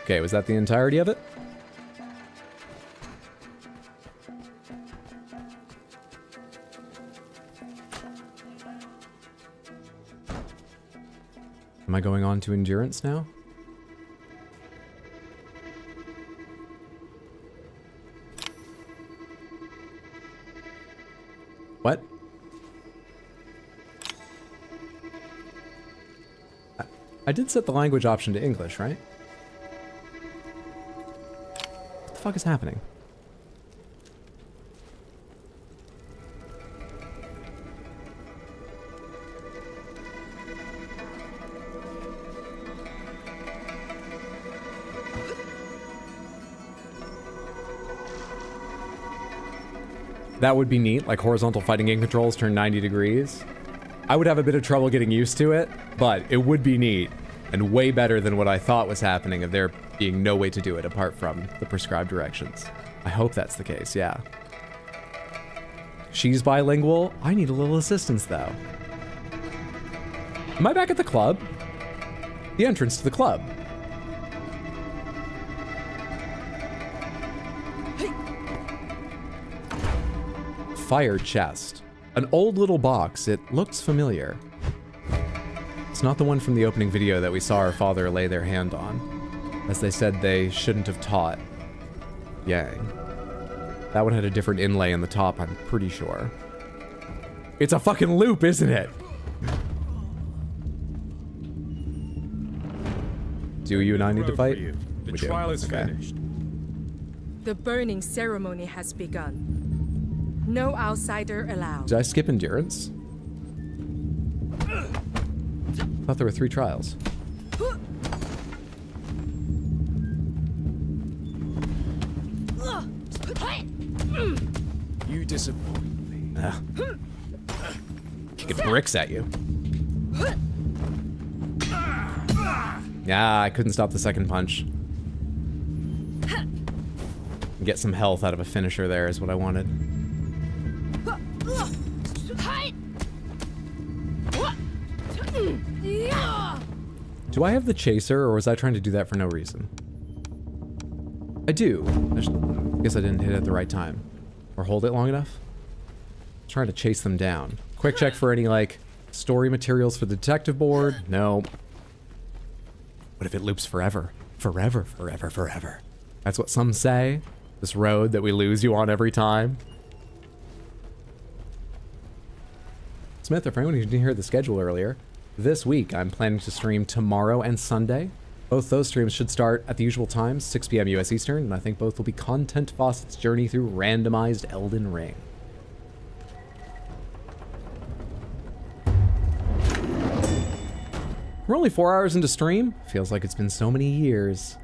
Okay, was that the entirety of it? Am I going on to endurance now? What? I did set the language option to English, right? What the fuck is happening? That would be neat, like horizontal fighting game controls turn 90 degrees. I would have a bit of trouble getting used to it, but it would be neat and way better than what I thought was happening of there being no way to do it apart from the prescribed directions. I hope that's the case, yeah. She's bilingual. I need a little assistance though. Am I back at the club? The entrance to the club. Fire chest. An old little box. It looks familiar. It's not the one from the opening video that we saw our father lay their hand on, as they said they shouldn't have taught Yang. That one had a different inlay in the top, I'm pretty sure. It's a fucking loop, isn't it? Do you and I need to fight? The trial is finished. The burning ceremony has begun. No outsider allowed. Did I skip endurance? I thought there were 3 trials. You disappoint me. Kicking bricks at you. Yeah, I couldn't stop the second punch. Get some health out of a finisher there is what I wanted. Do I have the chaser, or was I trying to do that for no reason? I do. I guess I didn't hit it at the right time. Or hold it long enough? I'm trying to chase them down. Quick check for any, like, story materials for the detective board. No. What if it loops forever? Forever, forever, forever. That's what some say. This road that we lose you on every time. Smith, if anyone who didn't hear the schedule earlier, this week I'm planning to stream tomorrow and Sunday. Both those streams should start at the usual times, 6 p.m. US Eastern, and I think both will be Content Faucet's journey through randomized Elden Ring. We're only 4 hours into stream. Feels like it's been so many years.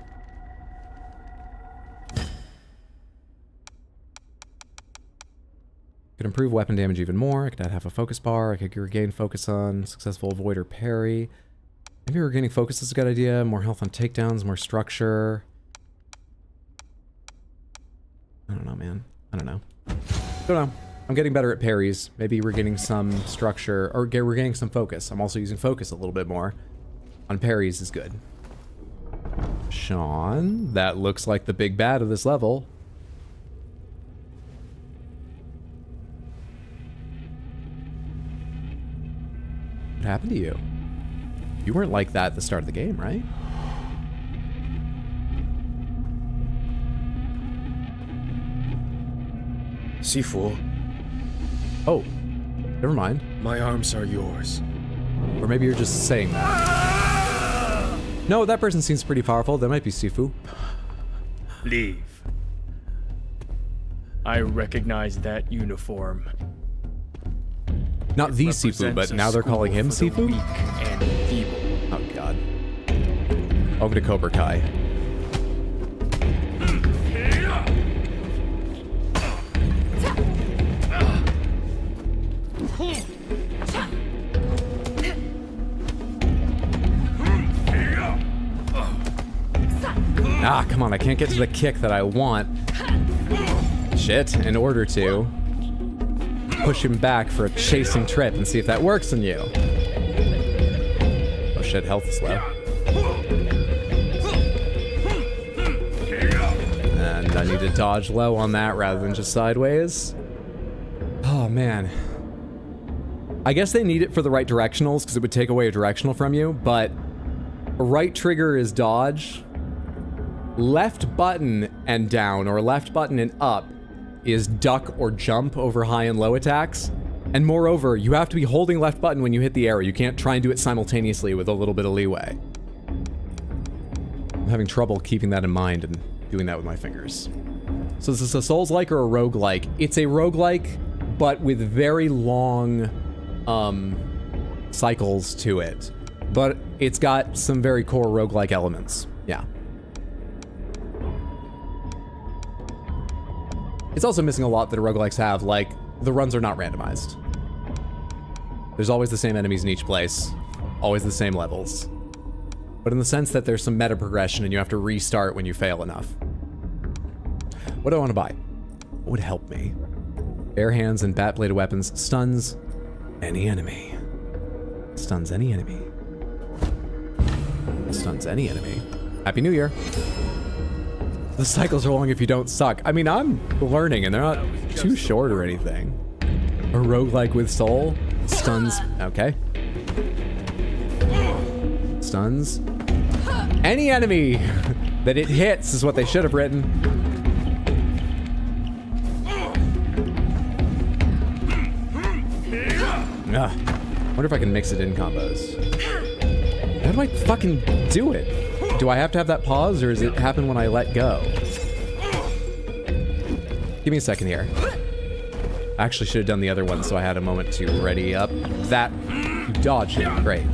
Could improve weapon damage even more. I could add half a focus bar. I could regain focus on successful avoid or parry. Maybe regaining focus is a good idea. More health on takedowns, more structure. I don't know, man. I don't know. Don't know. I'm getting better at parries. Maybe regaining some structure, or regaining some focus. I'm also using focus a little bit more on parries is good. Sean, that looks like the big bad of this level. What happened to you? You weren't like that at the start of the game, right? Sifu. Oh, never mind. My arms are yours. Or maybe you're just saying that. No, that person seems pretty powerful. That might be Sifu. Leave. I recognize that uniform. Not the Sifu, but now they're calling him Sifu? And feeble. Oh god. Over to Cobra Kai. Ah, come on, I can't get to the kick that I want. Shit, in order to push him back for a chasing trip and see if that works on you. Oh shit, health is low. And I need to dodge low on that rather than just sideways. Oh man. I guess they need it for the right directionals because it would take away a directional from you, but right trigger is dodge. Left button and down, or left button and up, is duck or jump over high and low attacks. And moreover, you have to be holding left button when you hit the arrow. You can't try and do it simultaneously with a little bit of leeway. I'm having trouble keeping that in mind and doing that with my fingers. So is this a Souls-like or a roguelike? It's a roguelike, but with very long cycles to it. But it's got some very core roguelike elements. Yeah. It's also missing a lot that roguelikes have, like, the runs are not randomized. There's always the same enemies in each place, always the same levels. But in the sense that there's some meta progression and you have to restart when you fail enough. What do I want to buy? What would help me? Bare hands and bat-bladed weapons stuns any enemy. Stuns any enemy. Stuns any enemy. Happy New Year. The cycles are long if you don't suck. I mean, I'm learning and they're not too short or anything. A roguelike with soul. Stuns. Okay. Stuns. Any enemy that it hits is what they should have written. Ugh. Wonder if I can mix it in combos. How do I fucking do it? Do I have to have that pause, or does it happen when I let go? Give me a second here. I actually should have done the other one so I had a moment to ready up. That, you dodged it, great.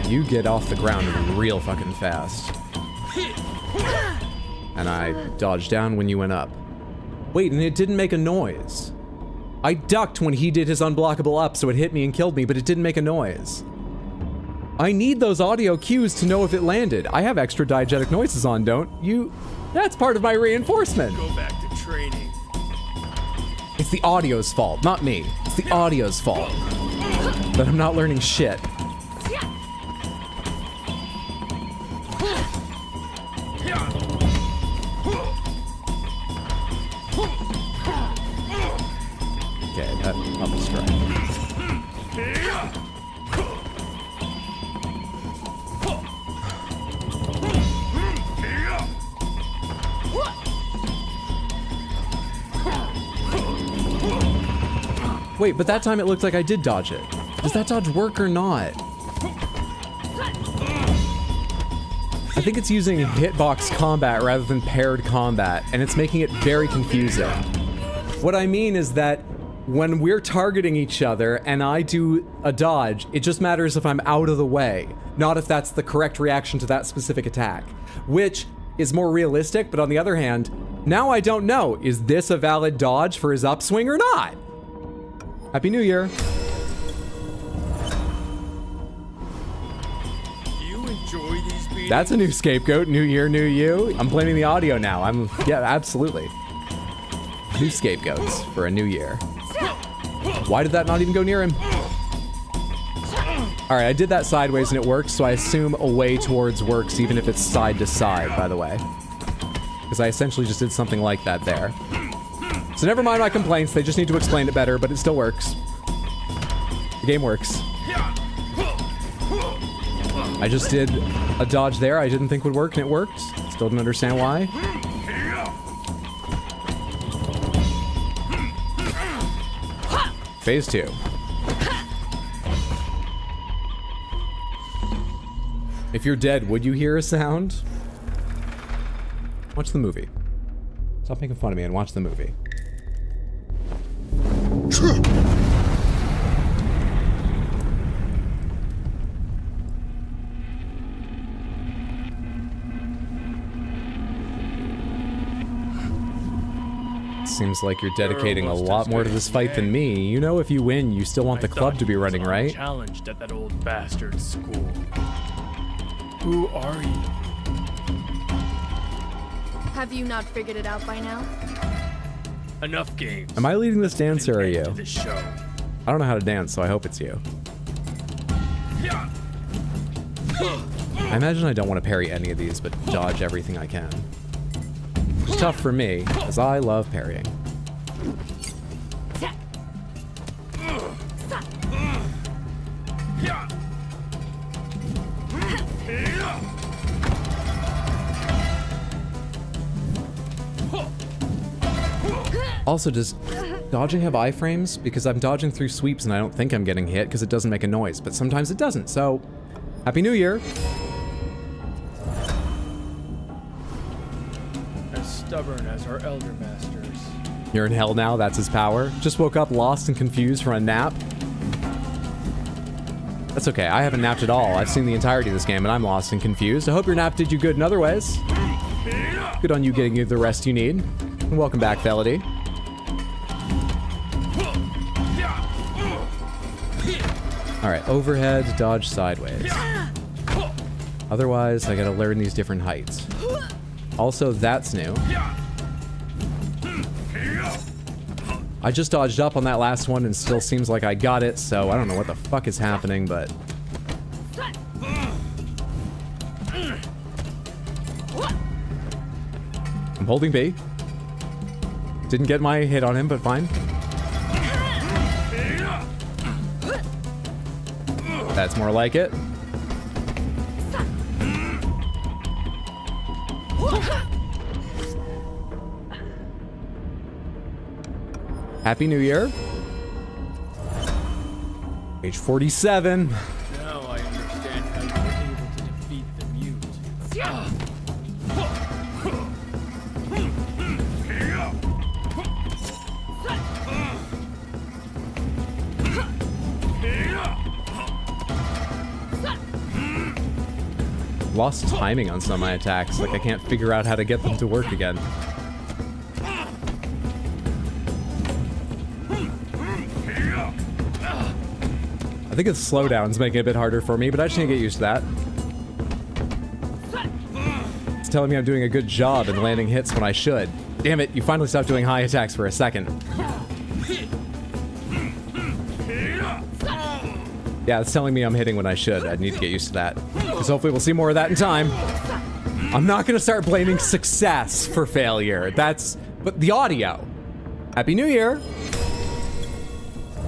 You get off the ground real fucking fast. And I dodged down when you went up. Wait, and it didn't make a noise. I ducked when he did his unblockable up, so it hit me and killed me, but it didn't make a noise. I need those audio cues to know if it landed. I have extra diegetic noises on, don't you? That's part of my reinforcement. Go back to training. It's the audio's fault, not me. It's the audio's fault that I'm not learning shit. Okay, that up is strike. Wait, but that time it looked like I did dodge it. Does that dodge work or not? I think it's using hitbox combat rather than paired combat, and it's making it very confusing. What I mean is that when we're targeting each other and I do a dodge, it just matters if I'm out of the way, not if that's the correct reaction to that specific attack, which is more realistic. But on the other hand, now I don't know, is this a valid dodge for his upswing or not? Happy New Year. You enjoy these beatings? That's a new scapegoat. New year, new you. I'm blaming the audio now. Yeah, absolutely. New scapegoats for a new year. Why did that not even go near him? All right, I did that sideways and it works, so I assume away towards works even if it's side to side, by the way. Because I essentially just did something like that there. So never mind my complaints, they just need to explain it better, but it still works. The game works. I just did a dodge there I didn't think would work, and it worked. Still don't understand why. Phase 2. If you're dead, would you hear a sound? Watch the movie. Stop making fun of me and watch the movie. seems like you're dedicating a lot more to this fight than me. You know, if you win, you still want the club to be running, right? Challenged at that old bastard's school. Who are you? Have you not figured it out by now? Enough games. Am I leading this dance or are you? To this show. I don't know how to dance, so I hope it's you. I imagine I don't want to parry any of these, but dodge everything I can. It's tough for me, as I love parrying. Also, does dodging have iframes? Because I'm dodging through sweeps and I don't think I'm getting hit because it doesn't make a noise, but sometimes it doesn't, so Happy New Year! As stubborn as our elder masters. You're in hell now, that's his power. Just woke up lost and confused from a nap. That's okay, I haven't napped at all. I've seen the entirety of this game and I'm lost and confused. I hope your nap did you good in other ways. Good on you getting you the rest you need. And welcome back, Felody. Alright, overhead, dodge sideways. Otherwise, I gotta learn these different heights. Also, that's new. I just dodged up on that last one and still seems like I got it, so I don't know what the fuck is happening, but... I'm holding B. Didn't get my hit on him, but fine. That's more like it. Happy New Year. Age 47. Now I understand how you were able to defeat the mute. Lost timing on some of my attacks. Like I can't figure out how to get them to work again. I think its slowdown's making it a bit harder for me, but I just need to get used to that. It's telling me I'm doing a good job and landing hits when I should. Damn it, you finally stopped doing high attacks for a second. Yeah, it's telling me I'm hitting when I should. I need to get used to that. Because hopefully we'll see more of that in time. I'm not going to start blaming success for failure. But the audio. Happy New Year.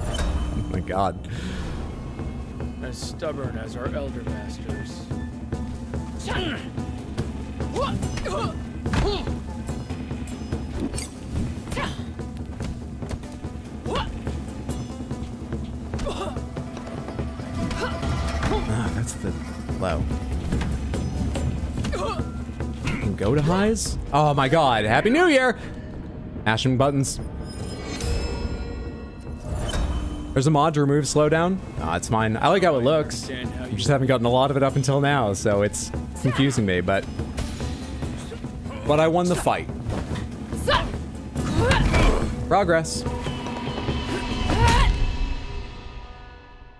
Oh my god. As stubborn as our elder masters. That's the low. Can go to highs? Oh my god. Happy New Year! Mashing buttons. There's a mod to remove slowdown. Nah, it's fine. I like how it looks. You just haven't gotten a lot of it up until now, so it's confusing me, but I won the fight. Progress.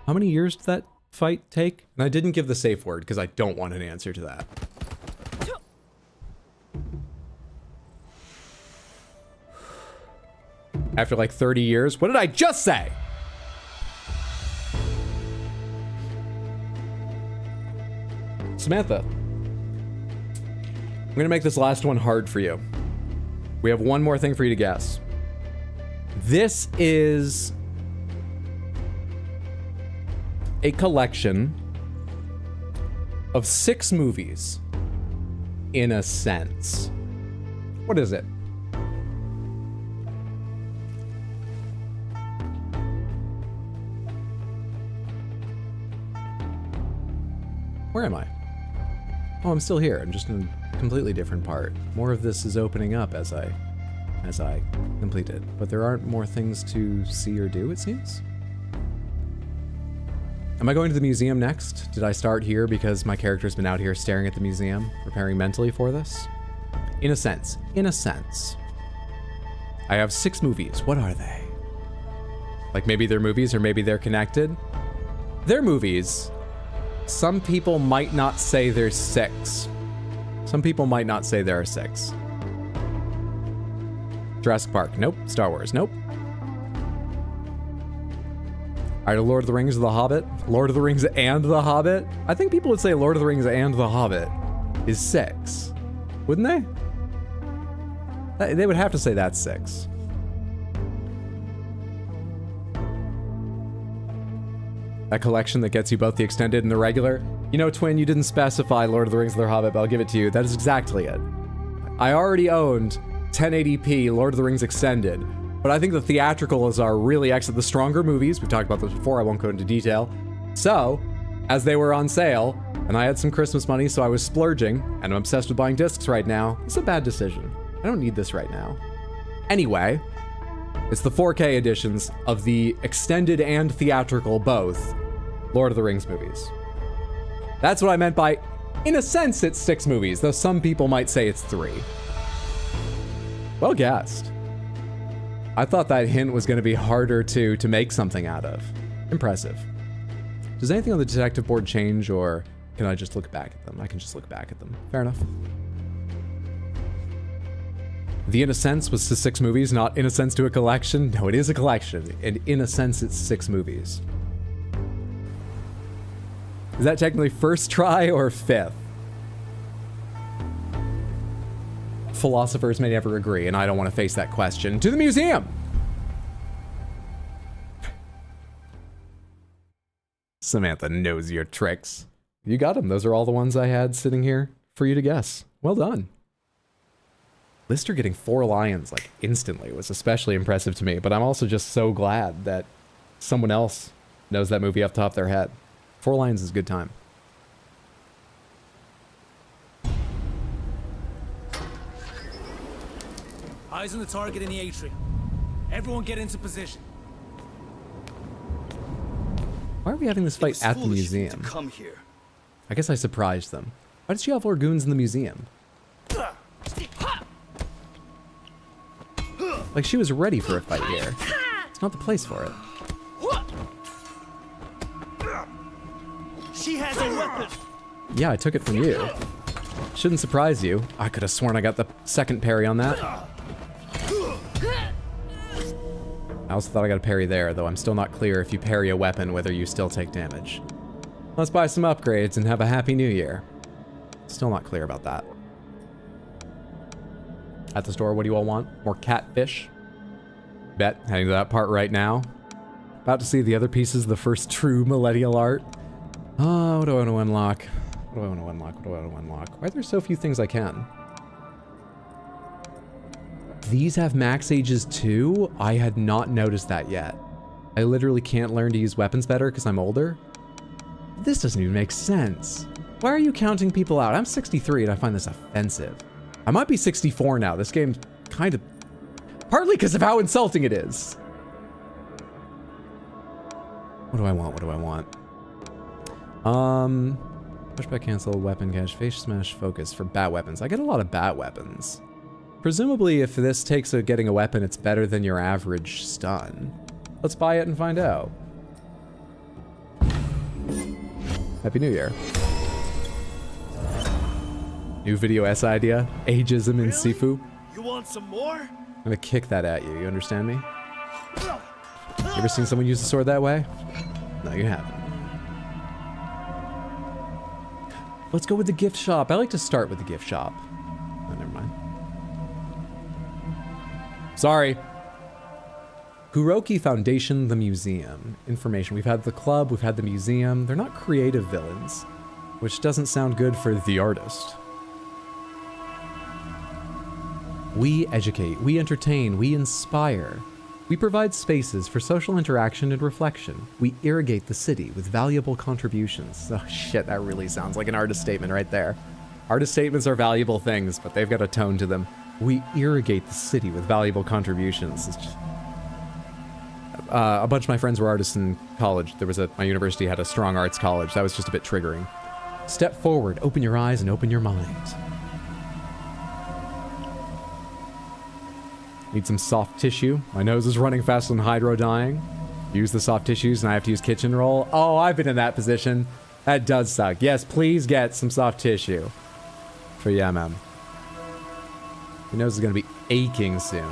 How many years did that fight take? And I didn't give the safe word because I don't want an answer to that. After like 30 years? What did I just say? Samantha, I'm gonna make this last one hard for you. We have one more thing for you to guess. This is a collection of 6 movies, in a sense. What is it? Where am I? Oh, I'm still here. I'm just in a completely different part. More of this is opening up as I complete it. But there aren't more things to see or do, it seems. Am I going to the museum next? Did I start here because my character's been out here staring at the museum, preparing mentally for this? In a sense. In a sense. I have 6 movies. What are they? Like maybe they're movies or maybe they're connected. They're movies. Some people might not say there's 6. Some people might not say there are 6. Jurassic Park, nope. Star Wars, nope. All right, Lord of the Rings or The Hobbit? Lord of the Rings and The Hobbit? I think people would say Lord of the Rings and The Hobbit is 6. Wouldn't they? They would have to say that's 6. That collection that gets you both the extended and the regular? You know, Twin, you didn't specify Lord of the Rings or The Hobbit, but I'll give it to you. That is exactly it. I already owned 1080p Lord of the Rings extended, but I think the theatricals are really excellent. The stronger movies, we've talked about this before, I won't go into detail. So, as they were on sale, and I had some Christmas money, so I was splurging, and I'm obsessed with buying discs right now. It's a bad decision. I don't need this right now. Anyway, it's the 4K editions of the extended and theatrical both Lord of the Rings movies. That's what I meant by, in a sense, it's 6 movies, though some people might say it's 3. Well guessed. I thought that hint was going to be harder to make something out of. Impressive. Does anything on the detective board change, or can I just look back at them? I can just look back at them. Fair enough. The In a Sense was to 6 movies, not In a Sense to a collection. No, it is a collection, and in a sense, it's 6 movies. Is that technically first try or 5th? Philosophers may never agree, and I don't want to face that question. To the museum! Samantha knows your tricks. You got them. Those are all the ones I had sitting here for you to guess. Well done. Lister getting 4 lions, like, instantly was especially impressive to me, but I'm also just so glad that someone else knows that movie off the top of their head. 4 lions is a good time. Eyes on the target in the atrium. Everyone get into position. Why are we having this fight at the museum? Come here. I guess I surprised them. Why did she have Orgoons in the museum? Like she was ready for a fight here. It's not the place for it. She has a weapon. Yeah, I took it from you. Shouldn't surprise you. I could have sworn I got the second parry on that. I also thought I got a parry there, though I'm still not clear if you parry a weapon whether you still take damage. Let's buy some upgrades and have a happy new year. Still not clear about that. At the store, what do you all want? More catfish? Bet, heading to that part right now. About to see the other pieces of the first true millennial art. Oh, what do I want to unlock? What do I want to unlock? What do I want to unlock? Why are there so few things I can? These have max ages too? I had not noticed that yet. I literally can't learn to use weapons better because I'm older? This doesn't even make sense. Why are you counting people out? I'm 63 and I find this offensive. I might be 64 now. This game's kind of... Partly because of how insulting it is. What do I want? What do I want? Pushback, cancel, weapon cache, face smash, focus for bat weapons. I get a lot of bat weapons. Presumably, if this takes getting a weapon, it's better than your average stun. Let's buy it and find out. Happy New Year. New video S idea, ageism in Sifu. You want some more? I'm gonna kick that at you, you understand me? You ever seen someone use a sword that way? No, you haven't. Let's go with the gift shop. I like to start with the gift shop. Oh, never mind. Sorry. Kuroki Foundation, the museum. Information. We've had the club, we've had the museum. They're not creative villains, which doesn't sound good for the artist. We educate, we entertain, we inspire. We provide spaces for social interaction and reflection. We irrigate the city with valuable contributions. Oh shit, that really sounds like an artist statement right there. Artist statements are valuable things, but they've got a tone to them. We irrigate the city with valuable contributions. It's just... a bunch of my friends were artists in college. My university had a strong arts college. That was just a bit triggering. Step forward, open your eyes, and open your mind. Need some soft tissue. My nose is running faster than hydro dying. Use the soft tissues and I have to use kitchen roll. Oh, I've been in that position. That does suck. Yes, please get some soft tissue. For Yemem. Your nose is going to be aching soon.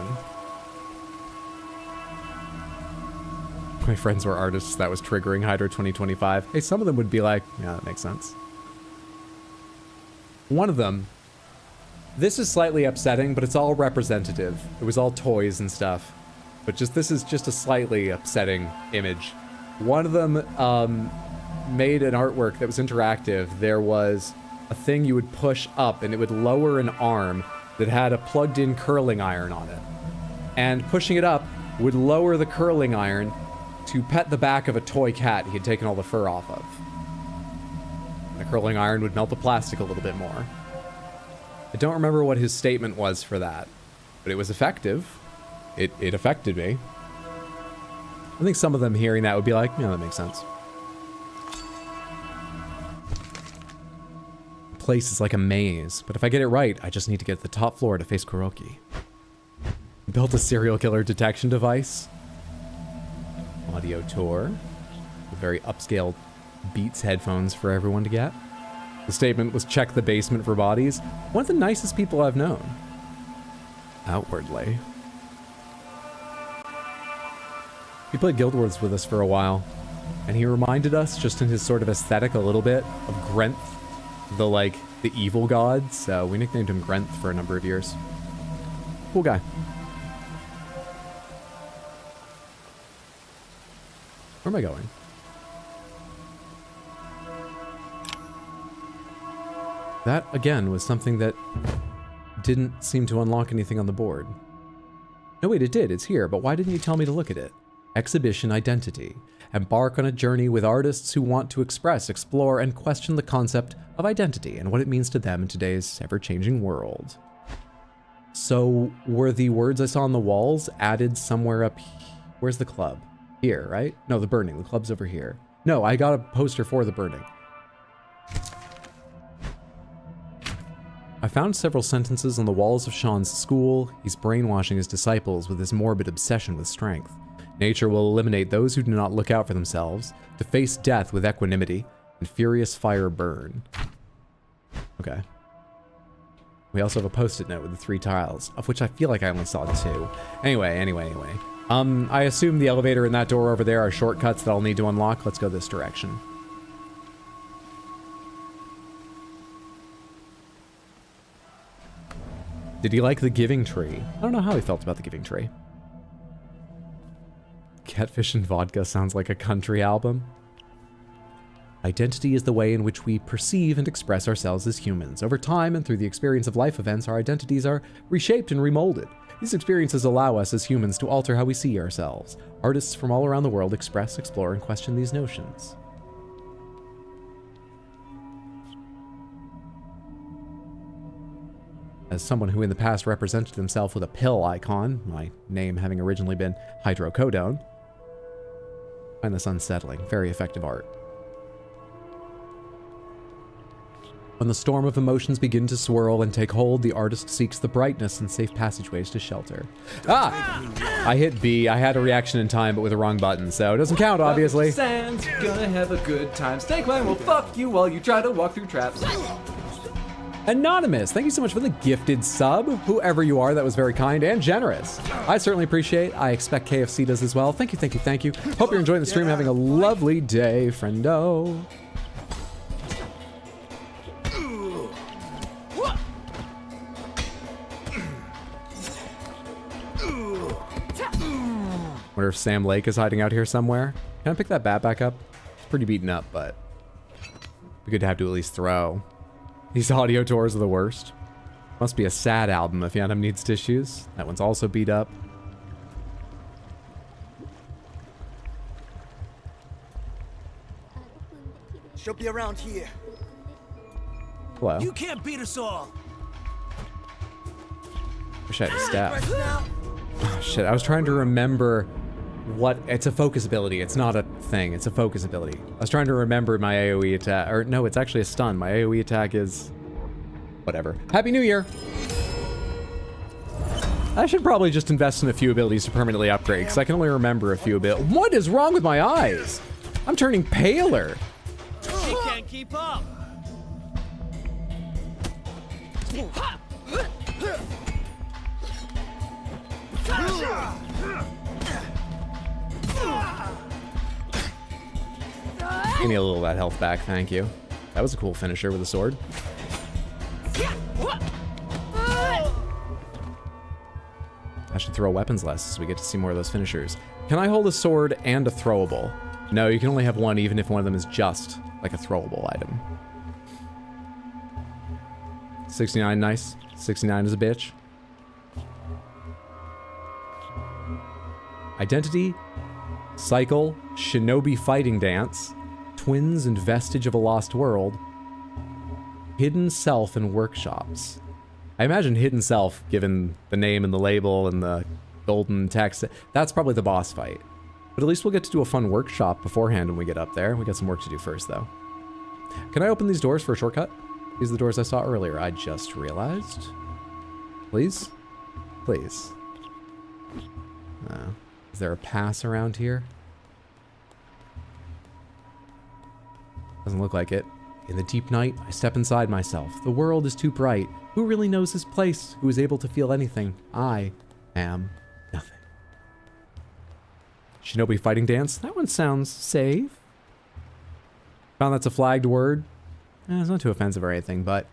My friends were artists. That was triggering Hydro 2025. Hey, some of them would be like, yeah, that makes sense. One of them, this is slightly upsetting, but it's all representative. It was all toys and stuff. But this is just a slightly upsetting image. One of them made an artwork that was interactive. There was a thing you would push up and it would lower an arm that had a plugged-in curling iron on it. And pushing it up would lower the curling iron to pet the back of a toy cat he had taken all the fur off of. The curling iron would melt the plastic a little bit more. I don't remember what his statement was for that, but it was effective. It affected me. I think some of them hearing that would be like, yeah, that makes sense. The place is like a maze, but if I get it right, I just need to get to the top floor to face Kuroki. Built a serial killer detection device. Audio tour. A very upscale Beats headphones for everyone to get. The statement was check the basement for bodies. One of the nicest people I've known. Outwardly. He played Guild Wars with us for a while, and he reminded us, just in his sort of aesthetic a little bit, of Grenth, the evil god, so we nicknamed him Grenth for a number of years. Cool guy. Where am I going? That, again, was something that didn't seem to unlock anything on the board. No, wait, it did. It's here, but why didn't you tell me to look at it? Exhibition identity. Embark on a journey with artists who want to express, explore, and question the concept of identity and what it means to them in today's ever-changing world. So, were the words I saw on the walls added somewhere up here? Where's the club? Here, right? No, the burning. The club's over here. No, I got a poster for the burning. I found several sentences on the walls of Sean's school. He's brainwashing his disciples with his morbid obsession with strength. Nature will eliminate those who do not look out for themselves, to face death with equanimity, and furious fire burn. Okay. We also have a post-it note with the 3 tiles, of which I feel like I only saw 2. Anyway. I assume the elevator and that door over there are shortcuts that I'll need to unlock. Let's go this direction. Did he like the Giving Tree? I don't know how he felt about the Giving Tree. Catfish and Vodka sounds like a country album. Identity is the way in which we perceive and express ourselves as humans. Over time and through the experience of life events, our identities are reshaped and remolded. These experiences allow us as humans to alter how we see ourselves. Artists from all around the world express, explore, and question these notions. As someone who in the past represented himself with a pill icon, my name having originally been hydrocodone, I find this unsettling. Very effective art. When the storm of emotions begin to swirl and take hold, the artist seeks the brightness and safe passageways to shelter. Ah! I hit B. I had a reaction in time, but with the wrong button, so it doesn't count, obviously. Sands, gonna have a good time. Snake Clan will fuck you while you try to walk through traps. Anonymous, thank you so much for the gifted sub. Whoever you are, that was very kind and generous. I certainly appreciate. I expect KFC does as well. Thank you. Hope you're enjoying the stream, having a lovely day, friendo. Wonder if Sam Lake is hiding out here somewhere. Can I pick that bat back up? It's pretty beaten up, but it'd be good to have to at least throw. These audio tours are the worst. Must be a sad album if Yanam needs tissues. That one's also beat up. She'll be around here. Hello. You can't beat us all. Wish I had a staff. Oh, shit, I was trying to remember what... It's a focus ability. It's not a thing. It's a focus ability. I was trying to remember my AoE attack. Or no, it's actually a stun. My AoE attack is... whatever. Happy New Year! I should probably just invest in a few abilities to permanently upgrade, because I can only remember a few abilities. What is wrong with my eyes? I'm turning paler. She can't keep up. Give me a little of that health back, thank you. That was a cool finisher with a sword. I should throw weapons less so we get to see more of those finishers. Can I hold a sword and a throwable? No, you can only have one even if one of them is just like a throwable item. 69, nice. 69 is a bitch. Identity, cycle, shinobi fighting dance, twins and vestige of a lost world, hidden self and workshops. I imagine hidden self, given the name and the label and the golden text, that's probably the boss fight. But at least we'll get to do a fun workshop beforehand when we get up there. We got some work to do first, though. Can I open these doors for a shortcut? These are the doors I saw earlier. I just realized. Please? Please. Is there a pass around here? Doesn't look like it. In the deep night, I step inside myself. The world is too bright. Who really knows his place? Who is able to feel anything? I am nothing. Shinobi fighting dance? That one sounds safe. Found that's a flagged word. It's not too offensive or anything, but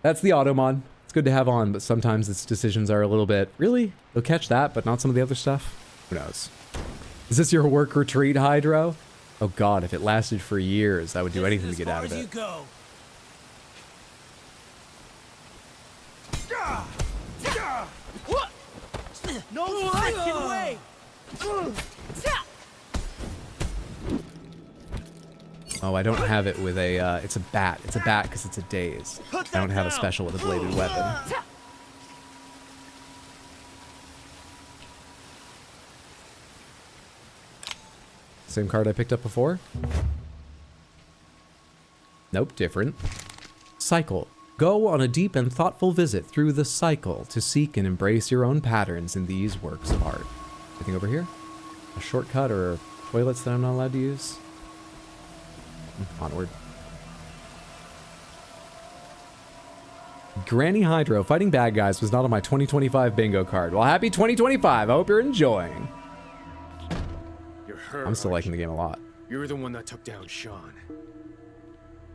that's the Automon. It's good to have on, but sometimes its decisions are a little bit, really? They'll catch that, but not some of the other stuff? Who knows? Is this your work retreat, Hydro? Oh god, if it lasted for years, I would do anything to get out of it. No freaking way! Oh, I don't have it with a, it's a bat. It's a bat because it's a daze. I don't have a special with a bladed weapon. Same card I picked up before? Nope, different. Cycle. Go on a deep and thoughtful visit through the cycle to seek and embrace your own patterns in these works of art. Anything over here? A shortcut or toilets that I'm not allowed to use? Onward. Granny Hydro fighting bad guys was not on my 2025 bingo card. Well, happy 2025. I hope you're enjoying. You're hurt. I'm still liking the game a lot. You're the one that took down Sean.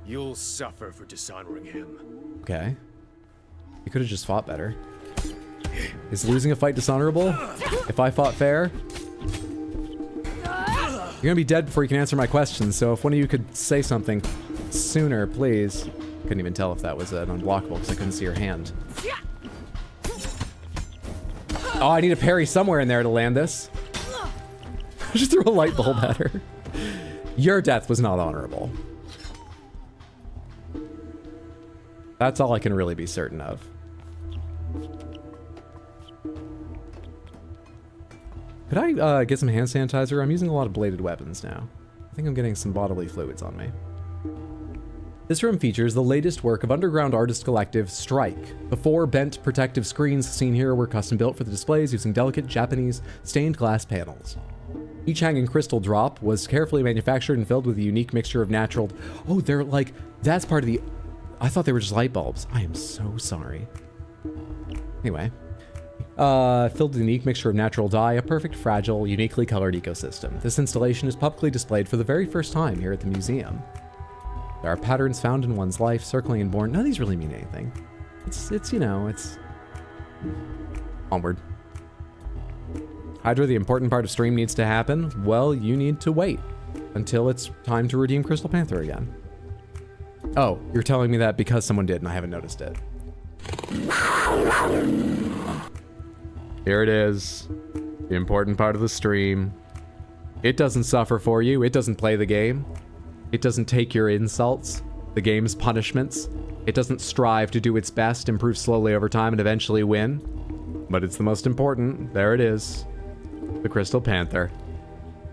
You'll suffer for dishonoring him. Okay. You could have just fought better. Is losing a fight dishonorable? If I fought fair? You're gonna be dead before you can answer my questions, so if one of you could say something sooner, please. Couldn't even tell if that was an unblockable because I couldn't see your hand. Oh, I need a parry somewhere in there to land this. Just threw a light bulb at her. Your death was not honorable. That's all I can really be certain of. Could I get some hand sanitizer? I'm using a lot of bladed weapons now. I think I'm getting some bodily fluids on me. This room features the latest work of underground artist collective Strike. The 4 bent protective screens seen here were custom built for the displays using delicate Japanese stained glass panels. Each hanging crystal drop was carefully manufactured and filled with a unique mixture of natural... Oh, they're like... That's part of the... I thought they were just light bulbs. I am so sorry. Anyway. Filled with a unique mixture of natural dye, a perfect, fragile, uniquely colored ecosystem. This installation is publicly displayed for the very first time here at the museum. There are patterns found in one's life, circling and born. None of these really mean anything. It's, you know, it's... Onward. Hydra, the important part of stream needs to happen. Well, you need to wait until it's time to redeem Crystal Panther again. Oh, you're telling me that because someone did and I haven't noticed it. Here it is. The important part of the stream. It doesn't suffer for you. It doesn't play the game. It doesn't take your insults, the game's punishments. It doesn't strive to do its best, improve slowly over time, and eventually win. But it's the most important. There it is. The Crystal Panther.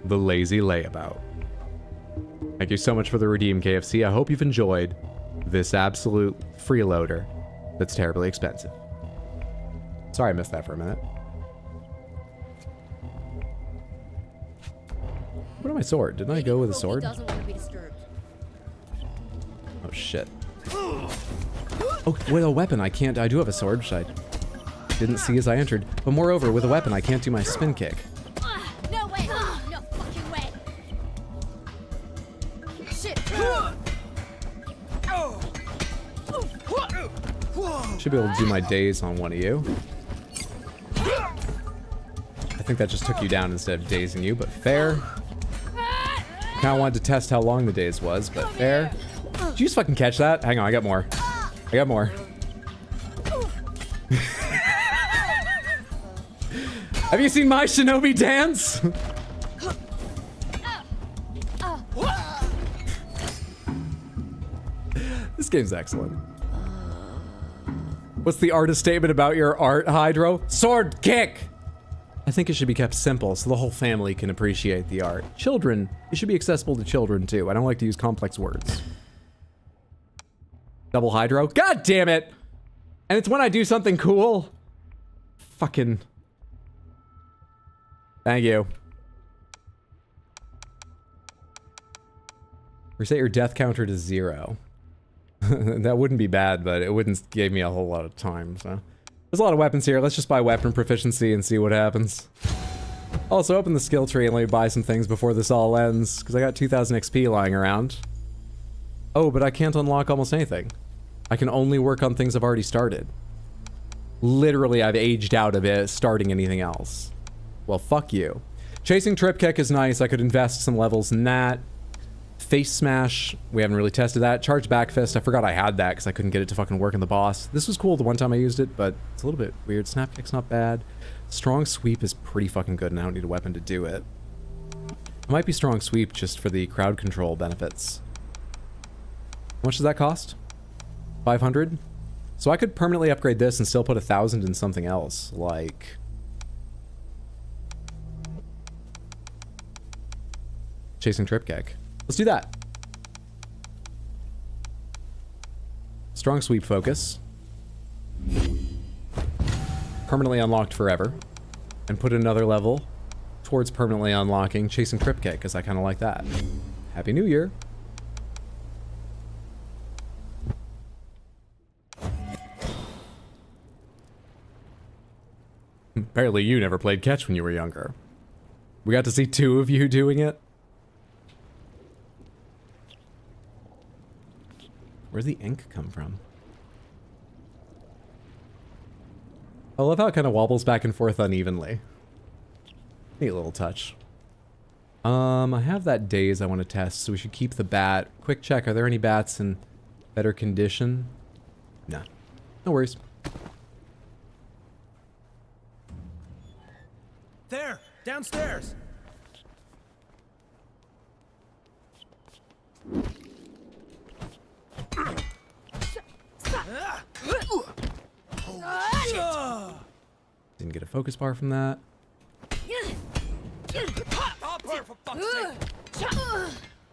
The lazy layabout. Thank you so much for the redeem, KFC. I hope you've enjoyed this absolute freeloader that's terribly expensive. Sorry I missed that for a minute. put on my sword? Didn't I go with a sword? Doesn't want to be disturbed. Oh shit. Oh, with a weapon I can't. I do have a sword, which I didn't see as I entered. But moreover, with a weapon I can't do my spin kick. No way. No fucking way. Shit. Should be able to do my daze on one of you. I think that just took you down instead of dazing you, but fair. Kinda wanted to test how long the daze was, but fair. Did you just fucking catch that? Hang on, I got more. I got more. Have you seen my shinobi dance? This game's excellent. What's the artist statement about your art, Hydro? Sword kick! I think it should be kept simple so the whole family can appreciate the art. Children, it should be accessible to children too. I don't like to use complex words. Double Hydro? God damn it! And it's when I do something cool. Fucking. Thank you. Reset your death counter to 0. That wouldn't be bad, but it wouldn't give me a whole lot of time, so. There's a lot of weapons here. Let's just buy weapon proficiency and see what happens. Also, open the skill tree and let me buy some things before this all ends, because I got 2,000 XP lying around. Oh, but I can't unlock almost anything. I can only work on things I've already started. Literally, I've aged out of it starting anything else. Well, fuck you. Chasing Trip Kick is nice. I could invest some levels in that. Face Smash, we haven't really tested that. Charge Back Fist, I forgot I had that because I couldn't get it to fucking work in the boss. This was cool the one time I used it, but it's a little bit weird. Snap Kick's not bad. Strong Sweep is pretty fucking good and I don't need a weapon to do it. It might be Strong Sweep just for the crowd control benefits. How much does that cost? 500? So I could permanently upgrade this and still put 1,000 in something else, like... Chasing Trip Kick. Let's do that. Strong Sweep Focus. Permanently unlocked forever. And put another level towards permanently unlocking Chasing Trip Kick, because I kind of like that. Happy New Year. Apparently you never played catch when you were younger. We got to see 2 of you doing it. Where's the ink come from? I love how it kind of wobbles back and forth unevenly. Neat little touch. I have that daze I want to test, so we should keep the bat. Quick check, are there any bats in better condition? No. No worries. There! Downstairs! Didn't get a focus bar from that.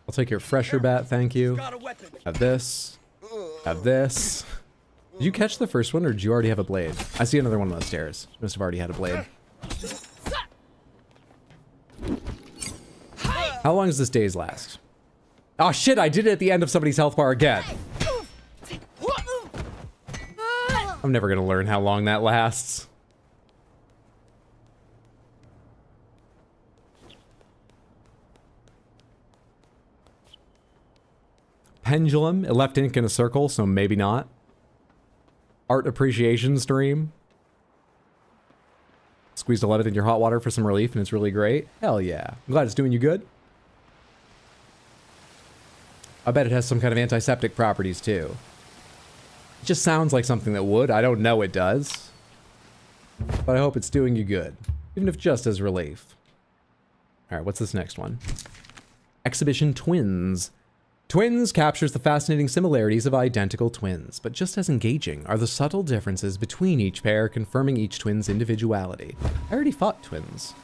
I'll take your fresher bat, thank you. Have this. Have this. Did you catch the first one, or did you already have a blade? I see another one on the stairs. You must have already had a blade. How long does this daze last? Oh shit, I did it at the end of somebody's health bar again. I'm never gonna learn how long that lasts. Pendulum, it left ink in a circle, so maybe not. Art appreciation stream. Squeezed a lemon in your hot water for some relief and it's really great. Hell yeah. I'm glad it's doing you good. I bet it has some kind of antiseptic properties too. It just sounds like something that would. I don't know it does. But I hope it's doing you good. Even if just as relief. Alright, what's this next one? Exhibition Twins. Twins captures the fascinating similarities of identical twins, but just as engaging are the subtle differences between each pair, confirming each twin's individuality. I already fought twins.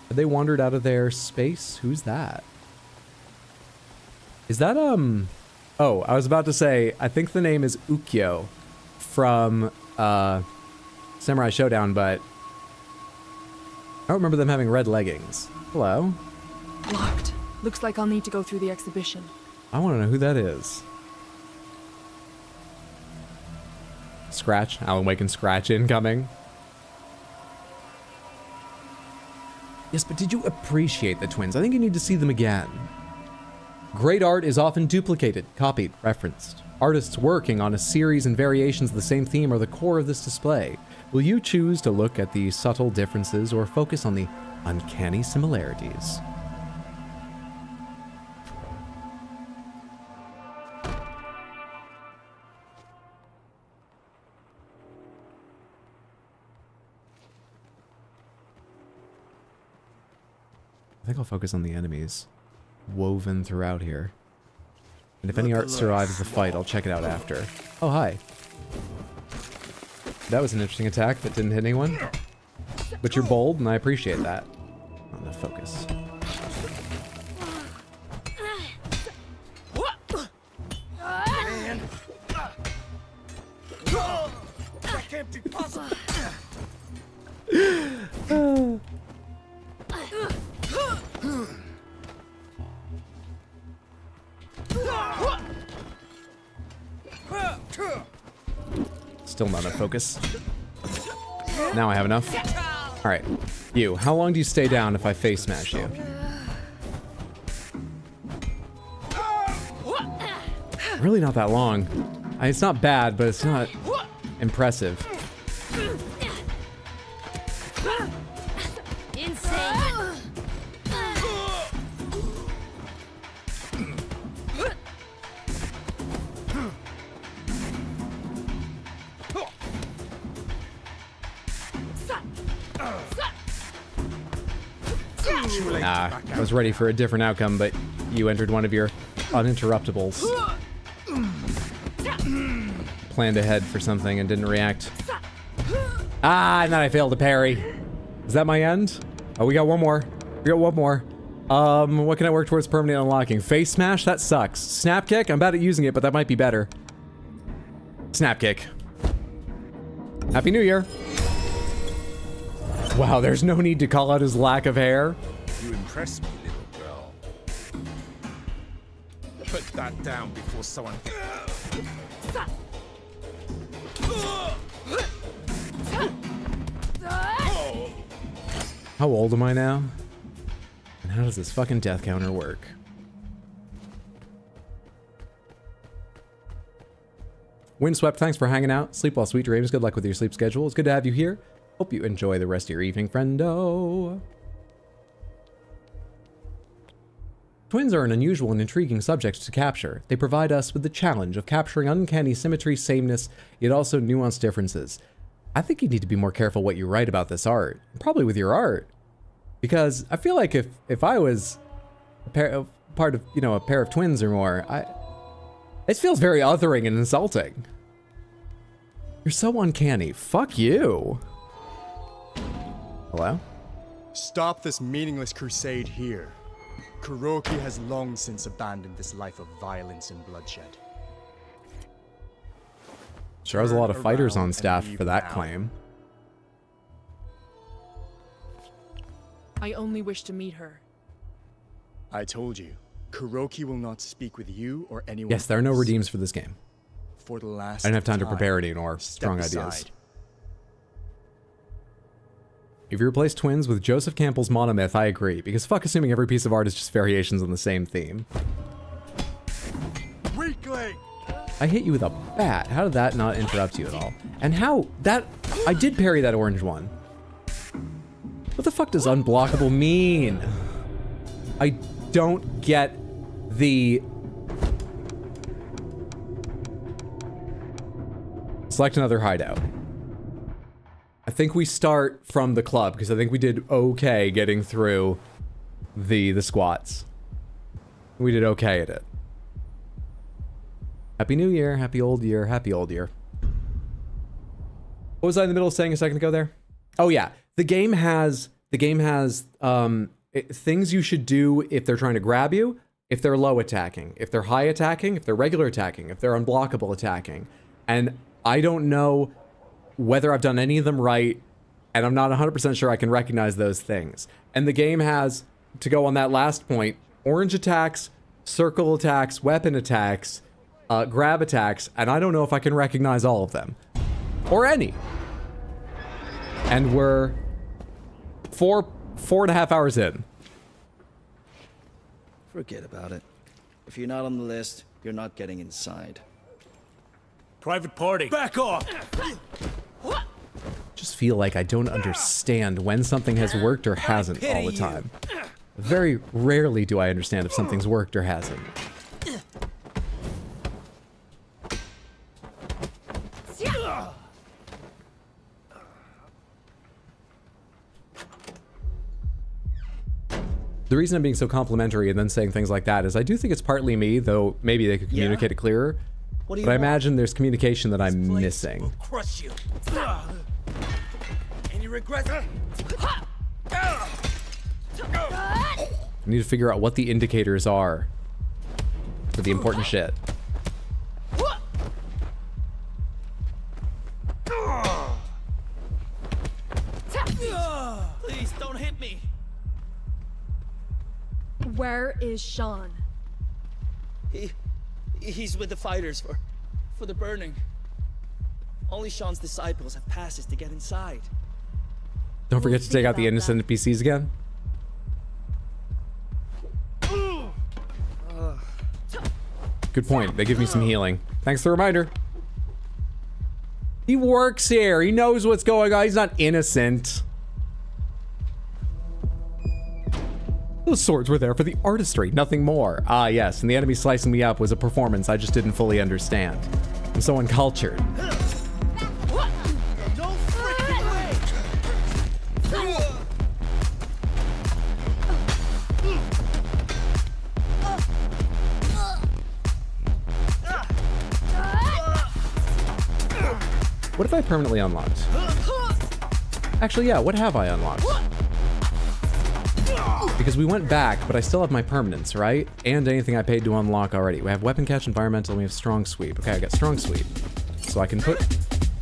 Have they wandered out of their space? Who's that? Is that, Oh, I was about to say, I think the name is Ukyo from, Samurai Showdown, but I don't remember them having red leggings. Hello. Locked. Looks like I'll need to go through the exhibition. I want to know who that is. Scratch. Alan Wake and Scratch incoming. Yes, but did you appreciate the twins? I think you need to see them again. Great art is often duplicated, copied, referenced. Artists working on a series and variations of the same theme are the core of this display. Will you choose to look at the subtle differences or focus on the uncanny similarities? I think I'll focus on the enemies woven throughout here. And if any art survives the fight, I'll check it out after. Oh, hi. That was an interesting attack that didn't hit anyone. But you're bold, and I appreciate that. On the focus. Man. That can't be possible. Still not enough focus. Now I have enough. Alright. You, how long do you stay down if I face smash you? Really not that long. It's not bad, but it's not impressive. Nah, I was ready for a different outcome, but you entered one of your uninterruptibles. Planned ahead for something and didn't react. Ah, and then I failed to parry. Is that my end? Oh, we got one more. We got one more. What can I work towards permanently unlocking? Face smash? That sucks. Snap kick? I'm bad at using it, but that might be better. Snap kick. Happy New Year. Wow, there's no need to call out his lack of hair. You impress me, little girl. Put that down before someone... How old am I now? And how does this fucking death counter work? Windswept, thanks for hanging out. Sleep well, sweet dreams. Good luck with your sleep schedule. It's good to have you here. Hope you enjoy the rest of your evening, friendo. Twins are an unusual and intriguing subject to capture. They provide us with the challenge of capturing uncanny symmetry, sameness, yet also nuanced differences. I think you need to be more careful what you write about this art. Probably with your art. Because I feel like if I was part of, you know, a pair of twins or more, it feels very othering and insulting. You're so uncanny. Fuck you. Hello? Stop this meaningless crusade here. Kuroki has long since abandoned this life of violence and bloodshed. Sure has a lot of fighters on staff for that claim. I only wish to meet her. I told you, Kuroki will not speak with you or anyone Yes, there are no else. redeems for this game. For the last I didn't have time to time, prepare any more step strong aside. ideas. If you replace twins with Joseph Campbell's monomyth, I agree, because fuck assuming every piece of art is just variations on the same theme. Weakling! I hit you with a bat. How did that not interrupt you at all? And how that... I did parry that orange one. What the fuck does unblockable mean? I don't get the... Select another hideout. I think we start from the club, because I think we did okay getting through the squats. We did okay at it. Happy New Year, happy old year, happy old year. What was I in the middle of saying a second ago there? Oh yeah, the game has things you should do if they're trying to grab you, if they're low attacking, if they're high attacking, if they're regular attacking, if they're unblockable attacking. And I don't know whether I've done any of them right, and I'm not 100% sure I can recognize those things. And the game has to go on that last point, orange attacks, circle attacks, weapon attacks, grab attacks, and I don't know if I can recognize all of them. Or any. And we're 4.5 hours in. Forget about it. If you're not on the list, you're not getting inside. Private party. Back off! Just feel like I don't understand when something has worked or hasn't all the time. Very rarely do I understand if something's worked or hasn't. The reason I'm being so complimentary and then saying things like that is I do think it's partly me, though maybe they could communicate it clearer. But I imagine there's communication that I'm missing. Crush you. Any regrets? I need to figure out what the indicators are for the important shit. Please don't hit me. Where is Sean? He's with the fighters for the burning. Only Sean's disciples have passes to get inside. Don't forget to take out the innocent NPCs again. Good point. They give me some healing. Thanks for the reminder. He works here. He knows what's going on. He's not innocent. Those swords were there for the artistry, nothing more. Ah, yes, and the enemy slicing me up was a performance I just didn't fully understand. I'm so uncultured. What have I permanently unlocked? Actually, yeah, what have I unlocked? Because we went back, but I still have my permanents, right? And anything I paid to unlock already. We have weapon catch, environmental, and we have strong sweep. Okay, I got strong sweep. So I can put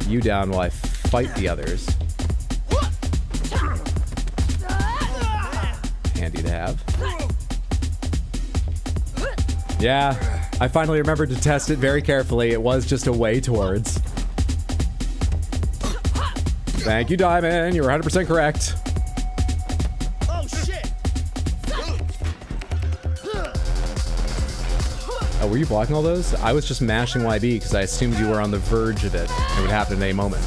you down while I fight the others. Handy to have. Yeah, I finally remembered to test it very carefully. It was just a way towards. Thank you, Diamond. You're 100% correct. Oh shit! Oh, were you blocking all those? I was just mashing YB because I assumed you were on the verge of it. It would happen at any moment.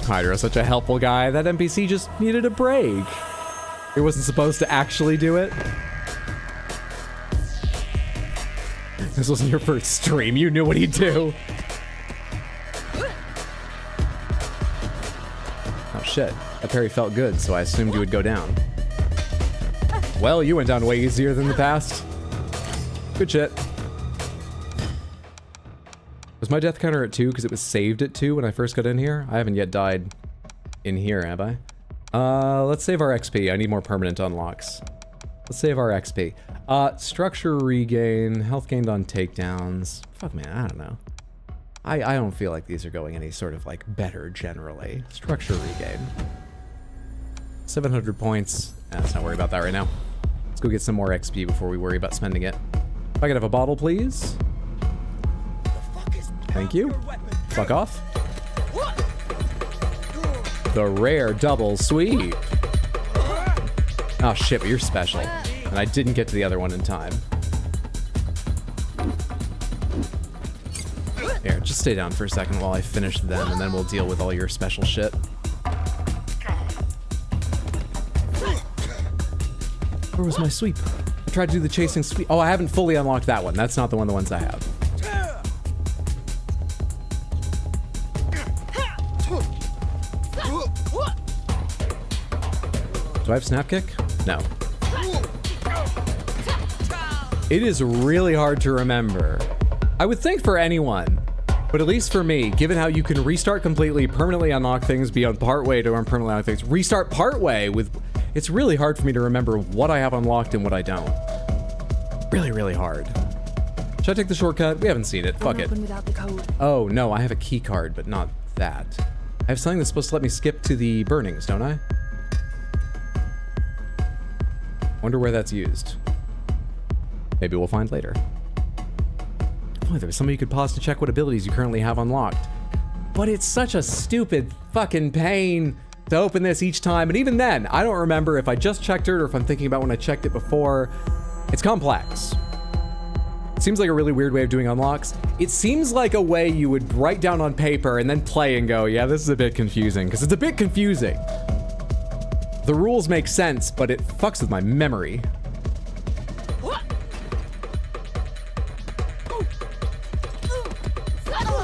Hydra, such a helpful guy. That NPC just needed a break. It wasn't supposed to actually do it. This wasn't your first stream. You knew what he'd do. Oh shit. That parry felt good, so I assumed you would go down. Well, you went down way easier than the past. Good shit. Was my death counter at 2 because it was saved at 2 when I first got in here? I haven't yet died in here, have I? Let's save our XP. I need more permanent unlocks. Let's save our XP. Structure regain, health gained on takedowns. Fuck, man, I don't know. I don't feel like these are going any sort of, like, better generally. Structure regain. 700 points. Let's not worry about that right now. Let's go get some more XP before we worry about spending it. If I could have a bottle, please. Thank you. Fuck off. The rare double sweep. Oh shit, but you're special. And I didn't get to the other one in time. Here, just stay down for a second while I finish them, and then we'll deal with all your special shit. Where was my sweep? I tried to do the chasing sweep. Oh, I haven't fully unlocked that one. That's not the ones I have. Do I have snap kick? No. It is really hard to remember. I would think for anyone, but at least for me, given how you can restart completely, permanently unlock things, be on partway to permanently unlock things, restart partway with... It's really hard for me to remember what I have unlocked and what I don't. Really, really hard. Should I take the shortcut? We haven't seen it. Fuck it. Open without the code. Oh, no, I have a key card, but not that. I have something that's supposed to let me skip to the burnings, don't I? Wonder where that's used. Maybe we'll find later. Oh, there was somebody you could pause to check what abilities you currently have unlocked. But it's such a stupid fucking pain to open this each time. And even then, I don't remember if I just checked it or if I'm thinking about when I checked it before. It's complex. It seems like a really weird way of doing unlocks. It seems like a way you would write down on paper and then play and go, yeah, this is a bit confusing, because it's a bit confusing. The rules make sense, but it fucks with my memory.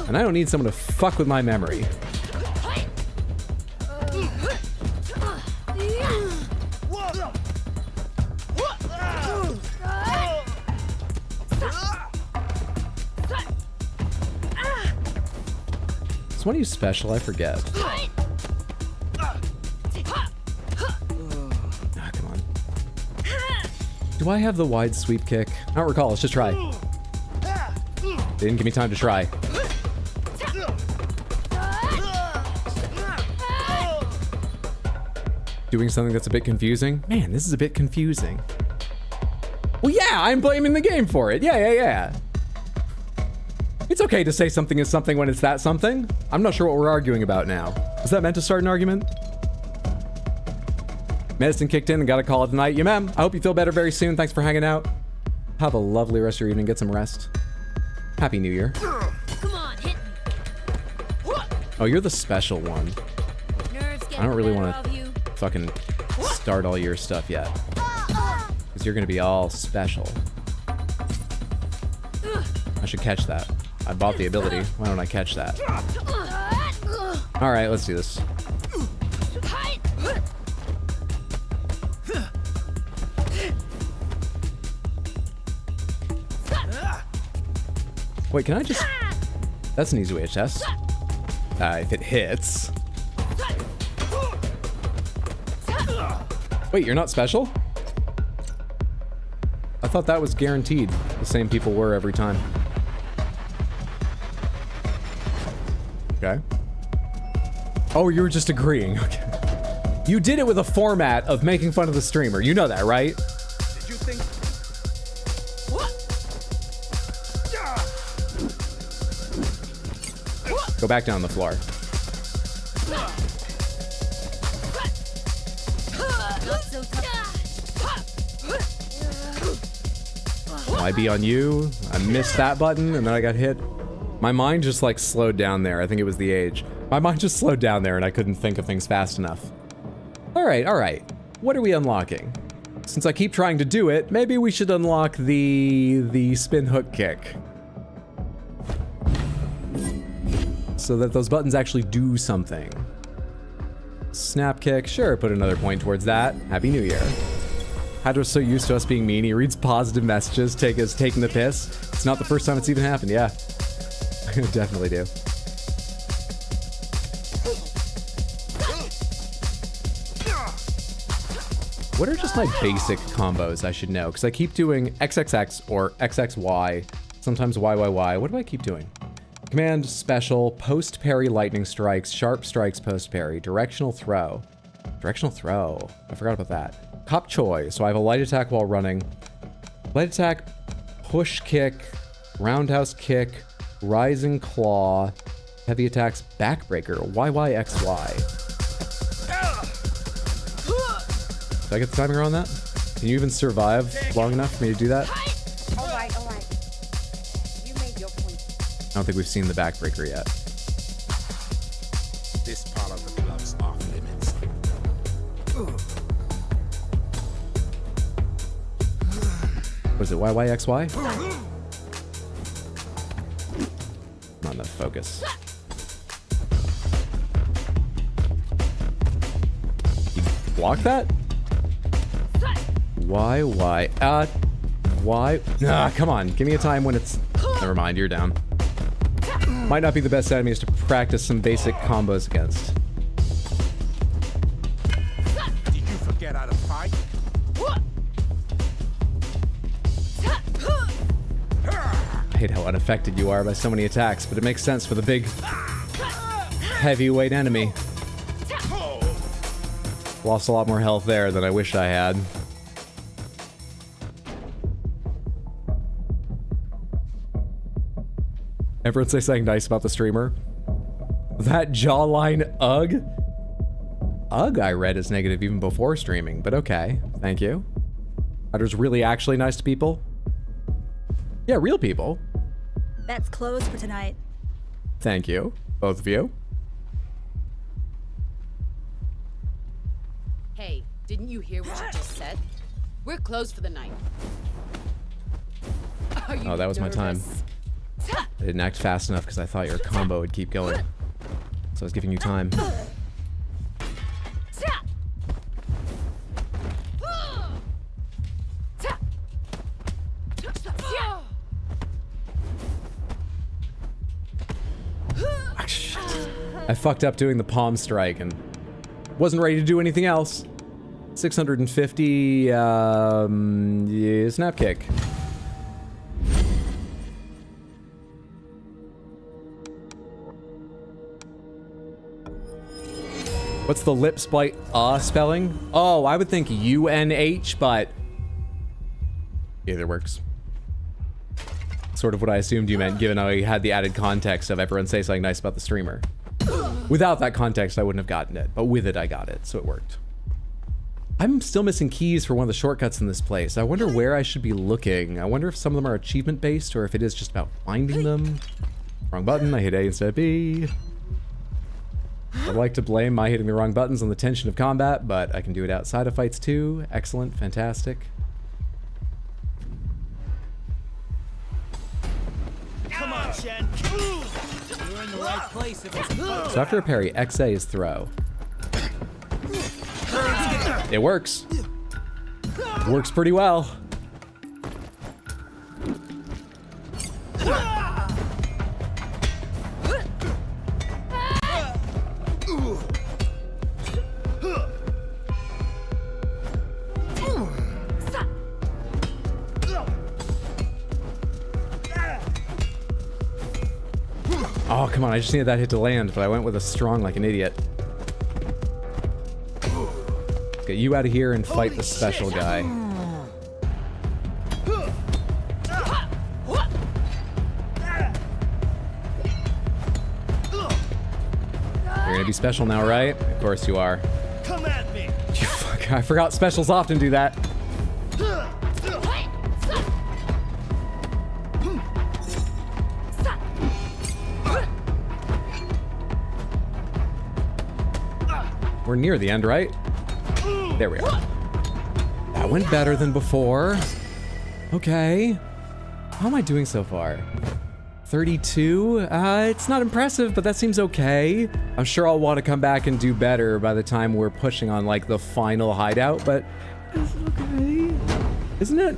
And I don't need someone to fuck with my memory. Is one of you special? I forget. Come on. Do I have the wide sweep kick? I don't recall. Let's just try. They didn't give me time to try. Doing something that's a bit confusing? Man, this is a bit confusing. Well, yeah, I'm blaming the game for it. Yeah. It's okay to say something is something when it's that something. I'm not sure what we're arguing about now. Was that meant to start an argument? Medicine kicked in and gotta call it a night. Yeah, ma'am. I hope you feel better very soon. Thanks for hanging out. Have a lovely rest of your evening. Get some rest. Happy New Year. Come on, hit me. Oh, you're the special one. I don't really want to fucking start all your stuff yet. Because you're going to be all special. I should catch that. I bought the ability. Why don't I catch that? Alright, let's do this. Wait, can I just... That's an easy way to test. If it hits. Wait, you're not special? I thought that was guaranteed. The same people were every time. Okay. Oh, you were just agreeing. Okay. You did it with a format of making fun of the streamer. You know that, right? Did you think... Go back down on the floor. I be on you. I missed that button and then I got hit. My mind just like slowed down there. I think it was the age. My mind just slowed down there and I couldn't think of things fast enough. All right. What are we unlocking? Since I keep trying to do it, maybe we should unlock the spin hook kick. So that those buttons actually do something. Snap kick, sure, put another point towards that. Happy New Year. Hadro's so used to us being mean, he reads positive messages, taking the piss. It's not the first time it's even happened, yeah. I definitely do. What are just my basic combos I should know? Because I keep doing XXX or XXY, sometimes YYY. What do I keep doing? Command, special, post parry, lightning strikes, sharp strikes, post parry, directional throw. Directional throw. I forgot about that. Kop Choi. So I have a light attack while running. Light attack, push kick, roundhouse kick, rising claw, heavy attacks, backbreaker, YYXY. Did I get the timing on that? Can you even survive long enough for me to do that? All right. You made your point. I don't think we've seen the backbreaker yet. This part of the club's off limits. What is it, YYXY? Not enough focus. You block that? Why? Nah, come on. Give me a time when it's... Never mind, you're down. Might not be the best enemies to practice some basic combos against. Did you forget how to fight? I hate how unaffected you are by so many attacks, but it makes sense for the big, heavyweight enemy. Lost a lot more health there than I wish I had. Everyone say something nice about the streamer. That jawline, ugh. Ugh, I read as negative even before streaming, but okay. Thank you. Hydra's really actually nice to people. Yeah, real people. That's closed for tonight. Thank you, both of you. Hey, didn't you hear what you just said? We're closed for the night. Oh, that was my time. I didn't act fast enough because I thought your combo would keep going. So I was giving you time. I fucked up doing the palm strike and wasn't ready to do anything else. 650 yeah, snap kick. What's the lip spite spelling? Oh, I would think UNH, but either works. Sort of what I assumed you meant, given how you had the added context of everyone say something nice about the streamer. Without that context, I wouldn't have gotten it, but with it, I got it, so it worked. I'm still missing keys for one of the shortcuts in this place. I wonder where I should be looking. I wonder if some of them are achievement-based, or if it is just about finding them. Wrong button, I hit A instead of B. I'd like to blame my hitting the wrong buttons on the tension of combat, but I can do it outside of fights too. Excellent, fantastic. Come on, Shen. You're in the right place if it's a So after a parry, XA is throw. It works. It works pretty well. Oh, come on, I just needed that hit to land, but I went with a strong like an idiot. Let's get you out of here and fight the special guy. You're gonna be special now, right? Of course you are. Come at me. You fuck, I forgot specials often do that. We're near the end, right? There we are. That went better than before. Okay. How am I doing so far? 32? It's not impressive, but that seems okay. I'm sure I'll want to come back and do better by the time we're pushing on like the final hideout, but it's okay. Isn't it?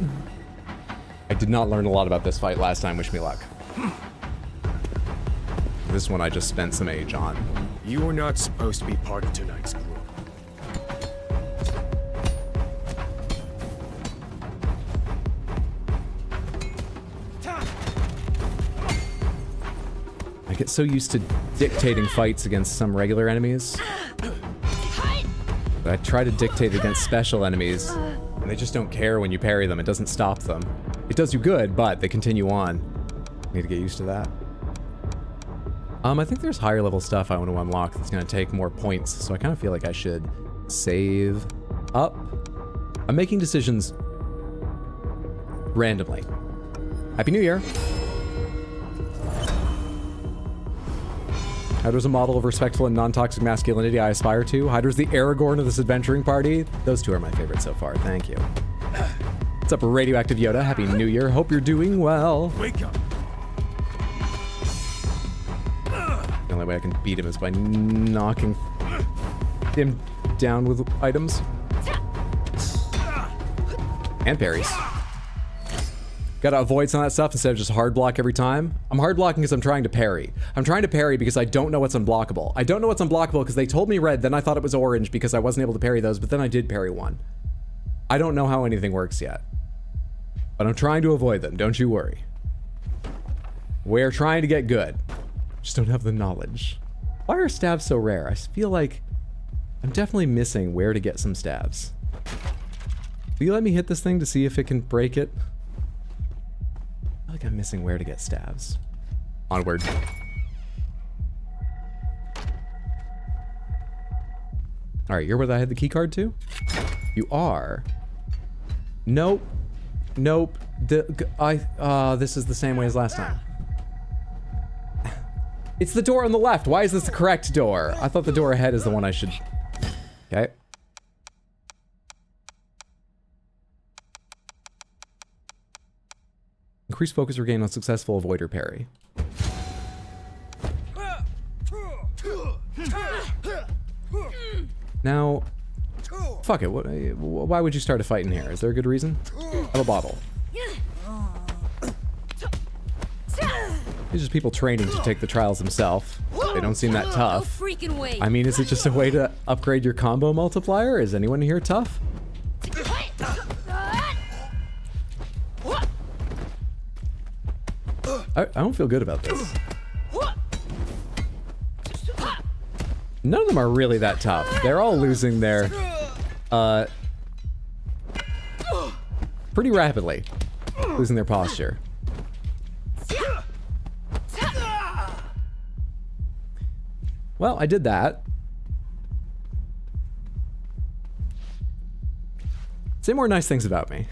I did not learn a lot about this fight last time. Wish me luck. This one I just spent some age on. You were not supposed to be part of tonight's group. I get so used to dictating fights against some regular enemies. But I try to dictate against special enemies, and they just don't care when you parry them. It doesn't stop them. It does you good, but they continue on. Need to get used to that. I think there's higher level stuff I want to unlock that's going to take more points, so I kind of feel like I should save up. I'm making decisions randomly. Happy New Year. Hydra's a model of respectful and non-toxic masculinity I aspire to. Hydra's the Aragorn of this adventuring party. Those two are my favorite so far. Thank you. What's up, Radioactive Yoda? Happy New Year. Hope you're doing well. Wake up. The only way I can beat him is by knocking him down with items. And parries. Gotta avoid some of that stuff instead of just hard block every time. I'm hard blocking because I'm trying to parry. I'm trying to parry because I don't know what's unblockable. I don't know what's unblockable because they told me red, then I thought it was orange because I wasn't able to parry those, but then I did parry one. I don't know how anything works yet. But I'm trying to avoid them, don't you worry. We're trying to get good. Just don't have the knowledge. Why are stabs so rare? I feel like I'm definitely missing where to get some stabs. Will you let me hit this thing to see if it can break it? I feel like I'm missing where to get stabs. Onward. All right, you're where I had the key card to? You are. Nope. Nope. This is the same way as last time. It's the door on the left. Why is this the correct door? I thought the door ahead is the one I should... Okay. Increase focus or gain on successful avoid or parry. Now, fuck it. Why would you start a fight in here? Is there a good reason? Have a bottle. These are just people training to take the trials themselves. They don't seem that tough. I mean, is it just a way to upgrade your combo multiplier? Is anyone here tough? I don't feel good about this. None of them are really that tough. They're all losing their, pretty rapidly. Losing their posture. Well, I did that. Say more nice things about me.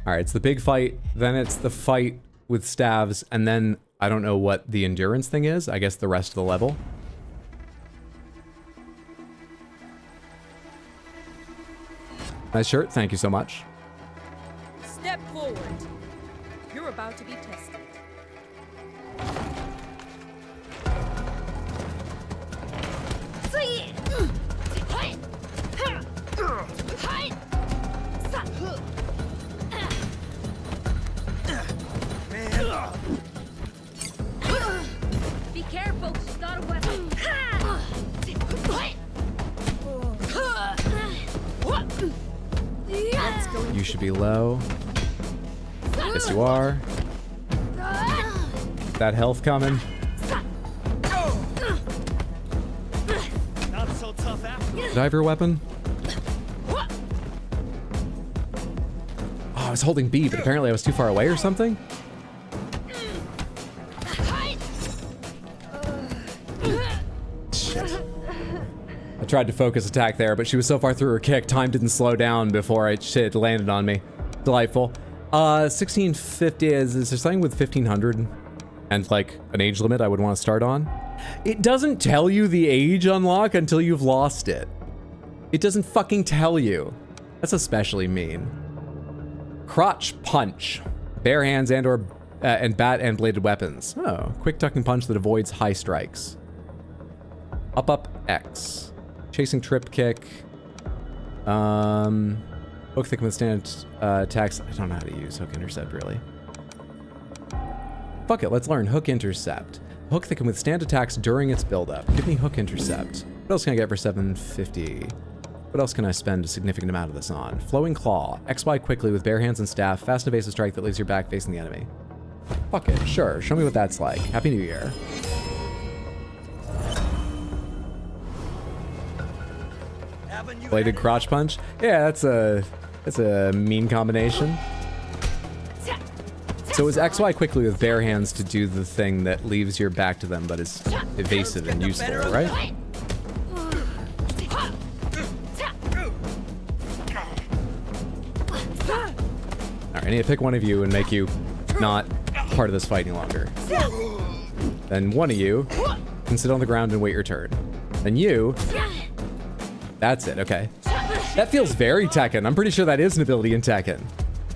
Alright, it's the big fight, then it's the fight with staves, and then I don't know what the endurance thing is. I guess the rest of the level. Nice shirt, thank you so much. Step forward. You're about to be tested. Be careful, she's got a weapon. You should be low. Yes, you are. That health coming. Not so tough after. Did I have your weapon? Oh, I was holding B, but apparently I was too far away or something? Shit. I tried to focus attack there, but she was so far through her kick, time didn't slow down before shit landed on me. Delightful. 1650, is there something with 1500 and like an age limit I would want to start on? It doesn't tell you the age unlock until you've lost it. It doesn't fucking tell you. That's especially mean. Crotch punch. Bare hands and bat and bladed weapons. Oh, quick ducking punch that avoids high strikes. Up X. Chasing trip kick. Hook that can withstand attacks. I don't know how to use hook intercept really. Fuck it, let's learn hook intercept. Hook that can withstand attacks during its buildup. Give me hook intercept. What else can I get for 750? What else can I spend a significant amount of this on? Flowing claw. XY quickly with bare hands and staff. Fast and evasive strike that leaves your back facing the enemy. Fuck it, sure. Show me what that's like. Happy New Year. Bladed crotch punch. Yeah, that's a mean combination. So is XY quickly with bare hands to do the thing that leaves your back to them but is evasive and useful, right? Alright, I need to pick one of you and make you not part of this fight any longer. Then one of you can sit on the ground and wait your turn. Then you... That's it, okay. That feels very Tekken. I'm pretty sure that is an ability in Tekken.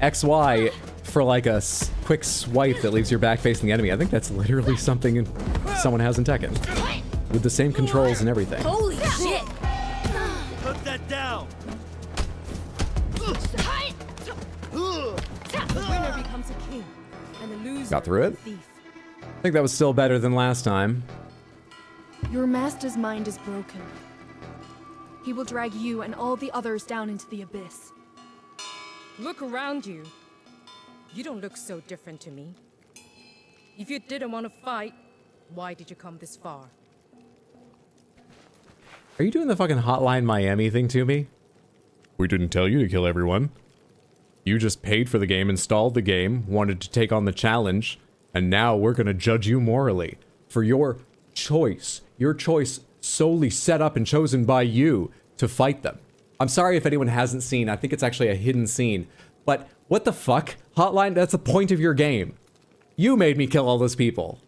XY for like a quick swipe that leaves your back facing the enemy. I think that's literally something someone has in Tekken. With the same controls and everything. Holy shit! Put that down. The winner becomes a king, and the loser Got through it. a thief. I think that was still better than last time. Your master's mind is broken. He will drag you and all the others down into the abyss. Look around you. You don't look so different to me. If you didn't want to fight, why did you come this far? Are you doing the fucking Hotline Miami thing to me? We didn't tell you to kill everyone. You just paid for the game, installed the game, wanted to take on the challenge, and now we're gonna judge you morally for your choice. Your choice solely set up and chosen by you to fight them. I'm sorry if anyone hasn't seen, I think it's actually a hidden scene, but what the fuck? Hotline, that's the point of your game. You made me kill all those people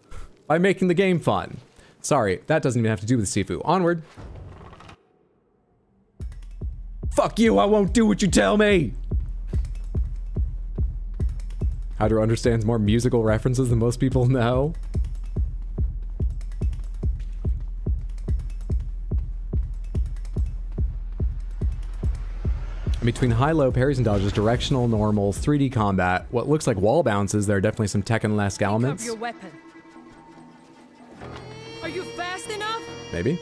by making the game fun. Sorry, that doesn't even have to do with Sifu. Onward. Fuck you, I won't do what you tell me! Hydra understands more musical references than most people know. Between high-low parries and dodges, directional, normal, 3D combat, what looks like wall bounces, there are definitely some Tekken-esque elements. Pick up your weapon. Are you fast enough? Maybe.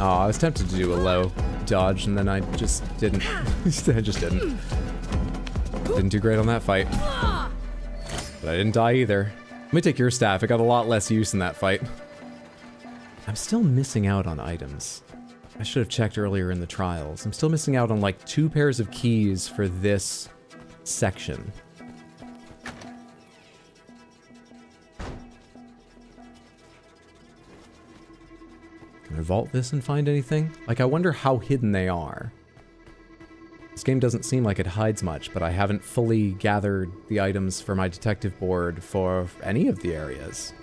Oh, I was tempted to do a low dodge, and then I just didn't. I just didn't. Didn't do great on that fight. But I didn't die either. Let me take your staff. It got a lot less use in that fight. I'm still missing out on items. I should have checked earlier in the trials. I'm still missing out on like 2 pairs of keys for this section. Can I vault this and find anything? Like, I wonder how hidden they are. This game doesn't seem like it hides much, but I haven't fully gathered the items for my detective board for any of the areas.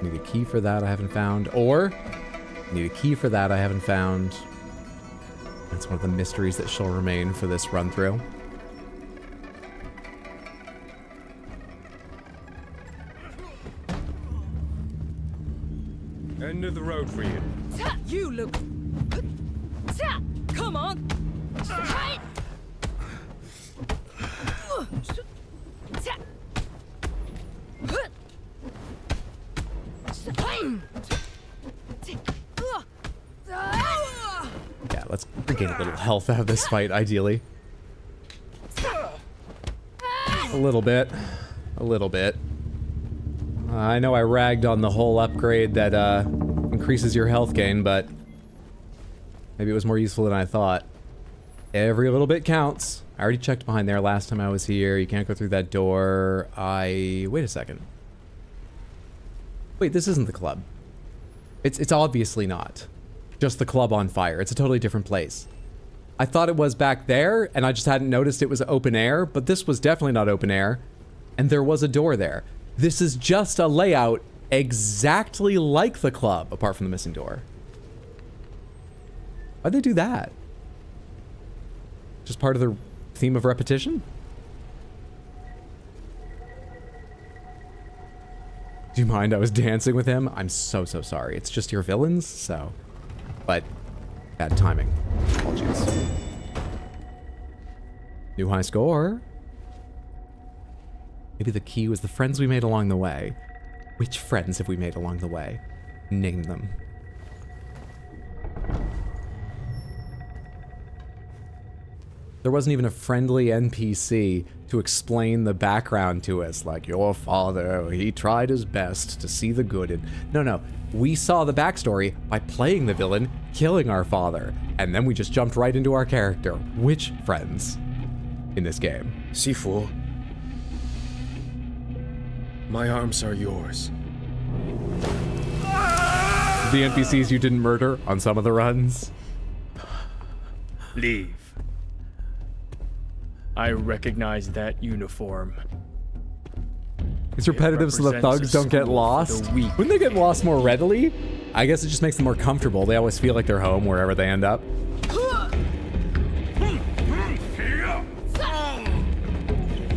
Need a key for that I haven't found, or need a key for that I haven't found. That's one of the mysteries that shall remain for this run through. End of the road for you. You look. Come on. Yeah, let's regain a little health out of this fight, ideally. A little bit. A little bit. I know I ragged on the whole upgrade that increases your health gain, but maybe it was more useful than I thought. Every little bit counts. I already checked behind there last time I was here. You can't go through that door. Wait a second. Wait, this isn't the club. It's obviously not. Just the club on fire. It's a totally different place. I thought it was back there, and I just hadn't noticed it was open air, but this was definitely not open air, and there was a door there. This is just a layout exactly like the club, apart from the missing door. Why'd they do that? Just part of the theme of repetition? Do you mind I was dancing with him? I'm so sorry. It's just your villains, so... But, bad timing. Apologies. New high score. Maybe the key was the friends we made along the way. Which friends have we made along the way? Name them. There wasn't even a friendly NPC to explain the background to us, like, your father, he tried his best to see the good in... No. We saw the backstory by playing the villain, killing our father, and then we just jumped right into our character. Which friends in this game? Sifu, my arms are yours. The NPCs you didn't murder on some of the runs? Leave. I recognize that uniform. It's repetitive so the thugs don't get lost. Wouldn't they get lost more readily? I guess it just makes them more comfortable. They always feel like they're home wherever they end up.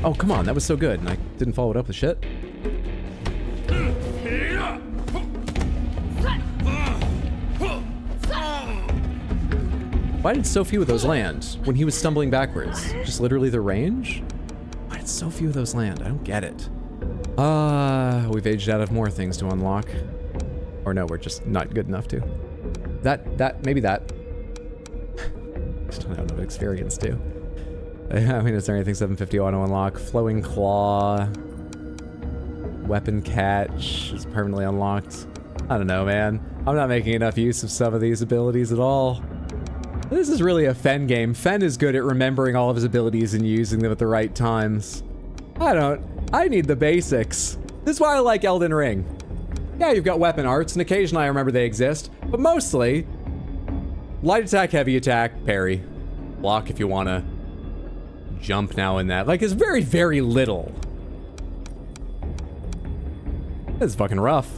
Oh, come on. That was so good. And I didn't follow it up with shit. Why did so few of those land when he was stumbling backwards? Just literally the range? Why did so few of those land? I don't get it. We've aged out of more things to unlock. Or no, we're just not good enough to. Maybe that. Just don't have enough experience to. I mean, is there anything 750 auto unlock? Flowing Claw. Weapon Catch is permanently unlocked. I don't know, man. I'm not making enough use of some of these abilities at all. This is really a Fen game. Fen is good at remembering all of his abilities and using them at the right times. I need the basics. This is why I like Elden Ring. Yeah, you've got weapon arts, and occasionally I remember they exist, but mostly, light attack, heavy attack, parry. Block if you wanna jump now and that. Like, it's very, very little. This is fucking rough.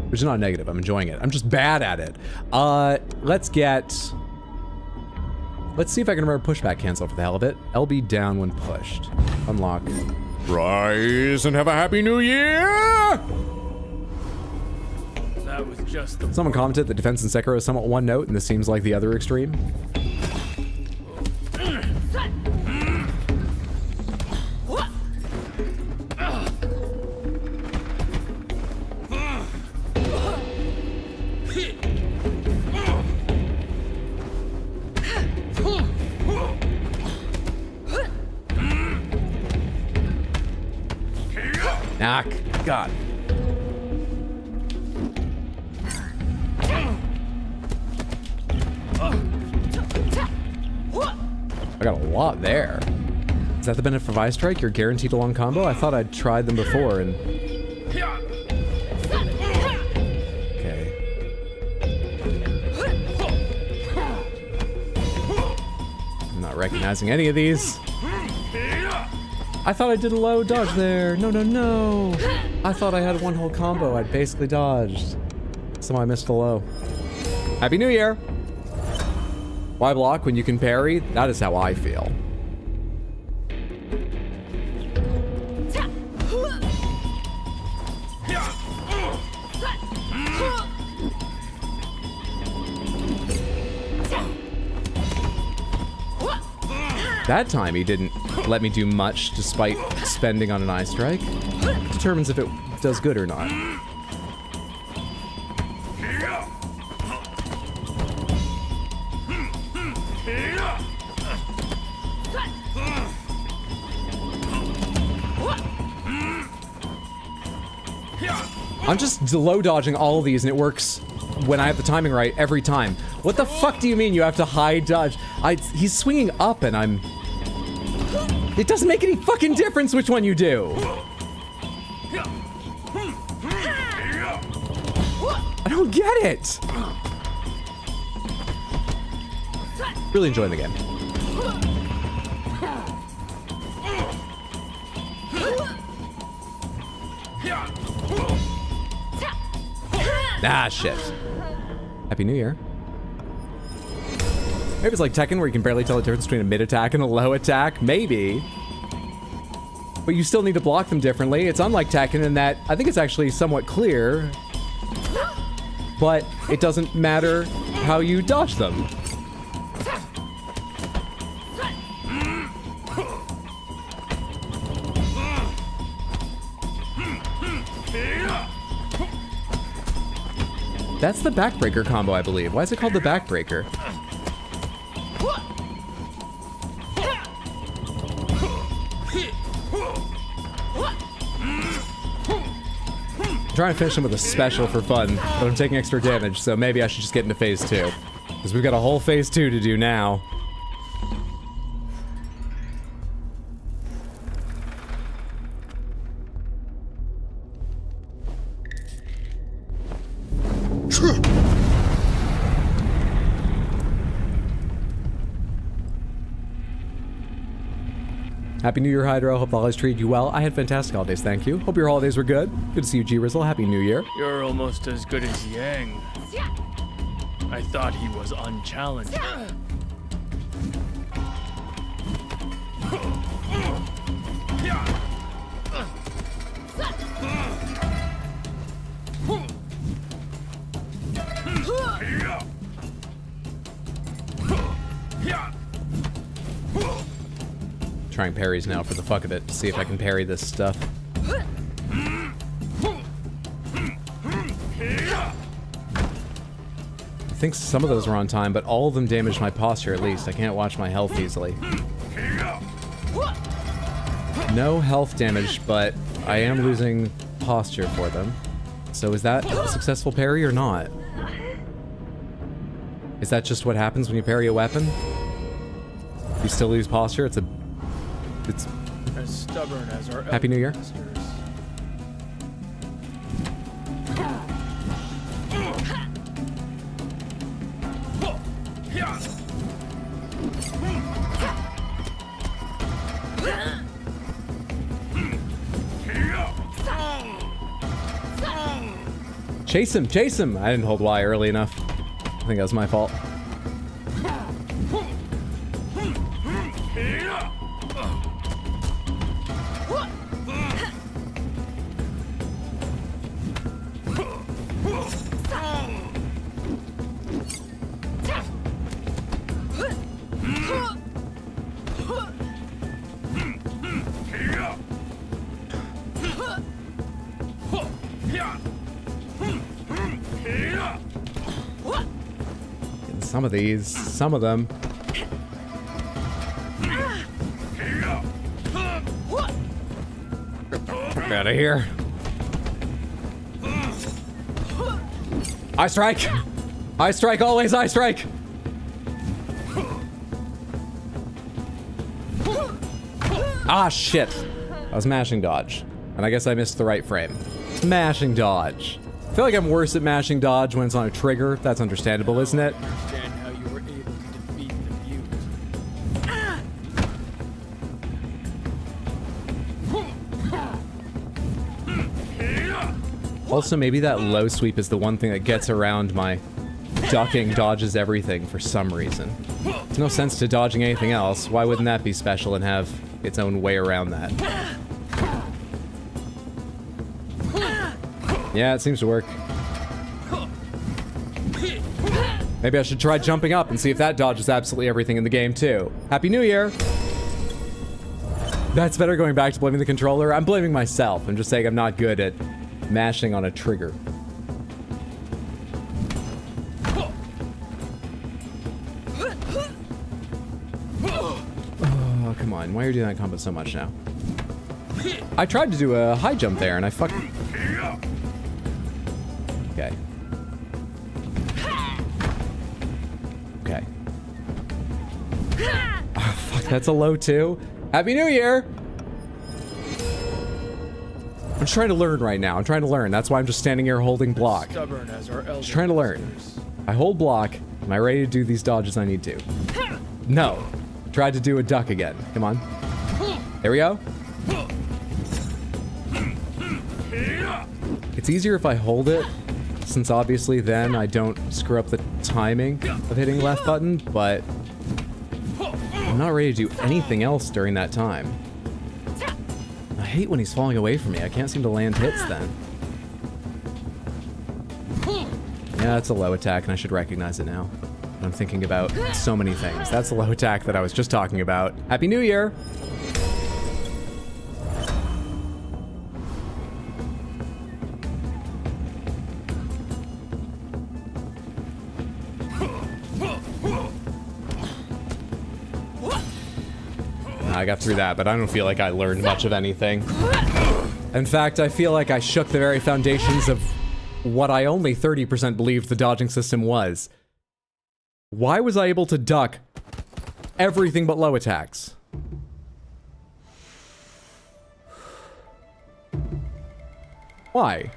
Which is not negative, I'm enjoying it. I'm just bad at it. Let's see if I can remember pushback cancel for the hell of it. LB down when pushed. Unlock. Rise and have a happy new year! That was just the Someone commented that defense in Sekiro is somewhat one note, and this seems like the other extreme. Knock. God. I got a lot there. Is that the benefit of Eye Strike? You're guaranteed a long combo? I thought I'd tried them before and... Okay. I'm not recognizing any of these. I thought I did a low dodge there. No, no, no. I thought I had one whole combo. I'd basically dodged. Somehow I missed the low. Happy New Year. Why block when you can parry? That is how I feel. That time he didn't let me do much despite spending on an Eye Strike. Determines if it does good or not. I'm just low dodging all of these and it works when I have the timing right every time. What the fuck do you mean you have to high dodge? He's swinging up and I'm... It doesn't make any fucking difference which one you do. I don't get it. Really enjoying the game. Ah, shit. Happy New Year. Maybe it's like Tekken where you can barely tell the difference between a mid attack and a low attack. Maybe. But you still need to block them differently. It's unlike Tekken in that I think it's actually somewhat clear. But it doesn't matter how you dodge them. That's the backbreaker combo, I believe. Why is it called the backbreaker? I'm trying to finish him with a special for fun, but I'm taking extra damage, so maybe I should just get into phase 2. Because we've got a whole phase 2 to do now. Happy New Year, Hydro. Hope the holidays treated you well. I had fantastic holidays, thank you. Hope your holidays were good. Good to see you, G-Rizzle. Happy New Year. You're almost as good as Yang. I thought he was unchallenged. Trying parries now for the fuck of it to see if I can parry this stuff. I think some of those were on time, but all of them damaged my posture at least. I can't watch my health easily. No health damage, but I am losing posture for them. So is that a successful parry or not? Is that just what happens when you parry a weapon? You still lose posture? It's As stubborn as our Happy New Year. masters. Chase him, chase him! I didn't hold Y early enough. I think that was my fault. Some of these, some of them. Get out of here. I strike! I strike, always I strike! Ah, shit. I was mashing dodge. And I guess I missed the right frame. Mashing dodge. I feel like I'm worse at mashing dodge when it's on a trigger. That's understandable, isn't it? Understand how you were able to defeat the mute. Also, maybe that low sweep is the one thing that gets around my ducking dodges everything for some reason. There's no sense to dodging anything else. Why wouldn't that be special and have its own way around that? Yeah, it seems to work. Maybe I should try jumping up and see if that dodges absolutely everything in the game too. Happy New Year! That's better going back to blaming the controller. I'm blaming myself. I'm just saying I'm not good at mashing on a trigger. Oh, come on. Why are you doing that combo so much now? I tried to do a high jump there and I fucked... Okay. Okay. Oh, fuck, that's a low too. Happy New Year! I'm just trying to learn right now. I'm trying to learn. That's why I'm just standing here holding block. Stubborn as our Just trying to learn. I hold block. Am I ready to do these dodges I need to? No. Tried to do a duck again. Come on. There we go. It's easier if I hold it, since obviously then I don't screw up the timing of hitting left button, but I'm not ready to do anything else during that time. I hate when he's falling away from me. I can't seem to land hits then. Yeah, that's a low attack and I should recognize it now. I'm thinking about so many things. That's the low attack that I was just talking about. Happy New Year! I got through that, but I don't feel like I learned much of anything. In fact, I feel like I shook the very foundations of what I only 30% believed the dodging system was. Why was I able to duck everything but low attacks? Why?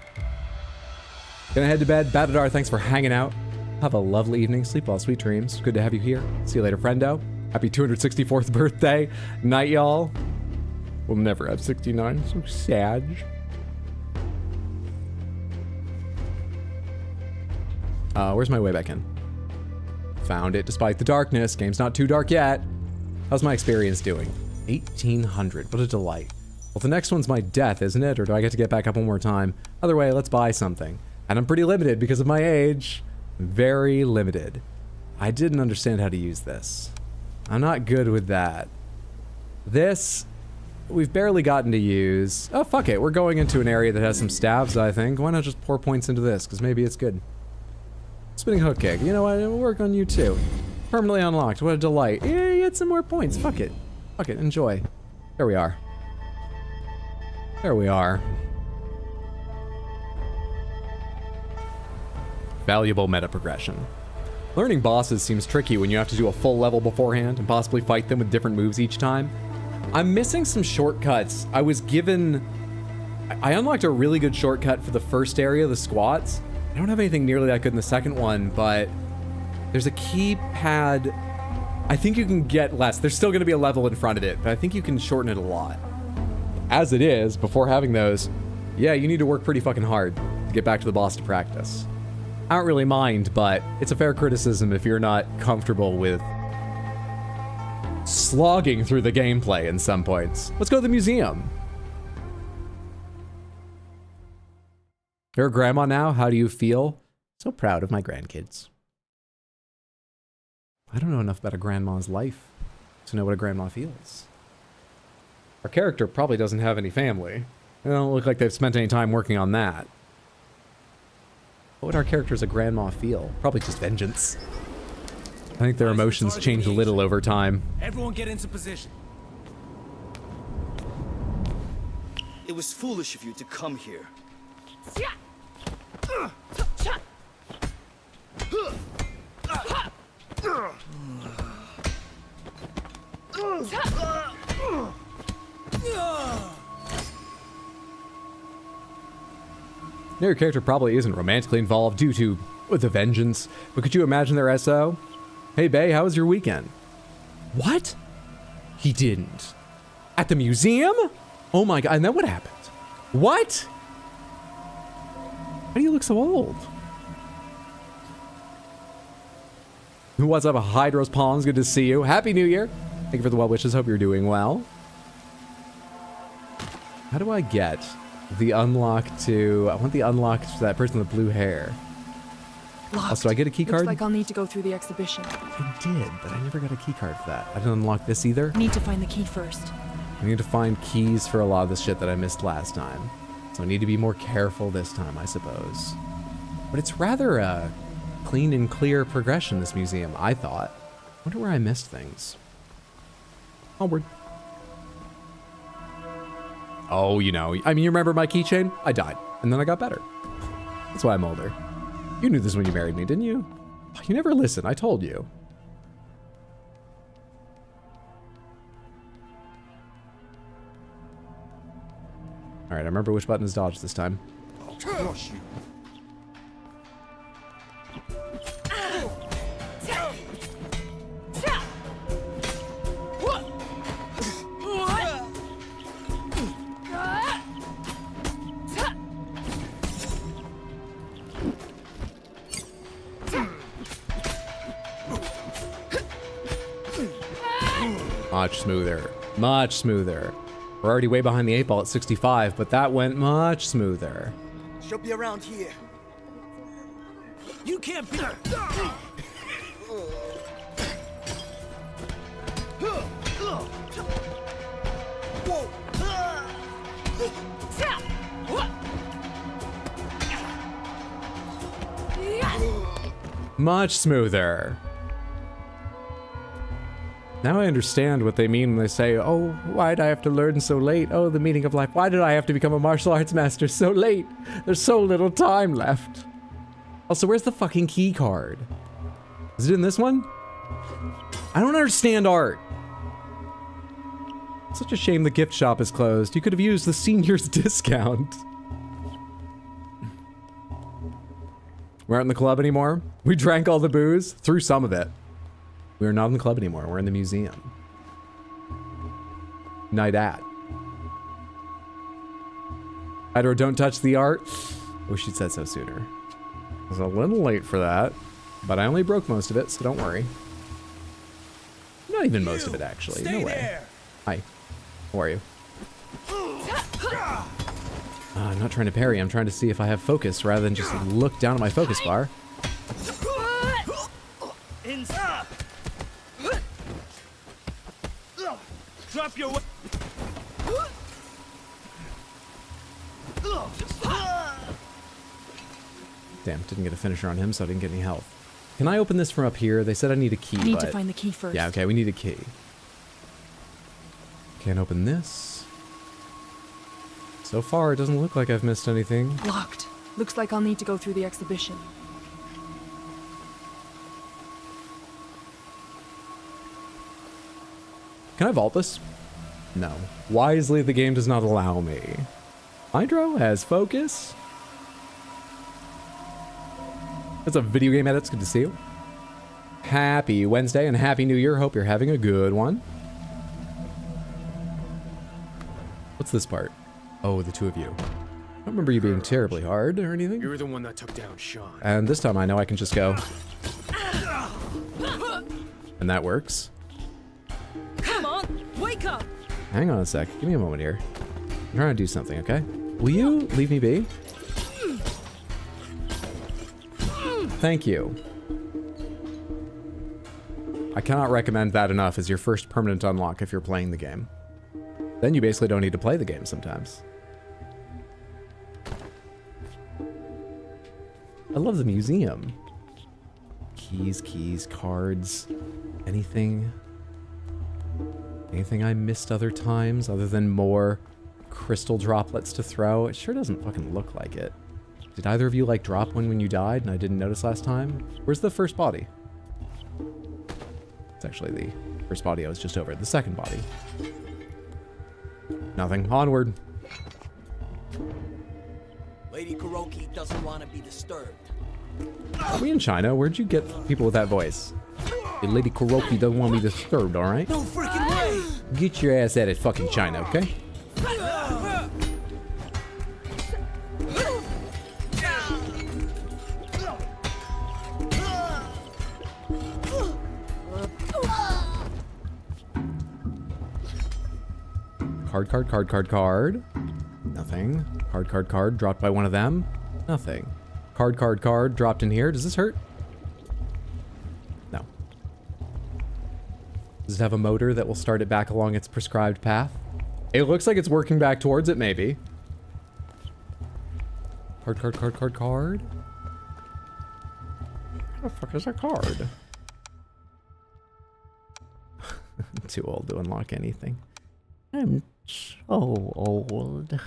Gonna head to bed. Batadar, thanks for hanging out. Have a lovely evening. Sleep well. Sweet dreams. Good to have you here. See you later, friendo. Happy 264th birthday. Night, y'all. We'll never have 69. So sad. Where's my way back in? Found it despite the darkness. Game's not too dark yet. How's my experience doing? 1800. What a delight. Well, the next one's my death, isn't it? Or do I get to get back up one more time? Either way, let's buy something. And I'm pretty limited because of my age. Very limited. I didn't understand how to use this. I'm not good with that. This, we've barely gotten to use. Oh, fuck it. We're going into an area that has some stabs, I think. Why not just pour points into this? Because maybe it's good. Spinning hook kick. You know what? It'll work on you too. Permanently unlocked. What a delight. Yeah, you get some more points. Fuck it. Fuck it. Enjoy. There we are. There we are. Valuable meta progression. Learning bosses seems tricky when you have to do a full level beforehand and possibly fight them with different moves each time. I'm missing some shortcuts. I was given... I unlocked a really good shortcut for the first area, the squats. I don't have anything nearly that good in the second one, but there's a keypad. I think you can get less. There's still going to be a level in front of it, but I think you can shorten it a lot. As it is, before having those, yeah, you need to work pretty fucking hard to get back to the boss to practice. I don't really mind, but it's a fair criticism if you're not comfortable with slogging through the gameplay in some points. Let's go to the museum. You're a grandma now? How do you feel? So proud of my grandkids. I don't know enough about a grandma's life to know what a grandma feels. Our character probably doesn't have any family. They don't look like they've spent any time working on that. What would our character as a grandma feel? Probably just vengeance. I think their emotions change a little over time. Everyone get into position. It was foolish of you to come here. Your character probably isn't romantically involved due to the vengeance, but could you imagine their SO? Hey, bae, how was your weekend? What? He didn't. At the museum? Oh my god, and then what happened? What? Why do you look so old? What's up, Hydros Palms? Good to see you. Happy New Year. Thank you for the well wishes. Hope you're doing well. How do I get the unlock to... I want the unlock to that person with blue hair. Locked. So I get a key card? Looks like I'll need to go through the exhibition. I did, but I never got a key card for that. I didn't unlock this either. Need to find the key first. I need to find keys for a lot of the shit that I missed last time. So I need to be more careful this time, I suppose. But it's rather a clean and clear progression, this museum, I thought. Wonder where I missed things. Onward. Oh, you know, I mean, you remember my keychain? I died, and then I got better. That's why I'm older. You knew this when you married me, didn't you? You never listen, I told you. All right, I remember which button is dodged this time. I'll crush you. Much smoother. Much smoother. We're already way behind the 8-ball at 65, but that went much smoother. She'll be around here. You can't be... Much smoother. Now I understand what they mean when they say, oh, why'd I have to learn so late? Oh, the meaning of life. Why did I have to become a martial arts master so late? There's so little time left. Also, where's the fucking key card? Is it in this one? I don't understand art. Such a shame the gift shop is closed. You could have used the senior's discount. We aren't in the club anymore. We drank all the booze, through some of it. We are not in the club anymore. We're in the museum. Night at. Hydro, don't touch the art. Wish you'd said so sooner. I was a little late for that, but I only broke most of it, so don't worry. Not even most of it, actually. No way. Hi. How are you? I'm not trying to parry. I'm trying to see if I have focus rather than just look down at my focus bar. Drop your. Damn, didn't get a finisher on him, so I didn't get any health. Can I open this from up here? They said I need a key, Need to find the key first. Yeah, okay, we need a key. Can't open this. So far, it doesn't look like I've missed anything. Locked. Looks like I'll need to go through the exhibition. Can I vault this? No. Wisely, the game does not allow me. Hydro has focus. That's a video game edit. It's good to see you. Happy Wednesday and Happy New Year. Hope you're having a good one. What's this part? Oh, the two of you. I don't remember you being terribly hard or anything. You're the one that took down Sean. And this time I know I can just go. And that works. Come on, wake up! Hang on a sec. Give me a moment here. I'm trying to do something, okay? Will you leave me be? Thank you. I cannot recommend that enough as your first permanent unlock if you're playing the game. Then you basically don't need to play the game sometimes. I love the museum. Keys, cards, anything. Anything I missed other times other than more crystal droplets to throw? It sure doesn't fucking look like it. Did either of you like drop one when you died and I didn't notice last time? Where's the first body? It's actually the first body I was just over. The second body. Nothing. Onward. Lady Kuroki doesn't want to be disturbed. Are we in China? Where'd you get people with that voice? Hey, Lady Kuroki doesn't want me disturbed, alright? No freaking way! Get your ass out of fucking China, okay? Card. Nothing. Card. Dropped by one of them. Nothing. Card. Dropped in here. Does this hurt? No. Does it have a motor that will start it back along its prescribed path? It looks like it's working back towards it, maybe. Card. Where the fuck is a card? I'm too old to unlock anything. I'm so old.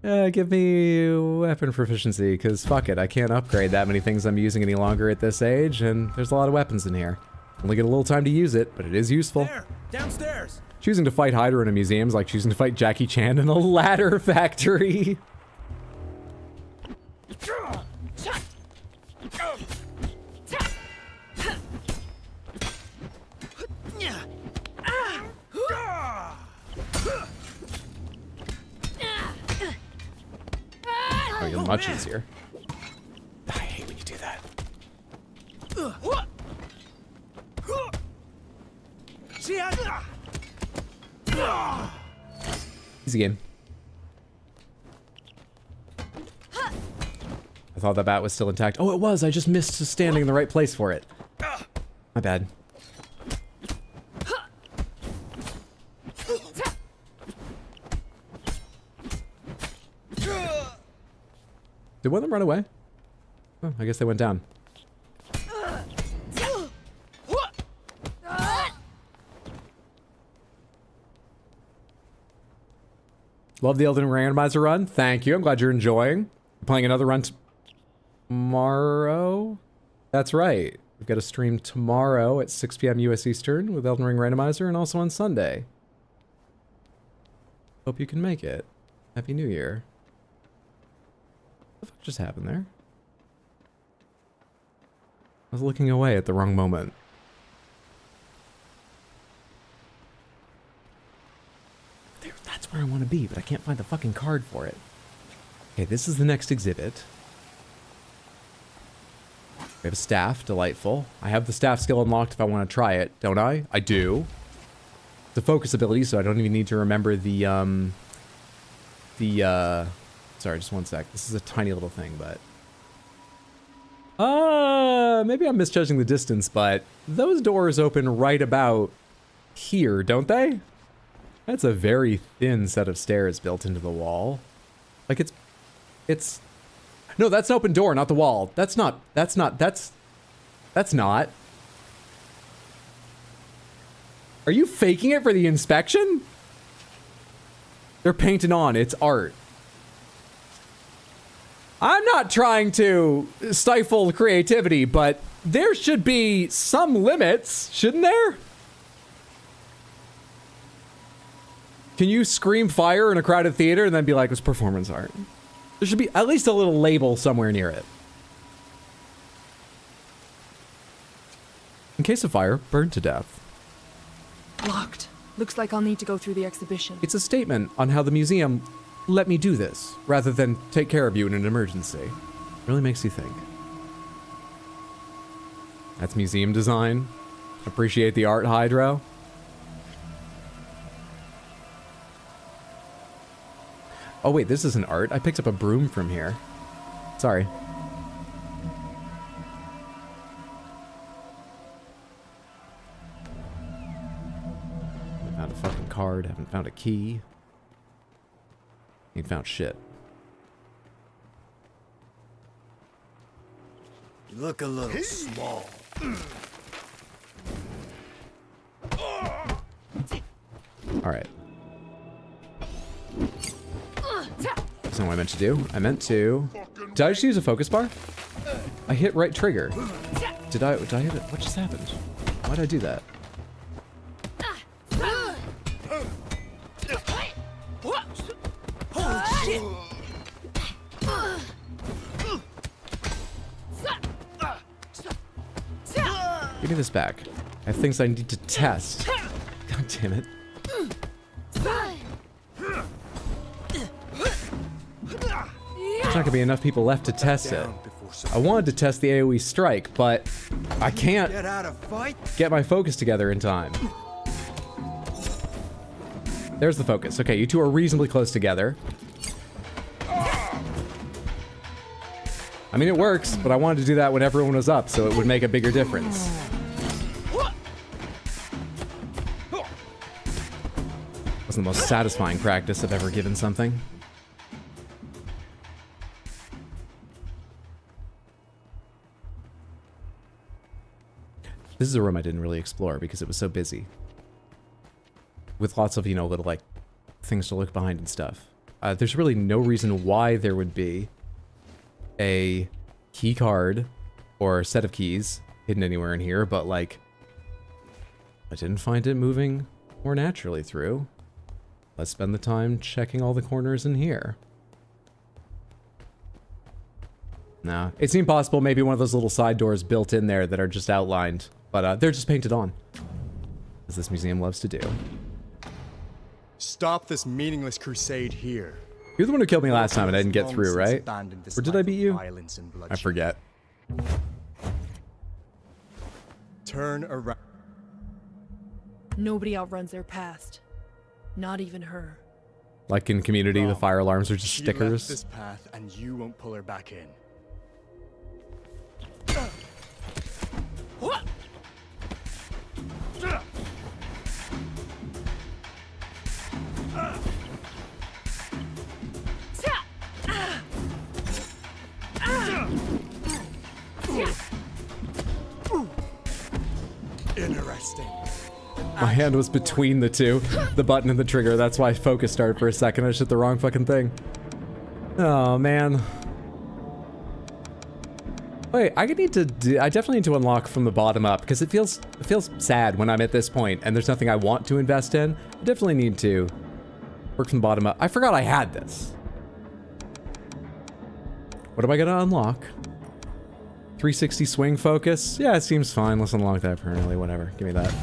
Give me weapon proficiency, because fuck it, I can't upgrade that many things I'm using any longer at this age, and there's a lot of weapons in here. Only get a little time to use it, but it is useful. There, downstairs. Choosing to fight Hydra in a museum is like choosing to fight Jackie Chan in a ladder factory. Oh, you're much easier. I hate when you do that. Easy game. I thought that bat was still intact. Oh, it was. I just missed standing in the right place for it. My bad. Did one of them run away? Oh, I guess they went down. Love the Elden Ring randomizer run. Thank you. I'm glad you're enjoying. Playing another run tomorrow? That's right. We've got a stream tomorrow at 6 p.m. US Eastern with Elden Ring randomizer, and also on Sunday. Hope you can make it. Happy New Year. What the fuck just happened there? I was looking away at the wrong moment. That's where I want to be, but I can't find the fucking card for it. Okay, this is the next exhibit. We have a staff, delightful. I have the staff skill unlocked if I want to try it, don't I? I do. It's a focus ability, so I don't even need to remember sorry, just one sec. This is a tiny little thing, but... maybe I'm misjudging the distance, but those doors open right about here, don't they? That's a very thin set of stairs built into the wall. Like it's... No, that's an open door, not the wall. That's not. Are you faking it for the inspection? They're painted on, it's art. I'm not trying to stifle creativity, but there should be some limits, shouldn't there? Can you scream fire in a crowded theater and then be like, it's performance art? There should be at least a little label somewhere near it. In case of fire, burn to death. Locked. Looks like I'll need to go through the exhibition. It's a statement on how the museum let me do this, rather than take care of you in an emergency. Really makes you think. That's museum design. Appreciate the art, Hydro. Oh wait, this isn't art. I picked up a broom from here. Sorry. Haven't found a fucking card, haven't found a key. Ain't found shit. You look a little small. Alright. That's not what I meant to do. I meant to... Did I just use a focus bar? I hit right trigger. Did I hit it? What just happened? Why did I do that? Give me this back. I have things I need to test. God damn it. There's not gonna be enough people left to test it. I wanted to test the AoE strike, but I can't get my focus together in time. There's the focus. Okay, you two are reasonably close together. I mean, it works, but I wanted to do that when everyone was up, so it would make a bigger difference. Wasn't the most satisfying practice I've ever given something. This is a room I didn't really explore because it was so busy. With lots of, you know, little, like, things to look behind and stuff. There's really no reason why there would be a key card or a set of keys hidden anywhere in here, but, like, I didn't find it moving more naturally through. Let's spend the time checking all the corners in here. Nah, it seemed possible maybe one of those little side doors built in there that are just outlined, but they're just painted on, as this museum loves to do. Stop this meaningless crusade here. You're the one who killed me last time and I didn't get through, right? Or did I beat you? I forget. Turn around. Nobody outruns their past. Not even her. Like in Community, the fire alarms are just stickers. She left this path and you won't pull her back in. Interesting. My hand was between the two, the button and the trigger. That's why focus started for a second. I just hit the wrong fucking thing. Oh man. Wait, I definitely need to unlock from the bottom up because it feels sad when I'm at this point and there's nothing I want to invest in. I definitely need to work from the bottom up. I forgot I had this. What am I gonna unlock? 360 swing focus? Yeah, it seems fine. Let's unlock that permanently. Whatever. Give me that.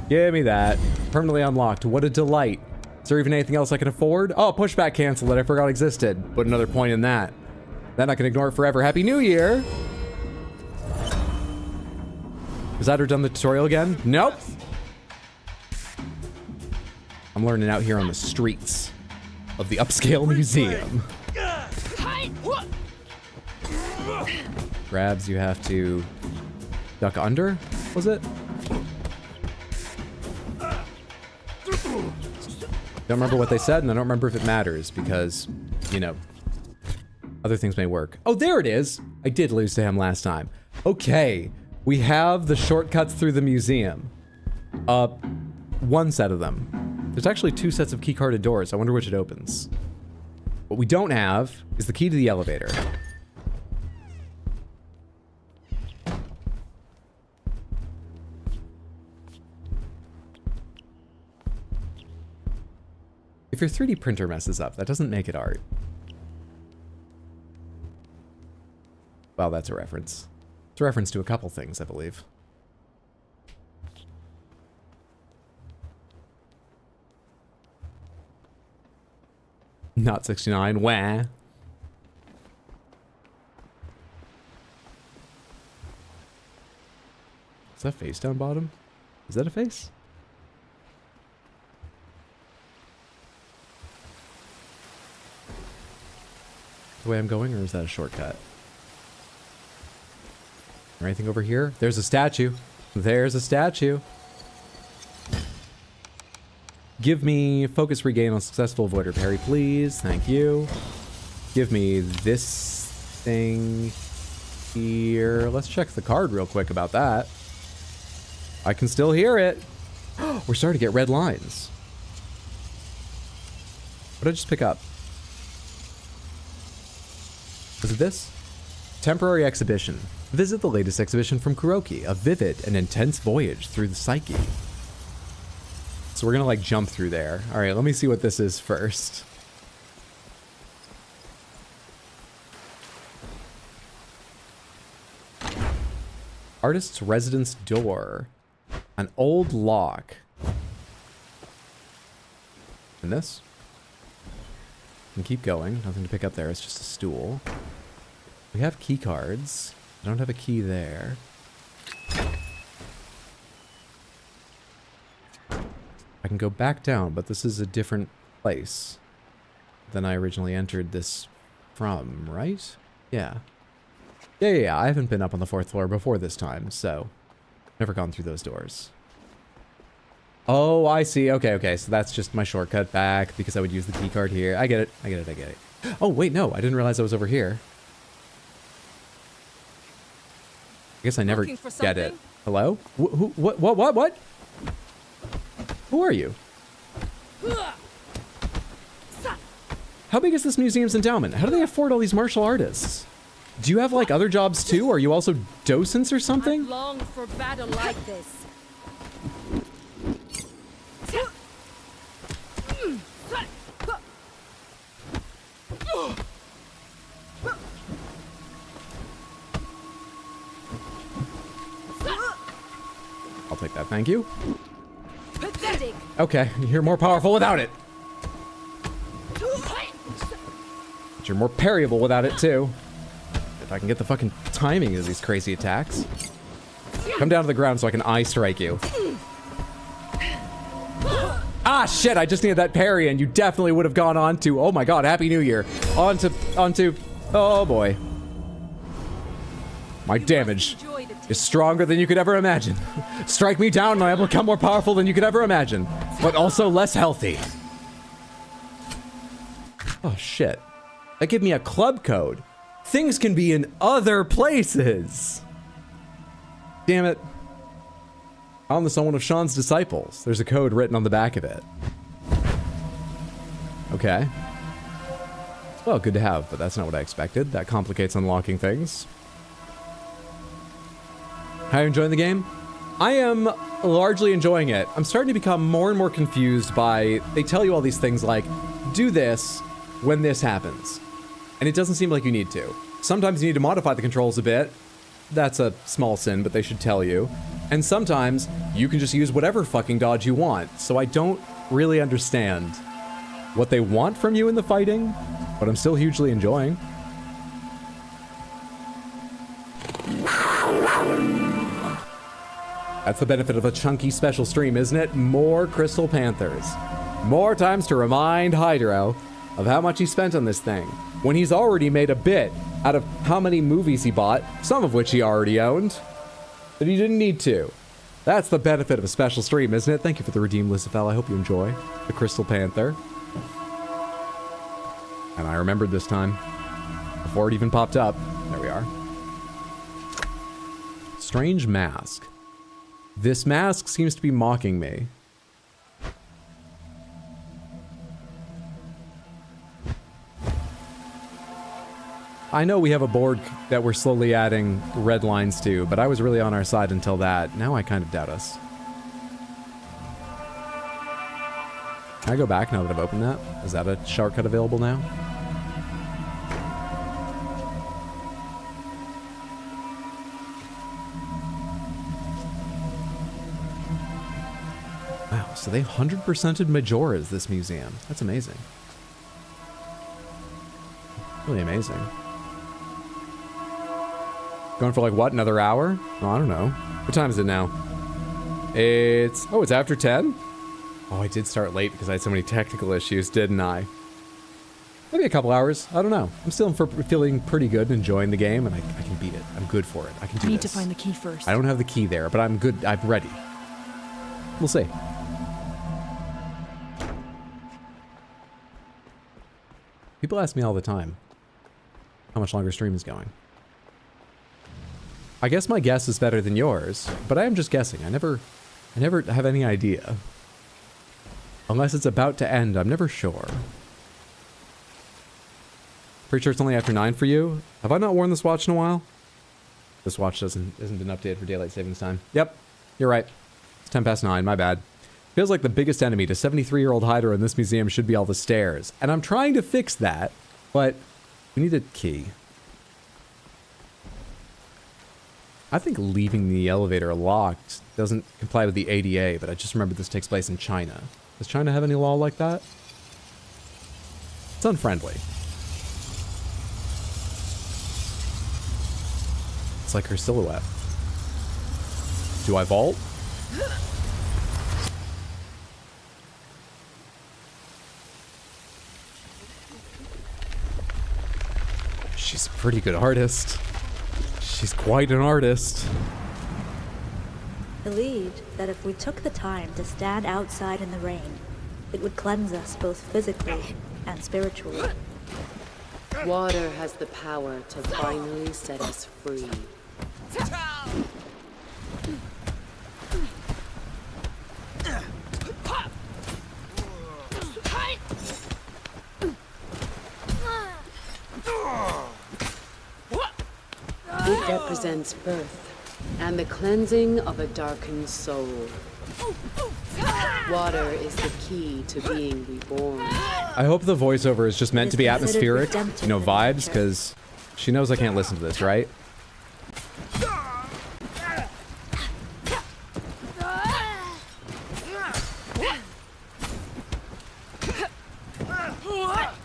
Give me that. Permanently unlocked. What a delight. Is there even anything else I can afford? Oh, pushback cancel that I forgot existed. Put another point in that. Then I can ignore it forever. Happy New Year! Has Adder done the tutorial again? Nope. I'm learning out here on the streets of the upscale museum. Grabs, you have to duck under, was it? Don't remember what they said, and I don't remember if it matters, because, you know, other things may work. Oh, there it is! I did lose to him last time. Okay, we have the shortcuts through the museum. One set of them. There's actually 2 sets of key-carded doors. I wonder which it opens. What we don't have is the key to the elevator. If your 3D printer messes up, that doesn't make it art. Well, that's a reference. It's a reference to a couple things, I believe. Not 69, wah. Is that face down bottom? Is that a face? The way I'm going, or is that a shortcut? Or anything over here? There's a statue. There's a statue. Give me focus regain on successful avoider parry, please. Thank you. Give me this thing here. Let's check the card real quick about that. I can still hear it. We're starting to get red lines. What did I just pick up? Was it this? Temporary exhibition. Visit the latest exhibition from Kuroki, a vivid and intense voyage through the psyche. So we're gonna like jump through there. All right, let me see what this is first. Artist's residence door. An old lock. And this? And keep going. Nothing to pick up there. It's just a stool. We have key cards. I don't have a key there. I can go back down, but this is a different place than I originally entered this from, right? Yeah. Yeah. I haven't been up on the 4th floor before this time, so never gone through those doors. Oh, I see. Okay. So that's just my shortcut back because I would use the key card here. I get it. Oh, wait, no. I didn't realize I was over here. I guess I never get it. Hello? What? Who are you? How big is this museum's endowment? How do they afford all these martial artists? Do you have like other jobs too? Are you also docents or something? I've longed for battle like this. I'll take that, thank you. Pathetic. Okay, you're more powerful without it. But you're more parryable without it too. If I can get the fucking timing of these crazy attacks. Come down to the ground so I can eye strike you. Ah, shit, I just needed that parry and you definitely would have gone on to, oh my god, Happy New Year. Onto, oh boy. My damage is stronger than you could ever imagine. Strike me down and I will become more powerful than you could ever imagine, but also less healthy. Oh shit. That gave me a club code. Things can be in other places. Damn it. On this on one of Sean's disciples. There's a code written on the back of it. Okay. Well, good to have, but that's not what I expected. That complicates unlocking things. How are you enjoying the game? I am largely enjoying it. I'm starting to become more and more confused by, they tell you all these things like, do this when this happens. And it doesn't seem like you need to. Sometimes you need to modify the controls a bit. That's a small sin, but they should tell you. And sometimes you can just use whatever fucking dodge you want. So I don't really understand what they want from you in the fighting, but I'm still hugely enjoying. That's the benefit of a chunky special stream, isn't it? More Crystal Panthers. More times to remind Hydro of how much he spent on this thing, when he's already made a bit out of how many movies he bought, some of which he already owned, that he didn't need to. That's the benefit of a special stream, isn't it? Thank you for the redeem, Lucifel. I hope you enjoy the Crystal Panther. And I remembered this time, before it even popped up. There we are. Strange mask. This mask seems to be mocking me. I know we have a board that we're slowly adding red lines to, but I was really on our side until that. Now I kind of doubt us. Can I go back now that I've opened that? Is that a shortcut available now? Wow, so they 100%ed Majora's, this museum. That's amazing. Really amazing. Going for like what, another hour? Oh, I don't know. What time is it now? It's after 10? Oh, I did start late because I had so many technical issues, didn't I? Maybe a couple hours. I don't know. I'm still feeling pretty good and enjoying the game, and I can beat it. I'm good for it. I can do this. I need to find the key first. I don't have the key there, but I'm good. I'm ready. We'll see. People ask me all the time how much longer stream is going. I guess my guess is better than yours, but I am just guessing. I never have any idea. Unless it's about to end, I'm never sure. Pretty sure it's only after 9 for you. Have I not worn this watch in a while? This watch hasn't been updated for daylight savings time. Yep, you're right. It's 10 past 9, my bad. Feels like the biggest enemy to 73-year-old Hydra in this museum should be all the stairs. And I'm trying to fix that, but we need a key. I think leaving the elevator locked doesn't comply with the ADA, but I just remember this takes place in China. Does China have any law like that? It's unfriendly. It's like her silhouette. Do I vault? She's a pretty good artist. She's quite an artist. Believed that if we took the time to stand outside in the rain, it would cleanse us both physically and spiritually. Water has the power to finally set us free. It represents birth and the cleansing of a darkened soul. Water is the key to being reborn. I hope the voiceover is just meant to be atmospheric, you know, vibes, because she knows I can't listen to this, right?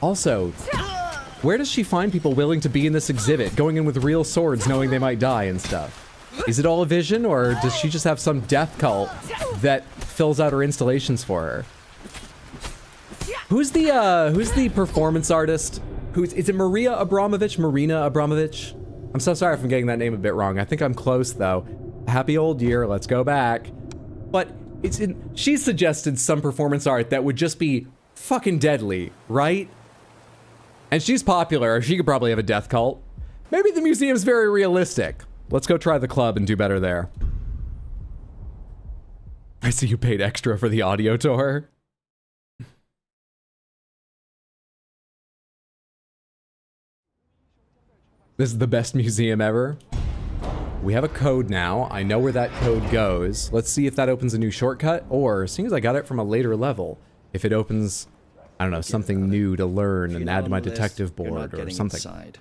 Also, where does she find people willing to be in this exhibit, going in with real swords knowing they might die and stuff? Is it all a vision, or does she just have some death cult that fills out her installations for her? Who's the performance artist? Is it Maria Abramovich? Marina Abramovich? I'm so sorry if I'm getting that name a bit wrong. I think I'm close though. Happy old year, let's go back. But she suggested some performance art that would just be fucking deadly, right? And she's popular, she could probably have a death cult. Maybe the museum's very realistic. Let's go try the club and do better there. I see you paid extra for the audio tour. This is the best museum ever. We have a code now. I know where that code goes. Let's see if that opens a new shortcut, or seeing as I got it from a later level, if it opens, I don't know, something new to learn and add to my detective board or something. Inside.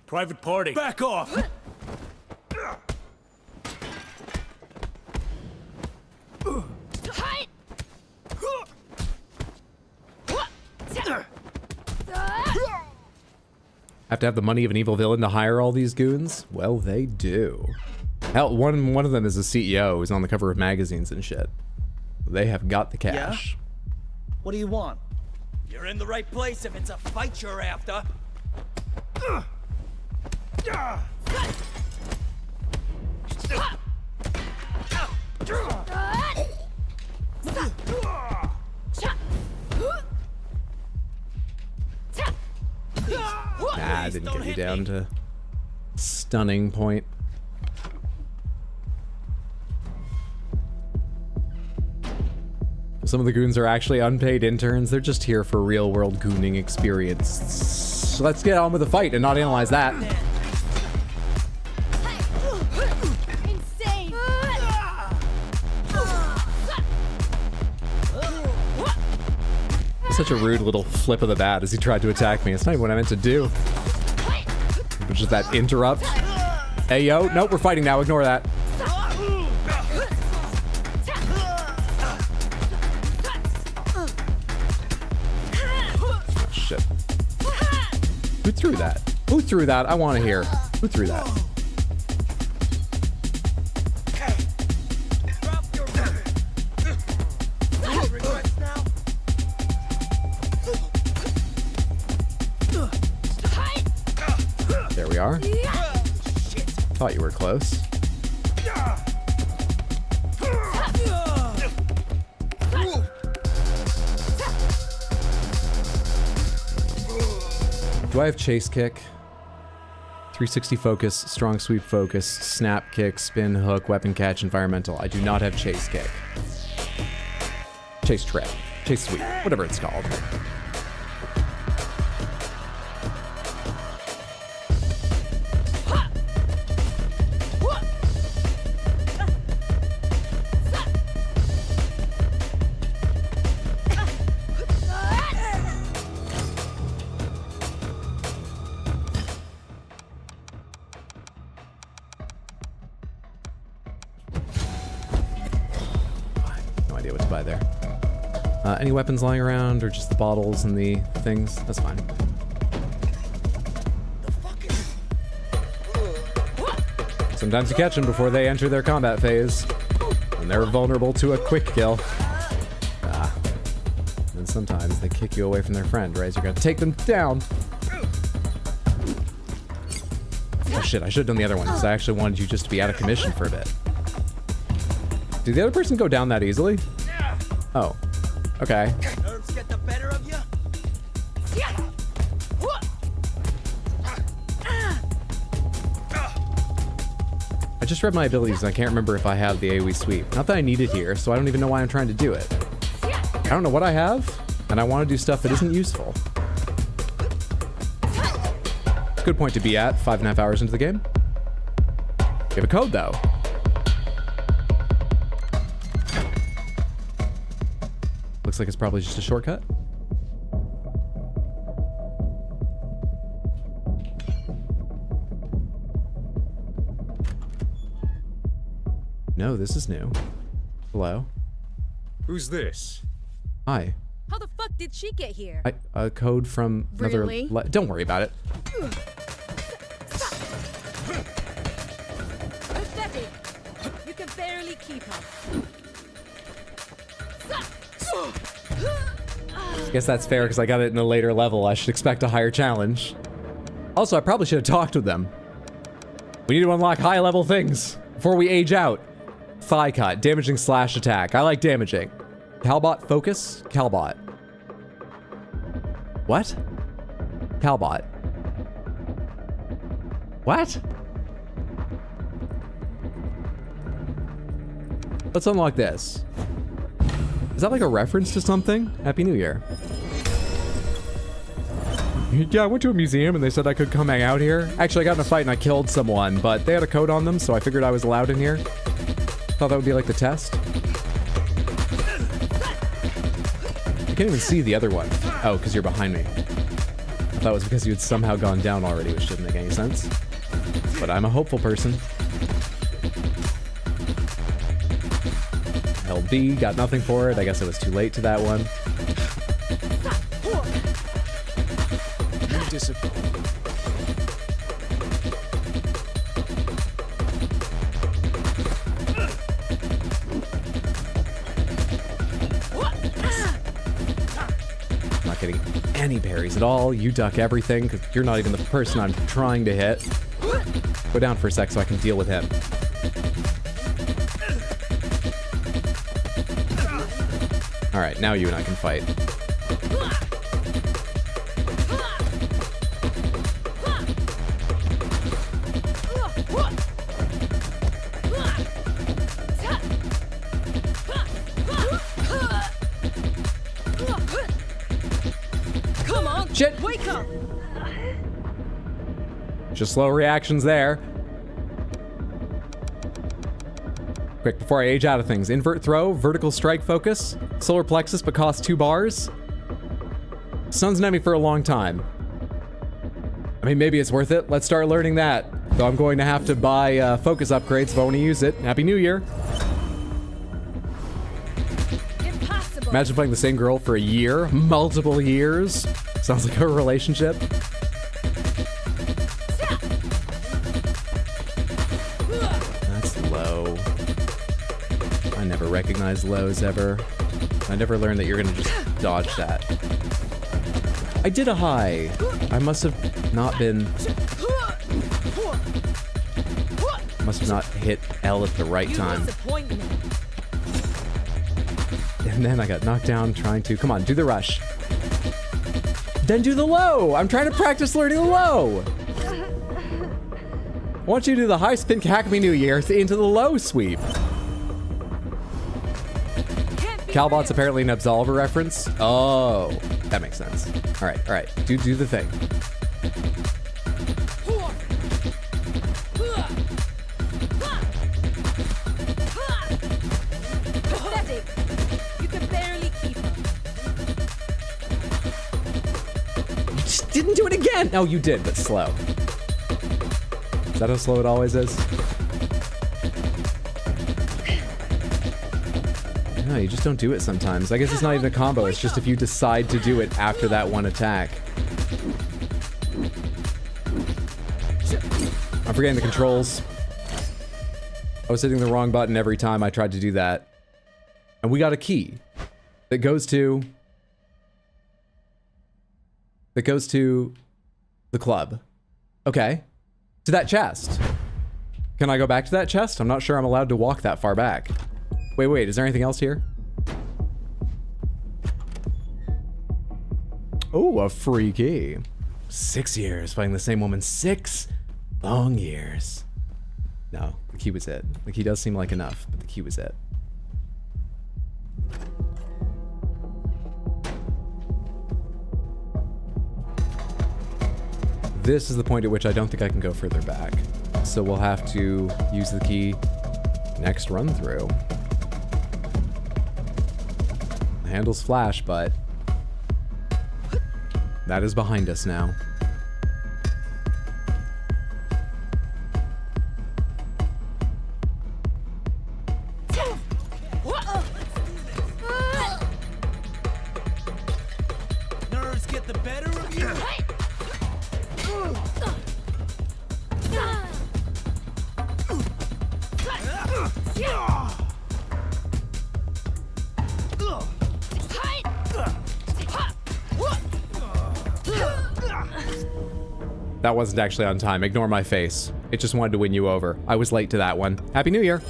Private party. Back off! Have to have the money of an evil villain to hire all these goons? Well, they do. Hell, one of them is a CEO who's on the cover of magazines and shit. They have got the cash. Yeah? What do you want? You're in the right place if it's a fight you're after. Nah, I didn't get you down to stunning point. Some of the goons are actually unpaid interns. They're just here for real-world gooning experience. So let's get on with the fight and not analyze that. Insane. Such a rude little flip of the bat as he tried to attack me. It's not even what I meant to do. Which is that interrupt. Hey, yo. Nope, we're fighting now. Ignore that. Shit. Who threw that? Who threw that? I want to hear. Who threw that? There we are. Thought you were close. Do I have chase kick? 360 focus, strong sweep focus, snap kick, spin hook, weapon catch, environmental. I do not have chase kick. Chase trip, chase sweep, whatever it's called. Any weapons lying around, or just the bottles and the things? That's fine. Sometimes you catch them before they enter their combat phase, and they're vulnerable to a quick kill. And sometimes they kick you away from their friend, right? So you're gonna take them down. Oh shit, I should have done the other one, because I actually wanted you just to be out of commission for a bit. Did the other person go down that easily? Oh. Okay. Nerves get the better of you? I just read my abilities and I can't remember if I have the AoE sweep. Not that I need it here, so I don't even know why I'm trying to do it. I don't know what I have, and I want to do stuff that isn't useful. Good point to be at 5.5 hours into the game. You have a code though. Looks like it's probably just a shortcut. No, this is new. Hello. Who's this? Hi. How the fuck did she get here? A code from another. Really? Don't worry about it. Pathetic. You can barely keep up. I guess that's fair because I got it in a later level. I should expect a higher challenge. Also, I probably should have talked with them. We need to unlock high level things before we age out. Thigh cut, damaging slash attack. I like damaging. Calbot focus, Calbot. What? Calbot. What? Let's unlock this. Is that like a reference to something? Happy New Year. Yeah, I went to a museum and they said I could come hang out here. Actually, I got in a fight and I killed someone, but they had a code on them, so I figured I was allowed in here. Thought that would be like the test. I can't even see the other one. Oh, because you're behind me. I thought it was because you had somehow gone down already, which didn't make any sense. But I'm a hopeful person. LB, got nothing for it. I guess it was too late to that one. disappoint. I'm not getting any parries at all. You duck everything because you're not even the person I'm trying to hit. Go down for a sec so I can deal with him. All right, now you and I can fight. Come on, shit! Wake up! Just slow reactions there. Quick, before I age out of things. Invert throw, vertical strike focus, solar plexus but costs 2 bars. Sun's enemy for a long time. I mean, maybe it's worth it. Let's start learning that. Though I'm going to have to buy focus upgrades if I want to use it. Happy New Year. Impossible. Imagine playing the same girl for a year, multiple years. Sounds like a relationship. That's low. I never recognized lows ever. I never learned that you're gonna just dodge that. I did a high. I must have not been... Must have not hit L at the right time. And then I got knocked down trying to... Come on, do the rush. Then do the low! I'm trying to practice learning the low! I want you to do the high spin Hack Me New Year into the low sweep. Calbot's apparently an Absolver reference. Oh, that makes sense. All right. Do the thing. Pathetic. You can barely keep up. You just didn't do it again. No, you did, but slow. Is that how slow it always is? No, you just don't do it sometimes. I guess it's not even a combo. It's just if you decide to do it after that one attack. I'm forgetting the controls. I was hitting the wrong button every time I tried to do that. And we got a key that goes to the club. Okay. To that chest. Can I go back to that chest? I'm not sure I'm allowed to walk that far back. Wait, is there anything else here? Oh, a free key. 6 years fighting the same woman. 6 long years. No, the key was it. The key does seem like enough, but the key was it. This is the point at which I don't think I can go further back. So we'll have to use the key next run through. The handles flash, but that is behind us now. Nerves get the better of you. That wasn't actually on time. Ignore my face. It just wanted to win you over. I was late to that one. Happy New Year.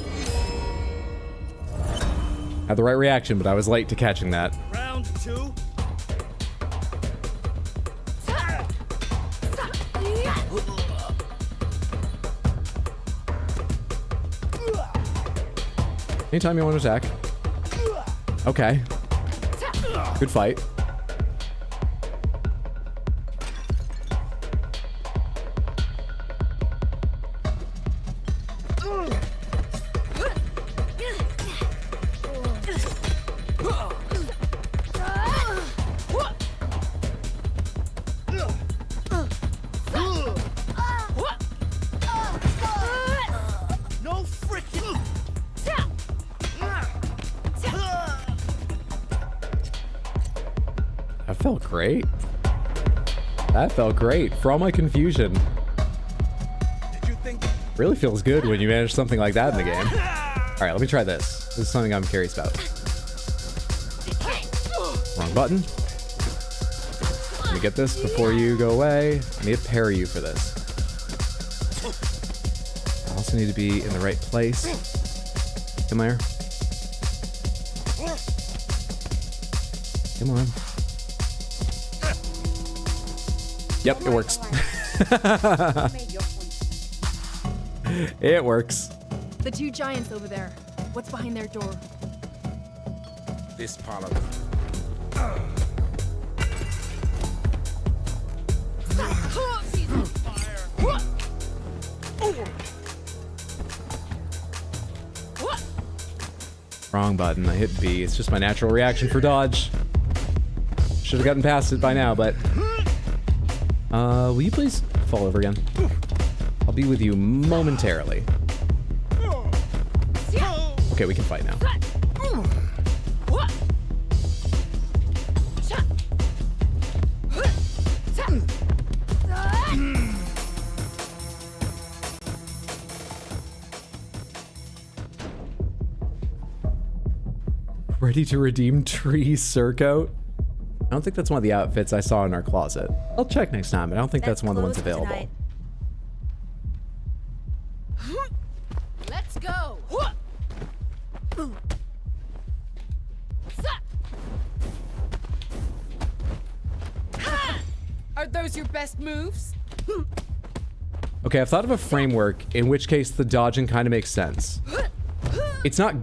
Had the right reaction, but I was late to catching that. Round 2. Anytime you want to attack. Okay. Good fight. No freaking. That felt great. That felt great. For all my confusion. Really feels good when you manage something like that in the game. All right, let me try this. This is something I'm curious about. Wrong button. Let me get this before you go away. I need to parry you for this. I also need to be in the right place. Come here. Come on. Yep, it works. It works. The two giants over there. What's behind their door? This parlor. Wrong button. I hit B. It's just my natural reaction for dodge. Should have gotten past it by now, but... will you please fall over again? I'll be with you momentarily. Okay, we can fight now. Ready to redeem tree surcoat? I don't think that's one of the outfits I saw in our closet. I'll check next time, but I don't think that's one of the ones available. Tonight. Let's go. Are those your best moves? Okay, I've thought of a framework in which case the dodging kind of makes sense. It's not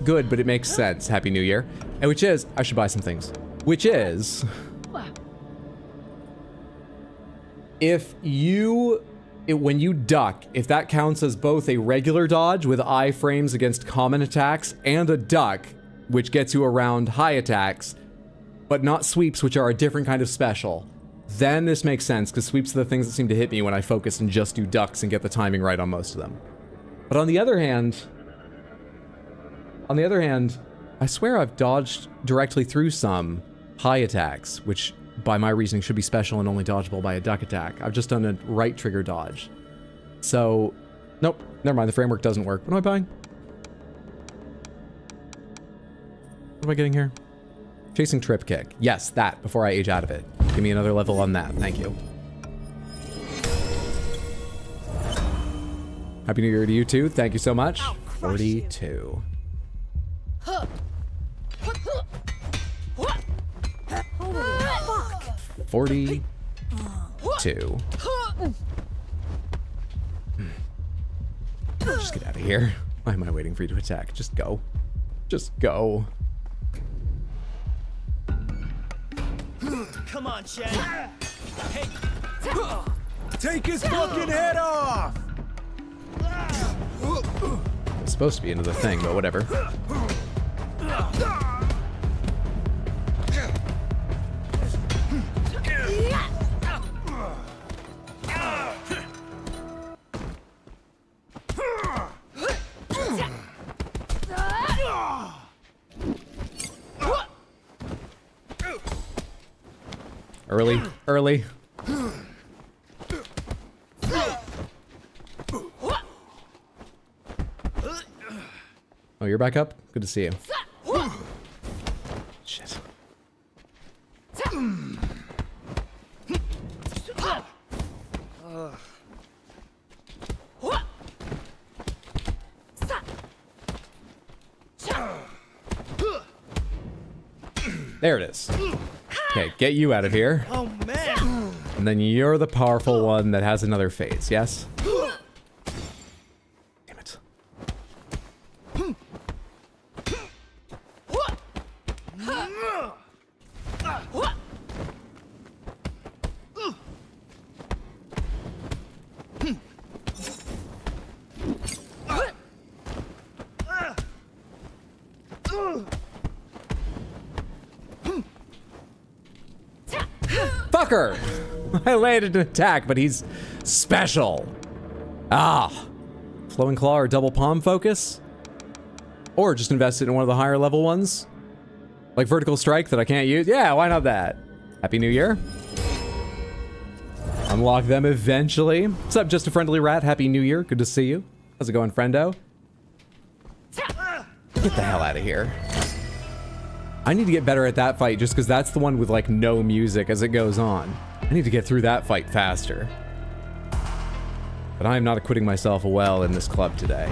good, but it makes sense. Happy New Year. And which is, I should buy some things. Which is, if you, when you duck, if that counts as both a regular dodge with iframes against common attacks and a duck, which gets you around high attacks, but not sweeps, which are a different kind of special, then this makes sense, because sweeps are the things that seem to hit me when I focus and just do ducks and get the timing right on most of them. But on the other hand, I swear I've dodged directly through some high attacks, which by my reasoning should be special and only dodgeable by a duck attack. I've just done a right trigger dodge. So, nope, never mind, the framework doesn't work. What am I buying? What am I getting here? Chasing trip kick. Yes, that, before I age out of it. Give me another level on that, thank you. Happy New Year to you too, thank you so much. 42. Holy fuck. 42. Just get out of here. Why am I waiting for you to attack? Just go. Just go. Come on, Chad. Hey. Take his fucking head off! It's supposed to be into the thing, but whatever. Early. Oh, you're back up? Good to see you. Shit. There it is. Okay, get you out of here. Oh man! And then you're the powerful one that has another phase, yes? Damn it. Fucker! I landed an attack, but he's special. Ah. Flowing Claw or Double Palm focus? Or just invest it in one of the higher level ones? Like Vertical Strike that I can't use? Yeah, why not that? Happy New Year. Unlock them eventually. What's up, Just a Friendly Rat? Happy New Year. Good to see you. How's it going, friendo? Get the hell out of here. I need to get better at that fight just because that's the one with like no music as it goes on. I need to get through that fight faster. But I am not acquitting myself well in this club today.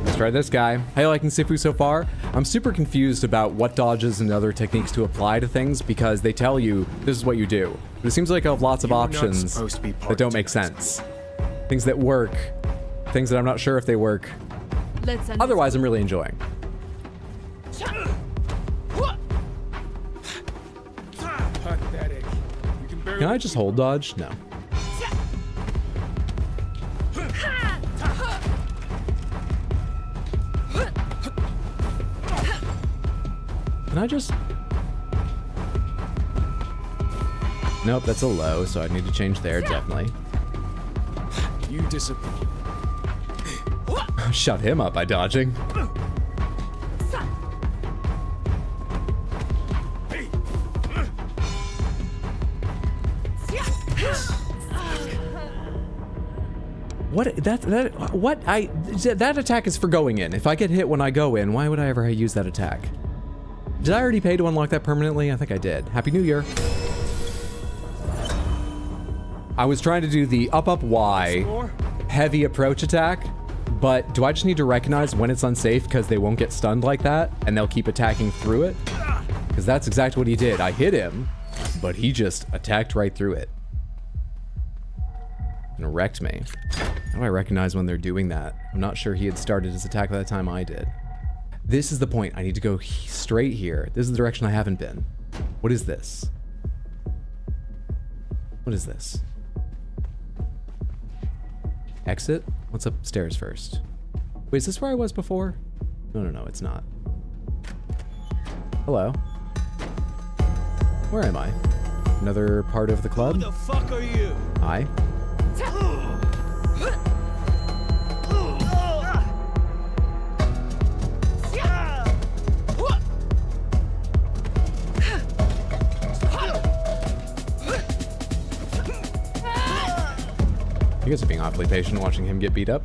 Let's try this guy. How you liking Sifu so far? I'm super confused about what dodges and other techniques to apply to things because they tell you this is what you do. But it seems like I have lots of options that don't make sense. Things that work. Things that I'm not sure if they work. Otherwise, I'm really enjoying. Pathetic. You can barely... Can I just hold dodge? No. Can I just... Nope, that's a low, so I need to change there, definitely. You disappoint. Shut him up by dodging. That attack is for going in. If I get hit when I go in, why would I ever use that attack? Did I already pay to unlock that permanently? I think I did. Happy New Year. I was trying to do the up Y heavy approach attack, but do I just need to recognize when it's unsafe because they won't get stunned like that and they'll keep attacking through it? Because that's exactly what he did. I hit him, but he just attacked right through it and wrecked me. How do I recognize when they're doing that? I'm not sure he had started his attack by the time I did. This is the point. I need to go straight here. This is the direction I haven't been. What is this? What is this? Exit? What's upstairs first? Wait, is this where I was before? No, it's not. Hello. Where am I? Another part of the club? Who the fuck are you? Hi. You guys are being awfully patient watching him get beat up.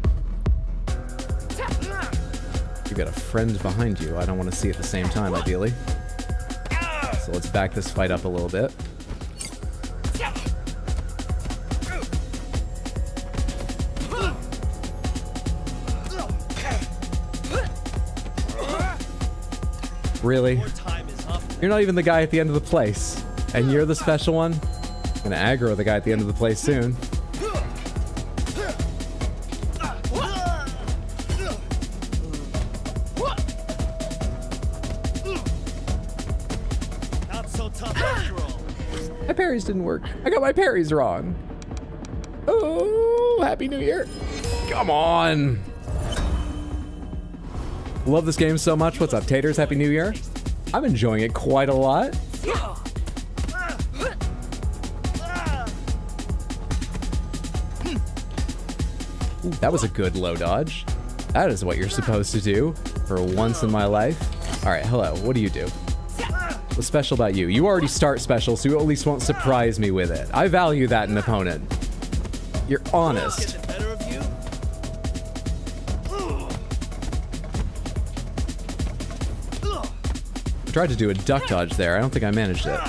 You got a friend behind you. I don't want to see at the same time, ideally. So let's back this fight up a little bit. Really? You're not even the guy at the end of the place. And you're the special one? I'm gonna aggro the guy at the end of the place soon. My parries didn't work. I got my parries wrong. Oh, Happy New Year. Come on. Love this game so much. What's up, Taters? Happy New Year. I'm enjoying it quite a lot. Ooh, that was a good low dodge. That is what you're supposed to do for once in my life. All right, hello. What do you do? What's special about you? You already start special, so you at least won't surprise me with it. I value that in an opponent. You're honest. I tried to do a duck dodge there. I don't think I managed it.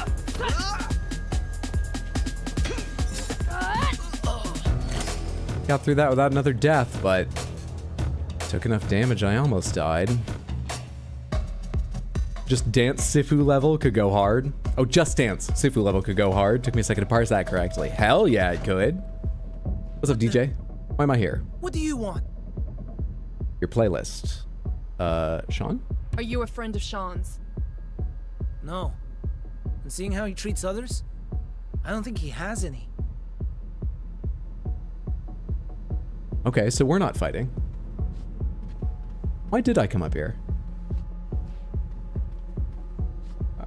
Got through that without another death, but took enough damage I almost died. Just Dance Sifu level could go hard. Oh, Just Dance Sifu level could go hard. Took me a second to parse that correctly. Hell yeah, it could. What's up, DJ? Why am I here? What do you want? Your playlist. Sean? Are you a friend of Sean's? No. And seeing how he treats others, I don't think he has any. Okay, so we're not fighting. Why did I come up here?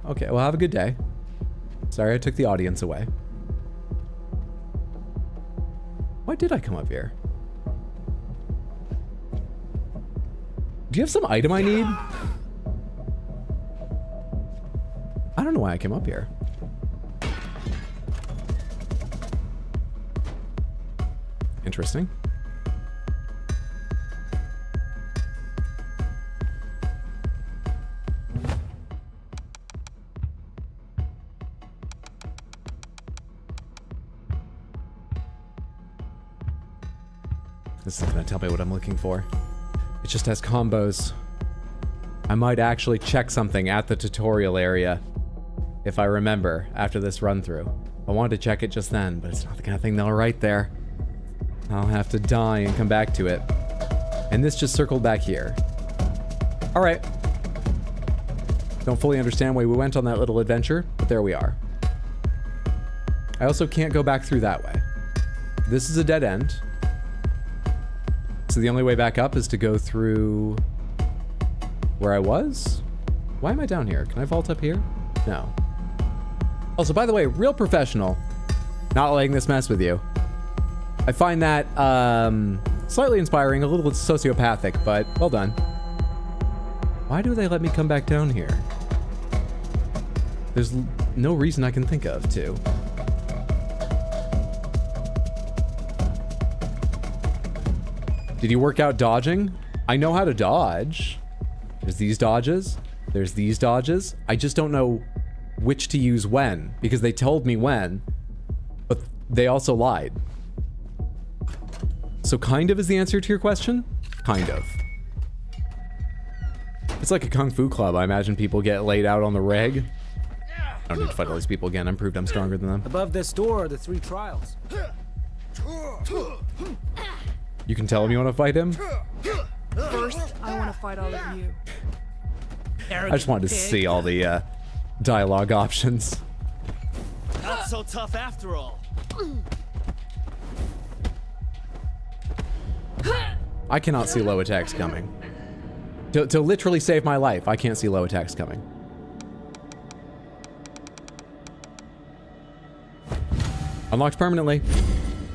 Okay, well, have a good day. Sorry I took the audience away. Why did I come up here? Do you have some item I need? I don't know why I came up here. Interesting. This isn't gonna tell me what I'm looking for. It just has combos. I might actually check something at the tutorial area if I remember after this run through. I wanted to check it just then, but it's not the kind of thing they'll write there. I'll have to die and come back to it. And this just circled back here. All right. Don't fully understand why we went on that little adventure, but there we are. I also can't go back through that way. This is a dead end. So the only way back up is to go through where I was? Why am I down here? Can I vault up here? No. Also, by the way, real professional. Not letting this mess with you. I find that slightly inspiring, a little sociopathic, but well done. Why do they let me come back down here? There's no reason I can think of to. Did you work out dodging? I know how to dodge. There's these dodges. There's these dodges. I just don't know which to use when, because they told me when, but they also lied. So kind of is the answer to your question? Kind of. It's like a kung fu club. I imagine people get laid out on the reg. I don't need to fight all these people again. I'm proved I'm stronger than them. Above this door are the 3 trials. You can tell him you want to fight him? First, I want to fight all of you. I just wanted to see all the dialogue options. Not so tough after all. I cannot see low attacks coming. To literally save my life, I can't see low attacks coming. Unlocked permanently.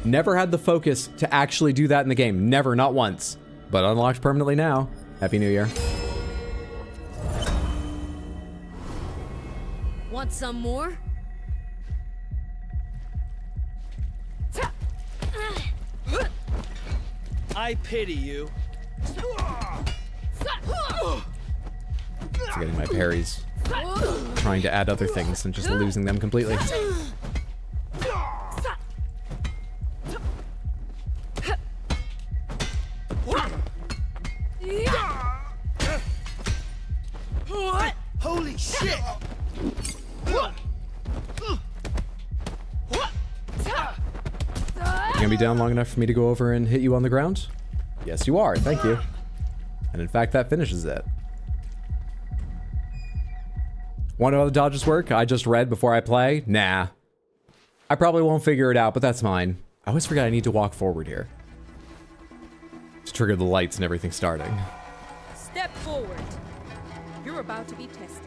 Never had the focus to actually do that in the game. Never, not once. But unlocked permanently now. Happy New Year. Want some more? I pity you. Forgetting my parries. Trying to add other things and just losing them completely. Holy shit! You gonna be down long enough for me to go over and hit you on the ground? Yes, you are. Thank you. And in fact, that finishes it. Wonder how the dodges work? I just read before I play? Nah. I probably won't figure it out, but that's mine. I always forget I need to walk forward here to trigger the lights and everything starting. Step forward. You're about to be tested.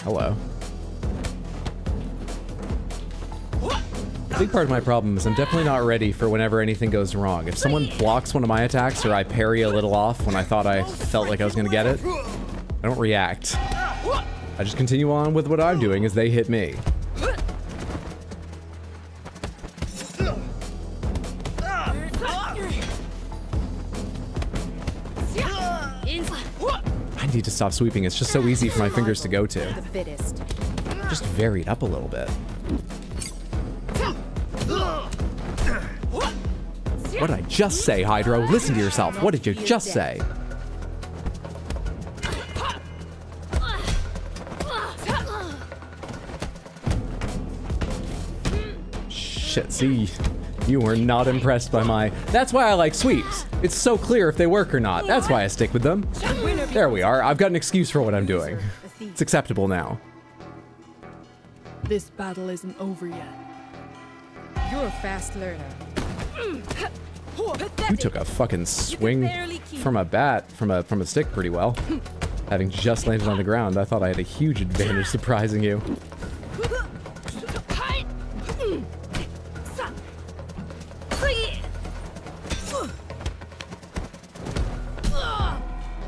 Hello. A big part of my problem is I'm definitely not ready for whenever anything goes wrong. If someone blocks one of my attacks or I parry a little off when I thought I felt like I was gonna get it, I don't react. I just continue on with what I'm doing as they hit me. I need to stop sweeping. It's just so easy for my fingers to go to. The fittest. Just vary it up a little bit. What did I just say, Hydro? Listen to yourself. What did you just say? Shit, see, you were not impressed by my... That's why I like sweeps. It's so clear if they work or not. That's why I stick with them. There we are. I've got an excuse for what I'm doing. It's acceptable now. This battle isn't over yet. You're a fast learner. You took a fucking swing from a bat, from a stick pretty well. Having just landed on the ground, I thought I had a huge advantage surprising you.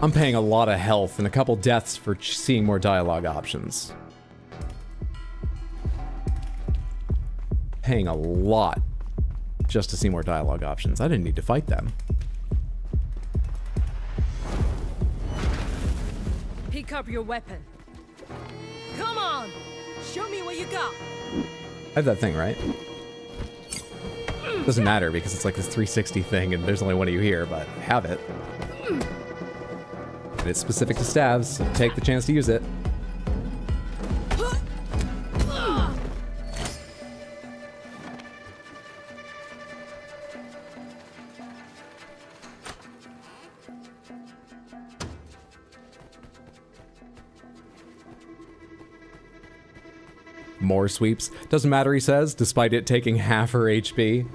I'm paying a lot of health and a couple deaths for seeing more dialogue options. Paying a lot just to see more dialogue options. I didn't need to fight them. Pick up your weapon. Come on! Show me what you got! I have that thing, right? Doesn't matter because it's like this 360 thing and there's only one of you here, but I have it. And it's specific to stabs, so take the chance to use it. More sweeps. Doesn't matter, he says, despite it taking half her HP.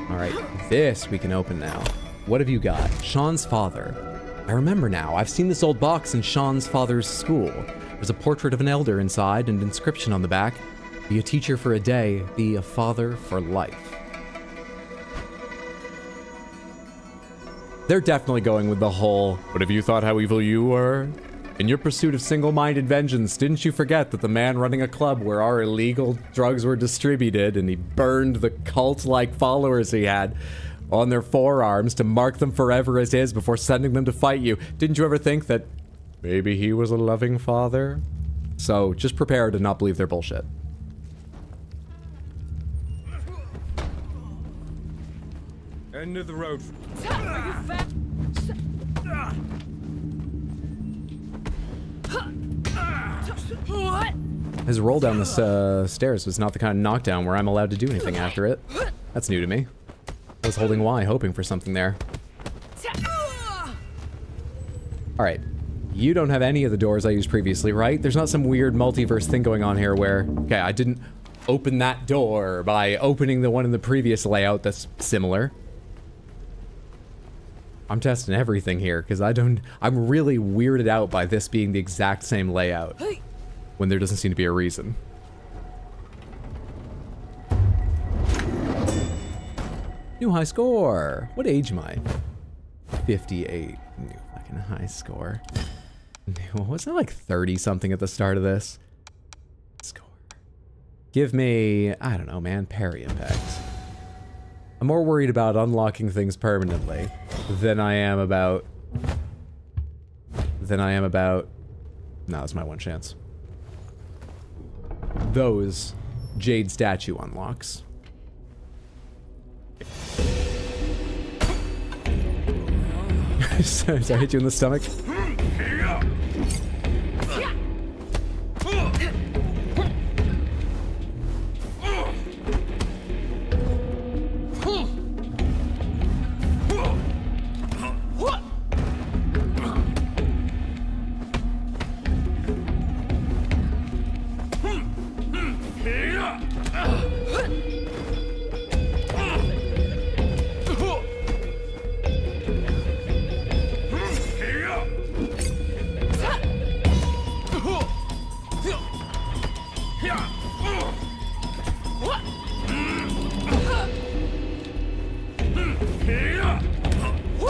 Alright, this we can open now. What have you got? Sean's father. I remember now. I've seen this old box in Sean's father's school. There's a portrait of an elder inside and an inscription on the back. Be a teacher for a day, be a father for life. They're definitely going with the whole, what have you thought how evil you were? In your pursuit of single-minded vengeance, didn't you forget that the man running a club where our illegal drugs were distributed and he burned the cult-like followers he had on their forearms to mark them forever as his before sending them to fight you? Didn't you ever think that maybe he was a loving father? So just prepare to not believe their bullshit. End of the road. His roll down the stairs was not the kind of knockdown where I'm allowed to do anything after it. That's new to me. I was holding Y, hoping for something there. Alright. You don't have any of the doors I used previously, right? There's not some weird multiverse thing going on here where, okay, I didn't open that door by opening the one in the previous layout that's similar. I'm testing everything here, because I'm really weirded out by this being the exact same layout, when there doesn't seem to be a reason. New high score! What age am I? 58. New fucking high score. Wasn't it like 30-something at the start of this? Score. Give me, I don't know, man, parry impact. I'm more worried about unlocking things permanently than I am about... No, that's my one chance. Those Jade statue unlocks. So, did I hit you in the stomach?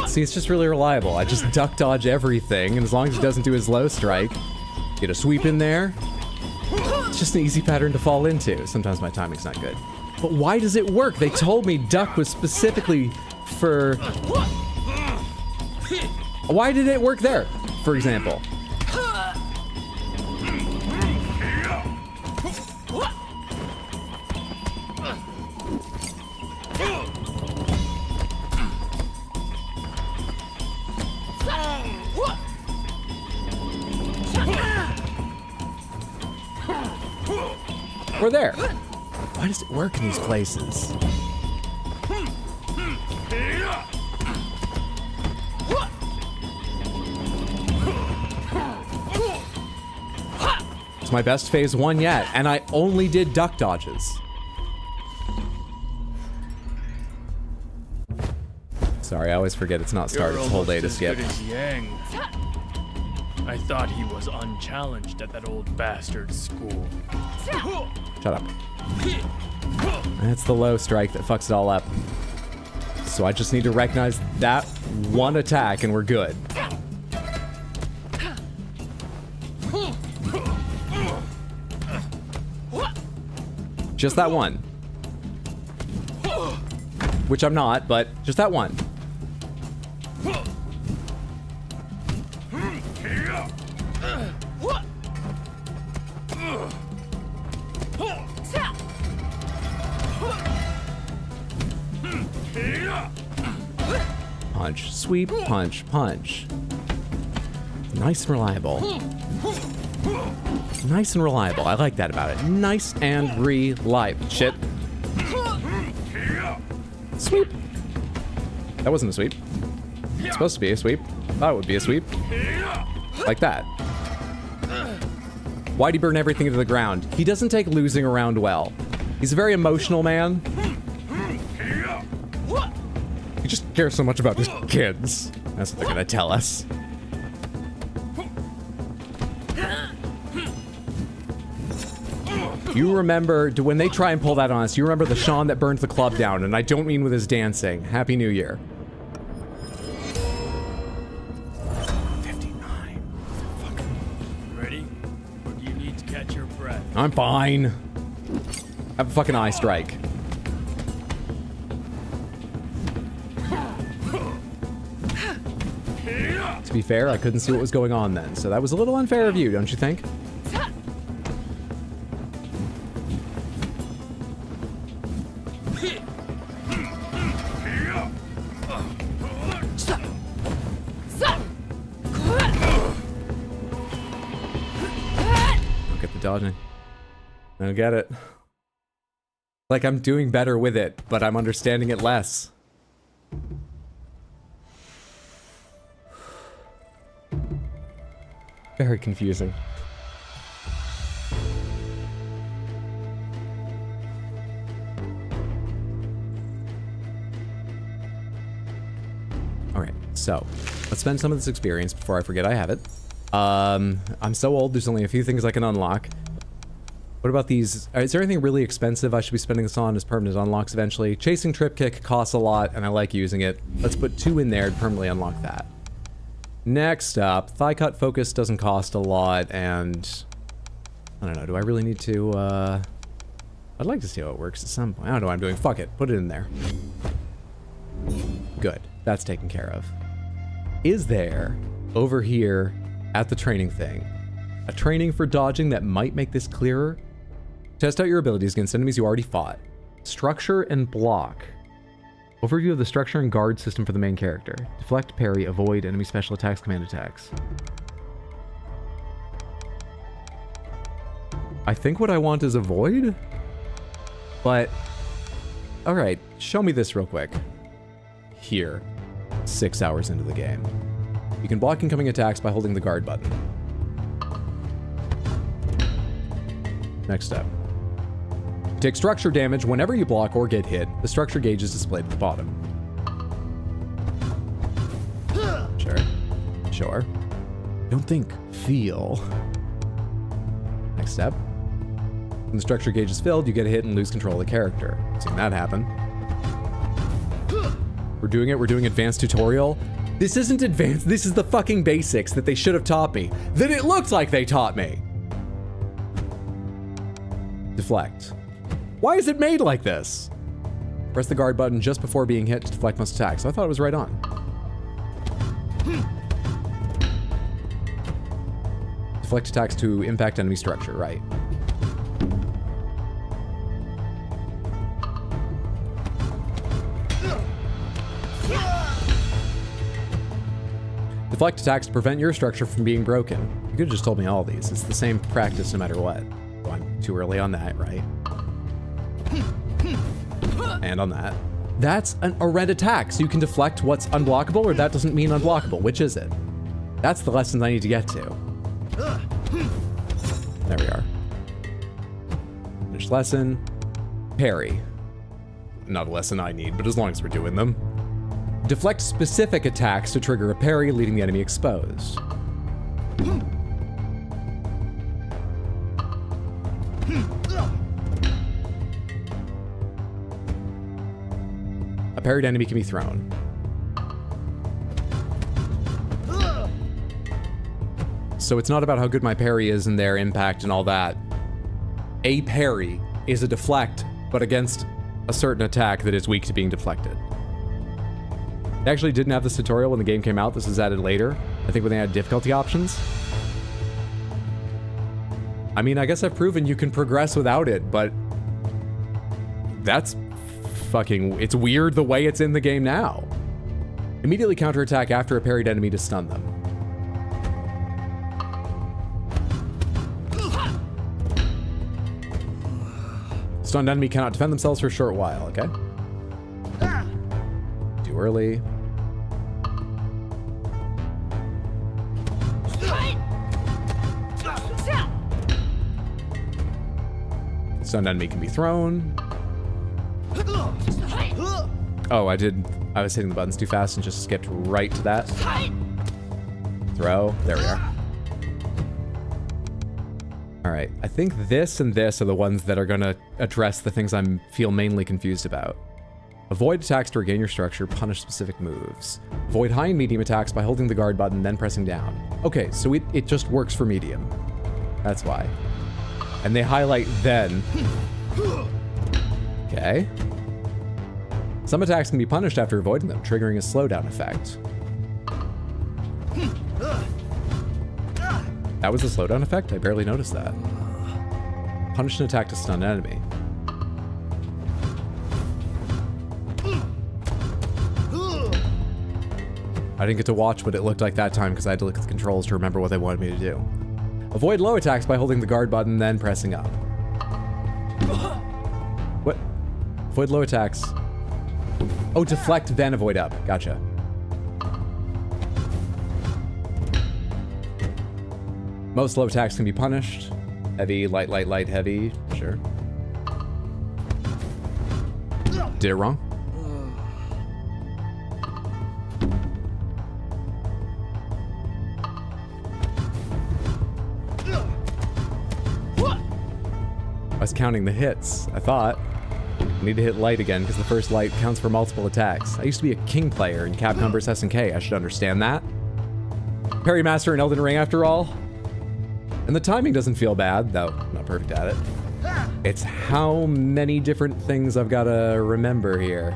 See, it's just really reliable. I just duck dodge everything, and as long as he doesn't do his low strike, get a sweep in there. It's just an easy pattern to fall into. Sometimes my timing's not good. But why does it work? They told me duck was specifically for... Why did it work there, for example? We're there. Why does it work in these places? It's my best phase 1 yet, and I only did duck dodges. Sorry, I always forget it's not started. It's whole latest yet. I thought he was unchallenged at that old bastard's school. Shut up. That's the low strike that fucks it all up. So I just need to recognize that one attack and we're good. Just that one. Which I'm not, but just that one. Punch, sweep, punch, punch. Nice and reliable. Nice and reliable. I like that about it. Nice and reliable. Shit. Sweep. That wasn't a sweep. It's supposed to be a sweep. Thought it would be a sweep. Like that. Why'd he burn everything into the ground? He doesn't take losing around well. He's a very emotional man. He just cares so much about his kids. That's what they're gonna tell us. You remember, when they try and pull that on us, you remember the Sean that burned the club down, and I don't mean with his dancing. Happy New Year. 59. Ready? Or do you need to catch your breath? I'm fine. Have a fucking eye strike. To be fair, I couldn't see what was going on then, so that was a little unfair of you, don't you think? Look at the dodging. I don't get it. Like I'm doing better with it, but I'm understanding it less. Very confusing. Alright, so let's spend some of this experience before I forget I have it. I'm so old, there's only a few things I can unlock. What about these? Is there anything really expensive I should be spending this on as permanent unlocks eventually? Chasing Trip Kick costs a lot, and I like using it. Let's put 2 in there to permanently unlock that. Next up, Thigh Cut Focus doesn't cost a lot, and I don't know, do I really need to, I'd like to see how it works at some point. I don't know what I'm doing. Fuck it. Put it in there. Good. That's taken care of. Is there, over here at the training thing, a training for dodging that might make this clearer? Test out your abilities against enemies you already fought. Structure and block. Overview of the structure and guard system for the main character. Deflect, parry, avoid enemy special attacks, command attacks. I think what I want is avoid? But, alright, show me this real quick. Here, 6 hours into the game. You can block incoming attacks by holding the guard button. Next step. Take structure damage whenever you block or get hit. The structure gauge is displayed at the bottom. Sure. Sure. Don't think. Feel. Next step. When the structure gauge is filled, you get a hit and lose control of the character. Seen that happen. We're doing it. We're doing advanced tutorial. This isn't advanced. This is the fucking basics that they should have taught me. That it looked like they taught me. Deflect. Why is it made like this? Press the guard button just before being hit to deflect most attacks. I thought it was right on. Deflect attacks to impact enemy structure, right. Deflect attacks to prevent your structure from being broken. You could have just told me all these. It's the same practice no matter what. Well, I'm too early on that, right? And on that. That's a red attack, so you can deflect what's unblockable, or that doesn't mean unblockable. Which is it? That's the lessons I need to get to. There we are. Finish lesson. Parry. Not a lesson I need, but as long as we're doing them. Deflect specific attacks to trigger a parry, leaving the enemy exposed. A parried enemy can be thrown. So it's not about how good my parry is and their impact and all that. A parry is a deflect, but against a certain attack that is weak to being deflected. They actually didn't have this tutorial when the game came out. This was added later. I think when they had difficulty options. I mean, I guess I've proven you can progress without it, but that's fucking... It's weird the way it's in the game now. Immediately counterattack after a parried enemy to stun them. Stunned enemy cannot defend themselves for a short while, okay? Too early. Stunned enemy can be thrown. Oh, I was hitting the buttons too fast and just skipped right to that. Throw. There we are. All right, I think this and this are the ones that are gonna address the things I feel mainly confused about. Avoid attacks to regain your structure, punish specific moves. Avoid high and medium attacks by holding the guard button, then pressing down. Okay, so it just works for medium. That's why. And they highlight then. Okay. Some attacks can be punished after avoiding them, triggering a slowdown effect. That was a slowdown effect? I barely noticed that. Punish an attack to stun an enemy. I didn't get to watch what it looked like that time because I had to look at the controls to remember what they wanted me to do. Avoid low attacks by holding the guard button, then pressing up. What? Avoid low attacks. Oh, deflect, then avoid up. Gotcha. Most low attacks can be punished. Heavy, light, light, light, heavy. Sure. Did it wrong? I was counting the hits, I thought. I need to hit light again because the first light counts for multiple attacks. I used to be a king player in Capcom vs. SNK. I should understand that. Parry Master in Elden Ring after all. And the timing doesn't feel bad, though I'm not perfect at it. It's how many different things I've got to remember here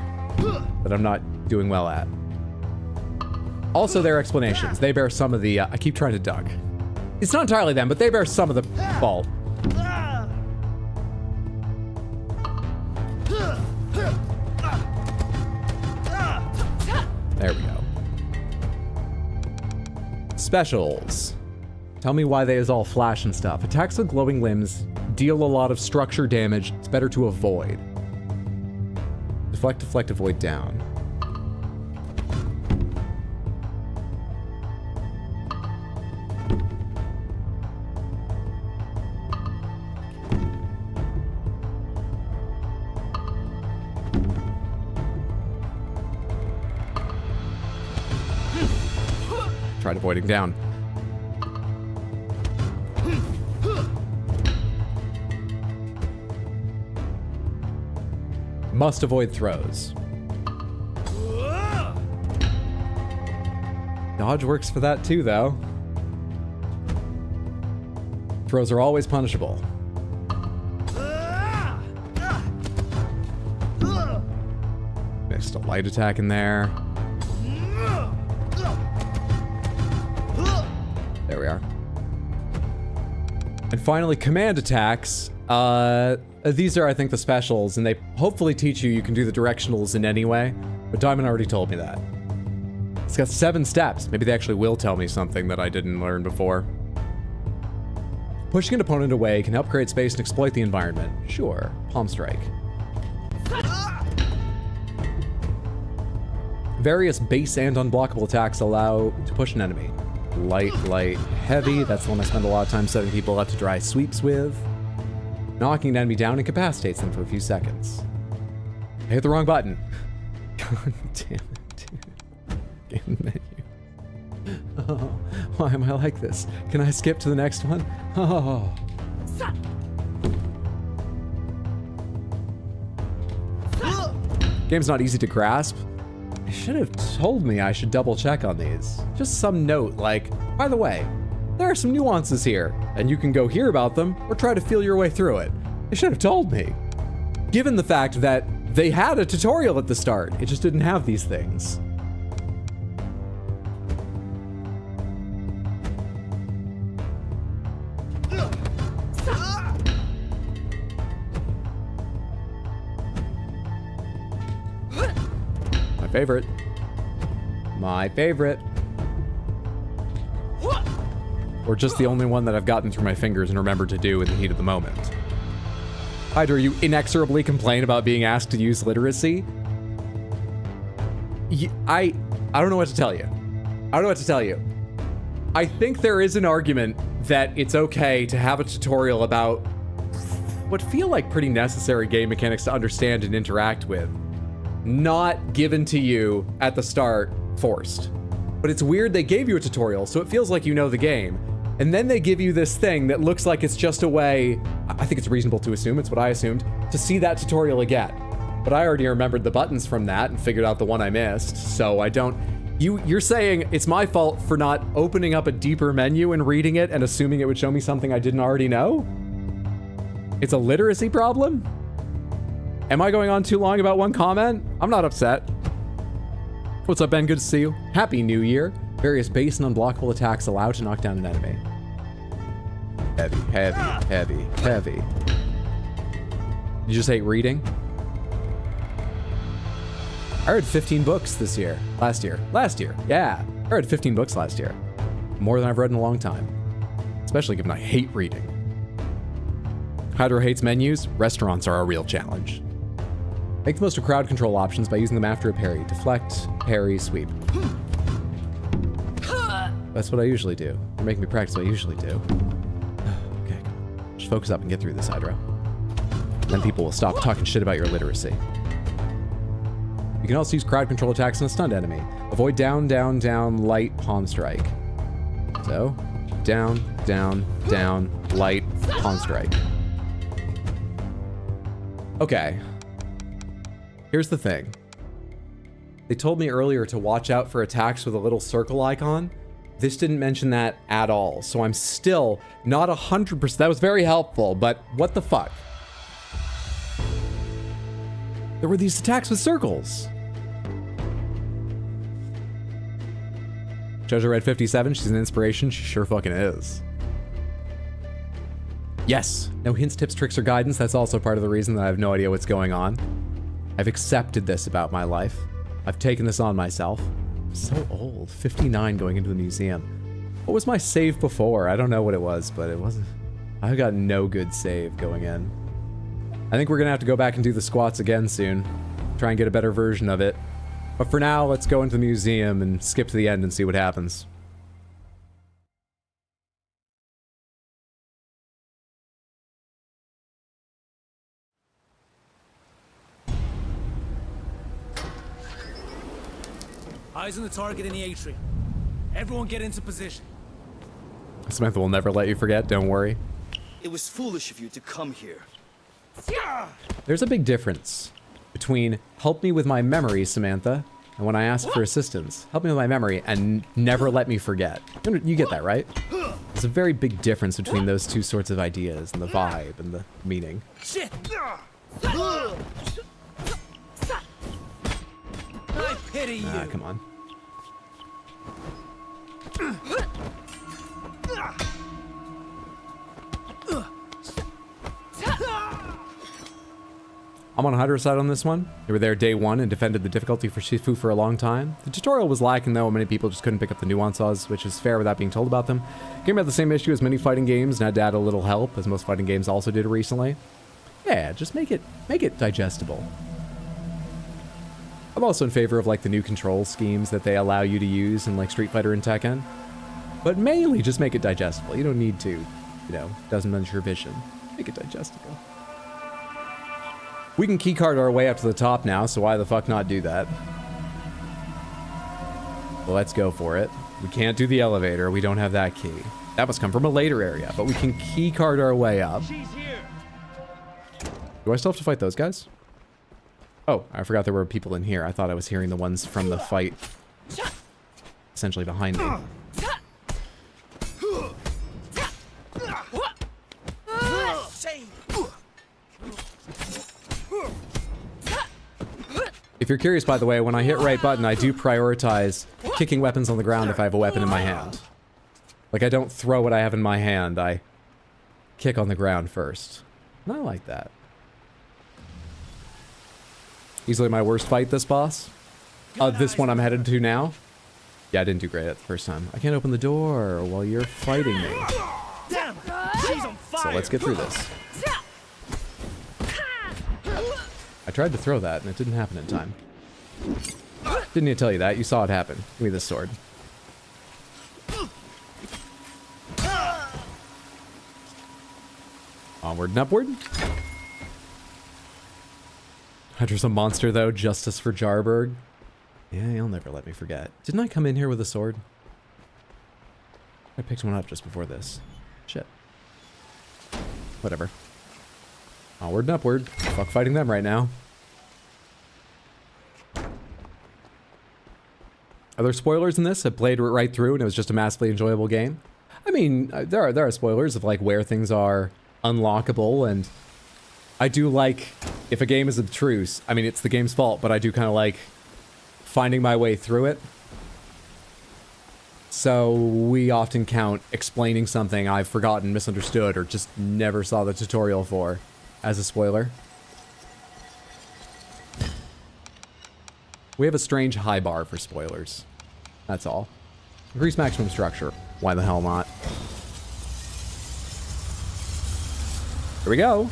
that I'm not doing well at. Also, their explanations. They bear some of the... I keep trying to duck. It's not entirely them, but they bear some of the fault. There we go. Specials. Tell me why they is all flash and stuff. Attacks with glowing limbs deal a lot of structure damage. It's better to avoid. Deflect, deflect, avoid down. Tried avoiding down. Must avoid throws. Dodge works for that too, though. Throws are always punishable. Mixed a light attack in there. There we are. And finally, command attacks. These are, I think, the specials, and they hopefully teach you can do the directionals in any way, but Diamond already told me that. It's got 7 steps. Maybe they actually will tell me something that I didn't learn before. Pushing an opponent away can help create space and exploit the environment. Sure. Palm strike. Various base and unblockable attacks allow to push an enemy. Light, light, heavy. That's the one I spend a lot of time setting people up to dry sweeps with. Knocking an enemy down incapacitates them for a few seconds. I hit the wrong button. God damn it, dude. Game menu. Oh, why am I like this? Can I skip to the next one? Oh. Game's not easy to grasp. I should have told me I should double check on these. Just some note like, by the way, there are some nuances here, and you can go hear about them or try to feel your way through it. They should have told me. Given the fact that they had a tutorial at the start, it just didn't have these things. My favorite. My favorite. Or just the only one that I've gotten through my fingers and remembered to do in the heat of the moment. Hydra, you inexorably complain about being asked to use literacy. I don't know what to tell you. I don't know what to tell you. I think there is an argument that it's okay to have a tutorial about what feel like pretty necessary game mechanics to understand and interact with, not given to you at the start forced. But it's weird they gave you a tutorial, so it feels like you know the game. And then they give you this thing that looks like it's just a way, I think it's reasonable to assume, it's what I assumed, to see that tutorial again. But I already remembered the buttons from that and figured out the one I missed, so I don't... You're saying it's my fault for not opening up a deeper menu and reading it and assuming it would show me something I didn't already know? It's a literacy problem? Am I going on too long about one comment? I'm not upset. What's up, Ben? Good to see you. Happy New Year. Various base and unblockable attacks allowed to knock down an enemy. Heavy, heavy, heavy, heavy. You just hate reading? I read 15 books this year. Last year, yeah. I read 15 books last year. More than I've read in a long time. Especially given I hate reading. Hydra hates menus. Restaurants are a real challenge. Make the most of crowd control options by using them after a parry. Deflect, parry, sweep. That's what I usually do. You're making me practice what I usually do. Okay, just focus up and get through this, Hydra. Then people will stop talking shit about your literacy. You can also use crowd control attacks on a stunned enemy. Avoid down, down, down, light, palm strike. So, down, down, down, light, palm strike. Okay. Here's the thing. They told me earlier to watch out for attacks with a little circle icon. This didn't mention that at all, so I'm still not 100%. That was very helpful, but what the fuck? There were these attacks with circles. Jojo Red 57, she's an inspiration. She sure fucking is. Yes, no hints, tips, tricks, or guidance. That's also part of the reason that I have no idea what's going on. I've accepted this about my life. I've taken this on myself. I'm so old, 59 going into the museum. What was my save before? I don't know what it was, but it wasn't... I got no good save going in. I think we're gonna have to go back and do the squats again soon. Try and get a better version of it. But for now, let's go into the museum and skip to the end and see what happens. Eyes on the target in the atrium. Everyone get into position. Samantha will never let you forget, don't worry. It was foolish of you to come here. There's a big difference between help me with my memory, Samantha, and when I ask for assistance. Help me with my memory and never let me forget. You get that, right? There's a very big difference between those two sorts of ideas and the vibe and the meaning. Shit! I pity you. Come on. I'm on Hydra's side on this one. They were there day one and defended the difficulty for Sifu for a long time. The tutorial was lacking though, many people just couldn't pick up the nuances, which is fair without being told about them. Game had the same issue as many fighting games and had to add a little help, as most fighting games also did recently. Yeah, just make it digestible. I'm also in favor of like the new control schemes that they allow you to use in like Street Fighter and Tekken. But mainly just make it digestible. You don't need to, you know, doesn't mention your vision. Make it digestible. We can keycard our way up to the top now, so why the fuck not do that? Well, let's go for it. We can't do the elevator. We don't have that key. That must come from a later area, but we can key card our way up. Do I still have to fight those guys? Oh, I forgot there were people in here. I thought I was hearing the ones from the fight essentially behind me. If you're curious, by the way, when I hit right button, I do prioritize kicking weapons on the ground if I have a weapon in my hand. Like, I don't throw what I have in my hand, I kick on the ground first. And I like that. Easily my worst fight, this boss. This one I'm headed to now. Yeah, I didn't do great at the first time. I can't open the door while you're fighting me. So let's get through this. I tried to throw that and it didn't happen in time. Didn't need to tell you that. You saw it happen. Give me this sword. Onward and upward. Hydra's a monster, though. Justice for Jarberg. Yeah, you'll never let me forget. Didn't I come in here with a sword? I picked one up just before this. Shit. Whatever. Onward and upward. Fuck fighting them right now. Are there spoilers in this? I played it right through and it was just a massively enjoyable game. I mean, there are spoilers of like where things are unlockable, and I do like, if a game is obtruse, I mean, it's the game's fault, but I do kind of like finding my way through it. So we often count explaining something I've forgotten, misunderstood, or just never saw the tutorial for as a spoiler. We have a strange high bar for spoilers. That's all. Increase maximum structure. Why the hell not? Here we go.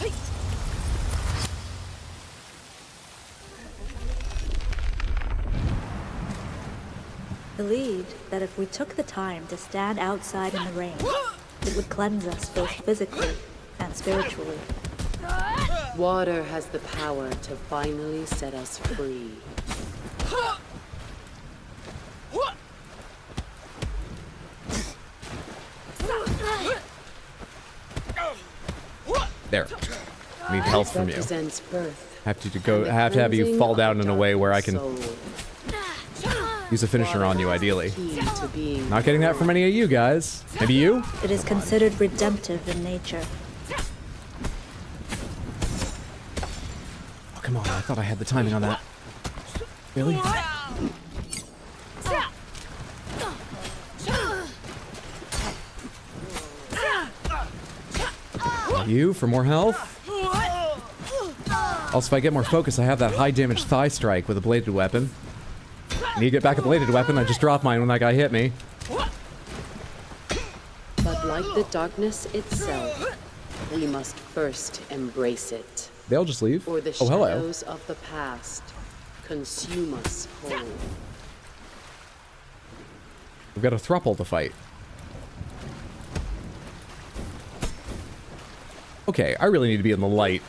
Believed that if we took the time to stand outside in the rain, it would cleanse us both physically and spiritually. Water has the power to finally set us free. There. I need health from you. Birth. Have to have you fall down in a way where I can use a finisher on you, ideally. Not getting that from any of you guys. Maybe you? It is considered redemptive in nature. Oh, come on. I thought I had the timing on that. Really? You for more health? Also, if I get more focus, I have that high damage thigh strike with a bladed weapon. I need to get back a bladed weapon. I just dropped mine when that guy hit me. But like the darkness itself, we must first embrace it. They'll just leave. Or the oh, hello. shadows of the past consume us whole. We've got a thruple to fight. Okay, I really need to be in the light.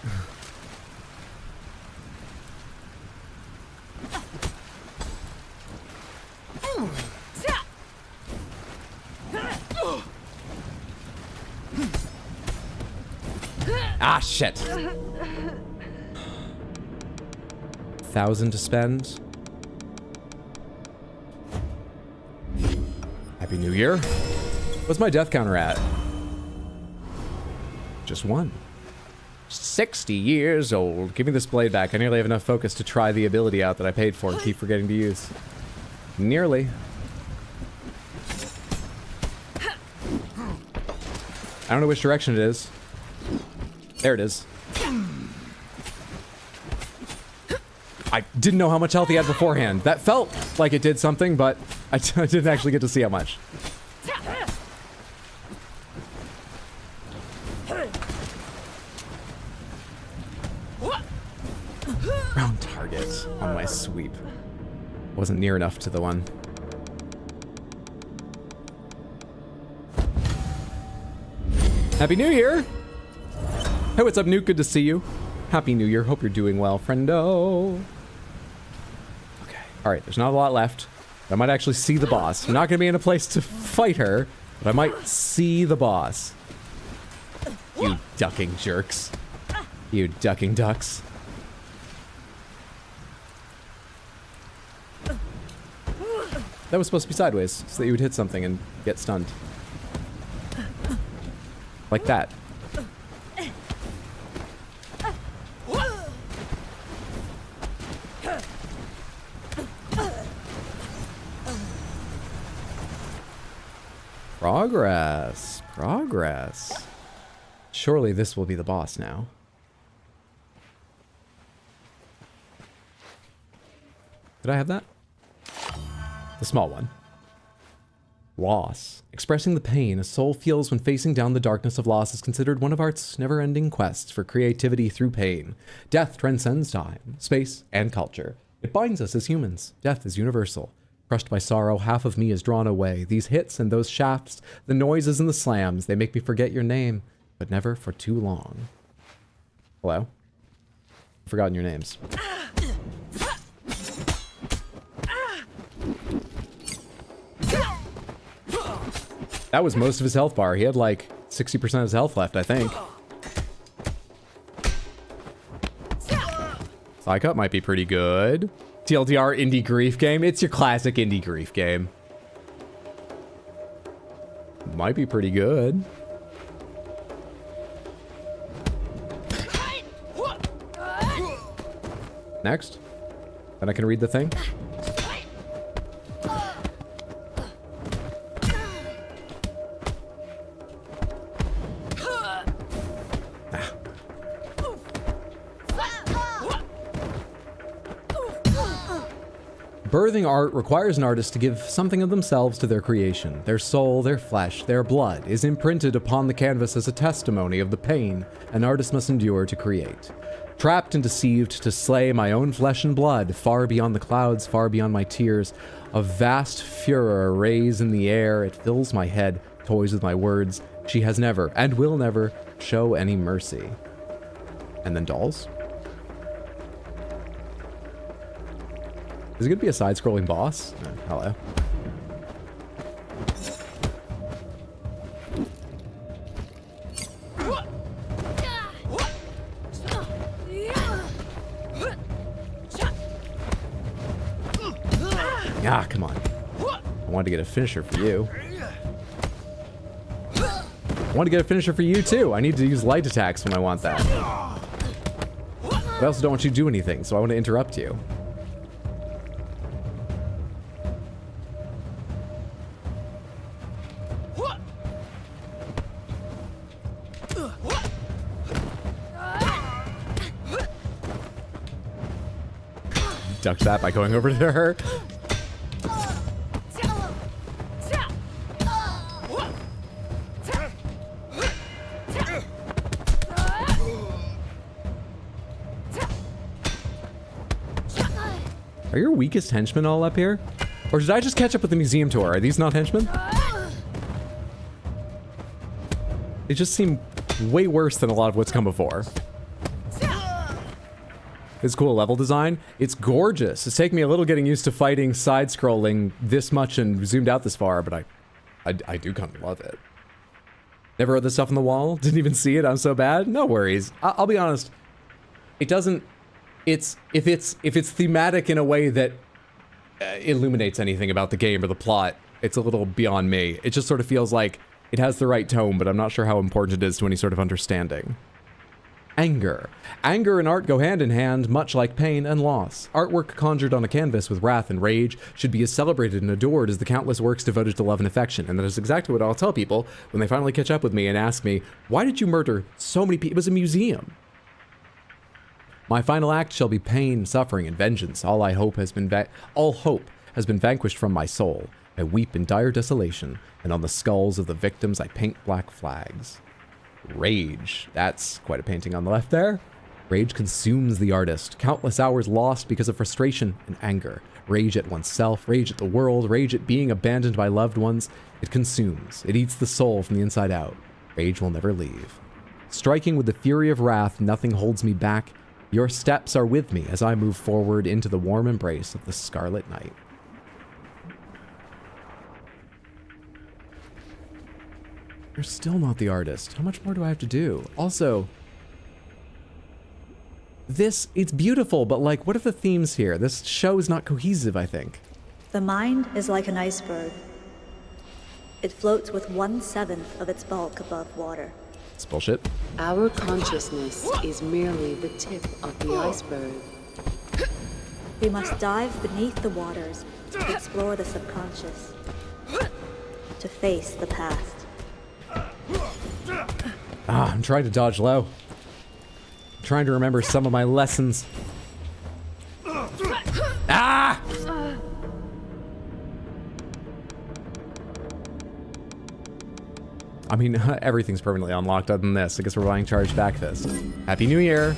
Ah, shit. 1,000 to spend. Happy New Year. What's my death counter at? Just one. 60 years old. Give me this blade back. I nearly have enough focus to try the ability out that I paid for and keep forgetting to use. Nearly. I don't know which direction it is. There it is. I didn't know how much health he had beforehand. That felt like it did something, but I didn't actually get to see how much. Round target on my sweep. Wasn't near enough to the one. Happy New Year! Hey, what's up, Nuke? Good to see you. Happy New Year. Hope you're doing well, friendo. Okay. Alright, there's not a lot left. I might actually see the boss. I'm not going to be in a place to fight her, but I might see the boss. You ducking jerks. You ducking ducks. That was supposed to be sideways, so that you would hit something and get stunned. Like that. Progress. Progress. Surely this will be the boss now. Did I have that? The small one. Loss. Expressing the pain a soul feels when facing down the darkness of loss is considered one of art's never-ending quests for creativity through pain. Death transcends time, space, and culture. It binds us as humans. Death is universal. Crushed by sorrow, half of me is drawn away. These hits and those shafts, the noises and the slams, they make me forget your name, but never for too long. Hello? I've forgotten your names. That was most of his health bar. He had like 60% of his health left, I think. Psycut might be pretty good. TLDR indie grief game. It's your classic indie grief game. Might be pretty good. Next. Then I can read the thing. Birthing art requires an artist to give something of themselves to their creation. Their soul, their flesh, their blood is imprinted upon the canvas as a testimony of the pain an artist must endure to create. Trapped and deceived to slay my own flesh and blood, far beyond the clouds, far beyond my tears, a vast furor rays in the air. It fills my head, toys with my words. She has never, and will never, show any mercy. And then dolls. Is it going to be a side-scrolling boss? Oh, hello. Ah, come on. I wanted to get a finisher for you. I want to get a finisher for you, too. I need to use light attacks when I want that. But I also don't want you to do anything, so I want to interrupt you. Ducked that by going over to her. Are your weakest henchmen all up here? Or did I just catch up with the museum tour? Are these not henchmen? They just seem way worse than a lot of what's come before. It's cool level design. It's gorgeous. It's taken me a little getting used to fighting side-scrolling this much and zoomed out this far, but I do kind of love it. Never wrote this stuff on the wall. Didn't even see it. I'm so bad. No worries. I'll be honest. It doesn't. If it's thematic in a way that illuminates anything about the game or the plot, it's a little beyond me. It just sort of feels like it has the right tone, but I'm not sure how important it is to any sort of understanding. Anger. Anger and art go hand in hand, much like pain and loss. Artwork conjured on a canvas with wrath and rage should be as celebrated and adored as the countless works devoted to love and affection, and that is exactly what I'll tell people when they finally catch up with me and ask me, why did you murder so many people? It was a museum. My final act shall be pain, suffering, and vengeance. All hope has been vanquished from my soul. I weep in dire desolation, and on the skulls of the victims I paint black flags. Rage. That's quite a painting on the left there. Rage consumes the artist. Countless hours lost because of frustration and anger. Rage at oneself, rage at the world, rage at being abandoned by loved ones. It consumes. It eats the soul from the inside out. Rage will never leave. Striking with the fury of wrath, nothing holds me back. Your steps are with me as I move forward into the warm embrace of the scarlet night. You're still not the artist. How much more do I have to do? Also, it's beautiful, but like, what are the themes here? This show is not cohesive, I think. The mind is like an iceberg. It floats with 1/7 of its bulk above water. It's bullshit. Our consciousness is merely the tip of the iceberg. We must dive beneath the waters to explore the subconscious, to face the past. I'm trying to dodge low. I'm trying to remember some of my lessons. Ah! I mean, everything's permanently unlocked other than this. I guess we're buying Charged Back Fist. Happy New Year!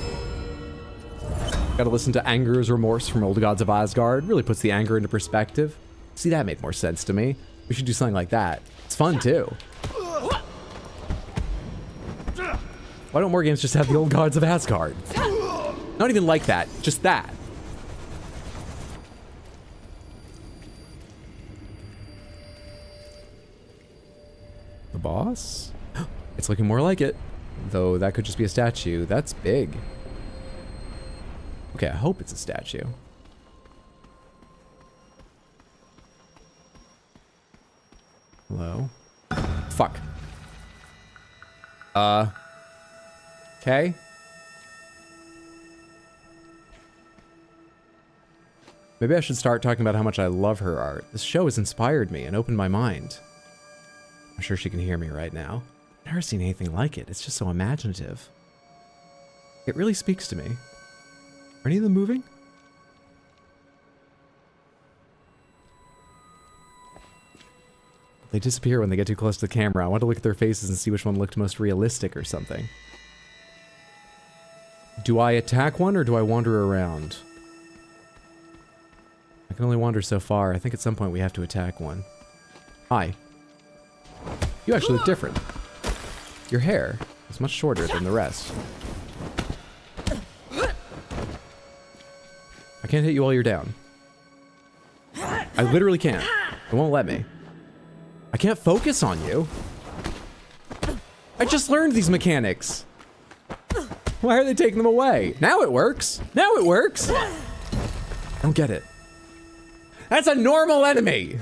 Gotta listen to Anger's Remorse from Old Gods of Asgard. Really puts the anger into perspective. See, that made more sense to me. We should do something like that. It's fun, too. Why don't more games just have the Old Gods of Asgard? Not even like that, just that. The boss? It's looking more like it. Though that could just be a statue. That's big. Okay, I hope it's a statue. Hello? Fuck. Okay. Maybe I should start talking about how much I love her art. This show has inspired me and opened my mind. I'm sure she can hear me right now. I've never seen anything like it. It's just so imaginative. It really speaks to me. Are any of them moving? They disappear when they get too close to the camera. I want to look at their faces and see which one looked most realistic or something. Do I attack one or do I wander around? I can only wander so far. I think at some point we have to attack one. Hi. You actually look different. Your hair is much shorter than the rest. I can't hit you while you're down. I literally can't. It won't let me. I can't focus on you. I just learned these mechanics. Why are they taking them away? Now it works. Now it works. I don't get it. That's a normal enemy.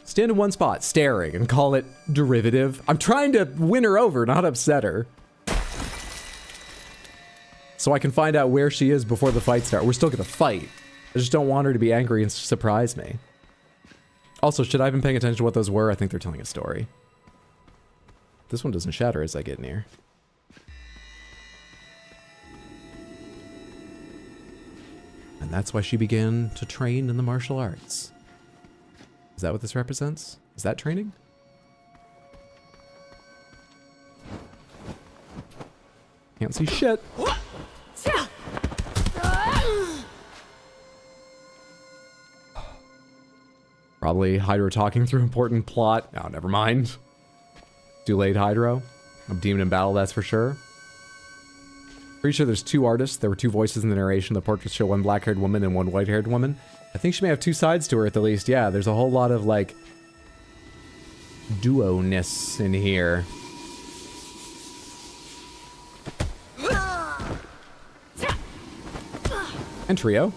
Stand in one spot, staring, and call it derivative. I'm trying to win her over, not upset her. So I can find out where she is before the fight starts. We're still gonna fight. I just don't want her to be angry and surprise me. Also, should I have been paying attention to what those were? I think they're telling a story. This one doesn't shatter as I get near. And that's why she began to train in the martial arts. Is that what this represents? Is that training? Can't see shit. Probably Hydro talking through important plot. Oh, never mind. Too late, Hydro. I'm demon in battle, that's for sure. Pretty sure there's two artists. There were two voices in the narration. The portraits show one black-haired woman and one white-haired woman. I think she may have two sides to her at the least. Yeah, there's a whole lot of, like, duo-ness in here. And trio.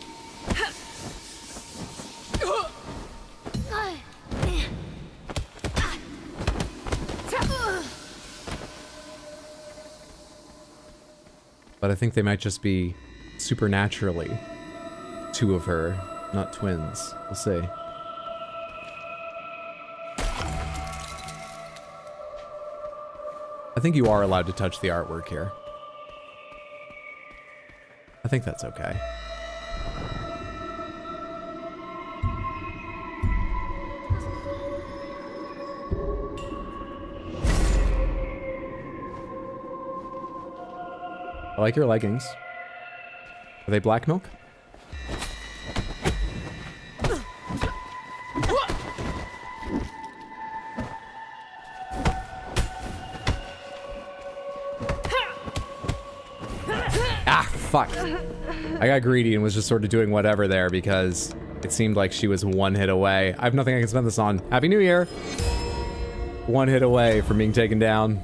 But I think they might just be supernaturally two of her, not twins. We'll see. I think you are allowed to touch the artwork here. I think that's okay. I like your leggings. Are they black milk? Ah, fuck. I got greedy and was just sort of doing whatever there because It seemed like she was one hit away. I have nothing I can spend this on. Happy New Year! One hit away from being taken down.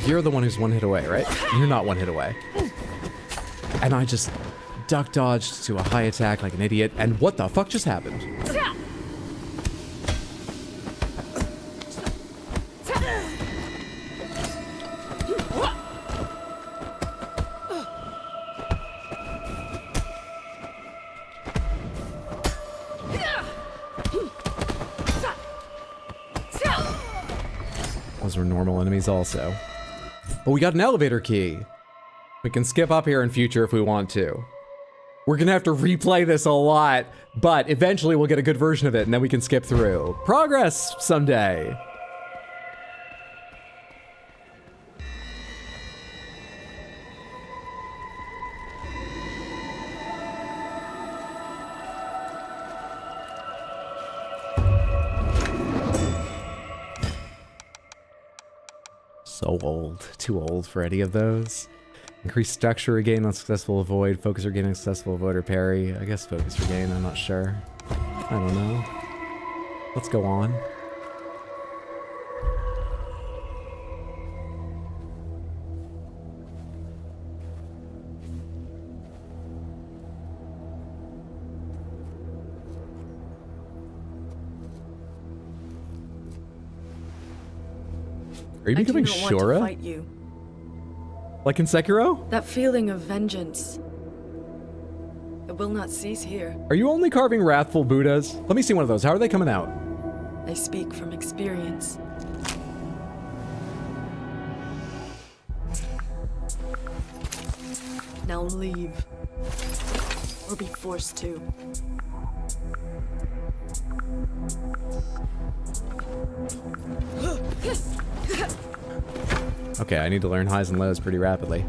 You're the one who's one hit away, right? You're not one hit away. And I just duck dodged to a high attack like an idiot. And what the fuck just happened? Those were normal enemies also. But we got an elevator key. We can skip up here in future if we want to. We're gonna have to replay this a lot, but eventually we'll get a good version of it and then we can skip through. Progress someday. So old. Too old for any of those. Increase structure regain on successful avoid. Focus regain on successful avoid or parry. I guess focus regain, I'm not sure. I don't know. Let's go on. Are you becoming I do not want Shura? to fight you. Like in Sekiro? That feeling of vengeance. It will not cease here. Are you only carving wrathful Buddhas? Let me see one of those. How are they coming out? I speak from experience. Now leave. Or be forced to. Okay, I need to learn highs and lows pretty rapidly.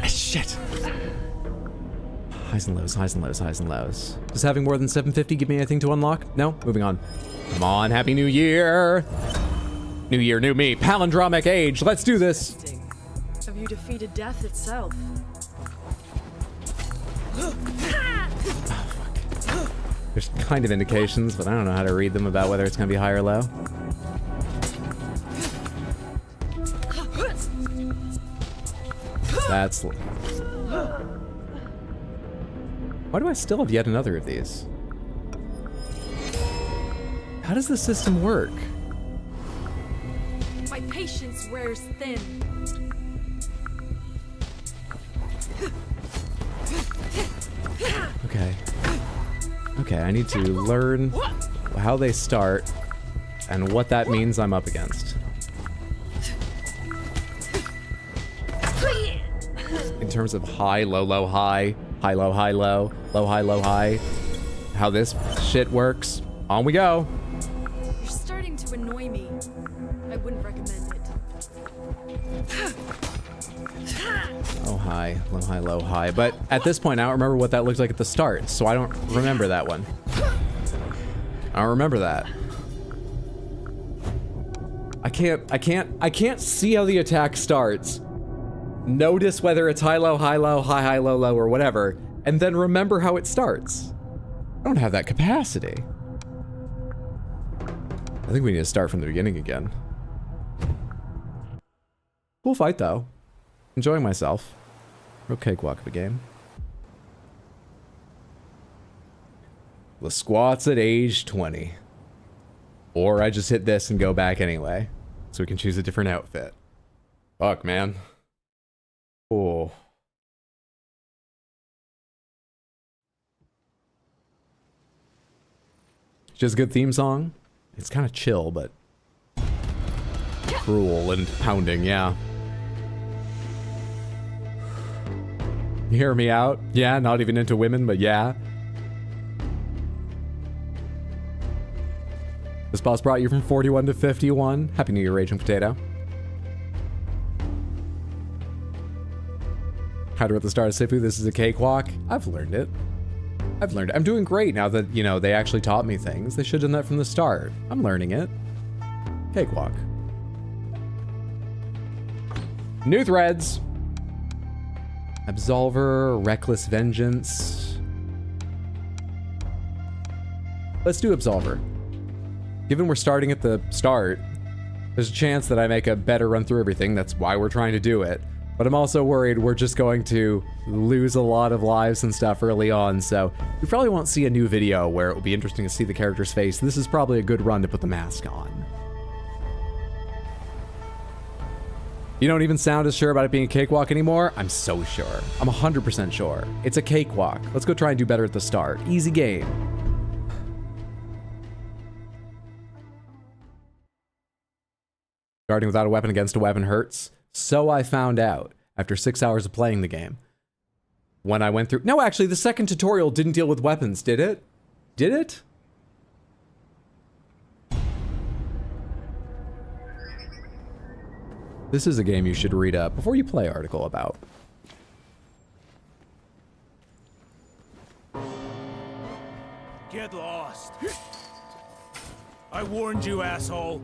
Shit. Highs and lows, highs and lows, highs and lows. Does having more than 750 give me anything to unlock? No? Moving on. Come on, Happy New Year! New year, new me. Palindromic age. Let's do this. Have you defeated death itself? There's kind of indications, but I don't know how to read them about whether it's going to be high or low. That's... Why do I still have yet another of these? How does the system work? My patience wears thin. Okay. Okay, I need to learn how they start and what that means I'm up against. In terms of high, low, low, high, high, low, high, low, low, high, low, high, how this shit works. On we go. You're starting to annoy me. I wouldn't recommend it. Oh, high, low, high, low, high. But at this point, I don't remember what that looked like at the start, so I don't remember that one. I don't remember that. I can't see how the attack starts. Notice whether it's high, low, high, low, high, high, low, low, or whatever, and then remember how it starts. I don't have that capacity. I think we need to start from the beginning again. Cool fight, though. Enjoying myself. Real cakewalk of a game. The squats at age 20. Or I just hit this and go back anyway. So we can choose a different outfit. Fuck, man. Oh. Just a good theme song. It's kind of chill, but cruel and pounding, yeah. You hear me out? Yeah, not even into women, but yeah. This boss brought you from 41 to 51. Happy New Year, Raging Potato. How to at the start of Sifu, this is a cakewalk. I've learned it. I've learned it. I'm doing great now that, you know, they actually taught me things. They should have done that from the start. I'm learning it. Cakewalk. New threads. Absolver, Reckless Vengeance. Let's do Absolver. Given we're starting at the start, there's a chance that I make a better run through everything. That's why we're trying to do it. But I'm also worried we're just going to lose a lot of lives and stuff early on, so we probably won't see a new video where it will be interesting to see the character's face. This is probably a good run to put the mask on. You don't even sound as sure about it being a cakewalk anymore? I'm so sure. I'm 100% sure. It's a cakewalk. Let's go try and do better at the start. Easy game. Guarding without a weapon against a weapon hurts. So I found out after 6 hours of playing the game. When I went through... No, actually, the second tutorial didn't deal with weapons, did it? Did it? This is a game you should read up before you play article about. Get lost. I warned you, asshole.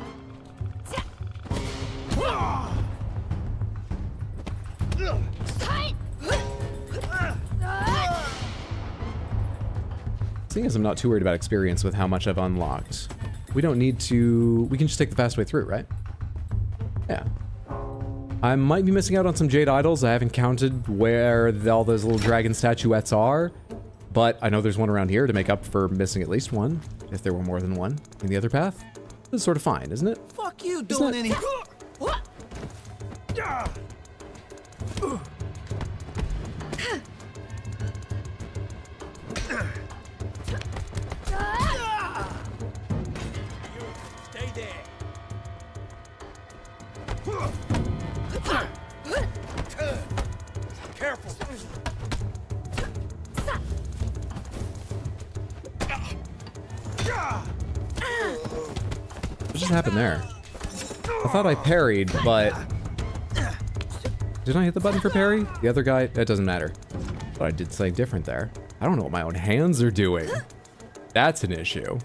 Seeing as I'm not too worried about experience with how much I've unlocked, we don't need to... We can just take the fast way through, right? Yeah. I might be missing out on some Jade Idols. I haven't counted where all those little dragon statuettes are, but I know there's one around here to make up for missing at least one, if there were more than one in the other path. This is sort of fine, isn't it? Fuck you doing any... Stay there. Careful. What just happened there? I thought I parried, but... Did I hit the button for parry? The other guy? That doesn't matter. But I did something different there. I don't know what my own hands are doing. That's an issue.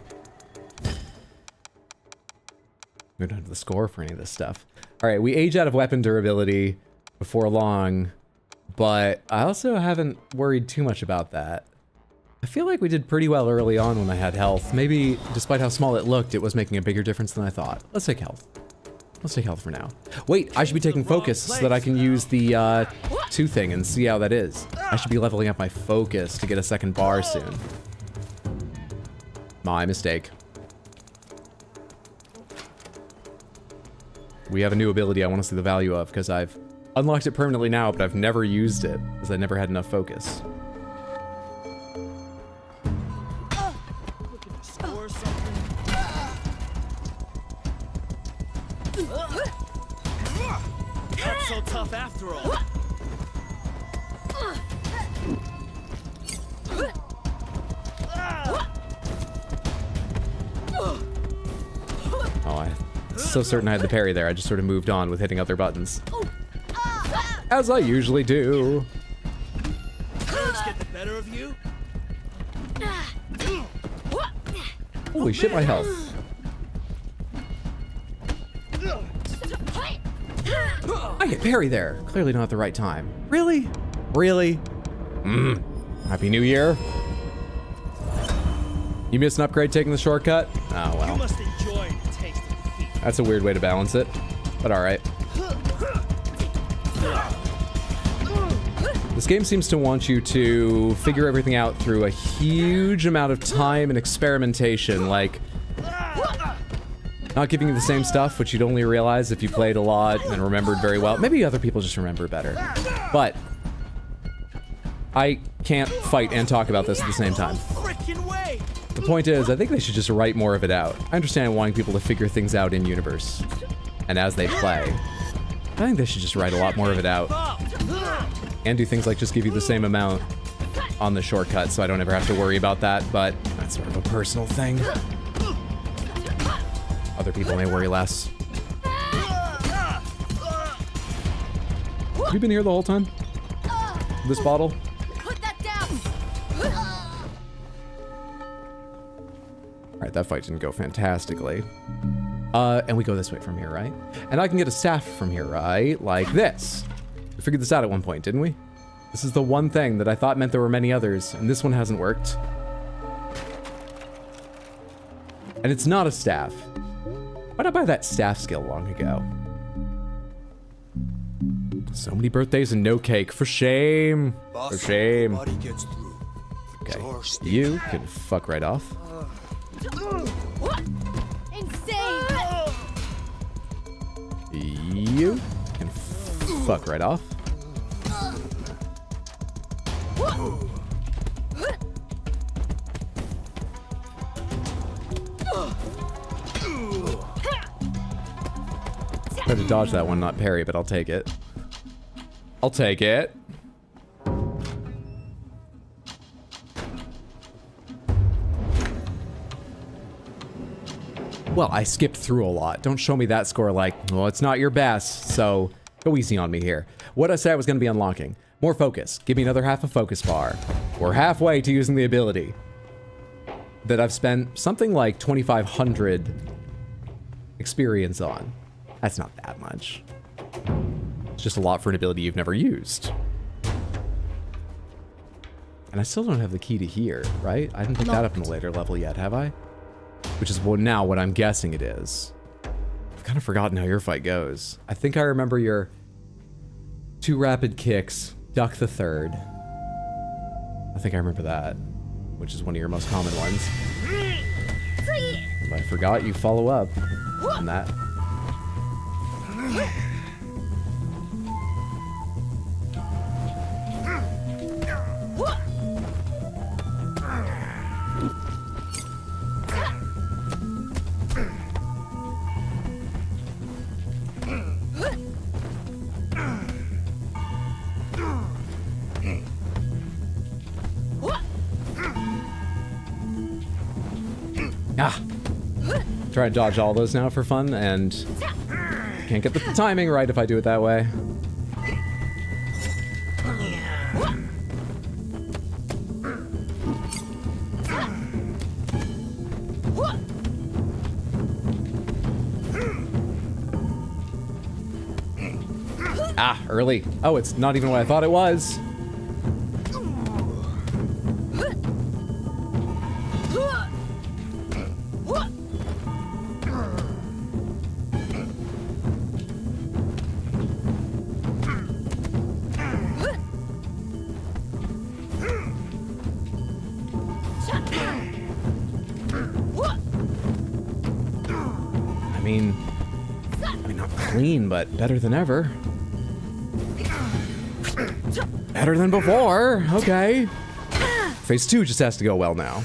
We don't have the score for any of this stuff. Alright, we age out of weapon durability before long, but I also haven't worried too much about that. I feel like we did pretty well early on when I had health. Maybe, despite how small it looked, it was making a bigger difference than I thought. Let's take health. Let's take health for now. Wait, I should be taking focus so that I can use the 2 thing and see how that is. I should be leveling up my focus to get a second bar soon. My mistake. We have a new ability I want to see the value of because I've unlocked it permanently now, but I've never used it because I never had enough focus. Not so tough after all. Oh, I'm so certain I had the parry there. I just sort of moved on with hitting other buttons. As I usually do. Nerves get the better of you? Holy shit, my health. I hit parry there. Clearly not at the right time. Really? Really? Happy New Year. You missed an upgrade taking the shortcut? Oh, well. You must enjoy the taste of defeat. That's a weird way to balance it, but alright. This game seems to want you to figure everything out through a huge amount of time and experimentation, like not giving you the same stuff, which you'd only realize if you played a lot and remembered very well. Maybe other people just remember better. But I can't fight and talk about this at the same time. The point is, I think they should just write more of it out. I understand wanting people to figure things out in universe and as they play. I think they should just write a lot more of it out. And do things like just give you the same amount on the shortcut so I don't ever have to worry about that, but that's sort of a personal thing. other people may worry less. Have you been here the whole time? This bottle? Put that down. Alright, that fight didn't go fantastically. And we go this way from here, right? And I can get a staff from here, right? Like this. We figured this out at one point, didn't we? This is the one thing that I thought meant there were many others, and this one hasn't worked. And it's not a staff. Why did I buy that staff skill long ago? So many birthdays and no cake. For shame. For shame. Okay, you can fuck right off. What? Insane. You can fuck right off. I had to dodge that one, not parry, but I'll take it. I'll take it. Well, I skipped through a lot. Don't show me that score like, well, it's not your best, so go easy on me here. What did I say I was going to be unlocking? More focus. Give me another half a focus bar. We're halfway to using the ability that I've spent something like 2,500 experience on. That's not that much. It's just a lot for an ability you've never used. And I still don't have the key to here, right? I didn't pick that up in the later level yet, have I? Which is now what I'm guessing it is. I've kind of forgotten how your fight goes. I think I remember your 2 rapid kicks, duck the third. I think I remember that, which is one of your most common ones. But I forgot you follow up on that. Ah! Try to dodge all those now for fun, and can't get the timing right if I do it that way. Ah, early. Oh, it's not even what I thought it was. I mean, not clean, but better than ever. Better than before. Okay. Phase 2 just has to go well now.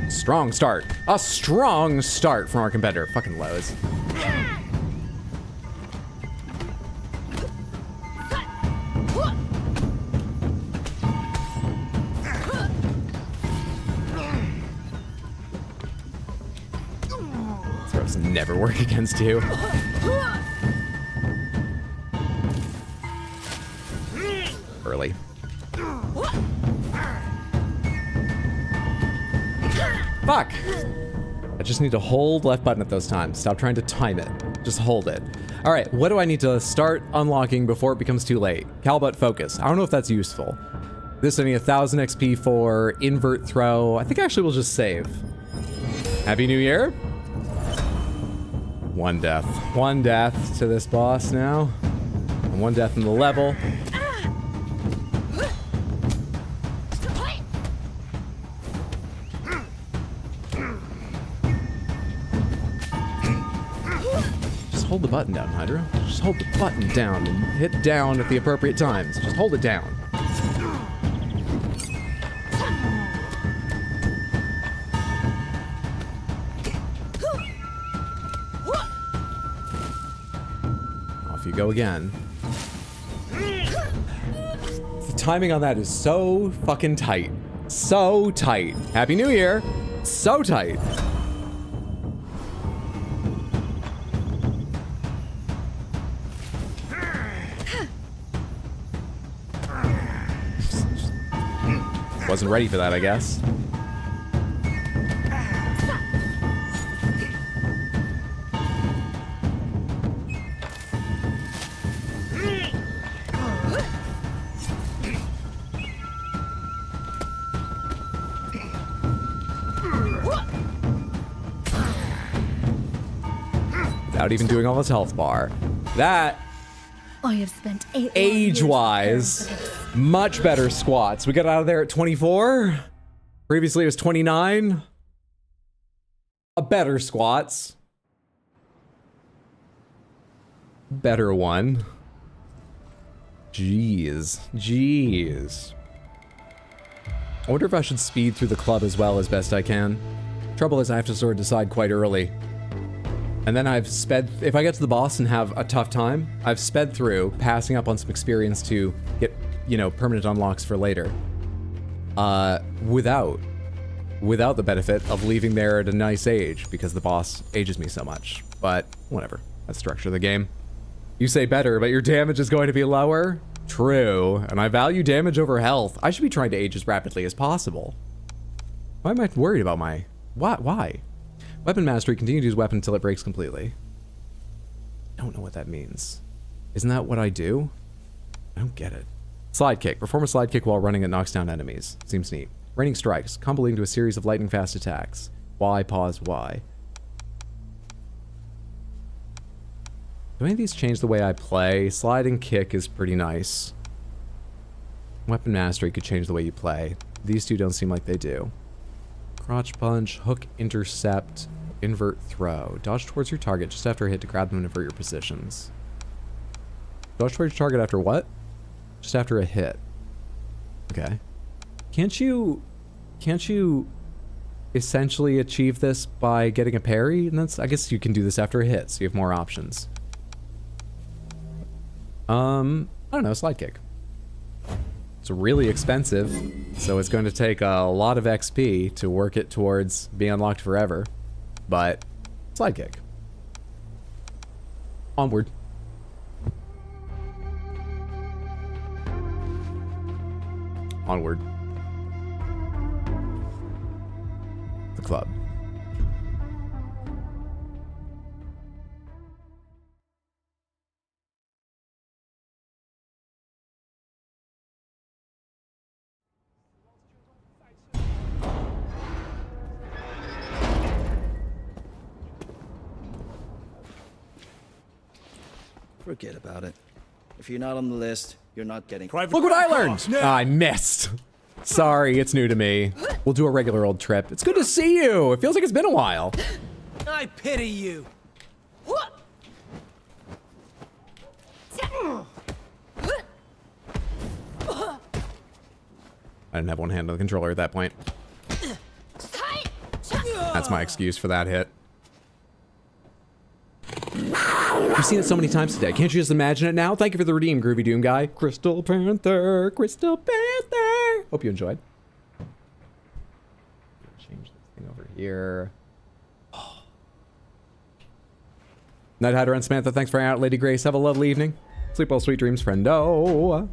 Strong start. A strong start from our competitor. Fucking lows. Throws never work against you. Early. Fuck! I just need to hold left button at those times. Stop trying to time it. Just hold it. Alright, what do I need to start unlocking before it becomes too late? Calbut Focus. I don't know if that's useful. This I need 1,000 XP for. Invert Throw. I think actually we'll just save. Happy New Year! One death. One death to this boss now. And one death in the level. Hold the button down, Hydra. Just hold the button down and hit down at the appropriate times. Just hold it down. off. You go again. The timing on that is so fucking tight. So tight. Happy New Year. So tight. Wasn't ready for that, I guess. Without even doing all this health bar. That, I have spent 8 age-wise, much better squats. We got out of there at 24. Previously it was 29. A better squats. Better one. Jeez. Jeez. I wonder if I should speed through the club as well as best I can. Trouble is I have to sort of decide quite early. And then I've sped, if I get to the boss and have a tough time, I've sped through, passing up on some experience to get, you know, permanent unlocks for later. Without the benefit of leaving there at a nice age, because the boss ages me so much. But whatever, that's the structure of the game. You say better, but your damage is going to be lower? True, and I value damage over health. I should be trying to age as rapidly as possible. Why am I worried about my... Why? Weapon mastery, continue to use weapon until it breaks completely. I don't know what that means. Isn't that what I do? I don't get it. Slide kick. Perform a slide kick while running. It knocks down enemies. Seems neat. Raining strikes. Combo leading to a series of lightning fast attacks. Y, pause, Y. Do any of these change the way I play? Slide and kick is pretty nice. Weapon mastery could change the way you play. These two don't seem like they do. Crotch punch, hook, intercept, invert, throw. Dodge towards your target just after a hit to grab them and invert your positions. Dodge towards your target after what? Just after a hit. Okay. Can't you essentially achieve this by getting a parry? And that's, I guess you can do this after a hit, so you have more options. I don't know, slide kick. It's really expensive, so it's going to take a lot of XP to work it towards being unlocked forever. But, slide kick. Onward. Onward. The club. Forget about it. If you're not on the list, you're not getting... Look what I learned! I missed. Sorry, it's new to me. We'll do a regular old trip. It's good to see you. It feels like it's been a while. I pity you. I didn't have one hand on the controller at that point. That's my excuse for that hit. You've seen it so many times today. Can't you just imagine it now? Thank you for the redeem, Groovy Doom guy. Crystal Panther, Crystal Panther. Hope you enjoyed. Change this thing over here. Night Hatter and Samantha, thanks for hanging out. Lady Grace, have a lovely evening. Sleep well, sweet dreams, friendo.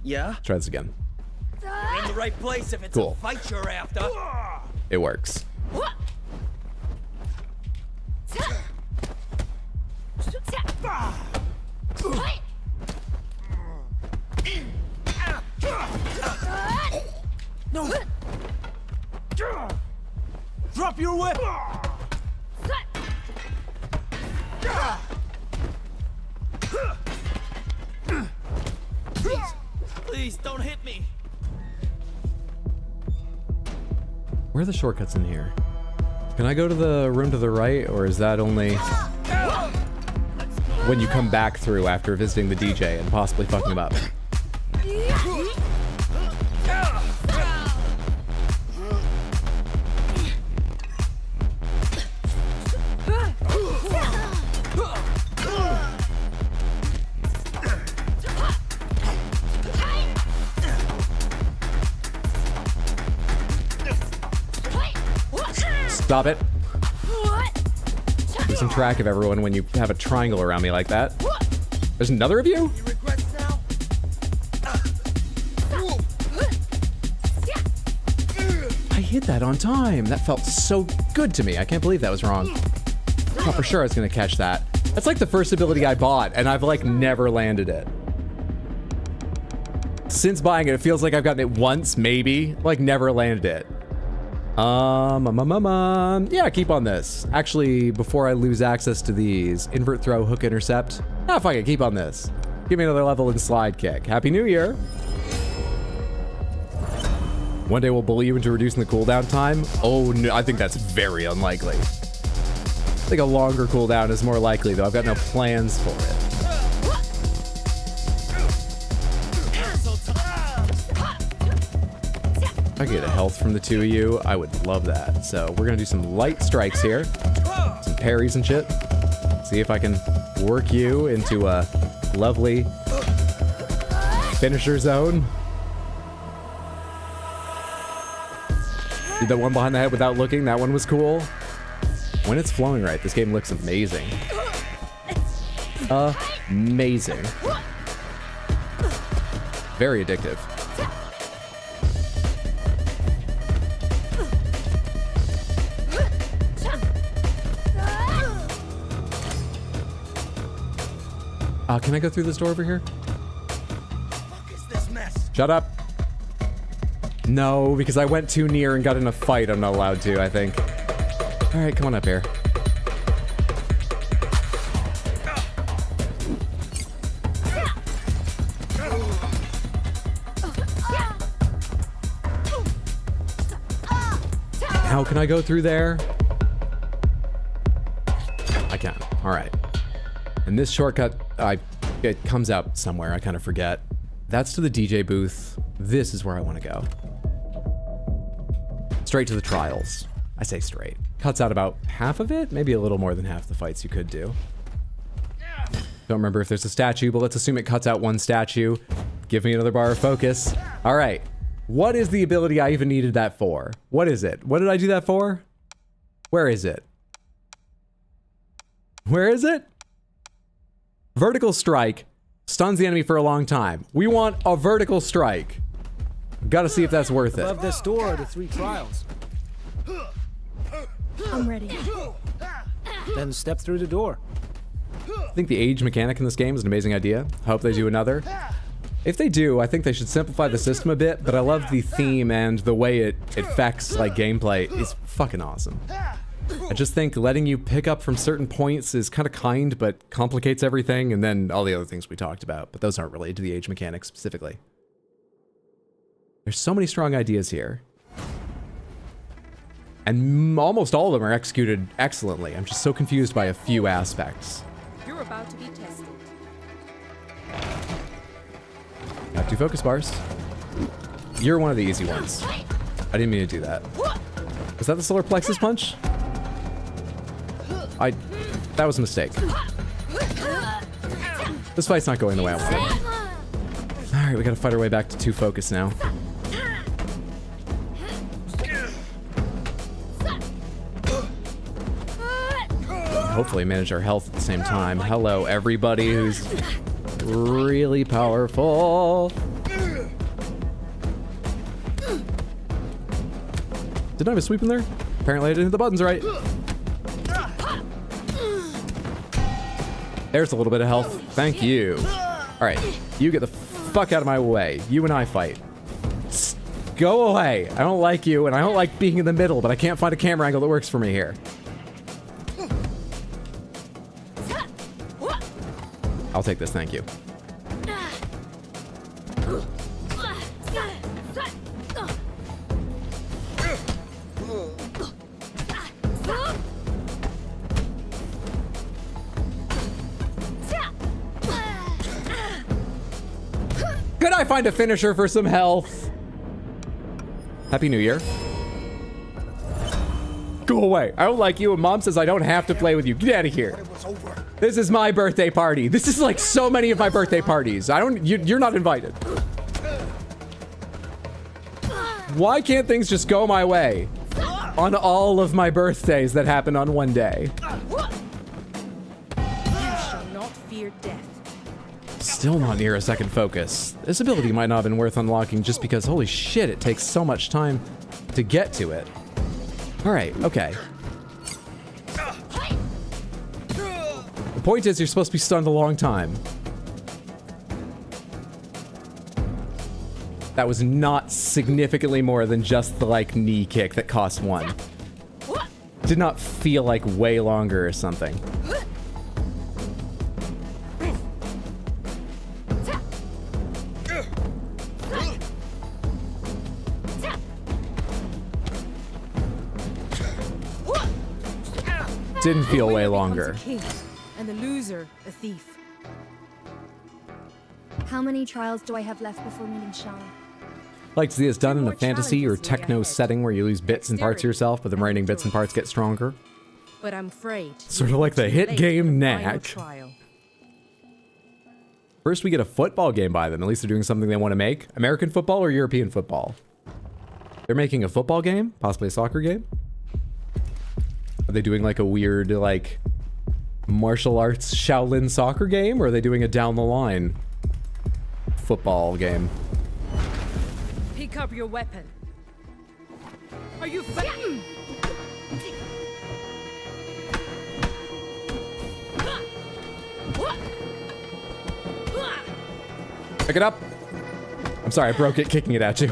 Yeah? Try this again. You're in the right place if it's Cool. a fight you're after. It works. No. Drop your whip. Please don't hit me. Where are the shortcuts in here? Can I go to the room to the right, or is that only when you come back through after visiting the DJ and possibly fucking him up? Stop it. Losing track of everyone when you have a triangle around me like that. There's another of you? I hit that on time. That felt so good to me. I can't believe that was wrong. I thought for sure I was gonna catch that. That's like the first ability I bought, and I've like never landed it. Since buying it, it feels like I've gotten it once, maybe. Like never landed it. Yeah, keep on this. Actually, before I lose access to these, invert throw, hook intercept. Ah, fuck it, keep on this. Give me another level in slide kick. Happy New Year. One day we'll bully you into reducing the cooldown time. Oh, no, I think that's very unlikely. I think a longer cooldown is more likely, though. I've got no plans for it. If I could get a health from the two of you, I would love that. So we're gonna do some light strikes here. Some parries and shit. See if I can work you into a lovely finisher zone. Did that one behind the head without looking, that one was cool. When it's flowing right, this game looks amazing. Amazing. Very addictive. Can I go through this door over here? Shut up. No, because I went too near and got in a fight. I'm not allowed to, I think. All right, come on up here. How can I go through there? I can. All right. And this shortcut, it comes out somewhere. I kind of forget. That's to the DJ booth. This is where I want to go. Straight to the trials. I say straight. Cuts out about half of it, maybe a little more than half the fights you could do. Don't remember if there's a statue, but let's assume it cuts out one statue. Give me another bar of focus. All right. What is the ability I even needed that for? What is it? What did I do that for? Where is it? Where is it? Vertical strike stuns the enemy for a long time. We want a vertical strike. Gotta see if that's worth it. Above this door are the 3 trials. I'm ready. Then step through the door. I think the age mechanic in this game is an amazing idea. Hope they do another. If they do, I think they should simplify the system a bit, but I love the theme and the way it affects like gameplay is fucking awesome. I just think letting you pick up from certain points is kind of kind, but complicates everything, and then all the other things we talked about, but those aren't related to the age mechanic specifically. There's so many strong ideas here. And almost all of them are executed excellently. I'm just so confused by a few aspects. You're about to be tested. Got 2 focus bars. You're one of the easy ones. I didn't mean to do that. Was that the solar plexus punch? That was a mistake. This fight's not going the way I wanted. Alright, we gotta fight our way back to 2 focus now. Hopefully manage our health at the same time. Hello, everybody who's really powerful. Didn't I have a sweep in there? Apparently I didn't hit the buttons right. There's a little bit of health. Thank you. Alright, you get the fuck out of my way. You and I fight. Go away. I don't like you, and I don't like being in the middle, but I can't find a camera angle that works for me here. I'll take this, thank you. Could I find a finisher for some health? Happy New Year. Go away. I don't like you, and Mom says I don't have to play with you. Get out of here. This is my birthday party. This is like so many of my birthday parties. You're not invited. Why can't things just go my way? On all of my birthdays that happen on one day. You shall not fear death. Still not near a second focus. This ability might not have been worth unlocking just because, holy shit, it takes so much time to get to it. Alright, okay. The point is, you're supposed to be stunned a long time. That was not significantly more than just the, like, knee kick that cost 1. Did not feel like way longer or something. Didn't feel way longer. King, and the loser, a thief. How many trials do I have left before meeting Sean? Like to see this done in a fantasy or techno setting where you lose bits and parts of yourself, but the remaining bits and parts get stronger. But I'm afraid. Sort of like the hit game Knack. First we get a football game by them. At least they're doing something they want to make. American football or European football? They're making a football game? Possibly a soccer game? Are they doing like a weird, like, martial arts Shaolin soccer game? Or are they doing a down the line football game? Pick up your weapon. Are you Pick it up. I'm sorry, I broke it kicking it at you.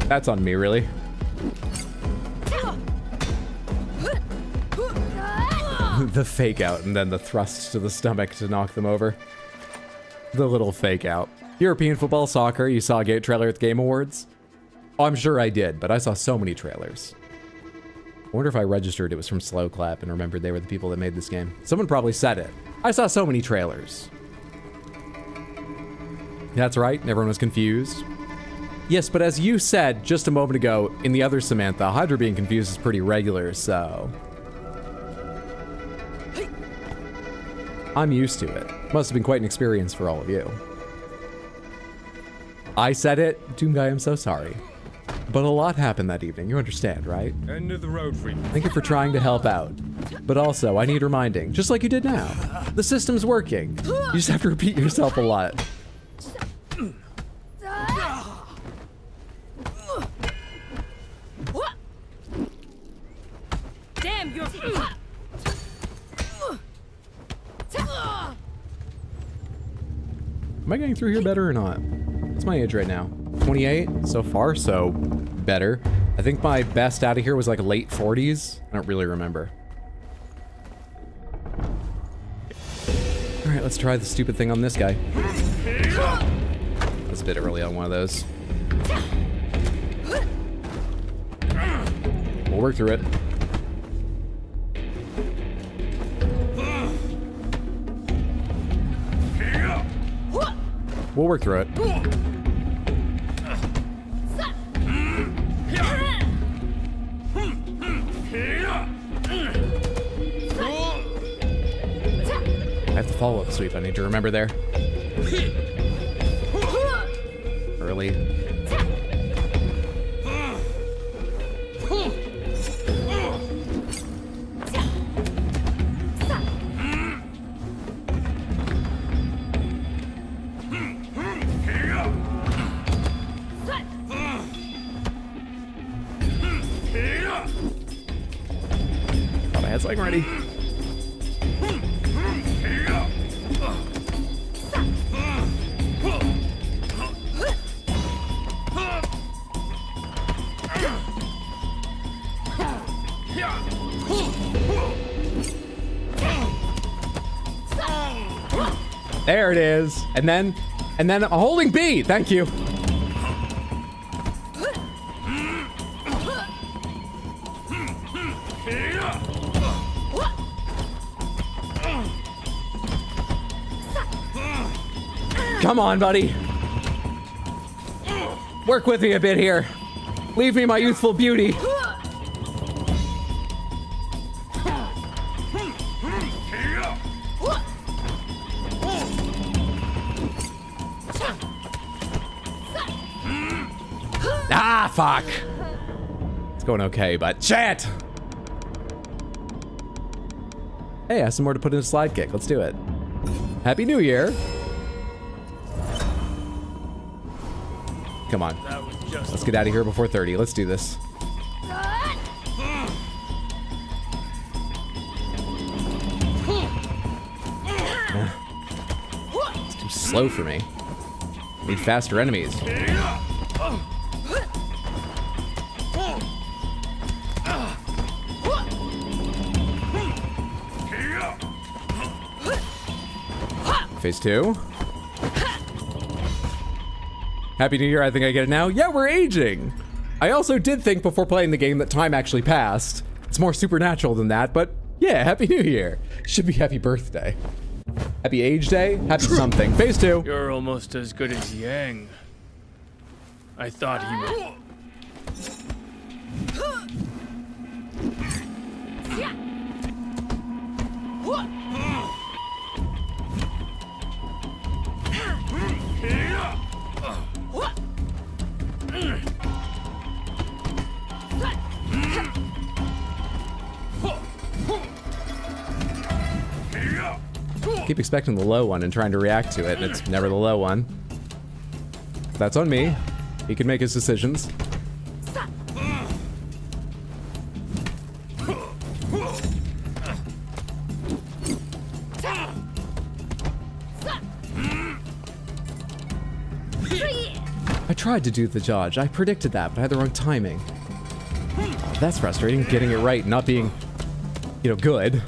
That's on me, really. The fake out and then the thrust to the stomach to knock them over. The little fake out. European football, soccer, you saw a trailer at the Game Awards? Oh, I'm sure I did, but I saw so many trailers. I wonder if I registered it was from Slow Clap and remembered they were the people that made this game. Someone probably said it. I saw so many trailers. That's right, everyone was confused. Yes, but as you said just a moment ago, in the other Samantha, Hydra being confused is pretty regular, so... I'm used to it. Must have been quite an experience for all of you. I said it, Doom Guy, I'm so sorry. But a lot happened that evening, you understand, right? End of the road, freak. Thank you for trying to help out. But also, I need reminding, just like you did now. The system's working. You just have to repeat yourself a lot. Damn, you're... Am I getting through here better or not? What's my age right now? 28? So far, so better. I think my best out of here was like late 40s. I don't really remember. All right, let's try the stupid thing on this guy. That's a bit early on one of those. We'll work through it. We'll work through it. I have to follow up sweep. I need to remember there. Early. Oh, my head's like ready. There it is. And then I'm holding B. Thank you. Come on, buddy. Work with me a bit here. Leave me my youthful beauty. Ah, fuck. It's going okay, but chat! Hey, I have some more to put in a slide kick. Let's do it. Happy New Year! Come on. Let's get out of here before 30. Let's do this. It's too slow for me. Need faster enemies. Phase 2. Happy New Year, I think I get it now. Yeah, we're aging. I also did think before playing the game that time actually passed. It's more supernatural than that, but yeah, Happy New Year. Should be happy birthday. Happy age day, happy something. Phase 2. You're almost as good as Yang. I thought he would. Keep expecting the low one and trying to react to it, and it's never the low one. That's on me. He can make his decisions. I tried to do the dodge. I predicted that, but I had the wrong timing. Oh, that's frustrating, getting it right, not being, you know, good.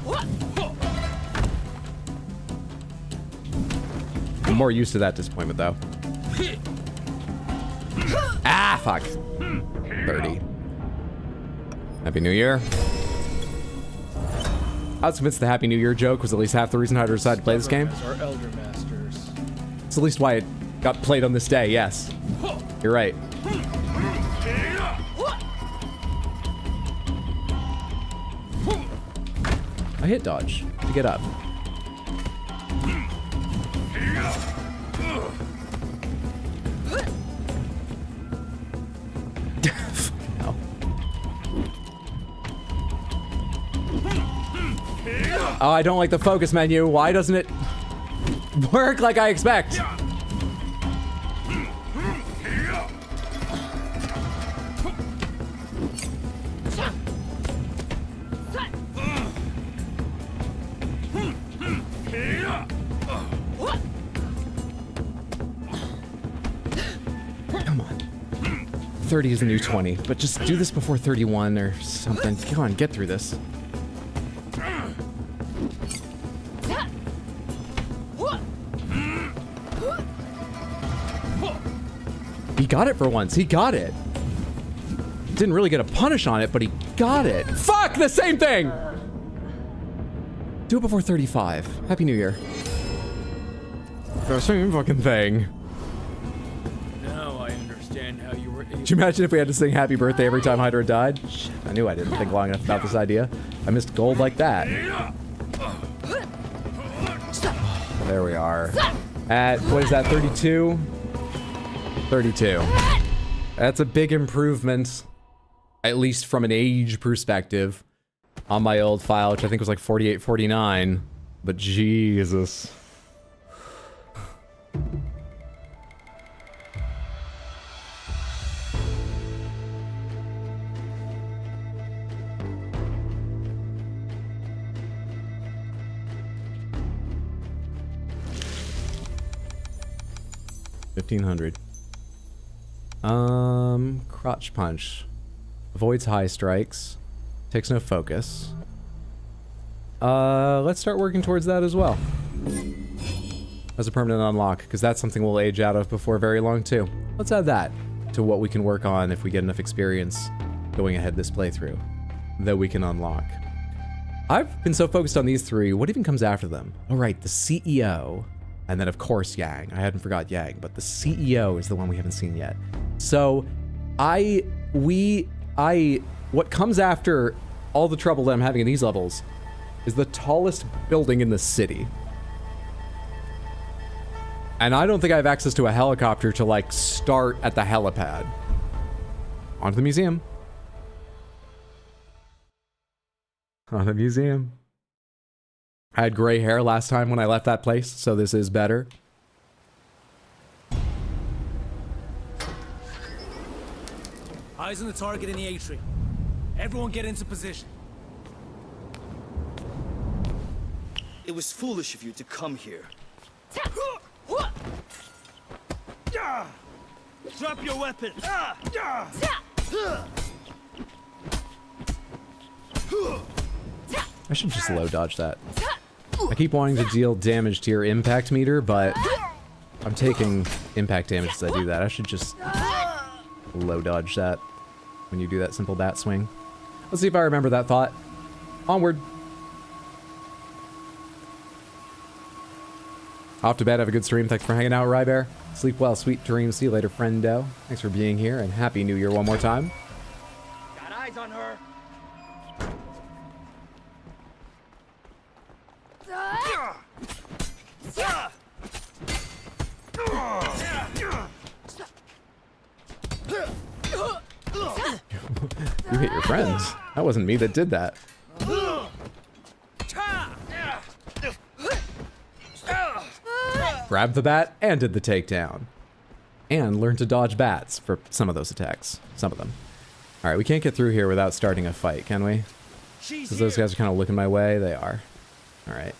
I'm more used to that disappointment, though. Ah, fuck. 30. Happy New Year. I was convinced the Happy New Year joke was at least half the reason how I decided to play this game. As our elder masters. It's at least why it got played on this day, yes. You're right. I hit dodge to get up. No. Oh, I don't like the focus menu. Why doesn't it work like I expect? Come on. 30 is the new 20, but just do this before 31 or something. Come on, get through this. He got it for once. He got it. Didn't really get a punish on it, but he got it. Fuck, the same thing! Do it before 35. Happy New Year. The same fucking thing. Now I understand how you were able. Could you imagine if we had to sing Happy Birthday every time Hydra died? Shit, I knew I didn't think long enough about this idea. I missed gold like that. There we are. At, what is that, 32? 32. That's a big improvement, at least from an age perspective, on my old file, which I think was like 48, 49. But Jesus. $1,500. Crotch punch. Avoids high strikes. Takes no focus. Let's start working towards that as well. As a permanent unlock, because that's something we'll age out of before very long too. Let's add that to what we can work on if we get enough experience going ahead this playthrough that we can unlock. I've been so focused on these three, what even comes after them? Oh right, the CEO. And then of course Yang. I hadn't forgot Yang, but the CEO is the one we haven't seen yet. So what comes after all the trouble that I'm having in these levels is the tallest building in the city. And I don't think I have access to a helicopter to like start at the helipad. On to the museum. Oh, the museum. I had gray hair last time when I left that place, so this is better. Eyes on the target in the atrium. Everyone get into position. It was foolish of you to come here. Drop your weapon! I should just low dodge that. I keep wanting to deal damage to your impact meter, but I'm taking impact damage as I do that. I should just low dodge that when you do that simple bat swing. Let's see if I remember that thought. Onward. Off to bed. Have a good stream. Thanks for hanging out, Rybear. Sleep well. Sweet dreams. See you later, friendo. Thanks for being here, and Happy New Year one more time. Got eyes on her. You hit your friends. That wasn't me that did that. Grabbed the bat and did the takedown. And learned to dodge bats for some of those attacks. Some of them. Alright, we can't get through here without starting a fight, can we? Because those guys are kind of looking my way. They are. Alright.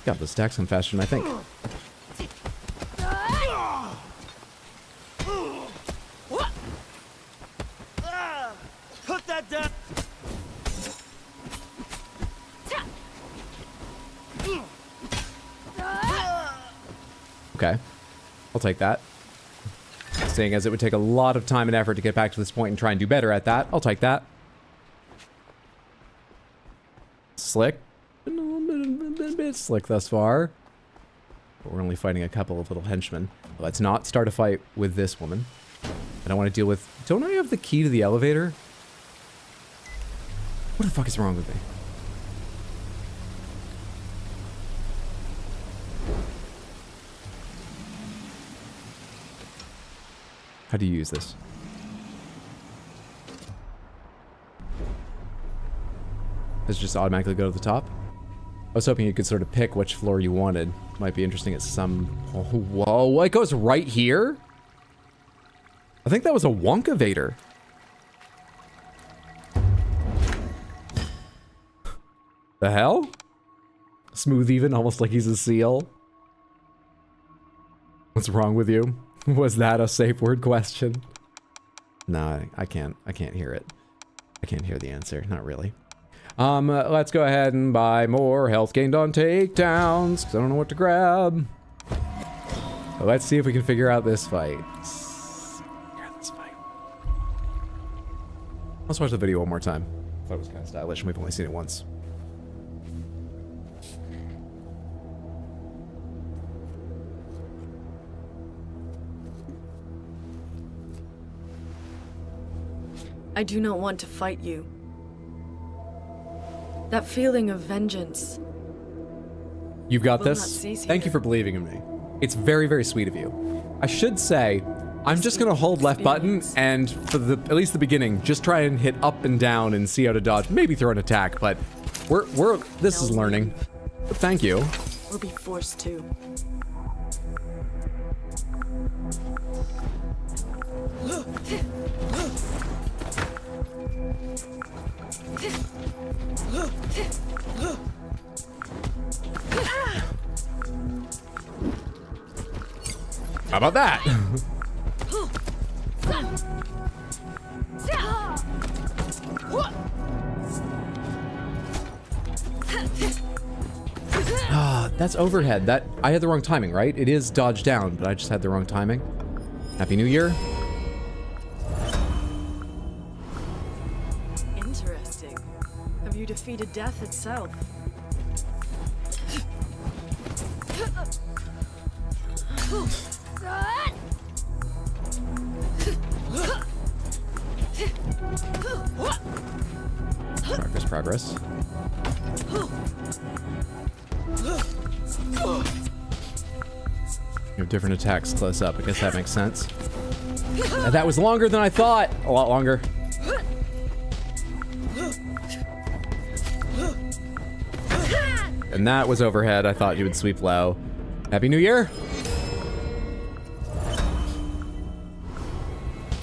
God, those attacks come faster than I think. Put that down. Okay. I'll take that. Seeing as it would take a lot of time and effort to get back to this point and try and do better at that, I'll take that. Slick. A bit slick thus far. But we're only fighting a couple of little henchmen. Let's not start a fight with this woman. I don't want to deal with... Don't I have the key to the elevator? What the fuck is wrong with me? How do you use this? Does it just automatically go to the top? I was hoping you could sort of pick which floor you wanted. Might be interesting at some... Oh, whoa, it goes right here? I think that was a Wonkavator. The hell? Smooth even, almost like he's a seal. What's wrong with you? Was that a safe word question? No, I can't hear it. I can't hear the answer, not really. Let's go ahead and buy more health gained on takedowns, because I don't know what to grab. So let's see if we can figure out this fight. Let's watch the video one more time. I thought it was kind of stylish, and we've only seen it once. I do not want to fight you. That feeling of vengeance. You've got will this. not cease Thank you here. for believing in me. It's very, very sweet of you. I should say, I'm just gonna hold left button and for at least the beginning, just try and hit up and down and see how to dodge. Maybe throw an attack, but this is learning. But thank you. Or be forced to. How about that? Ah, that's overhead. That I had the wrong timing, right? It is dodge down, but I just had the wrong timing. Happy New Year. Interesting. Have you defeated death itself? Progress. You have different attacks close up. I guess that makes sense. That was longer than I thought. A lot longer. And that was overhead. I thought you would sweep low. Happy New Year.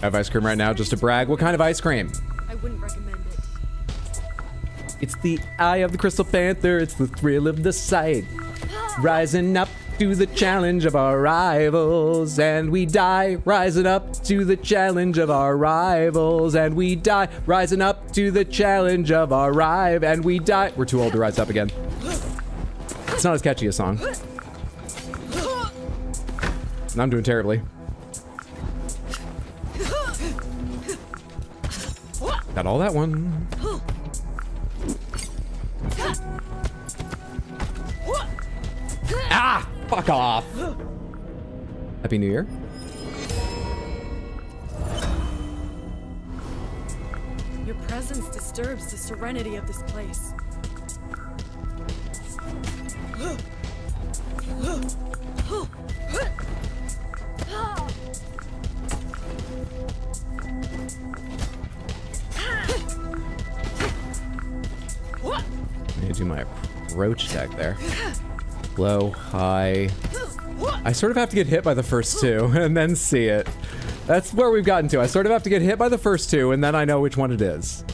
I have ice cream right now just to brag. What kind of ice cream? I wouldn't recommend it. It's the eye of the Crystal Panther. It's the thrill of the sight. Rising up to the challenge of our rivals, and we die. Rising up to the challenge of our rivals, and we die. Rising up to the challenge of our rival, and we die. We're too old to rise up again. It's not as catchy a song. And I'm doing terribly. Got all that one. Ah! Fuck off! Happy New Year. Your presence disturbs the serenity of this place. I need to do my approach attack there. Low, high. I sort of have to get hit by the first two and then see it. That's where we've gotten to. I sort of have to get hit by the first two and then I know which one it is.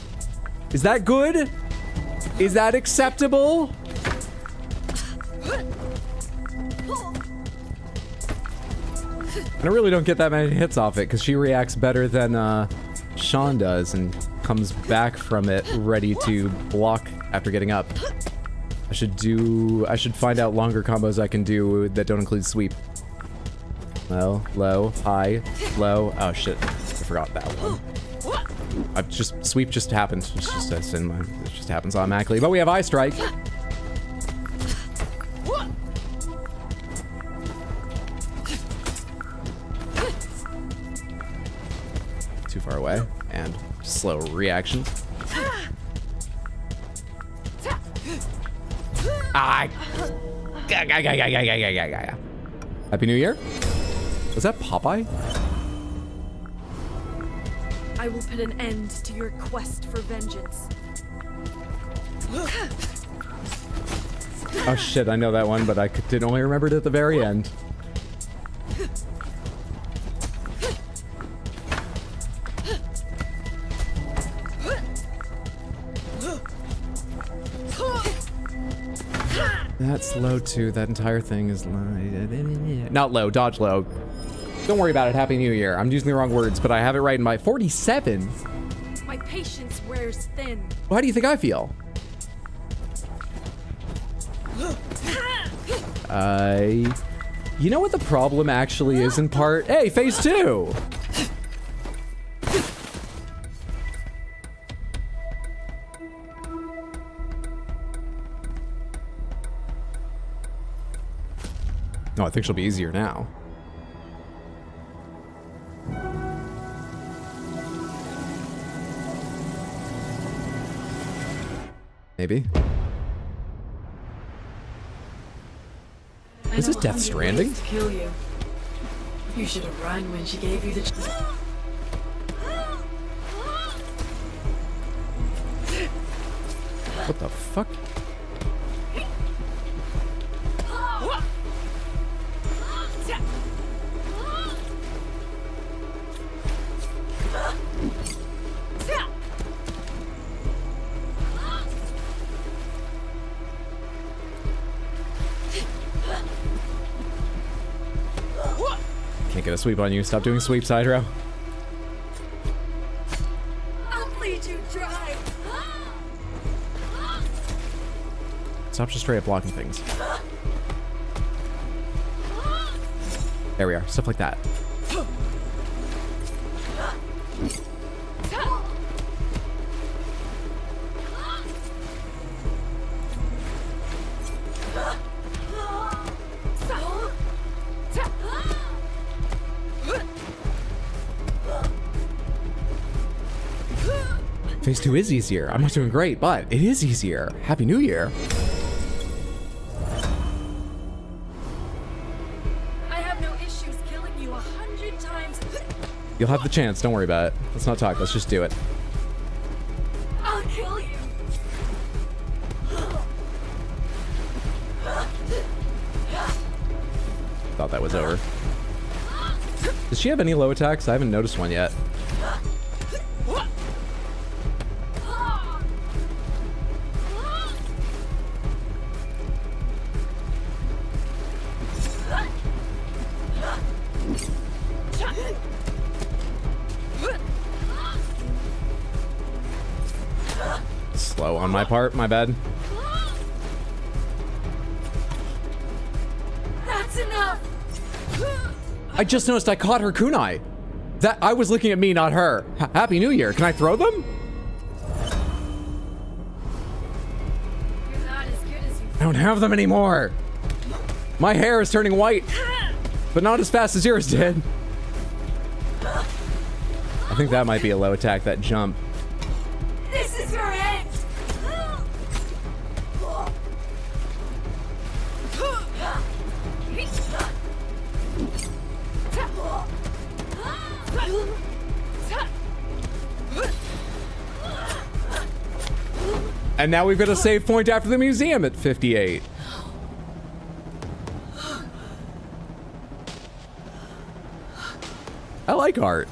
Is that good? Is that acceptable? I really don't get that many hits off it because she reacts better than Sean does and comes back from it ready to block after getting up. I should find out longer combos I can do that don't include sweep. Low, low, high, low. Oh shit, I forgot that one. Sweep just happens. It just happens automatically. But we have eye strike. Too far away and slow reaction. Ah! Happy New Year? Was that Popeye? I will put an end to your quest for vengeance. Oh shit, I know that one, but I did only remember it at the very end. That's low too. That entire thing is low. Not low, dodge low. Don't worry about it. Happy New Year. I'm using the wrong words, but I have it right in my 47. My patience wears thin. Well, how do you think I feel? You know what the problem actually is in part? Hey, phase 2! No, I think she'll be easier now. Maybe. Is this Death Stranding? To kill you. You should have run when she gave you the. What the fuck? Can't get a sweep on you. Stop doing sweeps, Hydro. I'll bleed you dry. Stop just straight up blocking things. There we are. Stuff like that. Phase 2 is easier. I'm not doing great, but it is easier. Happy New Year. You'll have the chance. Don't worry about it. Let's not talk. Let's just do it. I'll kill you. Thought that was over. Does she have any low attacks? I haven't noticed one yet. Slow on my part, my bad. That's enough. I just noticed I caught her kunai. That I was looking at me, not her. Happy New Year. Can I throw them? You're not as good as you. I don't have them anymore. My hair is turning white, but not as fast as yours did. I think that might be a low attack, that jump. This is your end. And now we've got a save point after the museum at 58. I like art.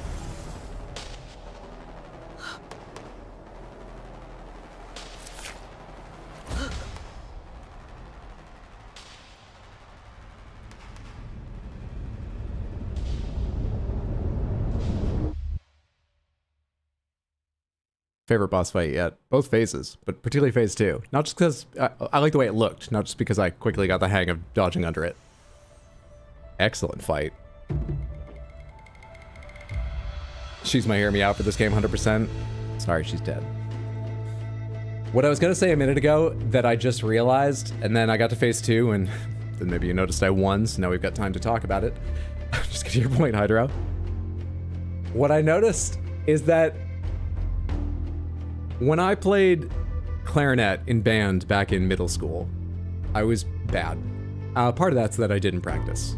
Favorite boss fight yet? Both phases, but particularly phase 2. Not just because I like the way it looked, not just because I quickly got the hang of dodging under it. Excellent fight. She's my hear me out for this game 100%. Sorry, she's dead. What I was gonna say a minute ago that I just realized, and then I got to phase 2 and then maybe you noticed I won, so now we've got time to talk about it. Just get to your point, Hydro. What I noticed is that when I played clarinet in band back in middle school, I was bad. Part of that's that I didn't practice,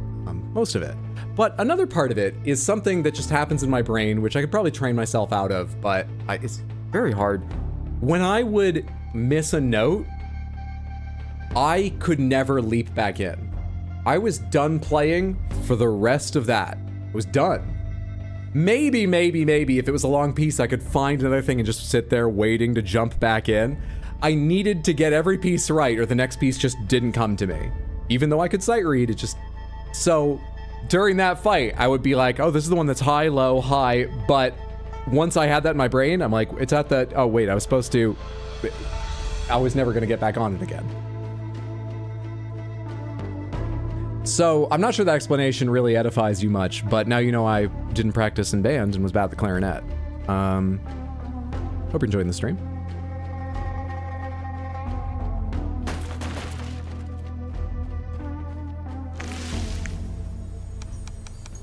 most of it. But another part of it is something that just happens in my brain, which I could probably train myself out of, but it's very hard. When I would miss a note, I could never leap back in. I was done playing for the rest of that. I was done. Maybe, if it was a long piece, I could find another thing and just sit there waiting to jump back in. I needed to get every piece right or the next piece just didn't come to me. Even though I could sight read, it just... So, during that fight, I would be like, oh, this is the one that's high, low, high, but once I had that in my brain, I'm like, it's at the... Oh, wait, I was supposed to... I was never gonna get back on it again. So, I'm not sure that explanation really edifies you much, but now you know I didn't practice in band and was bad at the clarinet. Hope you're enjoying the stream.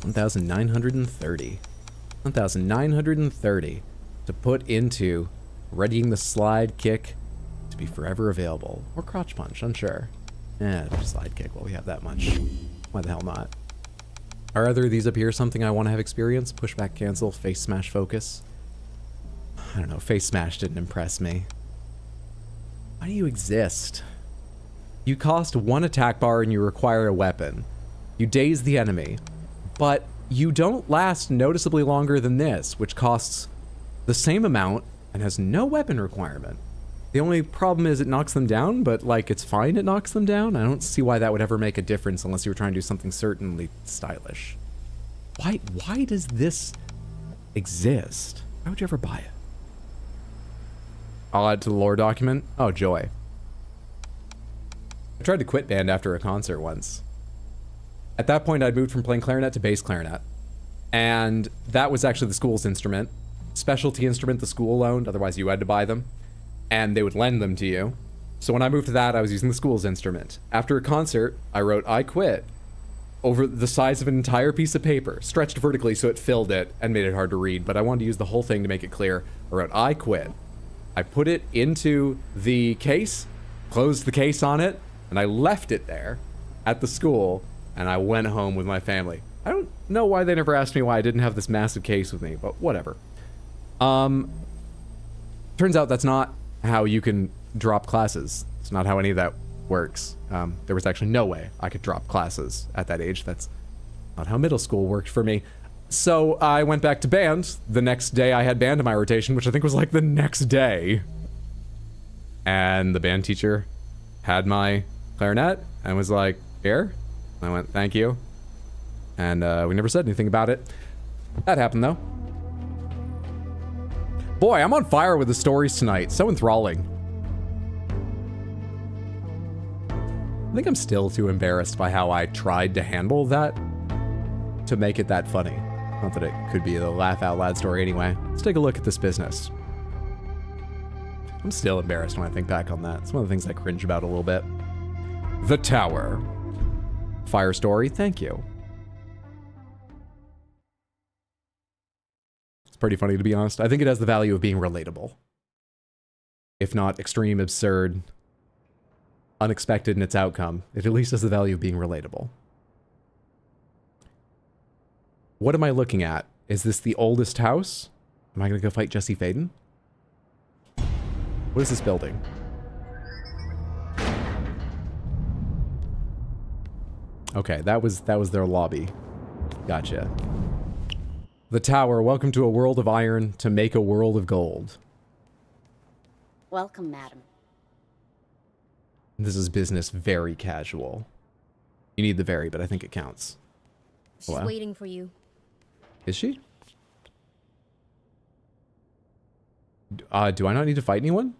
$1,930 to put into readying the slide kick to be forever available. Or crotch punch, unsure. Slide kick while we have that much. Why the hell not? Are either of these up here something I want to have experience? Pushback, cancel, face smash, focus. I don't know, face smash didn't impress me. Why do you exist? You cost 1 attack bar and you require a weapon. You daze the enemy. But you don't last noticeably longer than this, which costs the same amount and has no weapon requirement. The only problem is it knocks them down, but like it's fine it knocks them down. I don't see why that would ever make a difference unless you were trying to do something certainly stylish. Why does this exist? Why would you ever buy it? I'll add to the lore document. Oh, joy. I tried to quit band after a concert once. At that point, I'd moved from playing clarinet to bass clarinet. And that was actually the school's instrument. Specialty instrument the school owned, otherwise you had to buy them. And they would lend them to you. So when I moved to that, I was using the school's instrument. After a concert, I wrote, I quit, over the size of an entire piece of paper, stretched vertically so it filled it and made it hard to read, but I wanted to use the whole thing to make it clear. I wrote, I quit. I put it into the case, closed the case on it, and I left it there at the school, and I went home with my family. I don't know why they never asked me why I didn't have this massive case with me, but whatever. Turns out that's not how you can drop classes. It's not how any of that works. There was actually no way I could drop classes at that age. That's not how middle school worked for me. So I went back to band. The next day I had band in my rotation, which I think was like the next day. And the band teacher had my clarinet and was like, here? I went, thank you. And we never said anything about it. That happened though. Boy, I'm on fire with the stories tonight. So enthralling. I think I'm still too embarrassed by how I tried to handle that to make it that funny. Not that it could be a laugh out loud story anyway. Let's take a look at this business. I'm still embarrassed when I think back on that. It's one of the things I cringe about a little bit. The Tower. Fire story, thank you. It's pretty funny, to be honest. I think it has the value of being relatable. If not extreme, absurd, unexpected in its outcome, it at least has the value of being relatable. What am I looking at? Is this the oldest house? Am I gonna go fight Jesse Faden? What is this building? Okay, that was their lobby. Gotcha. The Tower, welcome to a world of iron to make a world of gold. Welcome, madam. This is business very casual. You need the very, but I think it counts. She's waiting for you. Is she? Do I not need to fight anyone?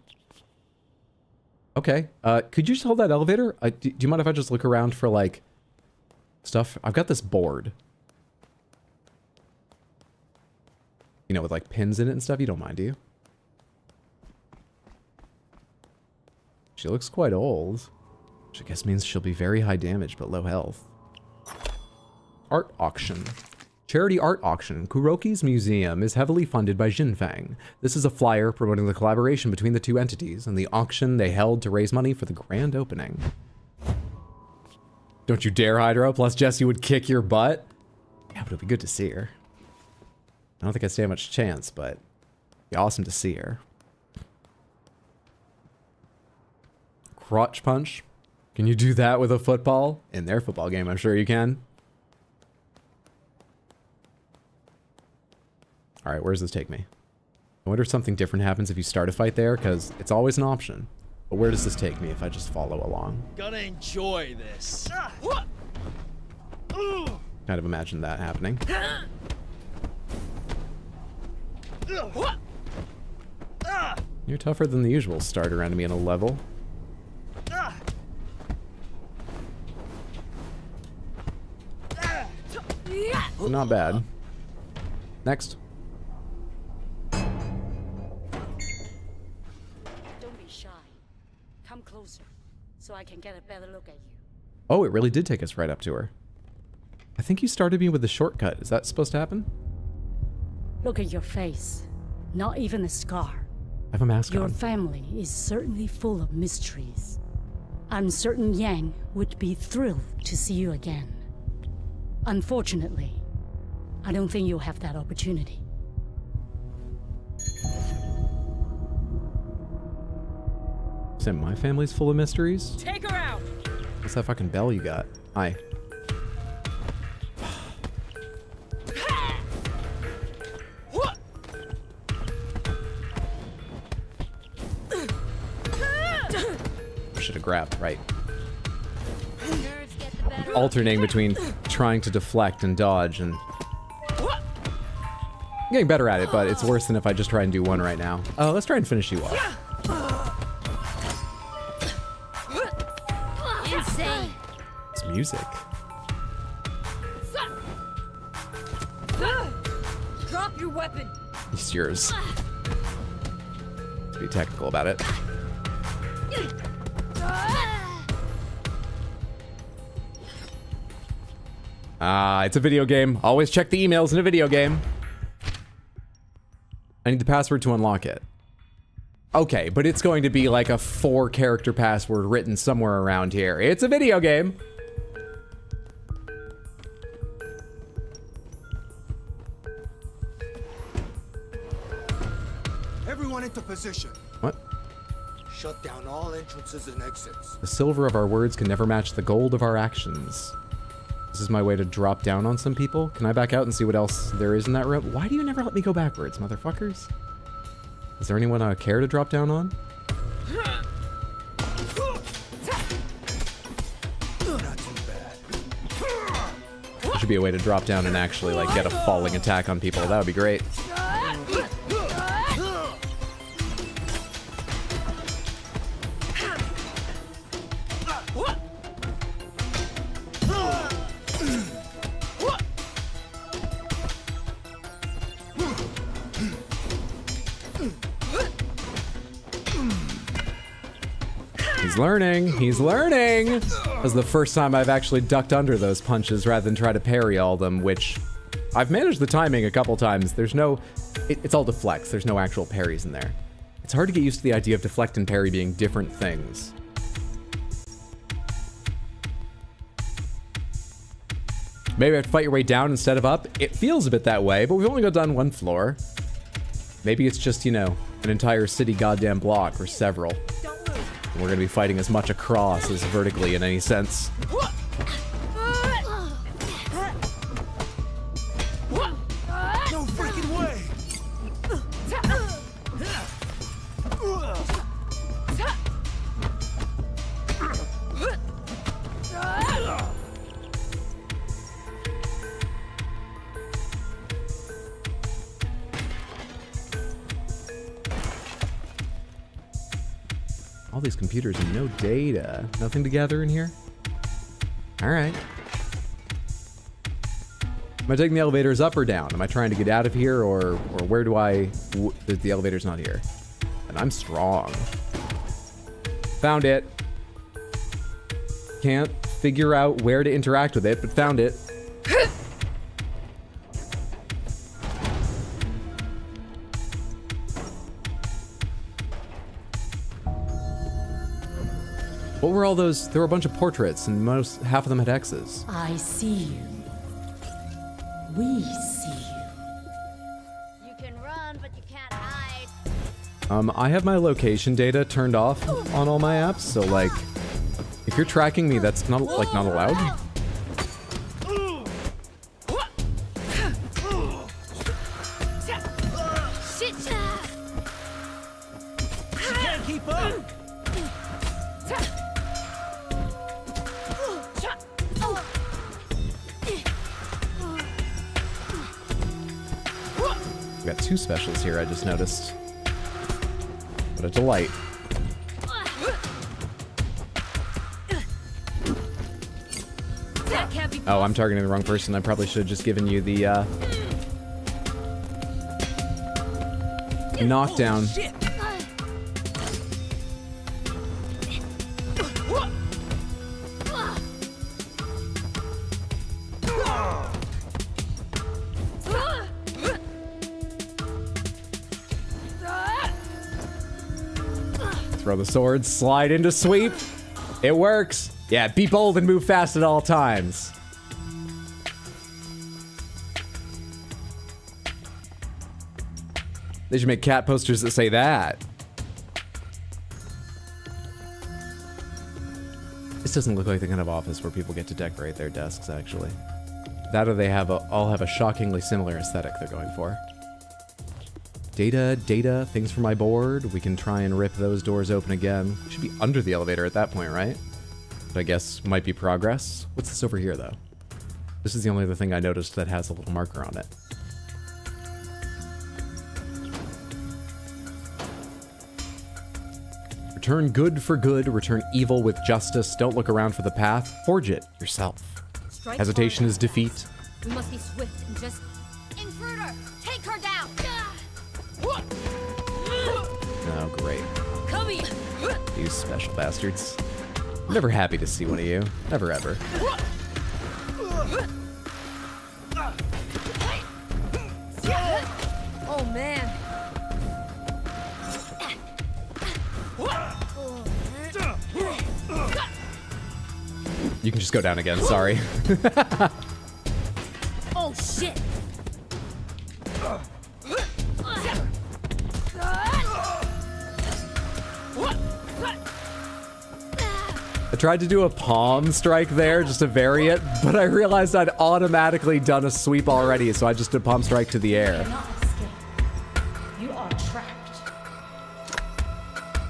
Okay. Could you just hold that elevator? Do you mind if I just look around for, like, stuff? I've got this board. You know, with, like, pins in it and stuff. You don't mind, do you? She looks quite old. Which I guess means she'll be very high damage, but low health. Art auction. Charity art auction. Kuroki's museum is heavily funded by Jinfang. This is a flyer promoting the collaboration between the two entities and the auction they held to raise money for the grand opening. Don't you dare, Hydro, plus Jessie would kick your butt. Yeah, but it'd be good to see her. I don't think I'd stand much chance, but it'd be awesome to see her. Crotch punch. Can you do that with a football? In their football game, I'm sure you can. All right, where does this take me? I wonder if something different happens if you start a fight there, because it's always an option. But where does this take me if I just follow along? Gonna enjoy this. Kind of imagine that happening. You're tougher than the usual starter enemy in a level. Not bad. Next. Come closer, so I can get a better look at you. Oh, it really did take us right up to her. I think you started me with a shortcut. Is that supposed to happen? Look at your face. Not even a scar. I have a mask Your on. family is certainly full of mysteries. I'm certain Yang would be thrilled to see you again. Unfortunately, I don't think you'll have that opportunity. Sam, my family's full of mysteries? Take her out! What's that fucking bell you got? Hi. Should have grabbed, right. Alternating between trying to deflect and dodge and... I'm getting better at it, but it's worse than if I just try and do one right now. Let's try and finish you off. Insane! It's music. Drop your weapon! It's yours. To be technical about it. It's a video game. Always check the emails in a video game. I need the password to unlock it. Okay, but it's going to be like a 4-character password written somewhere around here. It's a video game. everyone into position. What? Shut down all entrances and exits. The silver of our words can never match the gold of our actions. This is my way to drop down on some people. Can I back out and see what else there is in that room? Why do you never let me go backwards, motherfuckers? Is there anyone I care to drop down on? Not too bad. There should be a way to drop down and actually, like, get a falling attack on people. That would be great. He's learning. He's learning. That was the first time I've actually ducked under those punches rather than try to parry all them, which I've managed the timing a couple times. There's no... It's all deflects. There's no actual parries in there. It's hard to get used to the idea of deflect and parry being different things. Maybe I have to fight your way down instead of up. It feels a bit that way, but we've only got down one floor. Maybe it's just, you know, an entire city goddamn block or several. We're going to be fighting as much across as vertically in any sense. No freaking way! All these computers and no data. Nothing to gather in here? Alright. Am I taking the elevators up or down? Am I trying to get out of here or where do I... The elevator's not here. And I'm strong. Found it. Can't figure out where to interact with it, but found it. What were all those? There were a bunch of portraits, and half of them had X's. I see you. We see you. You can run, but you can't hide. I have my location data turned off on all my apps, so like, if you're tracking me, that's not like not allowed. Shit! She can't keep up. We got two specials here, I just noticed. What a delight. Oh, I'm targeting the wrong person. I probably should have just given you the, knockdown. Throw the sword, slide into sweep. It works. Yeah, be bold and move fast at all times. They should make cat posters that say that. This doesn't look like the kind of office where people get to decorate their desks, actually. That or they all have a shockingly similar aesthetic they're going for. Data, things for my board. We can try and rip those doors open again. We should be under the elevator at that point, right? But I guess might be progress. What's this over here, though? This is the only other thing I noticed that has a little marker on it. Return good for good, return evil with justice. Don't look around for the path. Forge it yourself. Strike Hesitation is defeat. We must be swift and just... Intruder! Take her down! Oh, great. Come here! You special bastards. I'm never happy to see one of you. Never ever. Oh, man. You can just go down again, sorry. Oh, shit! tried to do a palm strike there just to vary it, but I realized I'd automatically done a sweep already, so I just did palm strike to the air. You are trapped.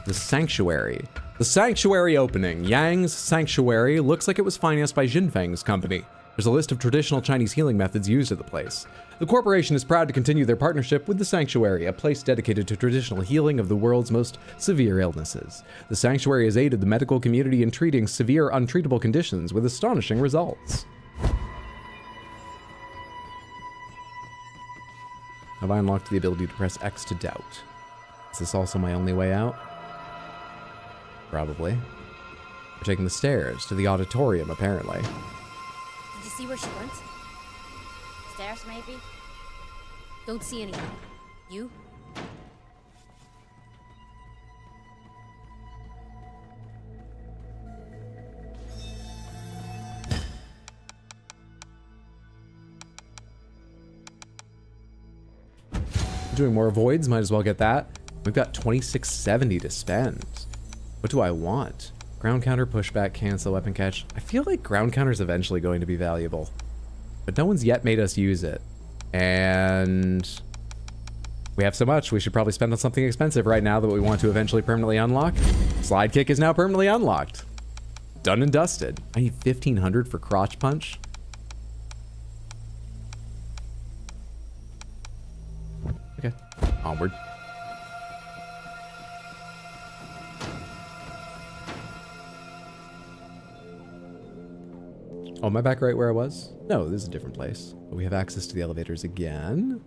The Sanctuary. The Sanctuary opening. Yang's Sanctuary looks like it was financed by Jinfeng's company. There's a list of traditional Chinese healing methods used at the place. The corporation is proud to continue their partnership with the Sanctuary, a place dedicated to traditional healing of the world's most severe illnesses. The Sanctuary has aided the medical community in treating severe, untreatable conditions with astonishing results. Have I unlocked the ability to press X to doubt? Is this also my only way out? Probably. We're taking the stairs to the auditorium, apparently. Did you see where she went? Stairs, maybe? Don't see anything. You? Doing more voids, might as well get that. We've got 2670 to spend. What do I want? Ground counter, pushback, cancel, weapon catch. I feel like ground counter is eventually going to be valuable, but no one's yet made us use it. And we have so much, we should probably spend on something expensive right now that we want to eventually permanently unlock. Slide kick is now permanently unlocked. Done and dusted. I need 1500 for crotch punch. Okay, onward. Oh, am I back right where I was? No, this is a different place. But we have access to the elevators again.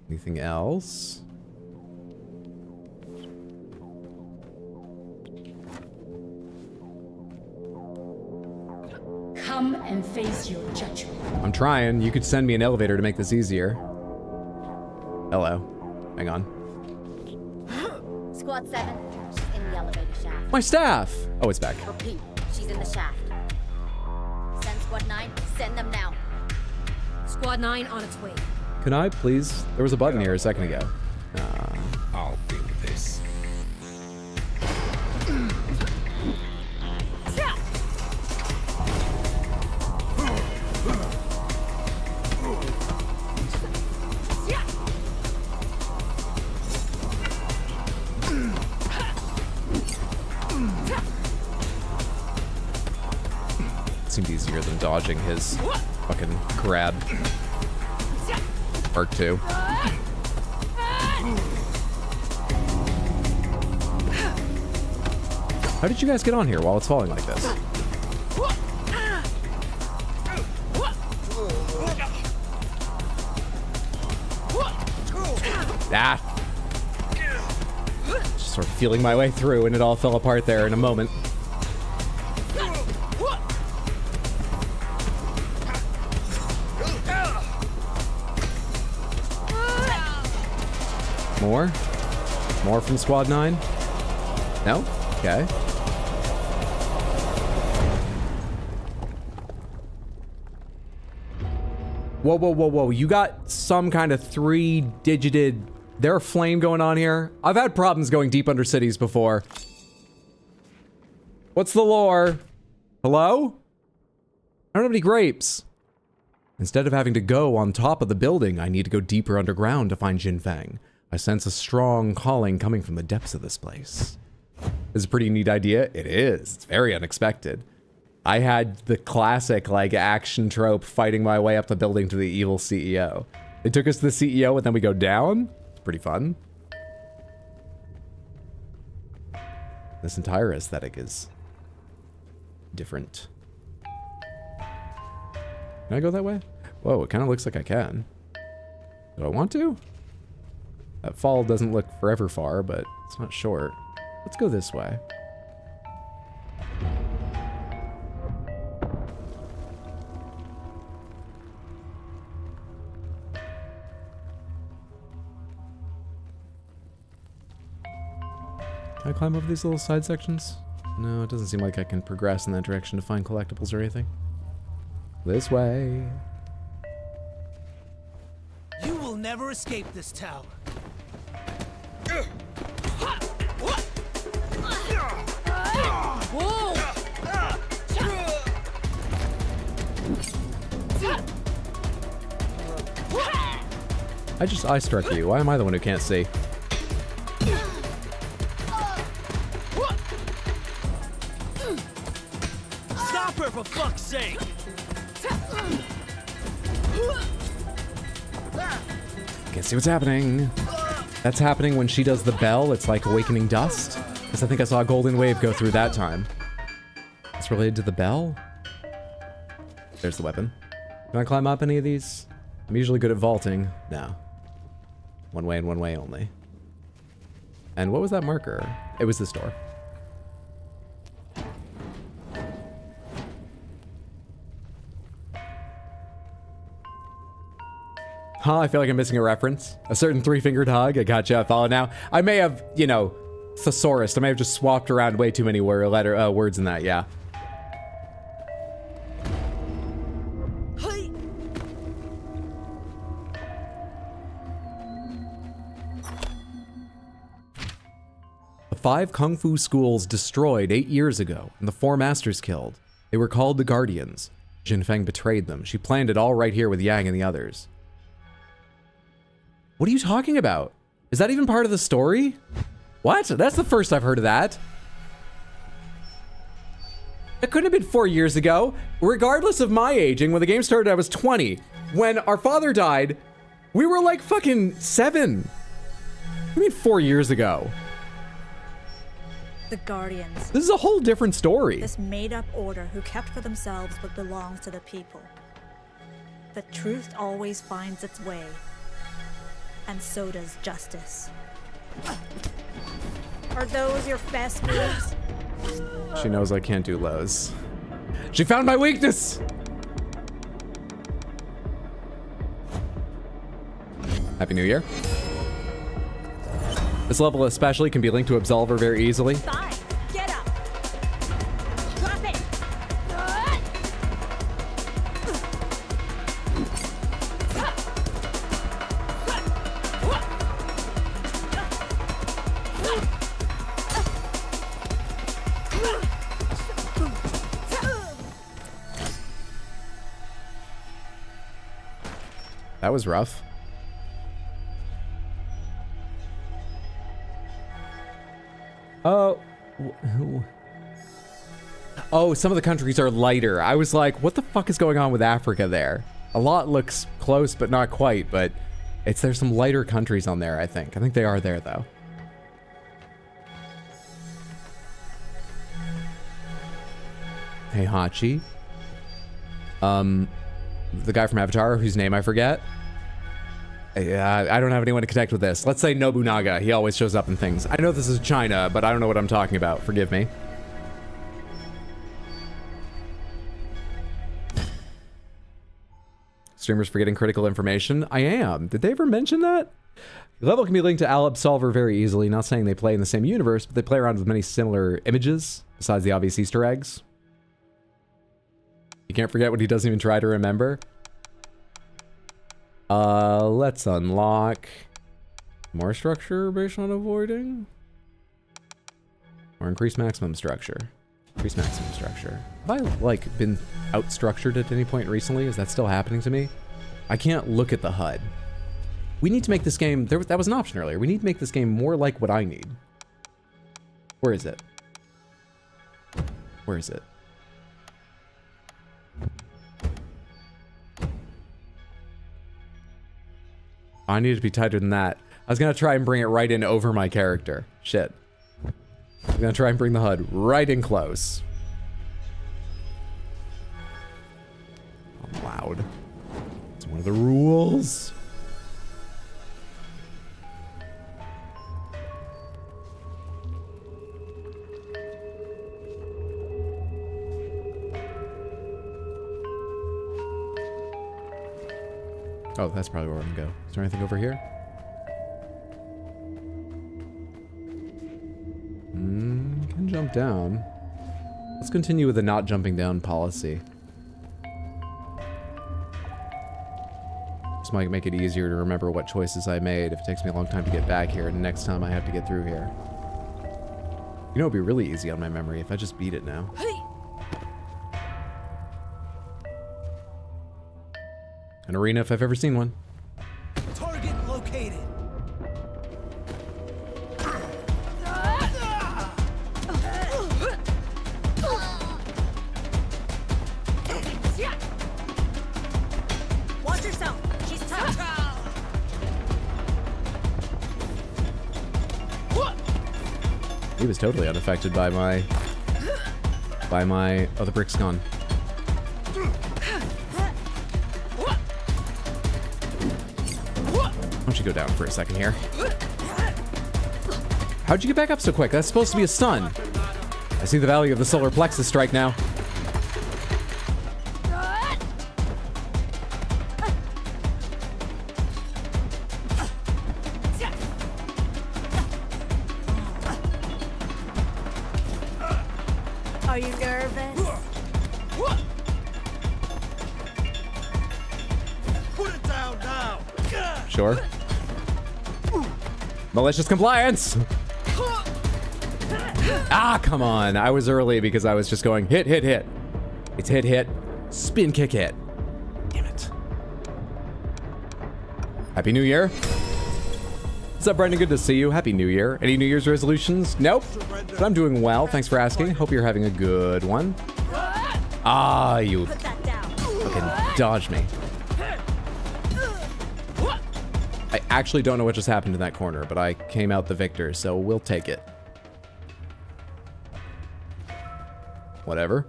Anything else? Come and face your judgment. I'm trying. You could send me an elevator to make this easier. Hello. Hang on. Squad 7, she's in the elevator shaft. My staff! Oh, it's back. Repeat, she's in the shaft. Send Squad 9, send them now. Squad 9 on its way. Can I please? There was a button here a second ago. I'll do this. Seemed easier than dodging his fucking grab. Part 2. How did you guys get on here while it's falling like this? Ah! Just sort of feeling my way through and it all fell apart there in a moment. More? More from Squad 9? No? Okay. Whoa, whoa, whoa, whoa. You got some kind of 3-digited... There a flame going on here? I've had problems going deep under cities before. What's the lore? Hello? I don't have any grapes. Instead of having to go on top of the building, I need to go deeper underground to find Jinfeng. I sense a strong calling coming from the depths of this place. It's a pretty neat idea. It is. It's very unexpected. I had the classic, like, action trope fighting my way up the building to the evil CEO. They took us to the CEO and then we go down. It's pretty fun. This entire aesthetic is different. Can I go that way? Whoa, it kind of looks like I can. Do I want to? That fall doesn't look forever far, but it's not short. Let's go this way. Can I climb over these little side sections? No, it doesn't seem like I can progress in that direction to find collectibles or anything. This way. You will never escape this tower. Whoa! I just eye struck you. Why am I the one who can't see? Stop her, for fuck's sake! Can't see what's happening. That's happening when she does the bell. It's like awakening dust. Because I think I saw a golden wave go through that time. It's related to the bell. There's the weapon. Can I climb up any of these? I'm usually good at vaulting. No. One way and one way only. And what was that marker? It was this door. Huh, I feel like I'm missing a reference. A certain three-fingered hug. I gotcha. I follow now. I may have, you know, thesaurus. I may have just swapped around way too many words in that, yeah. The 5 kung fu schools destroyed 8 years ago, and the 4 masters killed. They were called the Guardians. Jinfeng betrayed them. She planned it all right here with Yang and the others. What are you talking about? Is that even part of the story? What? That's the first I've heard of that. It couldn't have been 4 years ago. Regardless of my aging, when the game started, I was 20. When our father died, we were like fucking 7. I mean 4 years ago. The Guardians. This is a whole different story. This made-up order who kept for themselves what belongs to the people. The truth always finds its way. And so does justice. Are those your best moves? She knows I can't do lows. She found my weakness! Happy New Year. This level especially can be linked to Absolver very easily. Fine. Get up. Drop it. That was rough. Oh, some of the countries are lighter. I was like, what the fuck is going on with Africa there? A lot looks close, but not quite, but there's some lighter countries on there, I think. I think they are there, though. Hey, Hachi. The guy from Avatar, whose name I forget. I don't have anyone to connect with this. Let's say Nobunaga. He always shows up in things. I know this is China, but I don't know what I'm talking about. Forgive me. Streamers forgetting critical information. I am. Did they ever mention that? The level can be linked to Absolver very easily. Not saying they play in the same universe, but they play around with many similar images, besides the obvious Easter eggs. You can't forget what he doesn't even try to remember. Let's unlock more structure based on avoiding. Or increase maximum structure. Increase maximum structure. Have I, like, been out-structured at any point recently? Is that still happening to me? I can't look at the HUD. We need to make this game... that was an option earlier. We need to make this game more like what I need. Where is it? Where is it? I need to be tighter than that. I was going to try and bring it right in over my character. Shit. I'm going to try and bring the HUD right in close. I'm loud. It's one of the rules. Oh, that's probably where I'm gonna go. Is there anything over here? Can jump down. Let's continue with the not jumping down policy. This might make it easier to remember what choices I made if it takes me a long time to get back here and next time I have to get through here. You know, it'd be really easy on my memory if I just beat it now. An arena if I've ever seen one. Target located. Watch yourself. She's tough. He was totally unaffected by my... Oh, the brick's gone. Why don't you go down for a second here? How'd you get back up so quick? That's supposed to be a stun. I see the value of the solar plexus strike now. Are you nervous? Put it down now. Sure. Malicious compliance! Ah, come on. I was early because I was just going hit, hit, hit. It's hit, hit, spin, kick, hit. Damn it. Happy New Year. What's up, Brendan? Good to see you. Happy New Year. Any New Year's resolutions? Nope. But I'm doing well. Thanks for asking. Hope you're having a good one. Ah, you fucking dodged me. I actually don't know what just happened in that corner, but I came out the victor, so we'll take it. Whatever.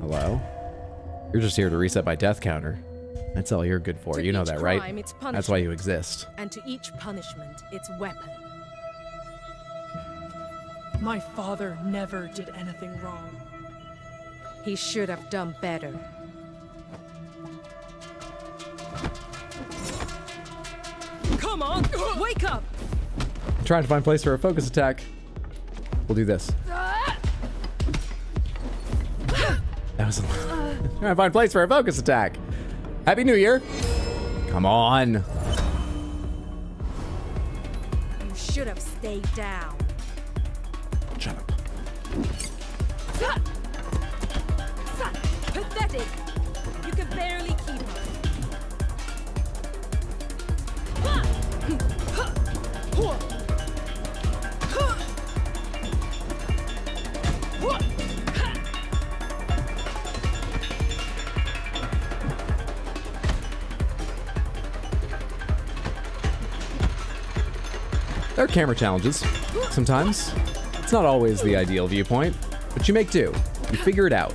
Hello? You're just here to reset my death counter. That's all you're good for. To You know each that, right? crime, it's That's why you exist. And to each punishment, its weapon. My father never did anything wrong. He should have done better. Come on, wake up! I'm trying to find a place for a focus attack. We'll do this. That was trying to find a place for a focus attack. Happy New Year. Come on. You should have stayed down. Shut up. Pathetic. You can barely keep her. There are camera challenges. Sometimes. It's not always the ideal viewpoint, but you make do. You figure it out.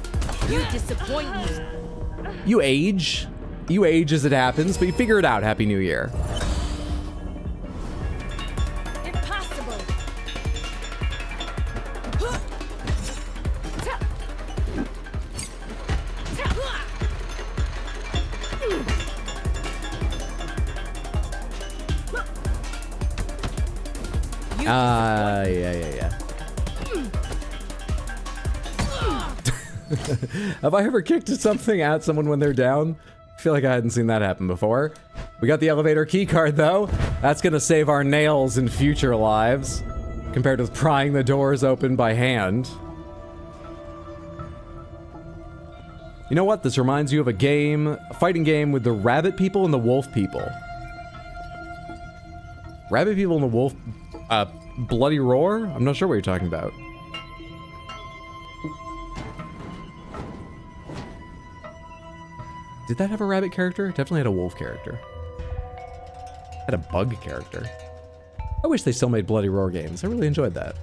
You disappoint me. You age. You age as it happens, but you figure it out. Happy New Year. Impossible. Yeah. Have I ever kicked something at someone when they're down? I feel like I hadn't seen that happen before. We got the elevator key card though. That's gonna save our nails in future lives, compared with prying the doors open by hand. You know what? This reminds you of a fighting game with the rabbit people and the wolf people. Rabbit people and the wolf, Bloody Roar? I'm not sure what you're talking about. Did that have a rabbit character? It definitely had a wolf character. It had a bug character. I wish they still made Bloody Roar games. I really enjoyed that.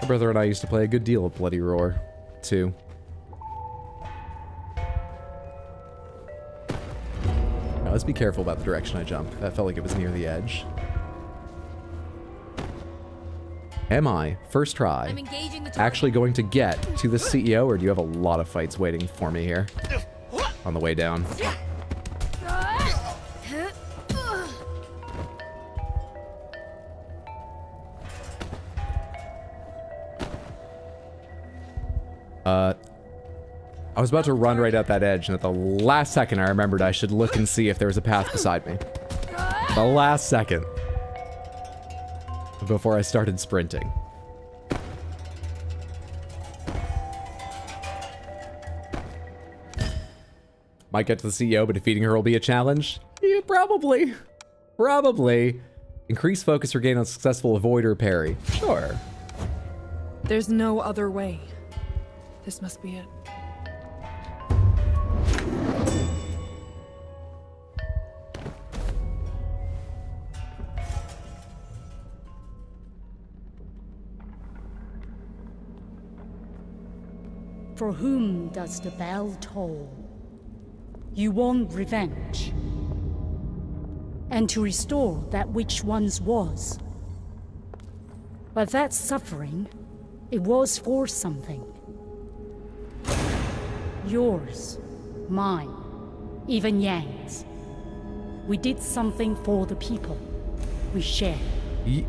My brother and I used to play a good deal of Bloody Roar, too. Now, let's be careful about the direction I jump. That felt like it was near the edge. Am I, first try, actually going to get to the CEO, or do you have a lot of fights waiting for me here on the way down? I was about to run right at that edge, and at the last second I remembered I should look and see if there was a path beside me. The last second. Before I started sprinting. Might get to the CEO, but defeating her will be a challenge? Yeah, probably. Probably. Increase focus or gain on successful avoid or parry. Sure. There's no other way. This must be it. For whom does the bell toll? You want revenge. And to restore that which once was. But that suffering, it was for something. Yours, mine, even Yang's. We did something for the people. We shared.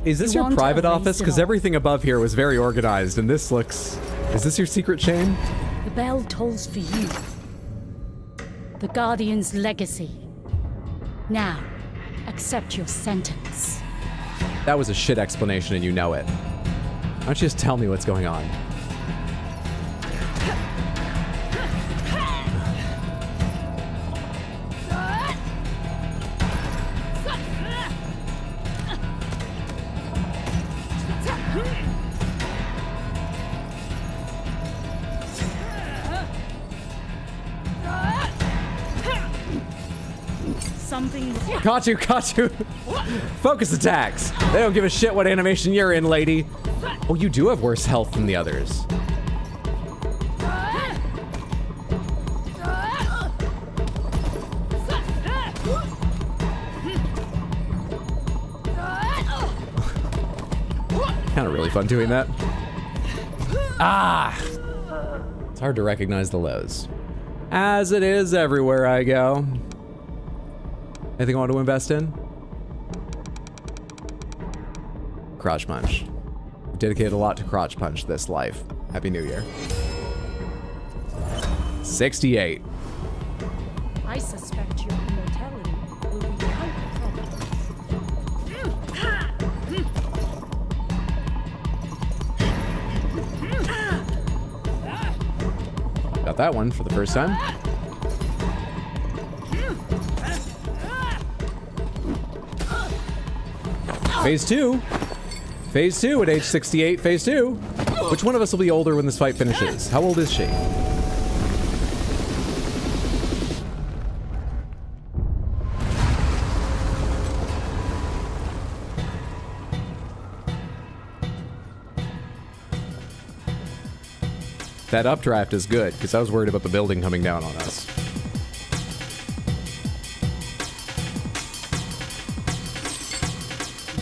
Is this your private office? Because everything above here was very organized, and this looks... Is this your secret chain? The bell tolls for you. The Guardian's legacy. Now, accept your sentence. That was a shit explanation and you know it. Why don't you just tell me what's going on? Caught you. Focus attacks. They don't give a shit what animation you're in, lady. Oh, you do have worse health than the others. Kind of really fun doing that. Ah! It's hard to recognize the lows. As it is everywhere I go. Anything I want to invest in? Crotch punch. Dedicated a lot to crotch punch this life. Happy New Year. 68. I suspect your immortality will be quite a problem. Got that one for the first time. Phase 2. Phase 2 at age 68. Phase 2. Which one of us will be older when this fight finishes? How old is she? That updraft is good, because I was worried about the building coming down on us.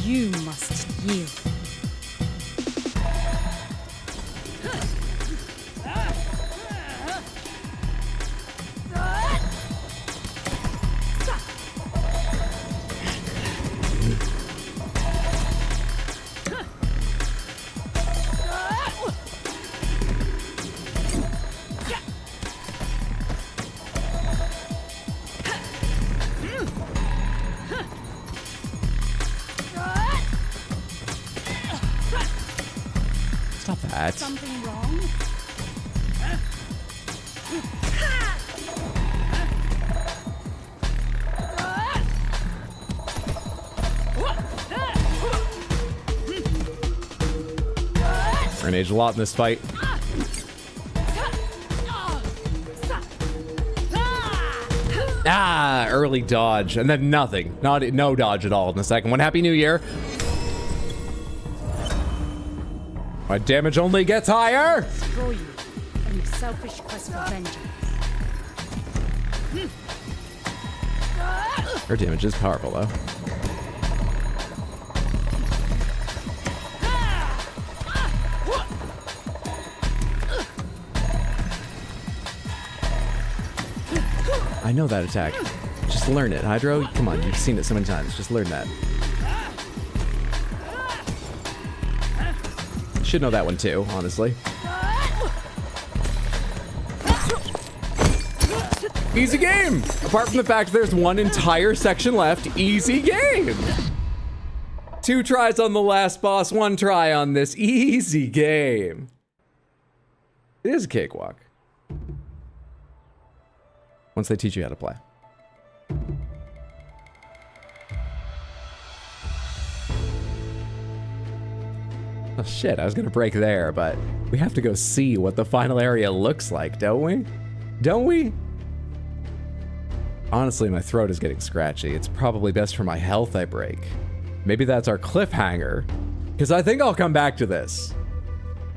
You must yield. Stop that. Something wrong? We're gonna age a lot in this fight. Ah, early dodge, and then nothing. No dodge at all in the second one. Happy New Year. My damage only gets higher. Destroy you in your selfish quest for vengeance. Her damage is powerful, though. I know that attack. Just learn it, Hydro. Come on, you've seen it so many times. Just learn that. Should know that one too, honestly. Easy game. Apart from the fact there's one entire section left, easy game. 2 tries on the last boss, 1 try on this. Easy game. It is a cakewalk. Once they teach you how to play. Oh shit, I was gonna break there, but we have to go see what the final area looks like, don't we? Don't we? Honestly, my throat is getting scratchy. It's probably best for my health I break. Maybe that's our cliffhanger, because I think I'll come back to this.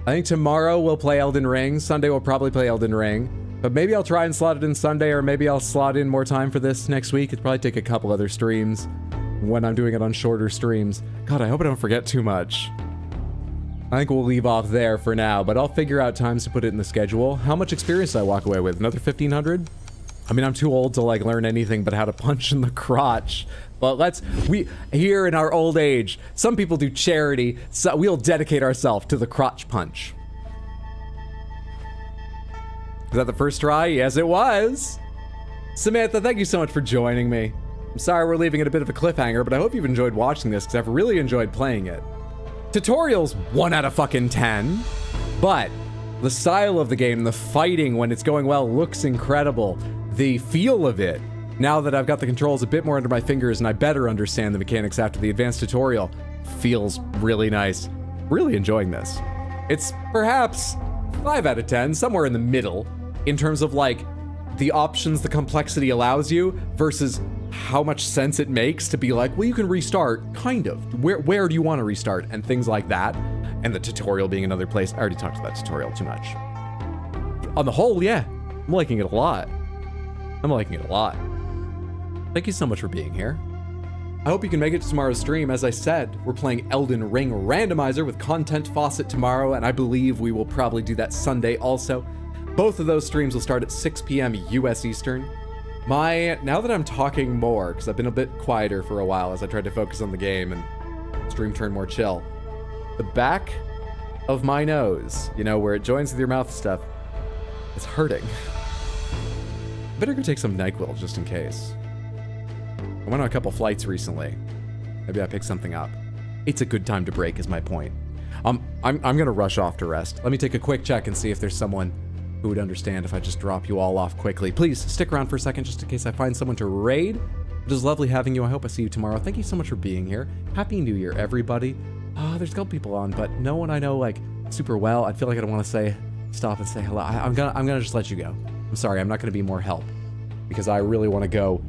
I think tomorrow we'll play Elden Ring. Sunday we'll probably play Elden Ring, but maybe I'll try and slot it in Sunday, or maybe I'll slot in more time for this next week. It'd probably take a couple other streams when I'm doing it on shorter streams. God, I hope I don't forget too much. I think we'll leave off there for now, but I'll figure out times to put it in the schedule. How much experience did I walk away with? Another 1,500? I mean, I'm too old to like learn anything but how to punch in the crotch. But we here in our old age, some people do charity, so we'll dedicate ourselves to the crotch punch. Was that the first try? Yes, it was. Samantha, thank you so much for joining me. I'm sorry we're leaving it a bit of a cliffhanger, but I hope you've enjoyed watching this because I've really enjoyed playing it. Tutorial's 1 out of fucking 10, but the style of the game, the fighting when it's going well looks incredible. The feel of it, now that I've got the controls a bit more under my fingers and I better understand the mechanics after the advanced tutorial, feels really nice. Really enjoying this. It's perhaps 5 out of 10, somewhere in the middle, in terms of like the options the complexity allows you versus how much sense it makes to be like, well, you can restart, kind of. Where do you want to restart? And things like that. And the tutorial being another place. I already talked about tutorial too much. On the whole, yeah, I'm liking it a lot. I'm liking it a lot. Thank you so much for being here. I hope you can make it to tomorrow's stream. As I said, we're playing Elden Ring Randomizer with Content Faucet tomorrow, and I believe we will probably do that Sunday also. Both of those streams will start at 6 p.m. US Eastern. Now that I'm talking more, because I've been a bit quieter for a while as I tried to focus on the game and stream turn more chill, the back of my nose, you know, where it joins with your mouth stuff, it's hurting. Better go take some NyQuil just in case. I went on a couple flights recently. Maybe I picked something up. It's a good time to break is my point. I'm gonna rush off to rest. Let me take a quick check and see if there's someone who would understand if I just drop you all off quickly. Please stick around for a second just in case I find someone to raid. It was lovely having you. I hope I see you tomorrow. Thank you so much for being here. Happy New Year, everybody. There's a couple people on, but no one I know like super well. I feel like I don't want to stop and say hello. I'm gonna just let you go. I'm sorry, I'm not gonna be more help because I really want to go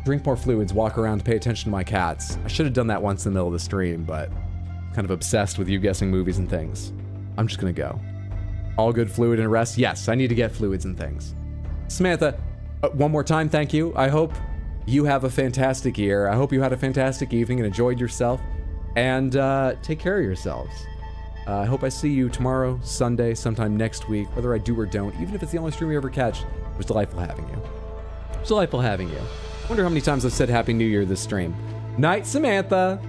drink more fluids, walk around, pay attention to my cats. I should have done that once in the middle of the stream, but I'm kind of obsessed with you guessing movies and things. I'm just gonna go. All good fluid and rest? Yes, I need to get fluids and things. Samantha, one more time, thank you. I hope you have a fantastic year. I hope you had a fantastic evening and enjoyed yourself. And take care of yourselves. I hope I see you tomorrow, Sunday, sometime next week, whether I do or don't. Even if it's the only stream you ever catch, it was delightful having you. It was delightful having you. I wonder how many times I've said Happy New Year this stream. Night, Samantha.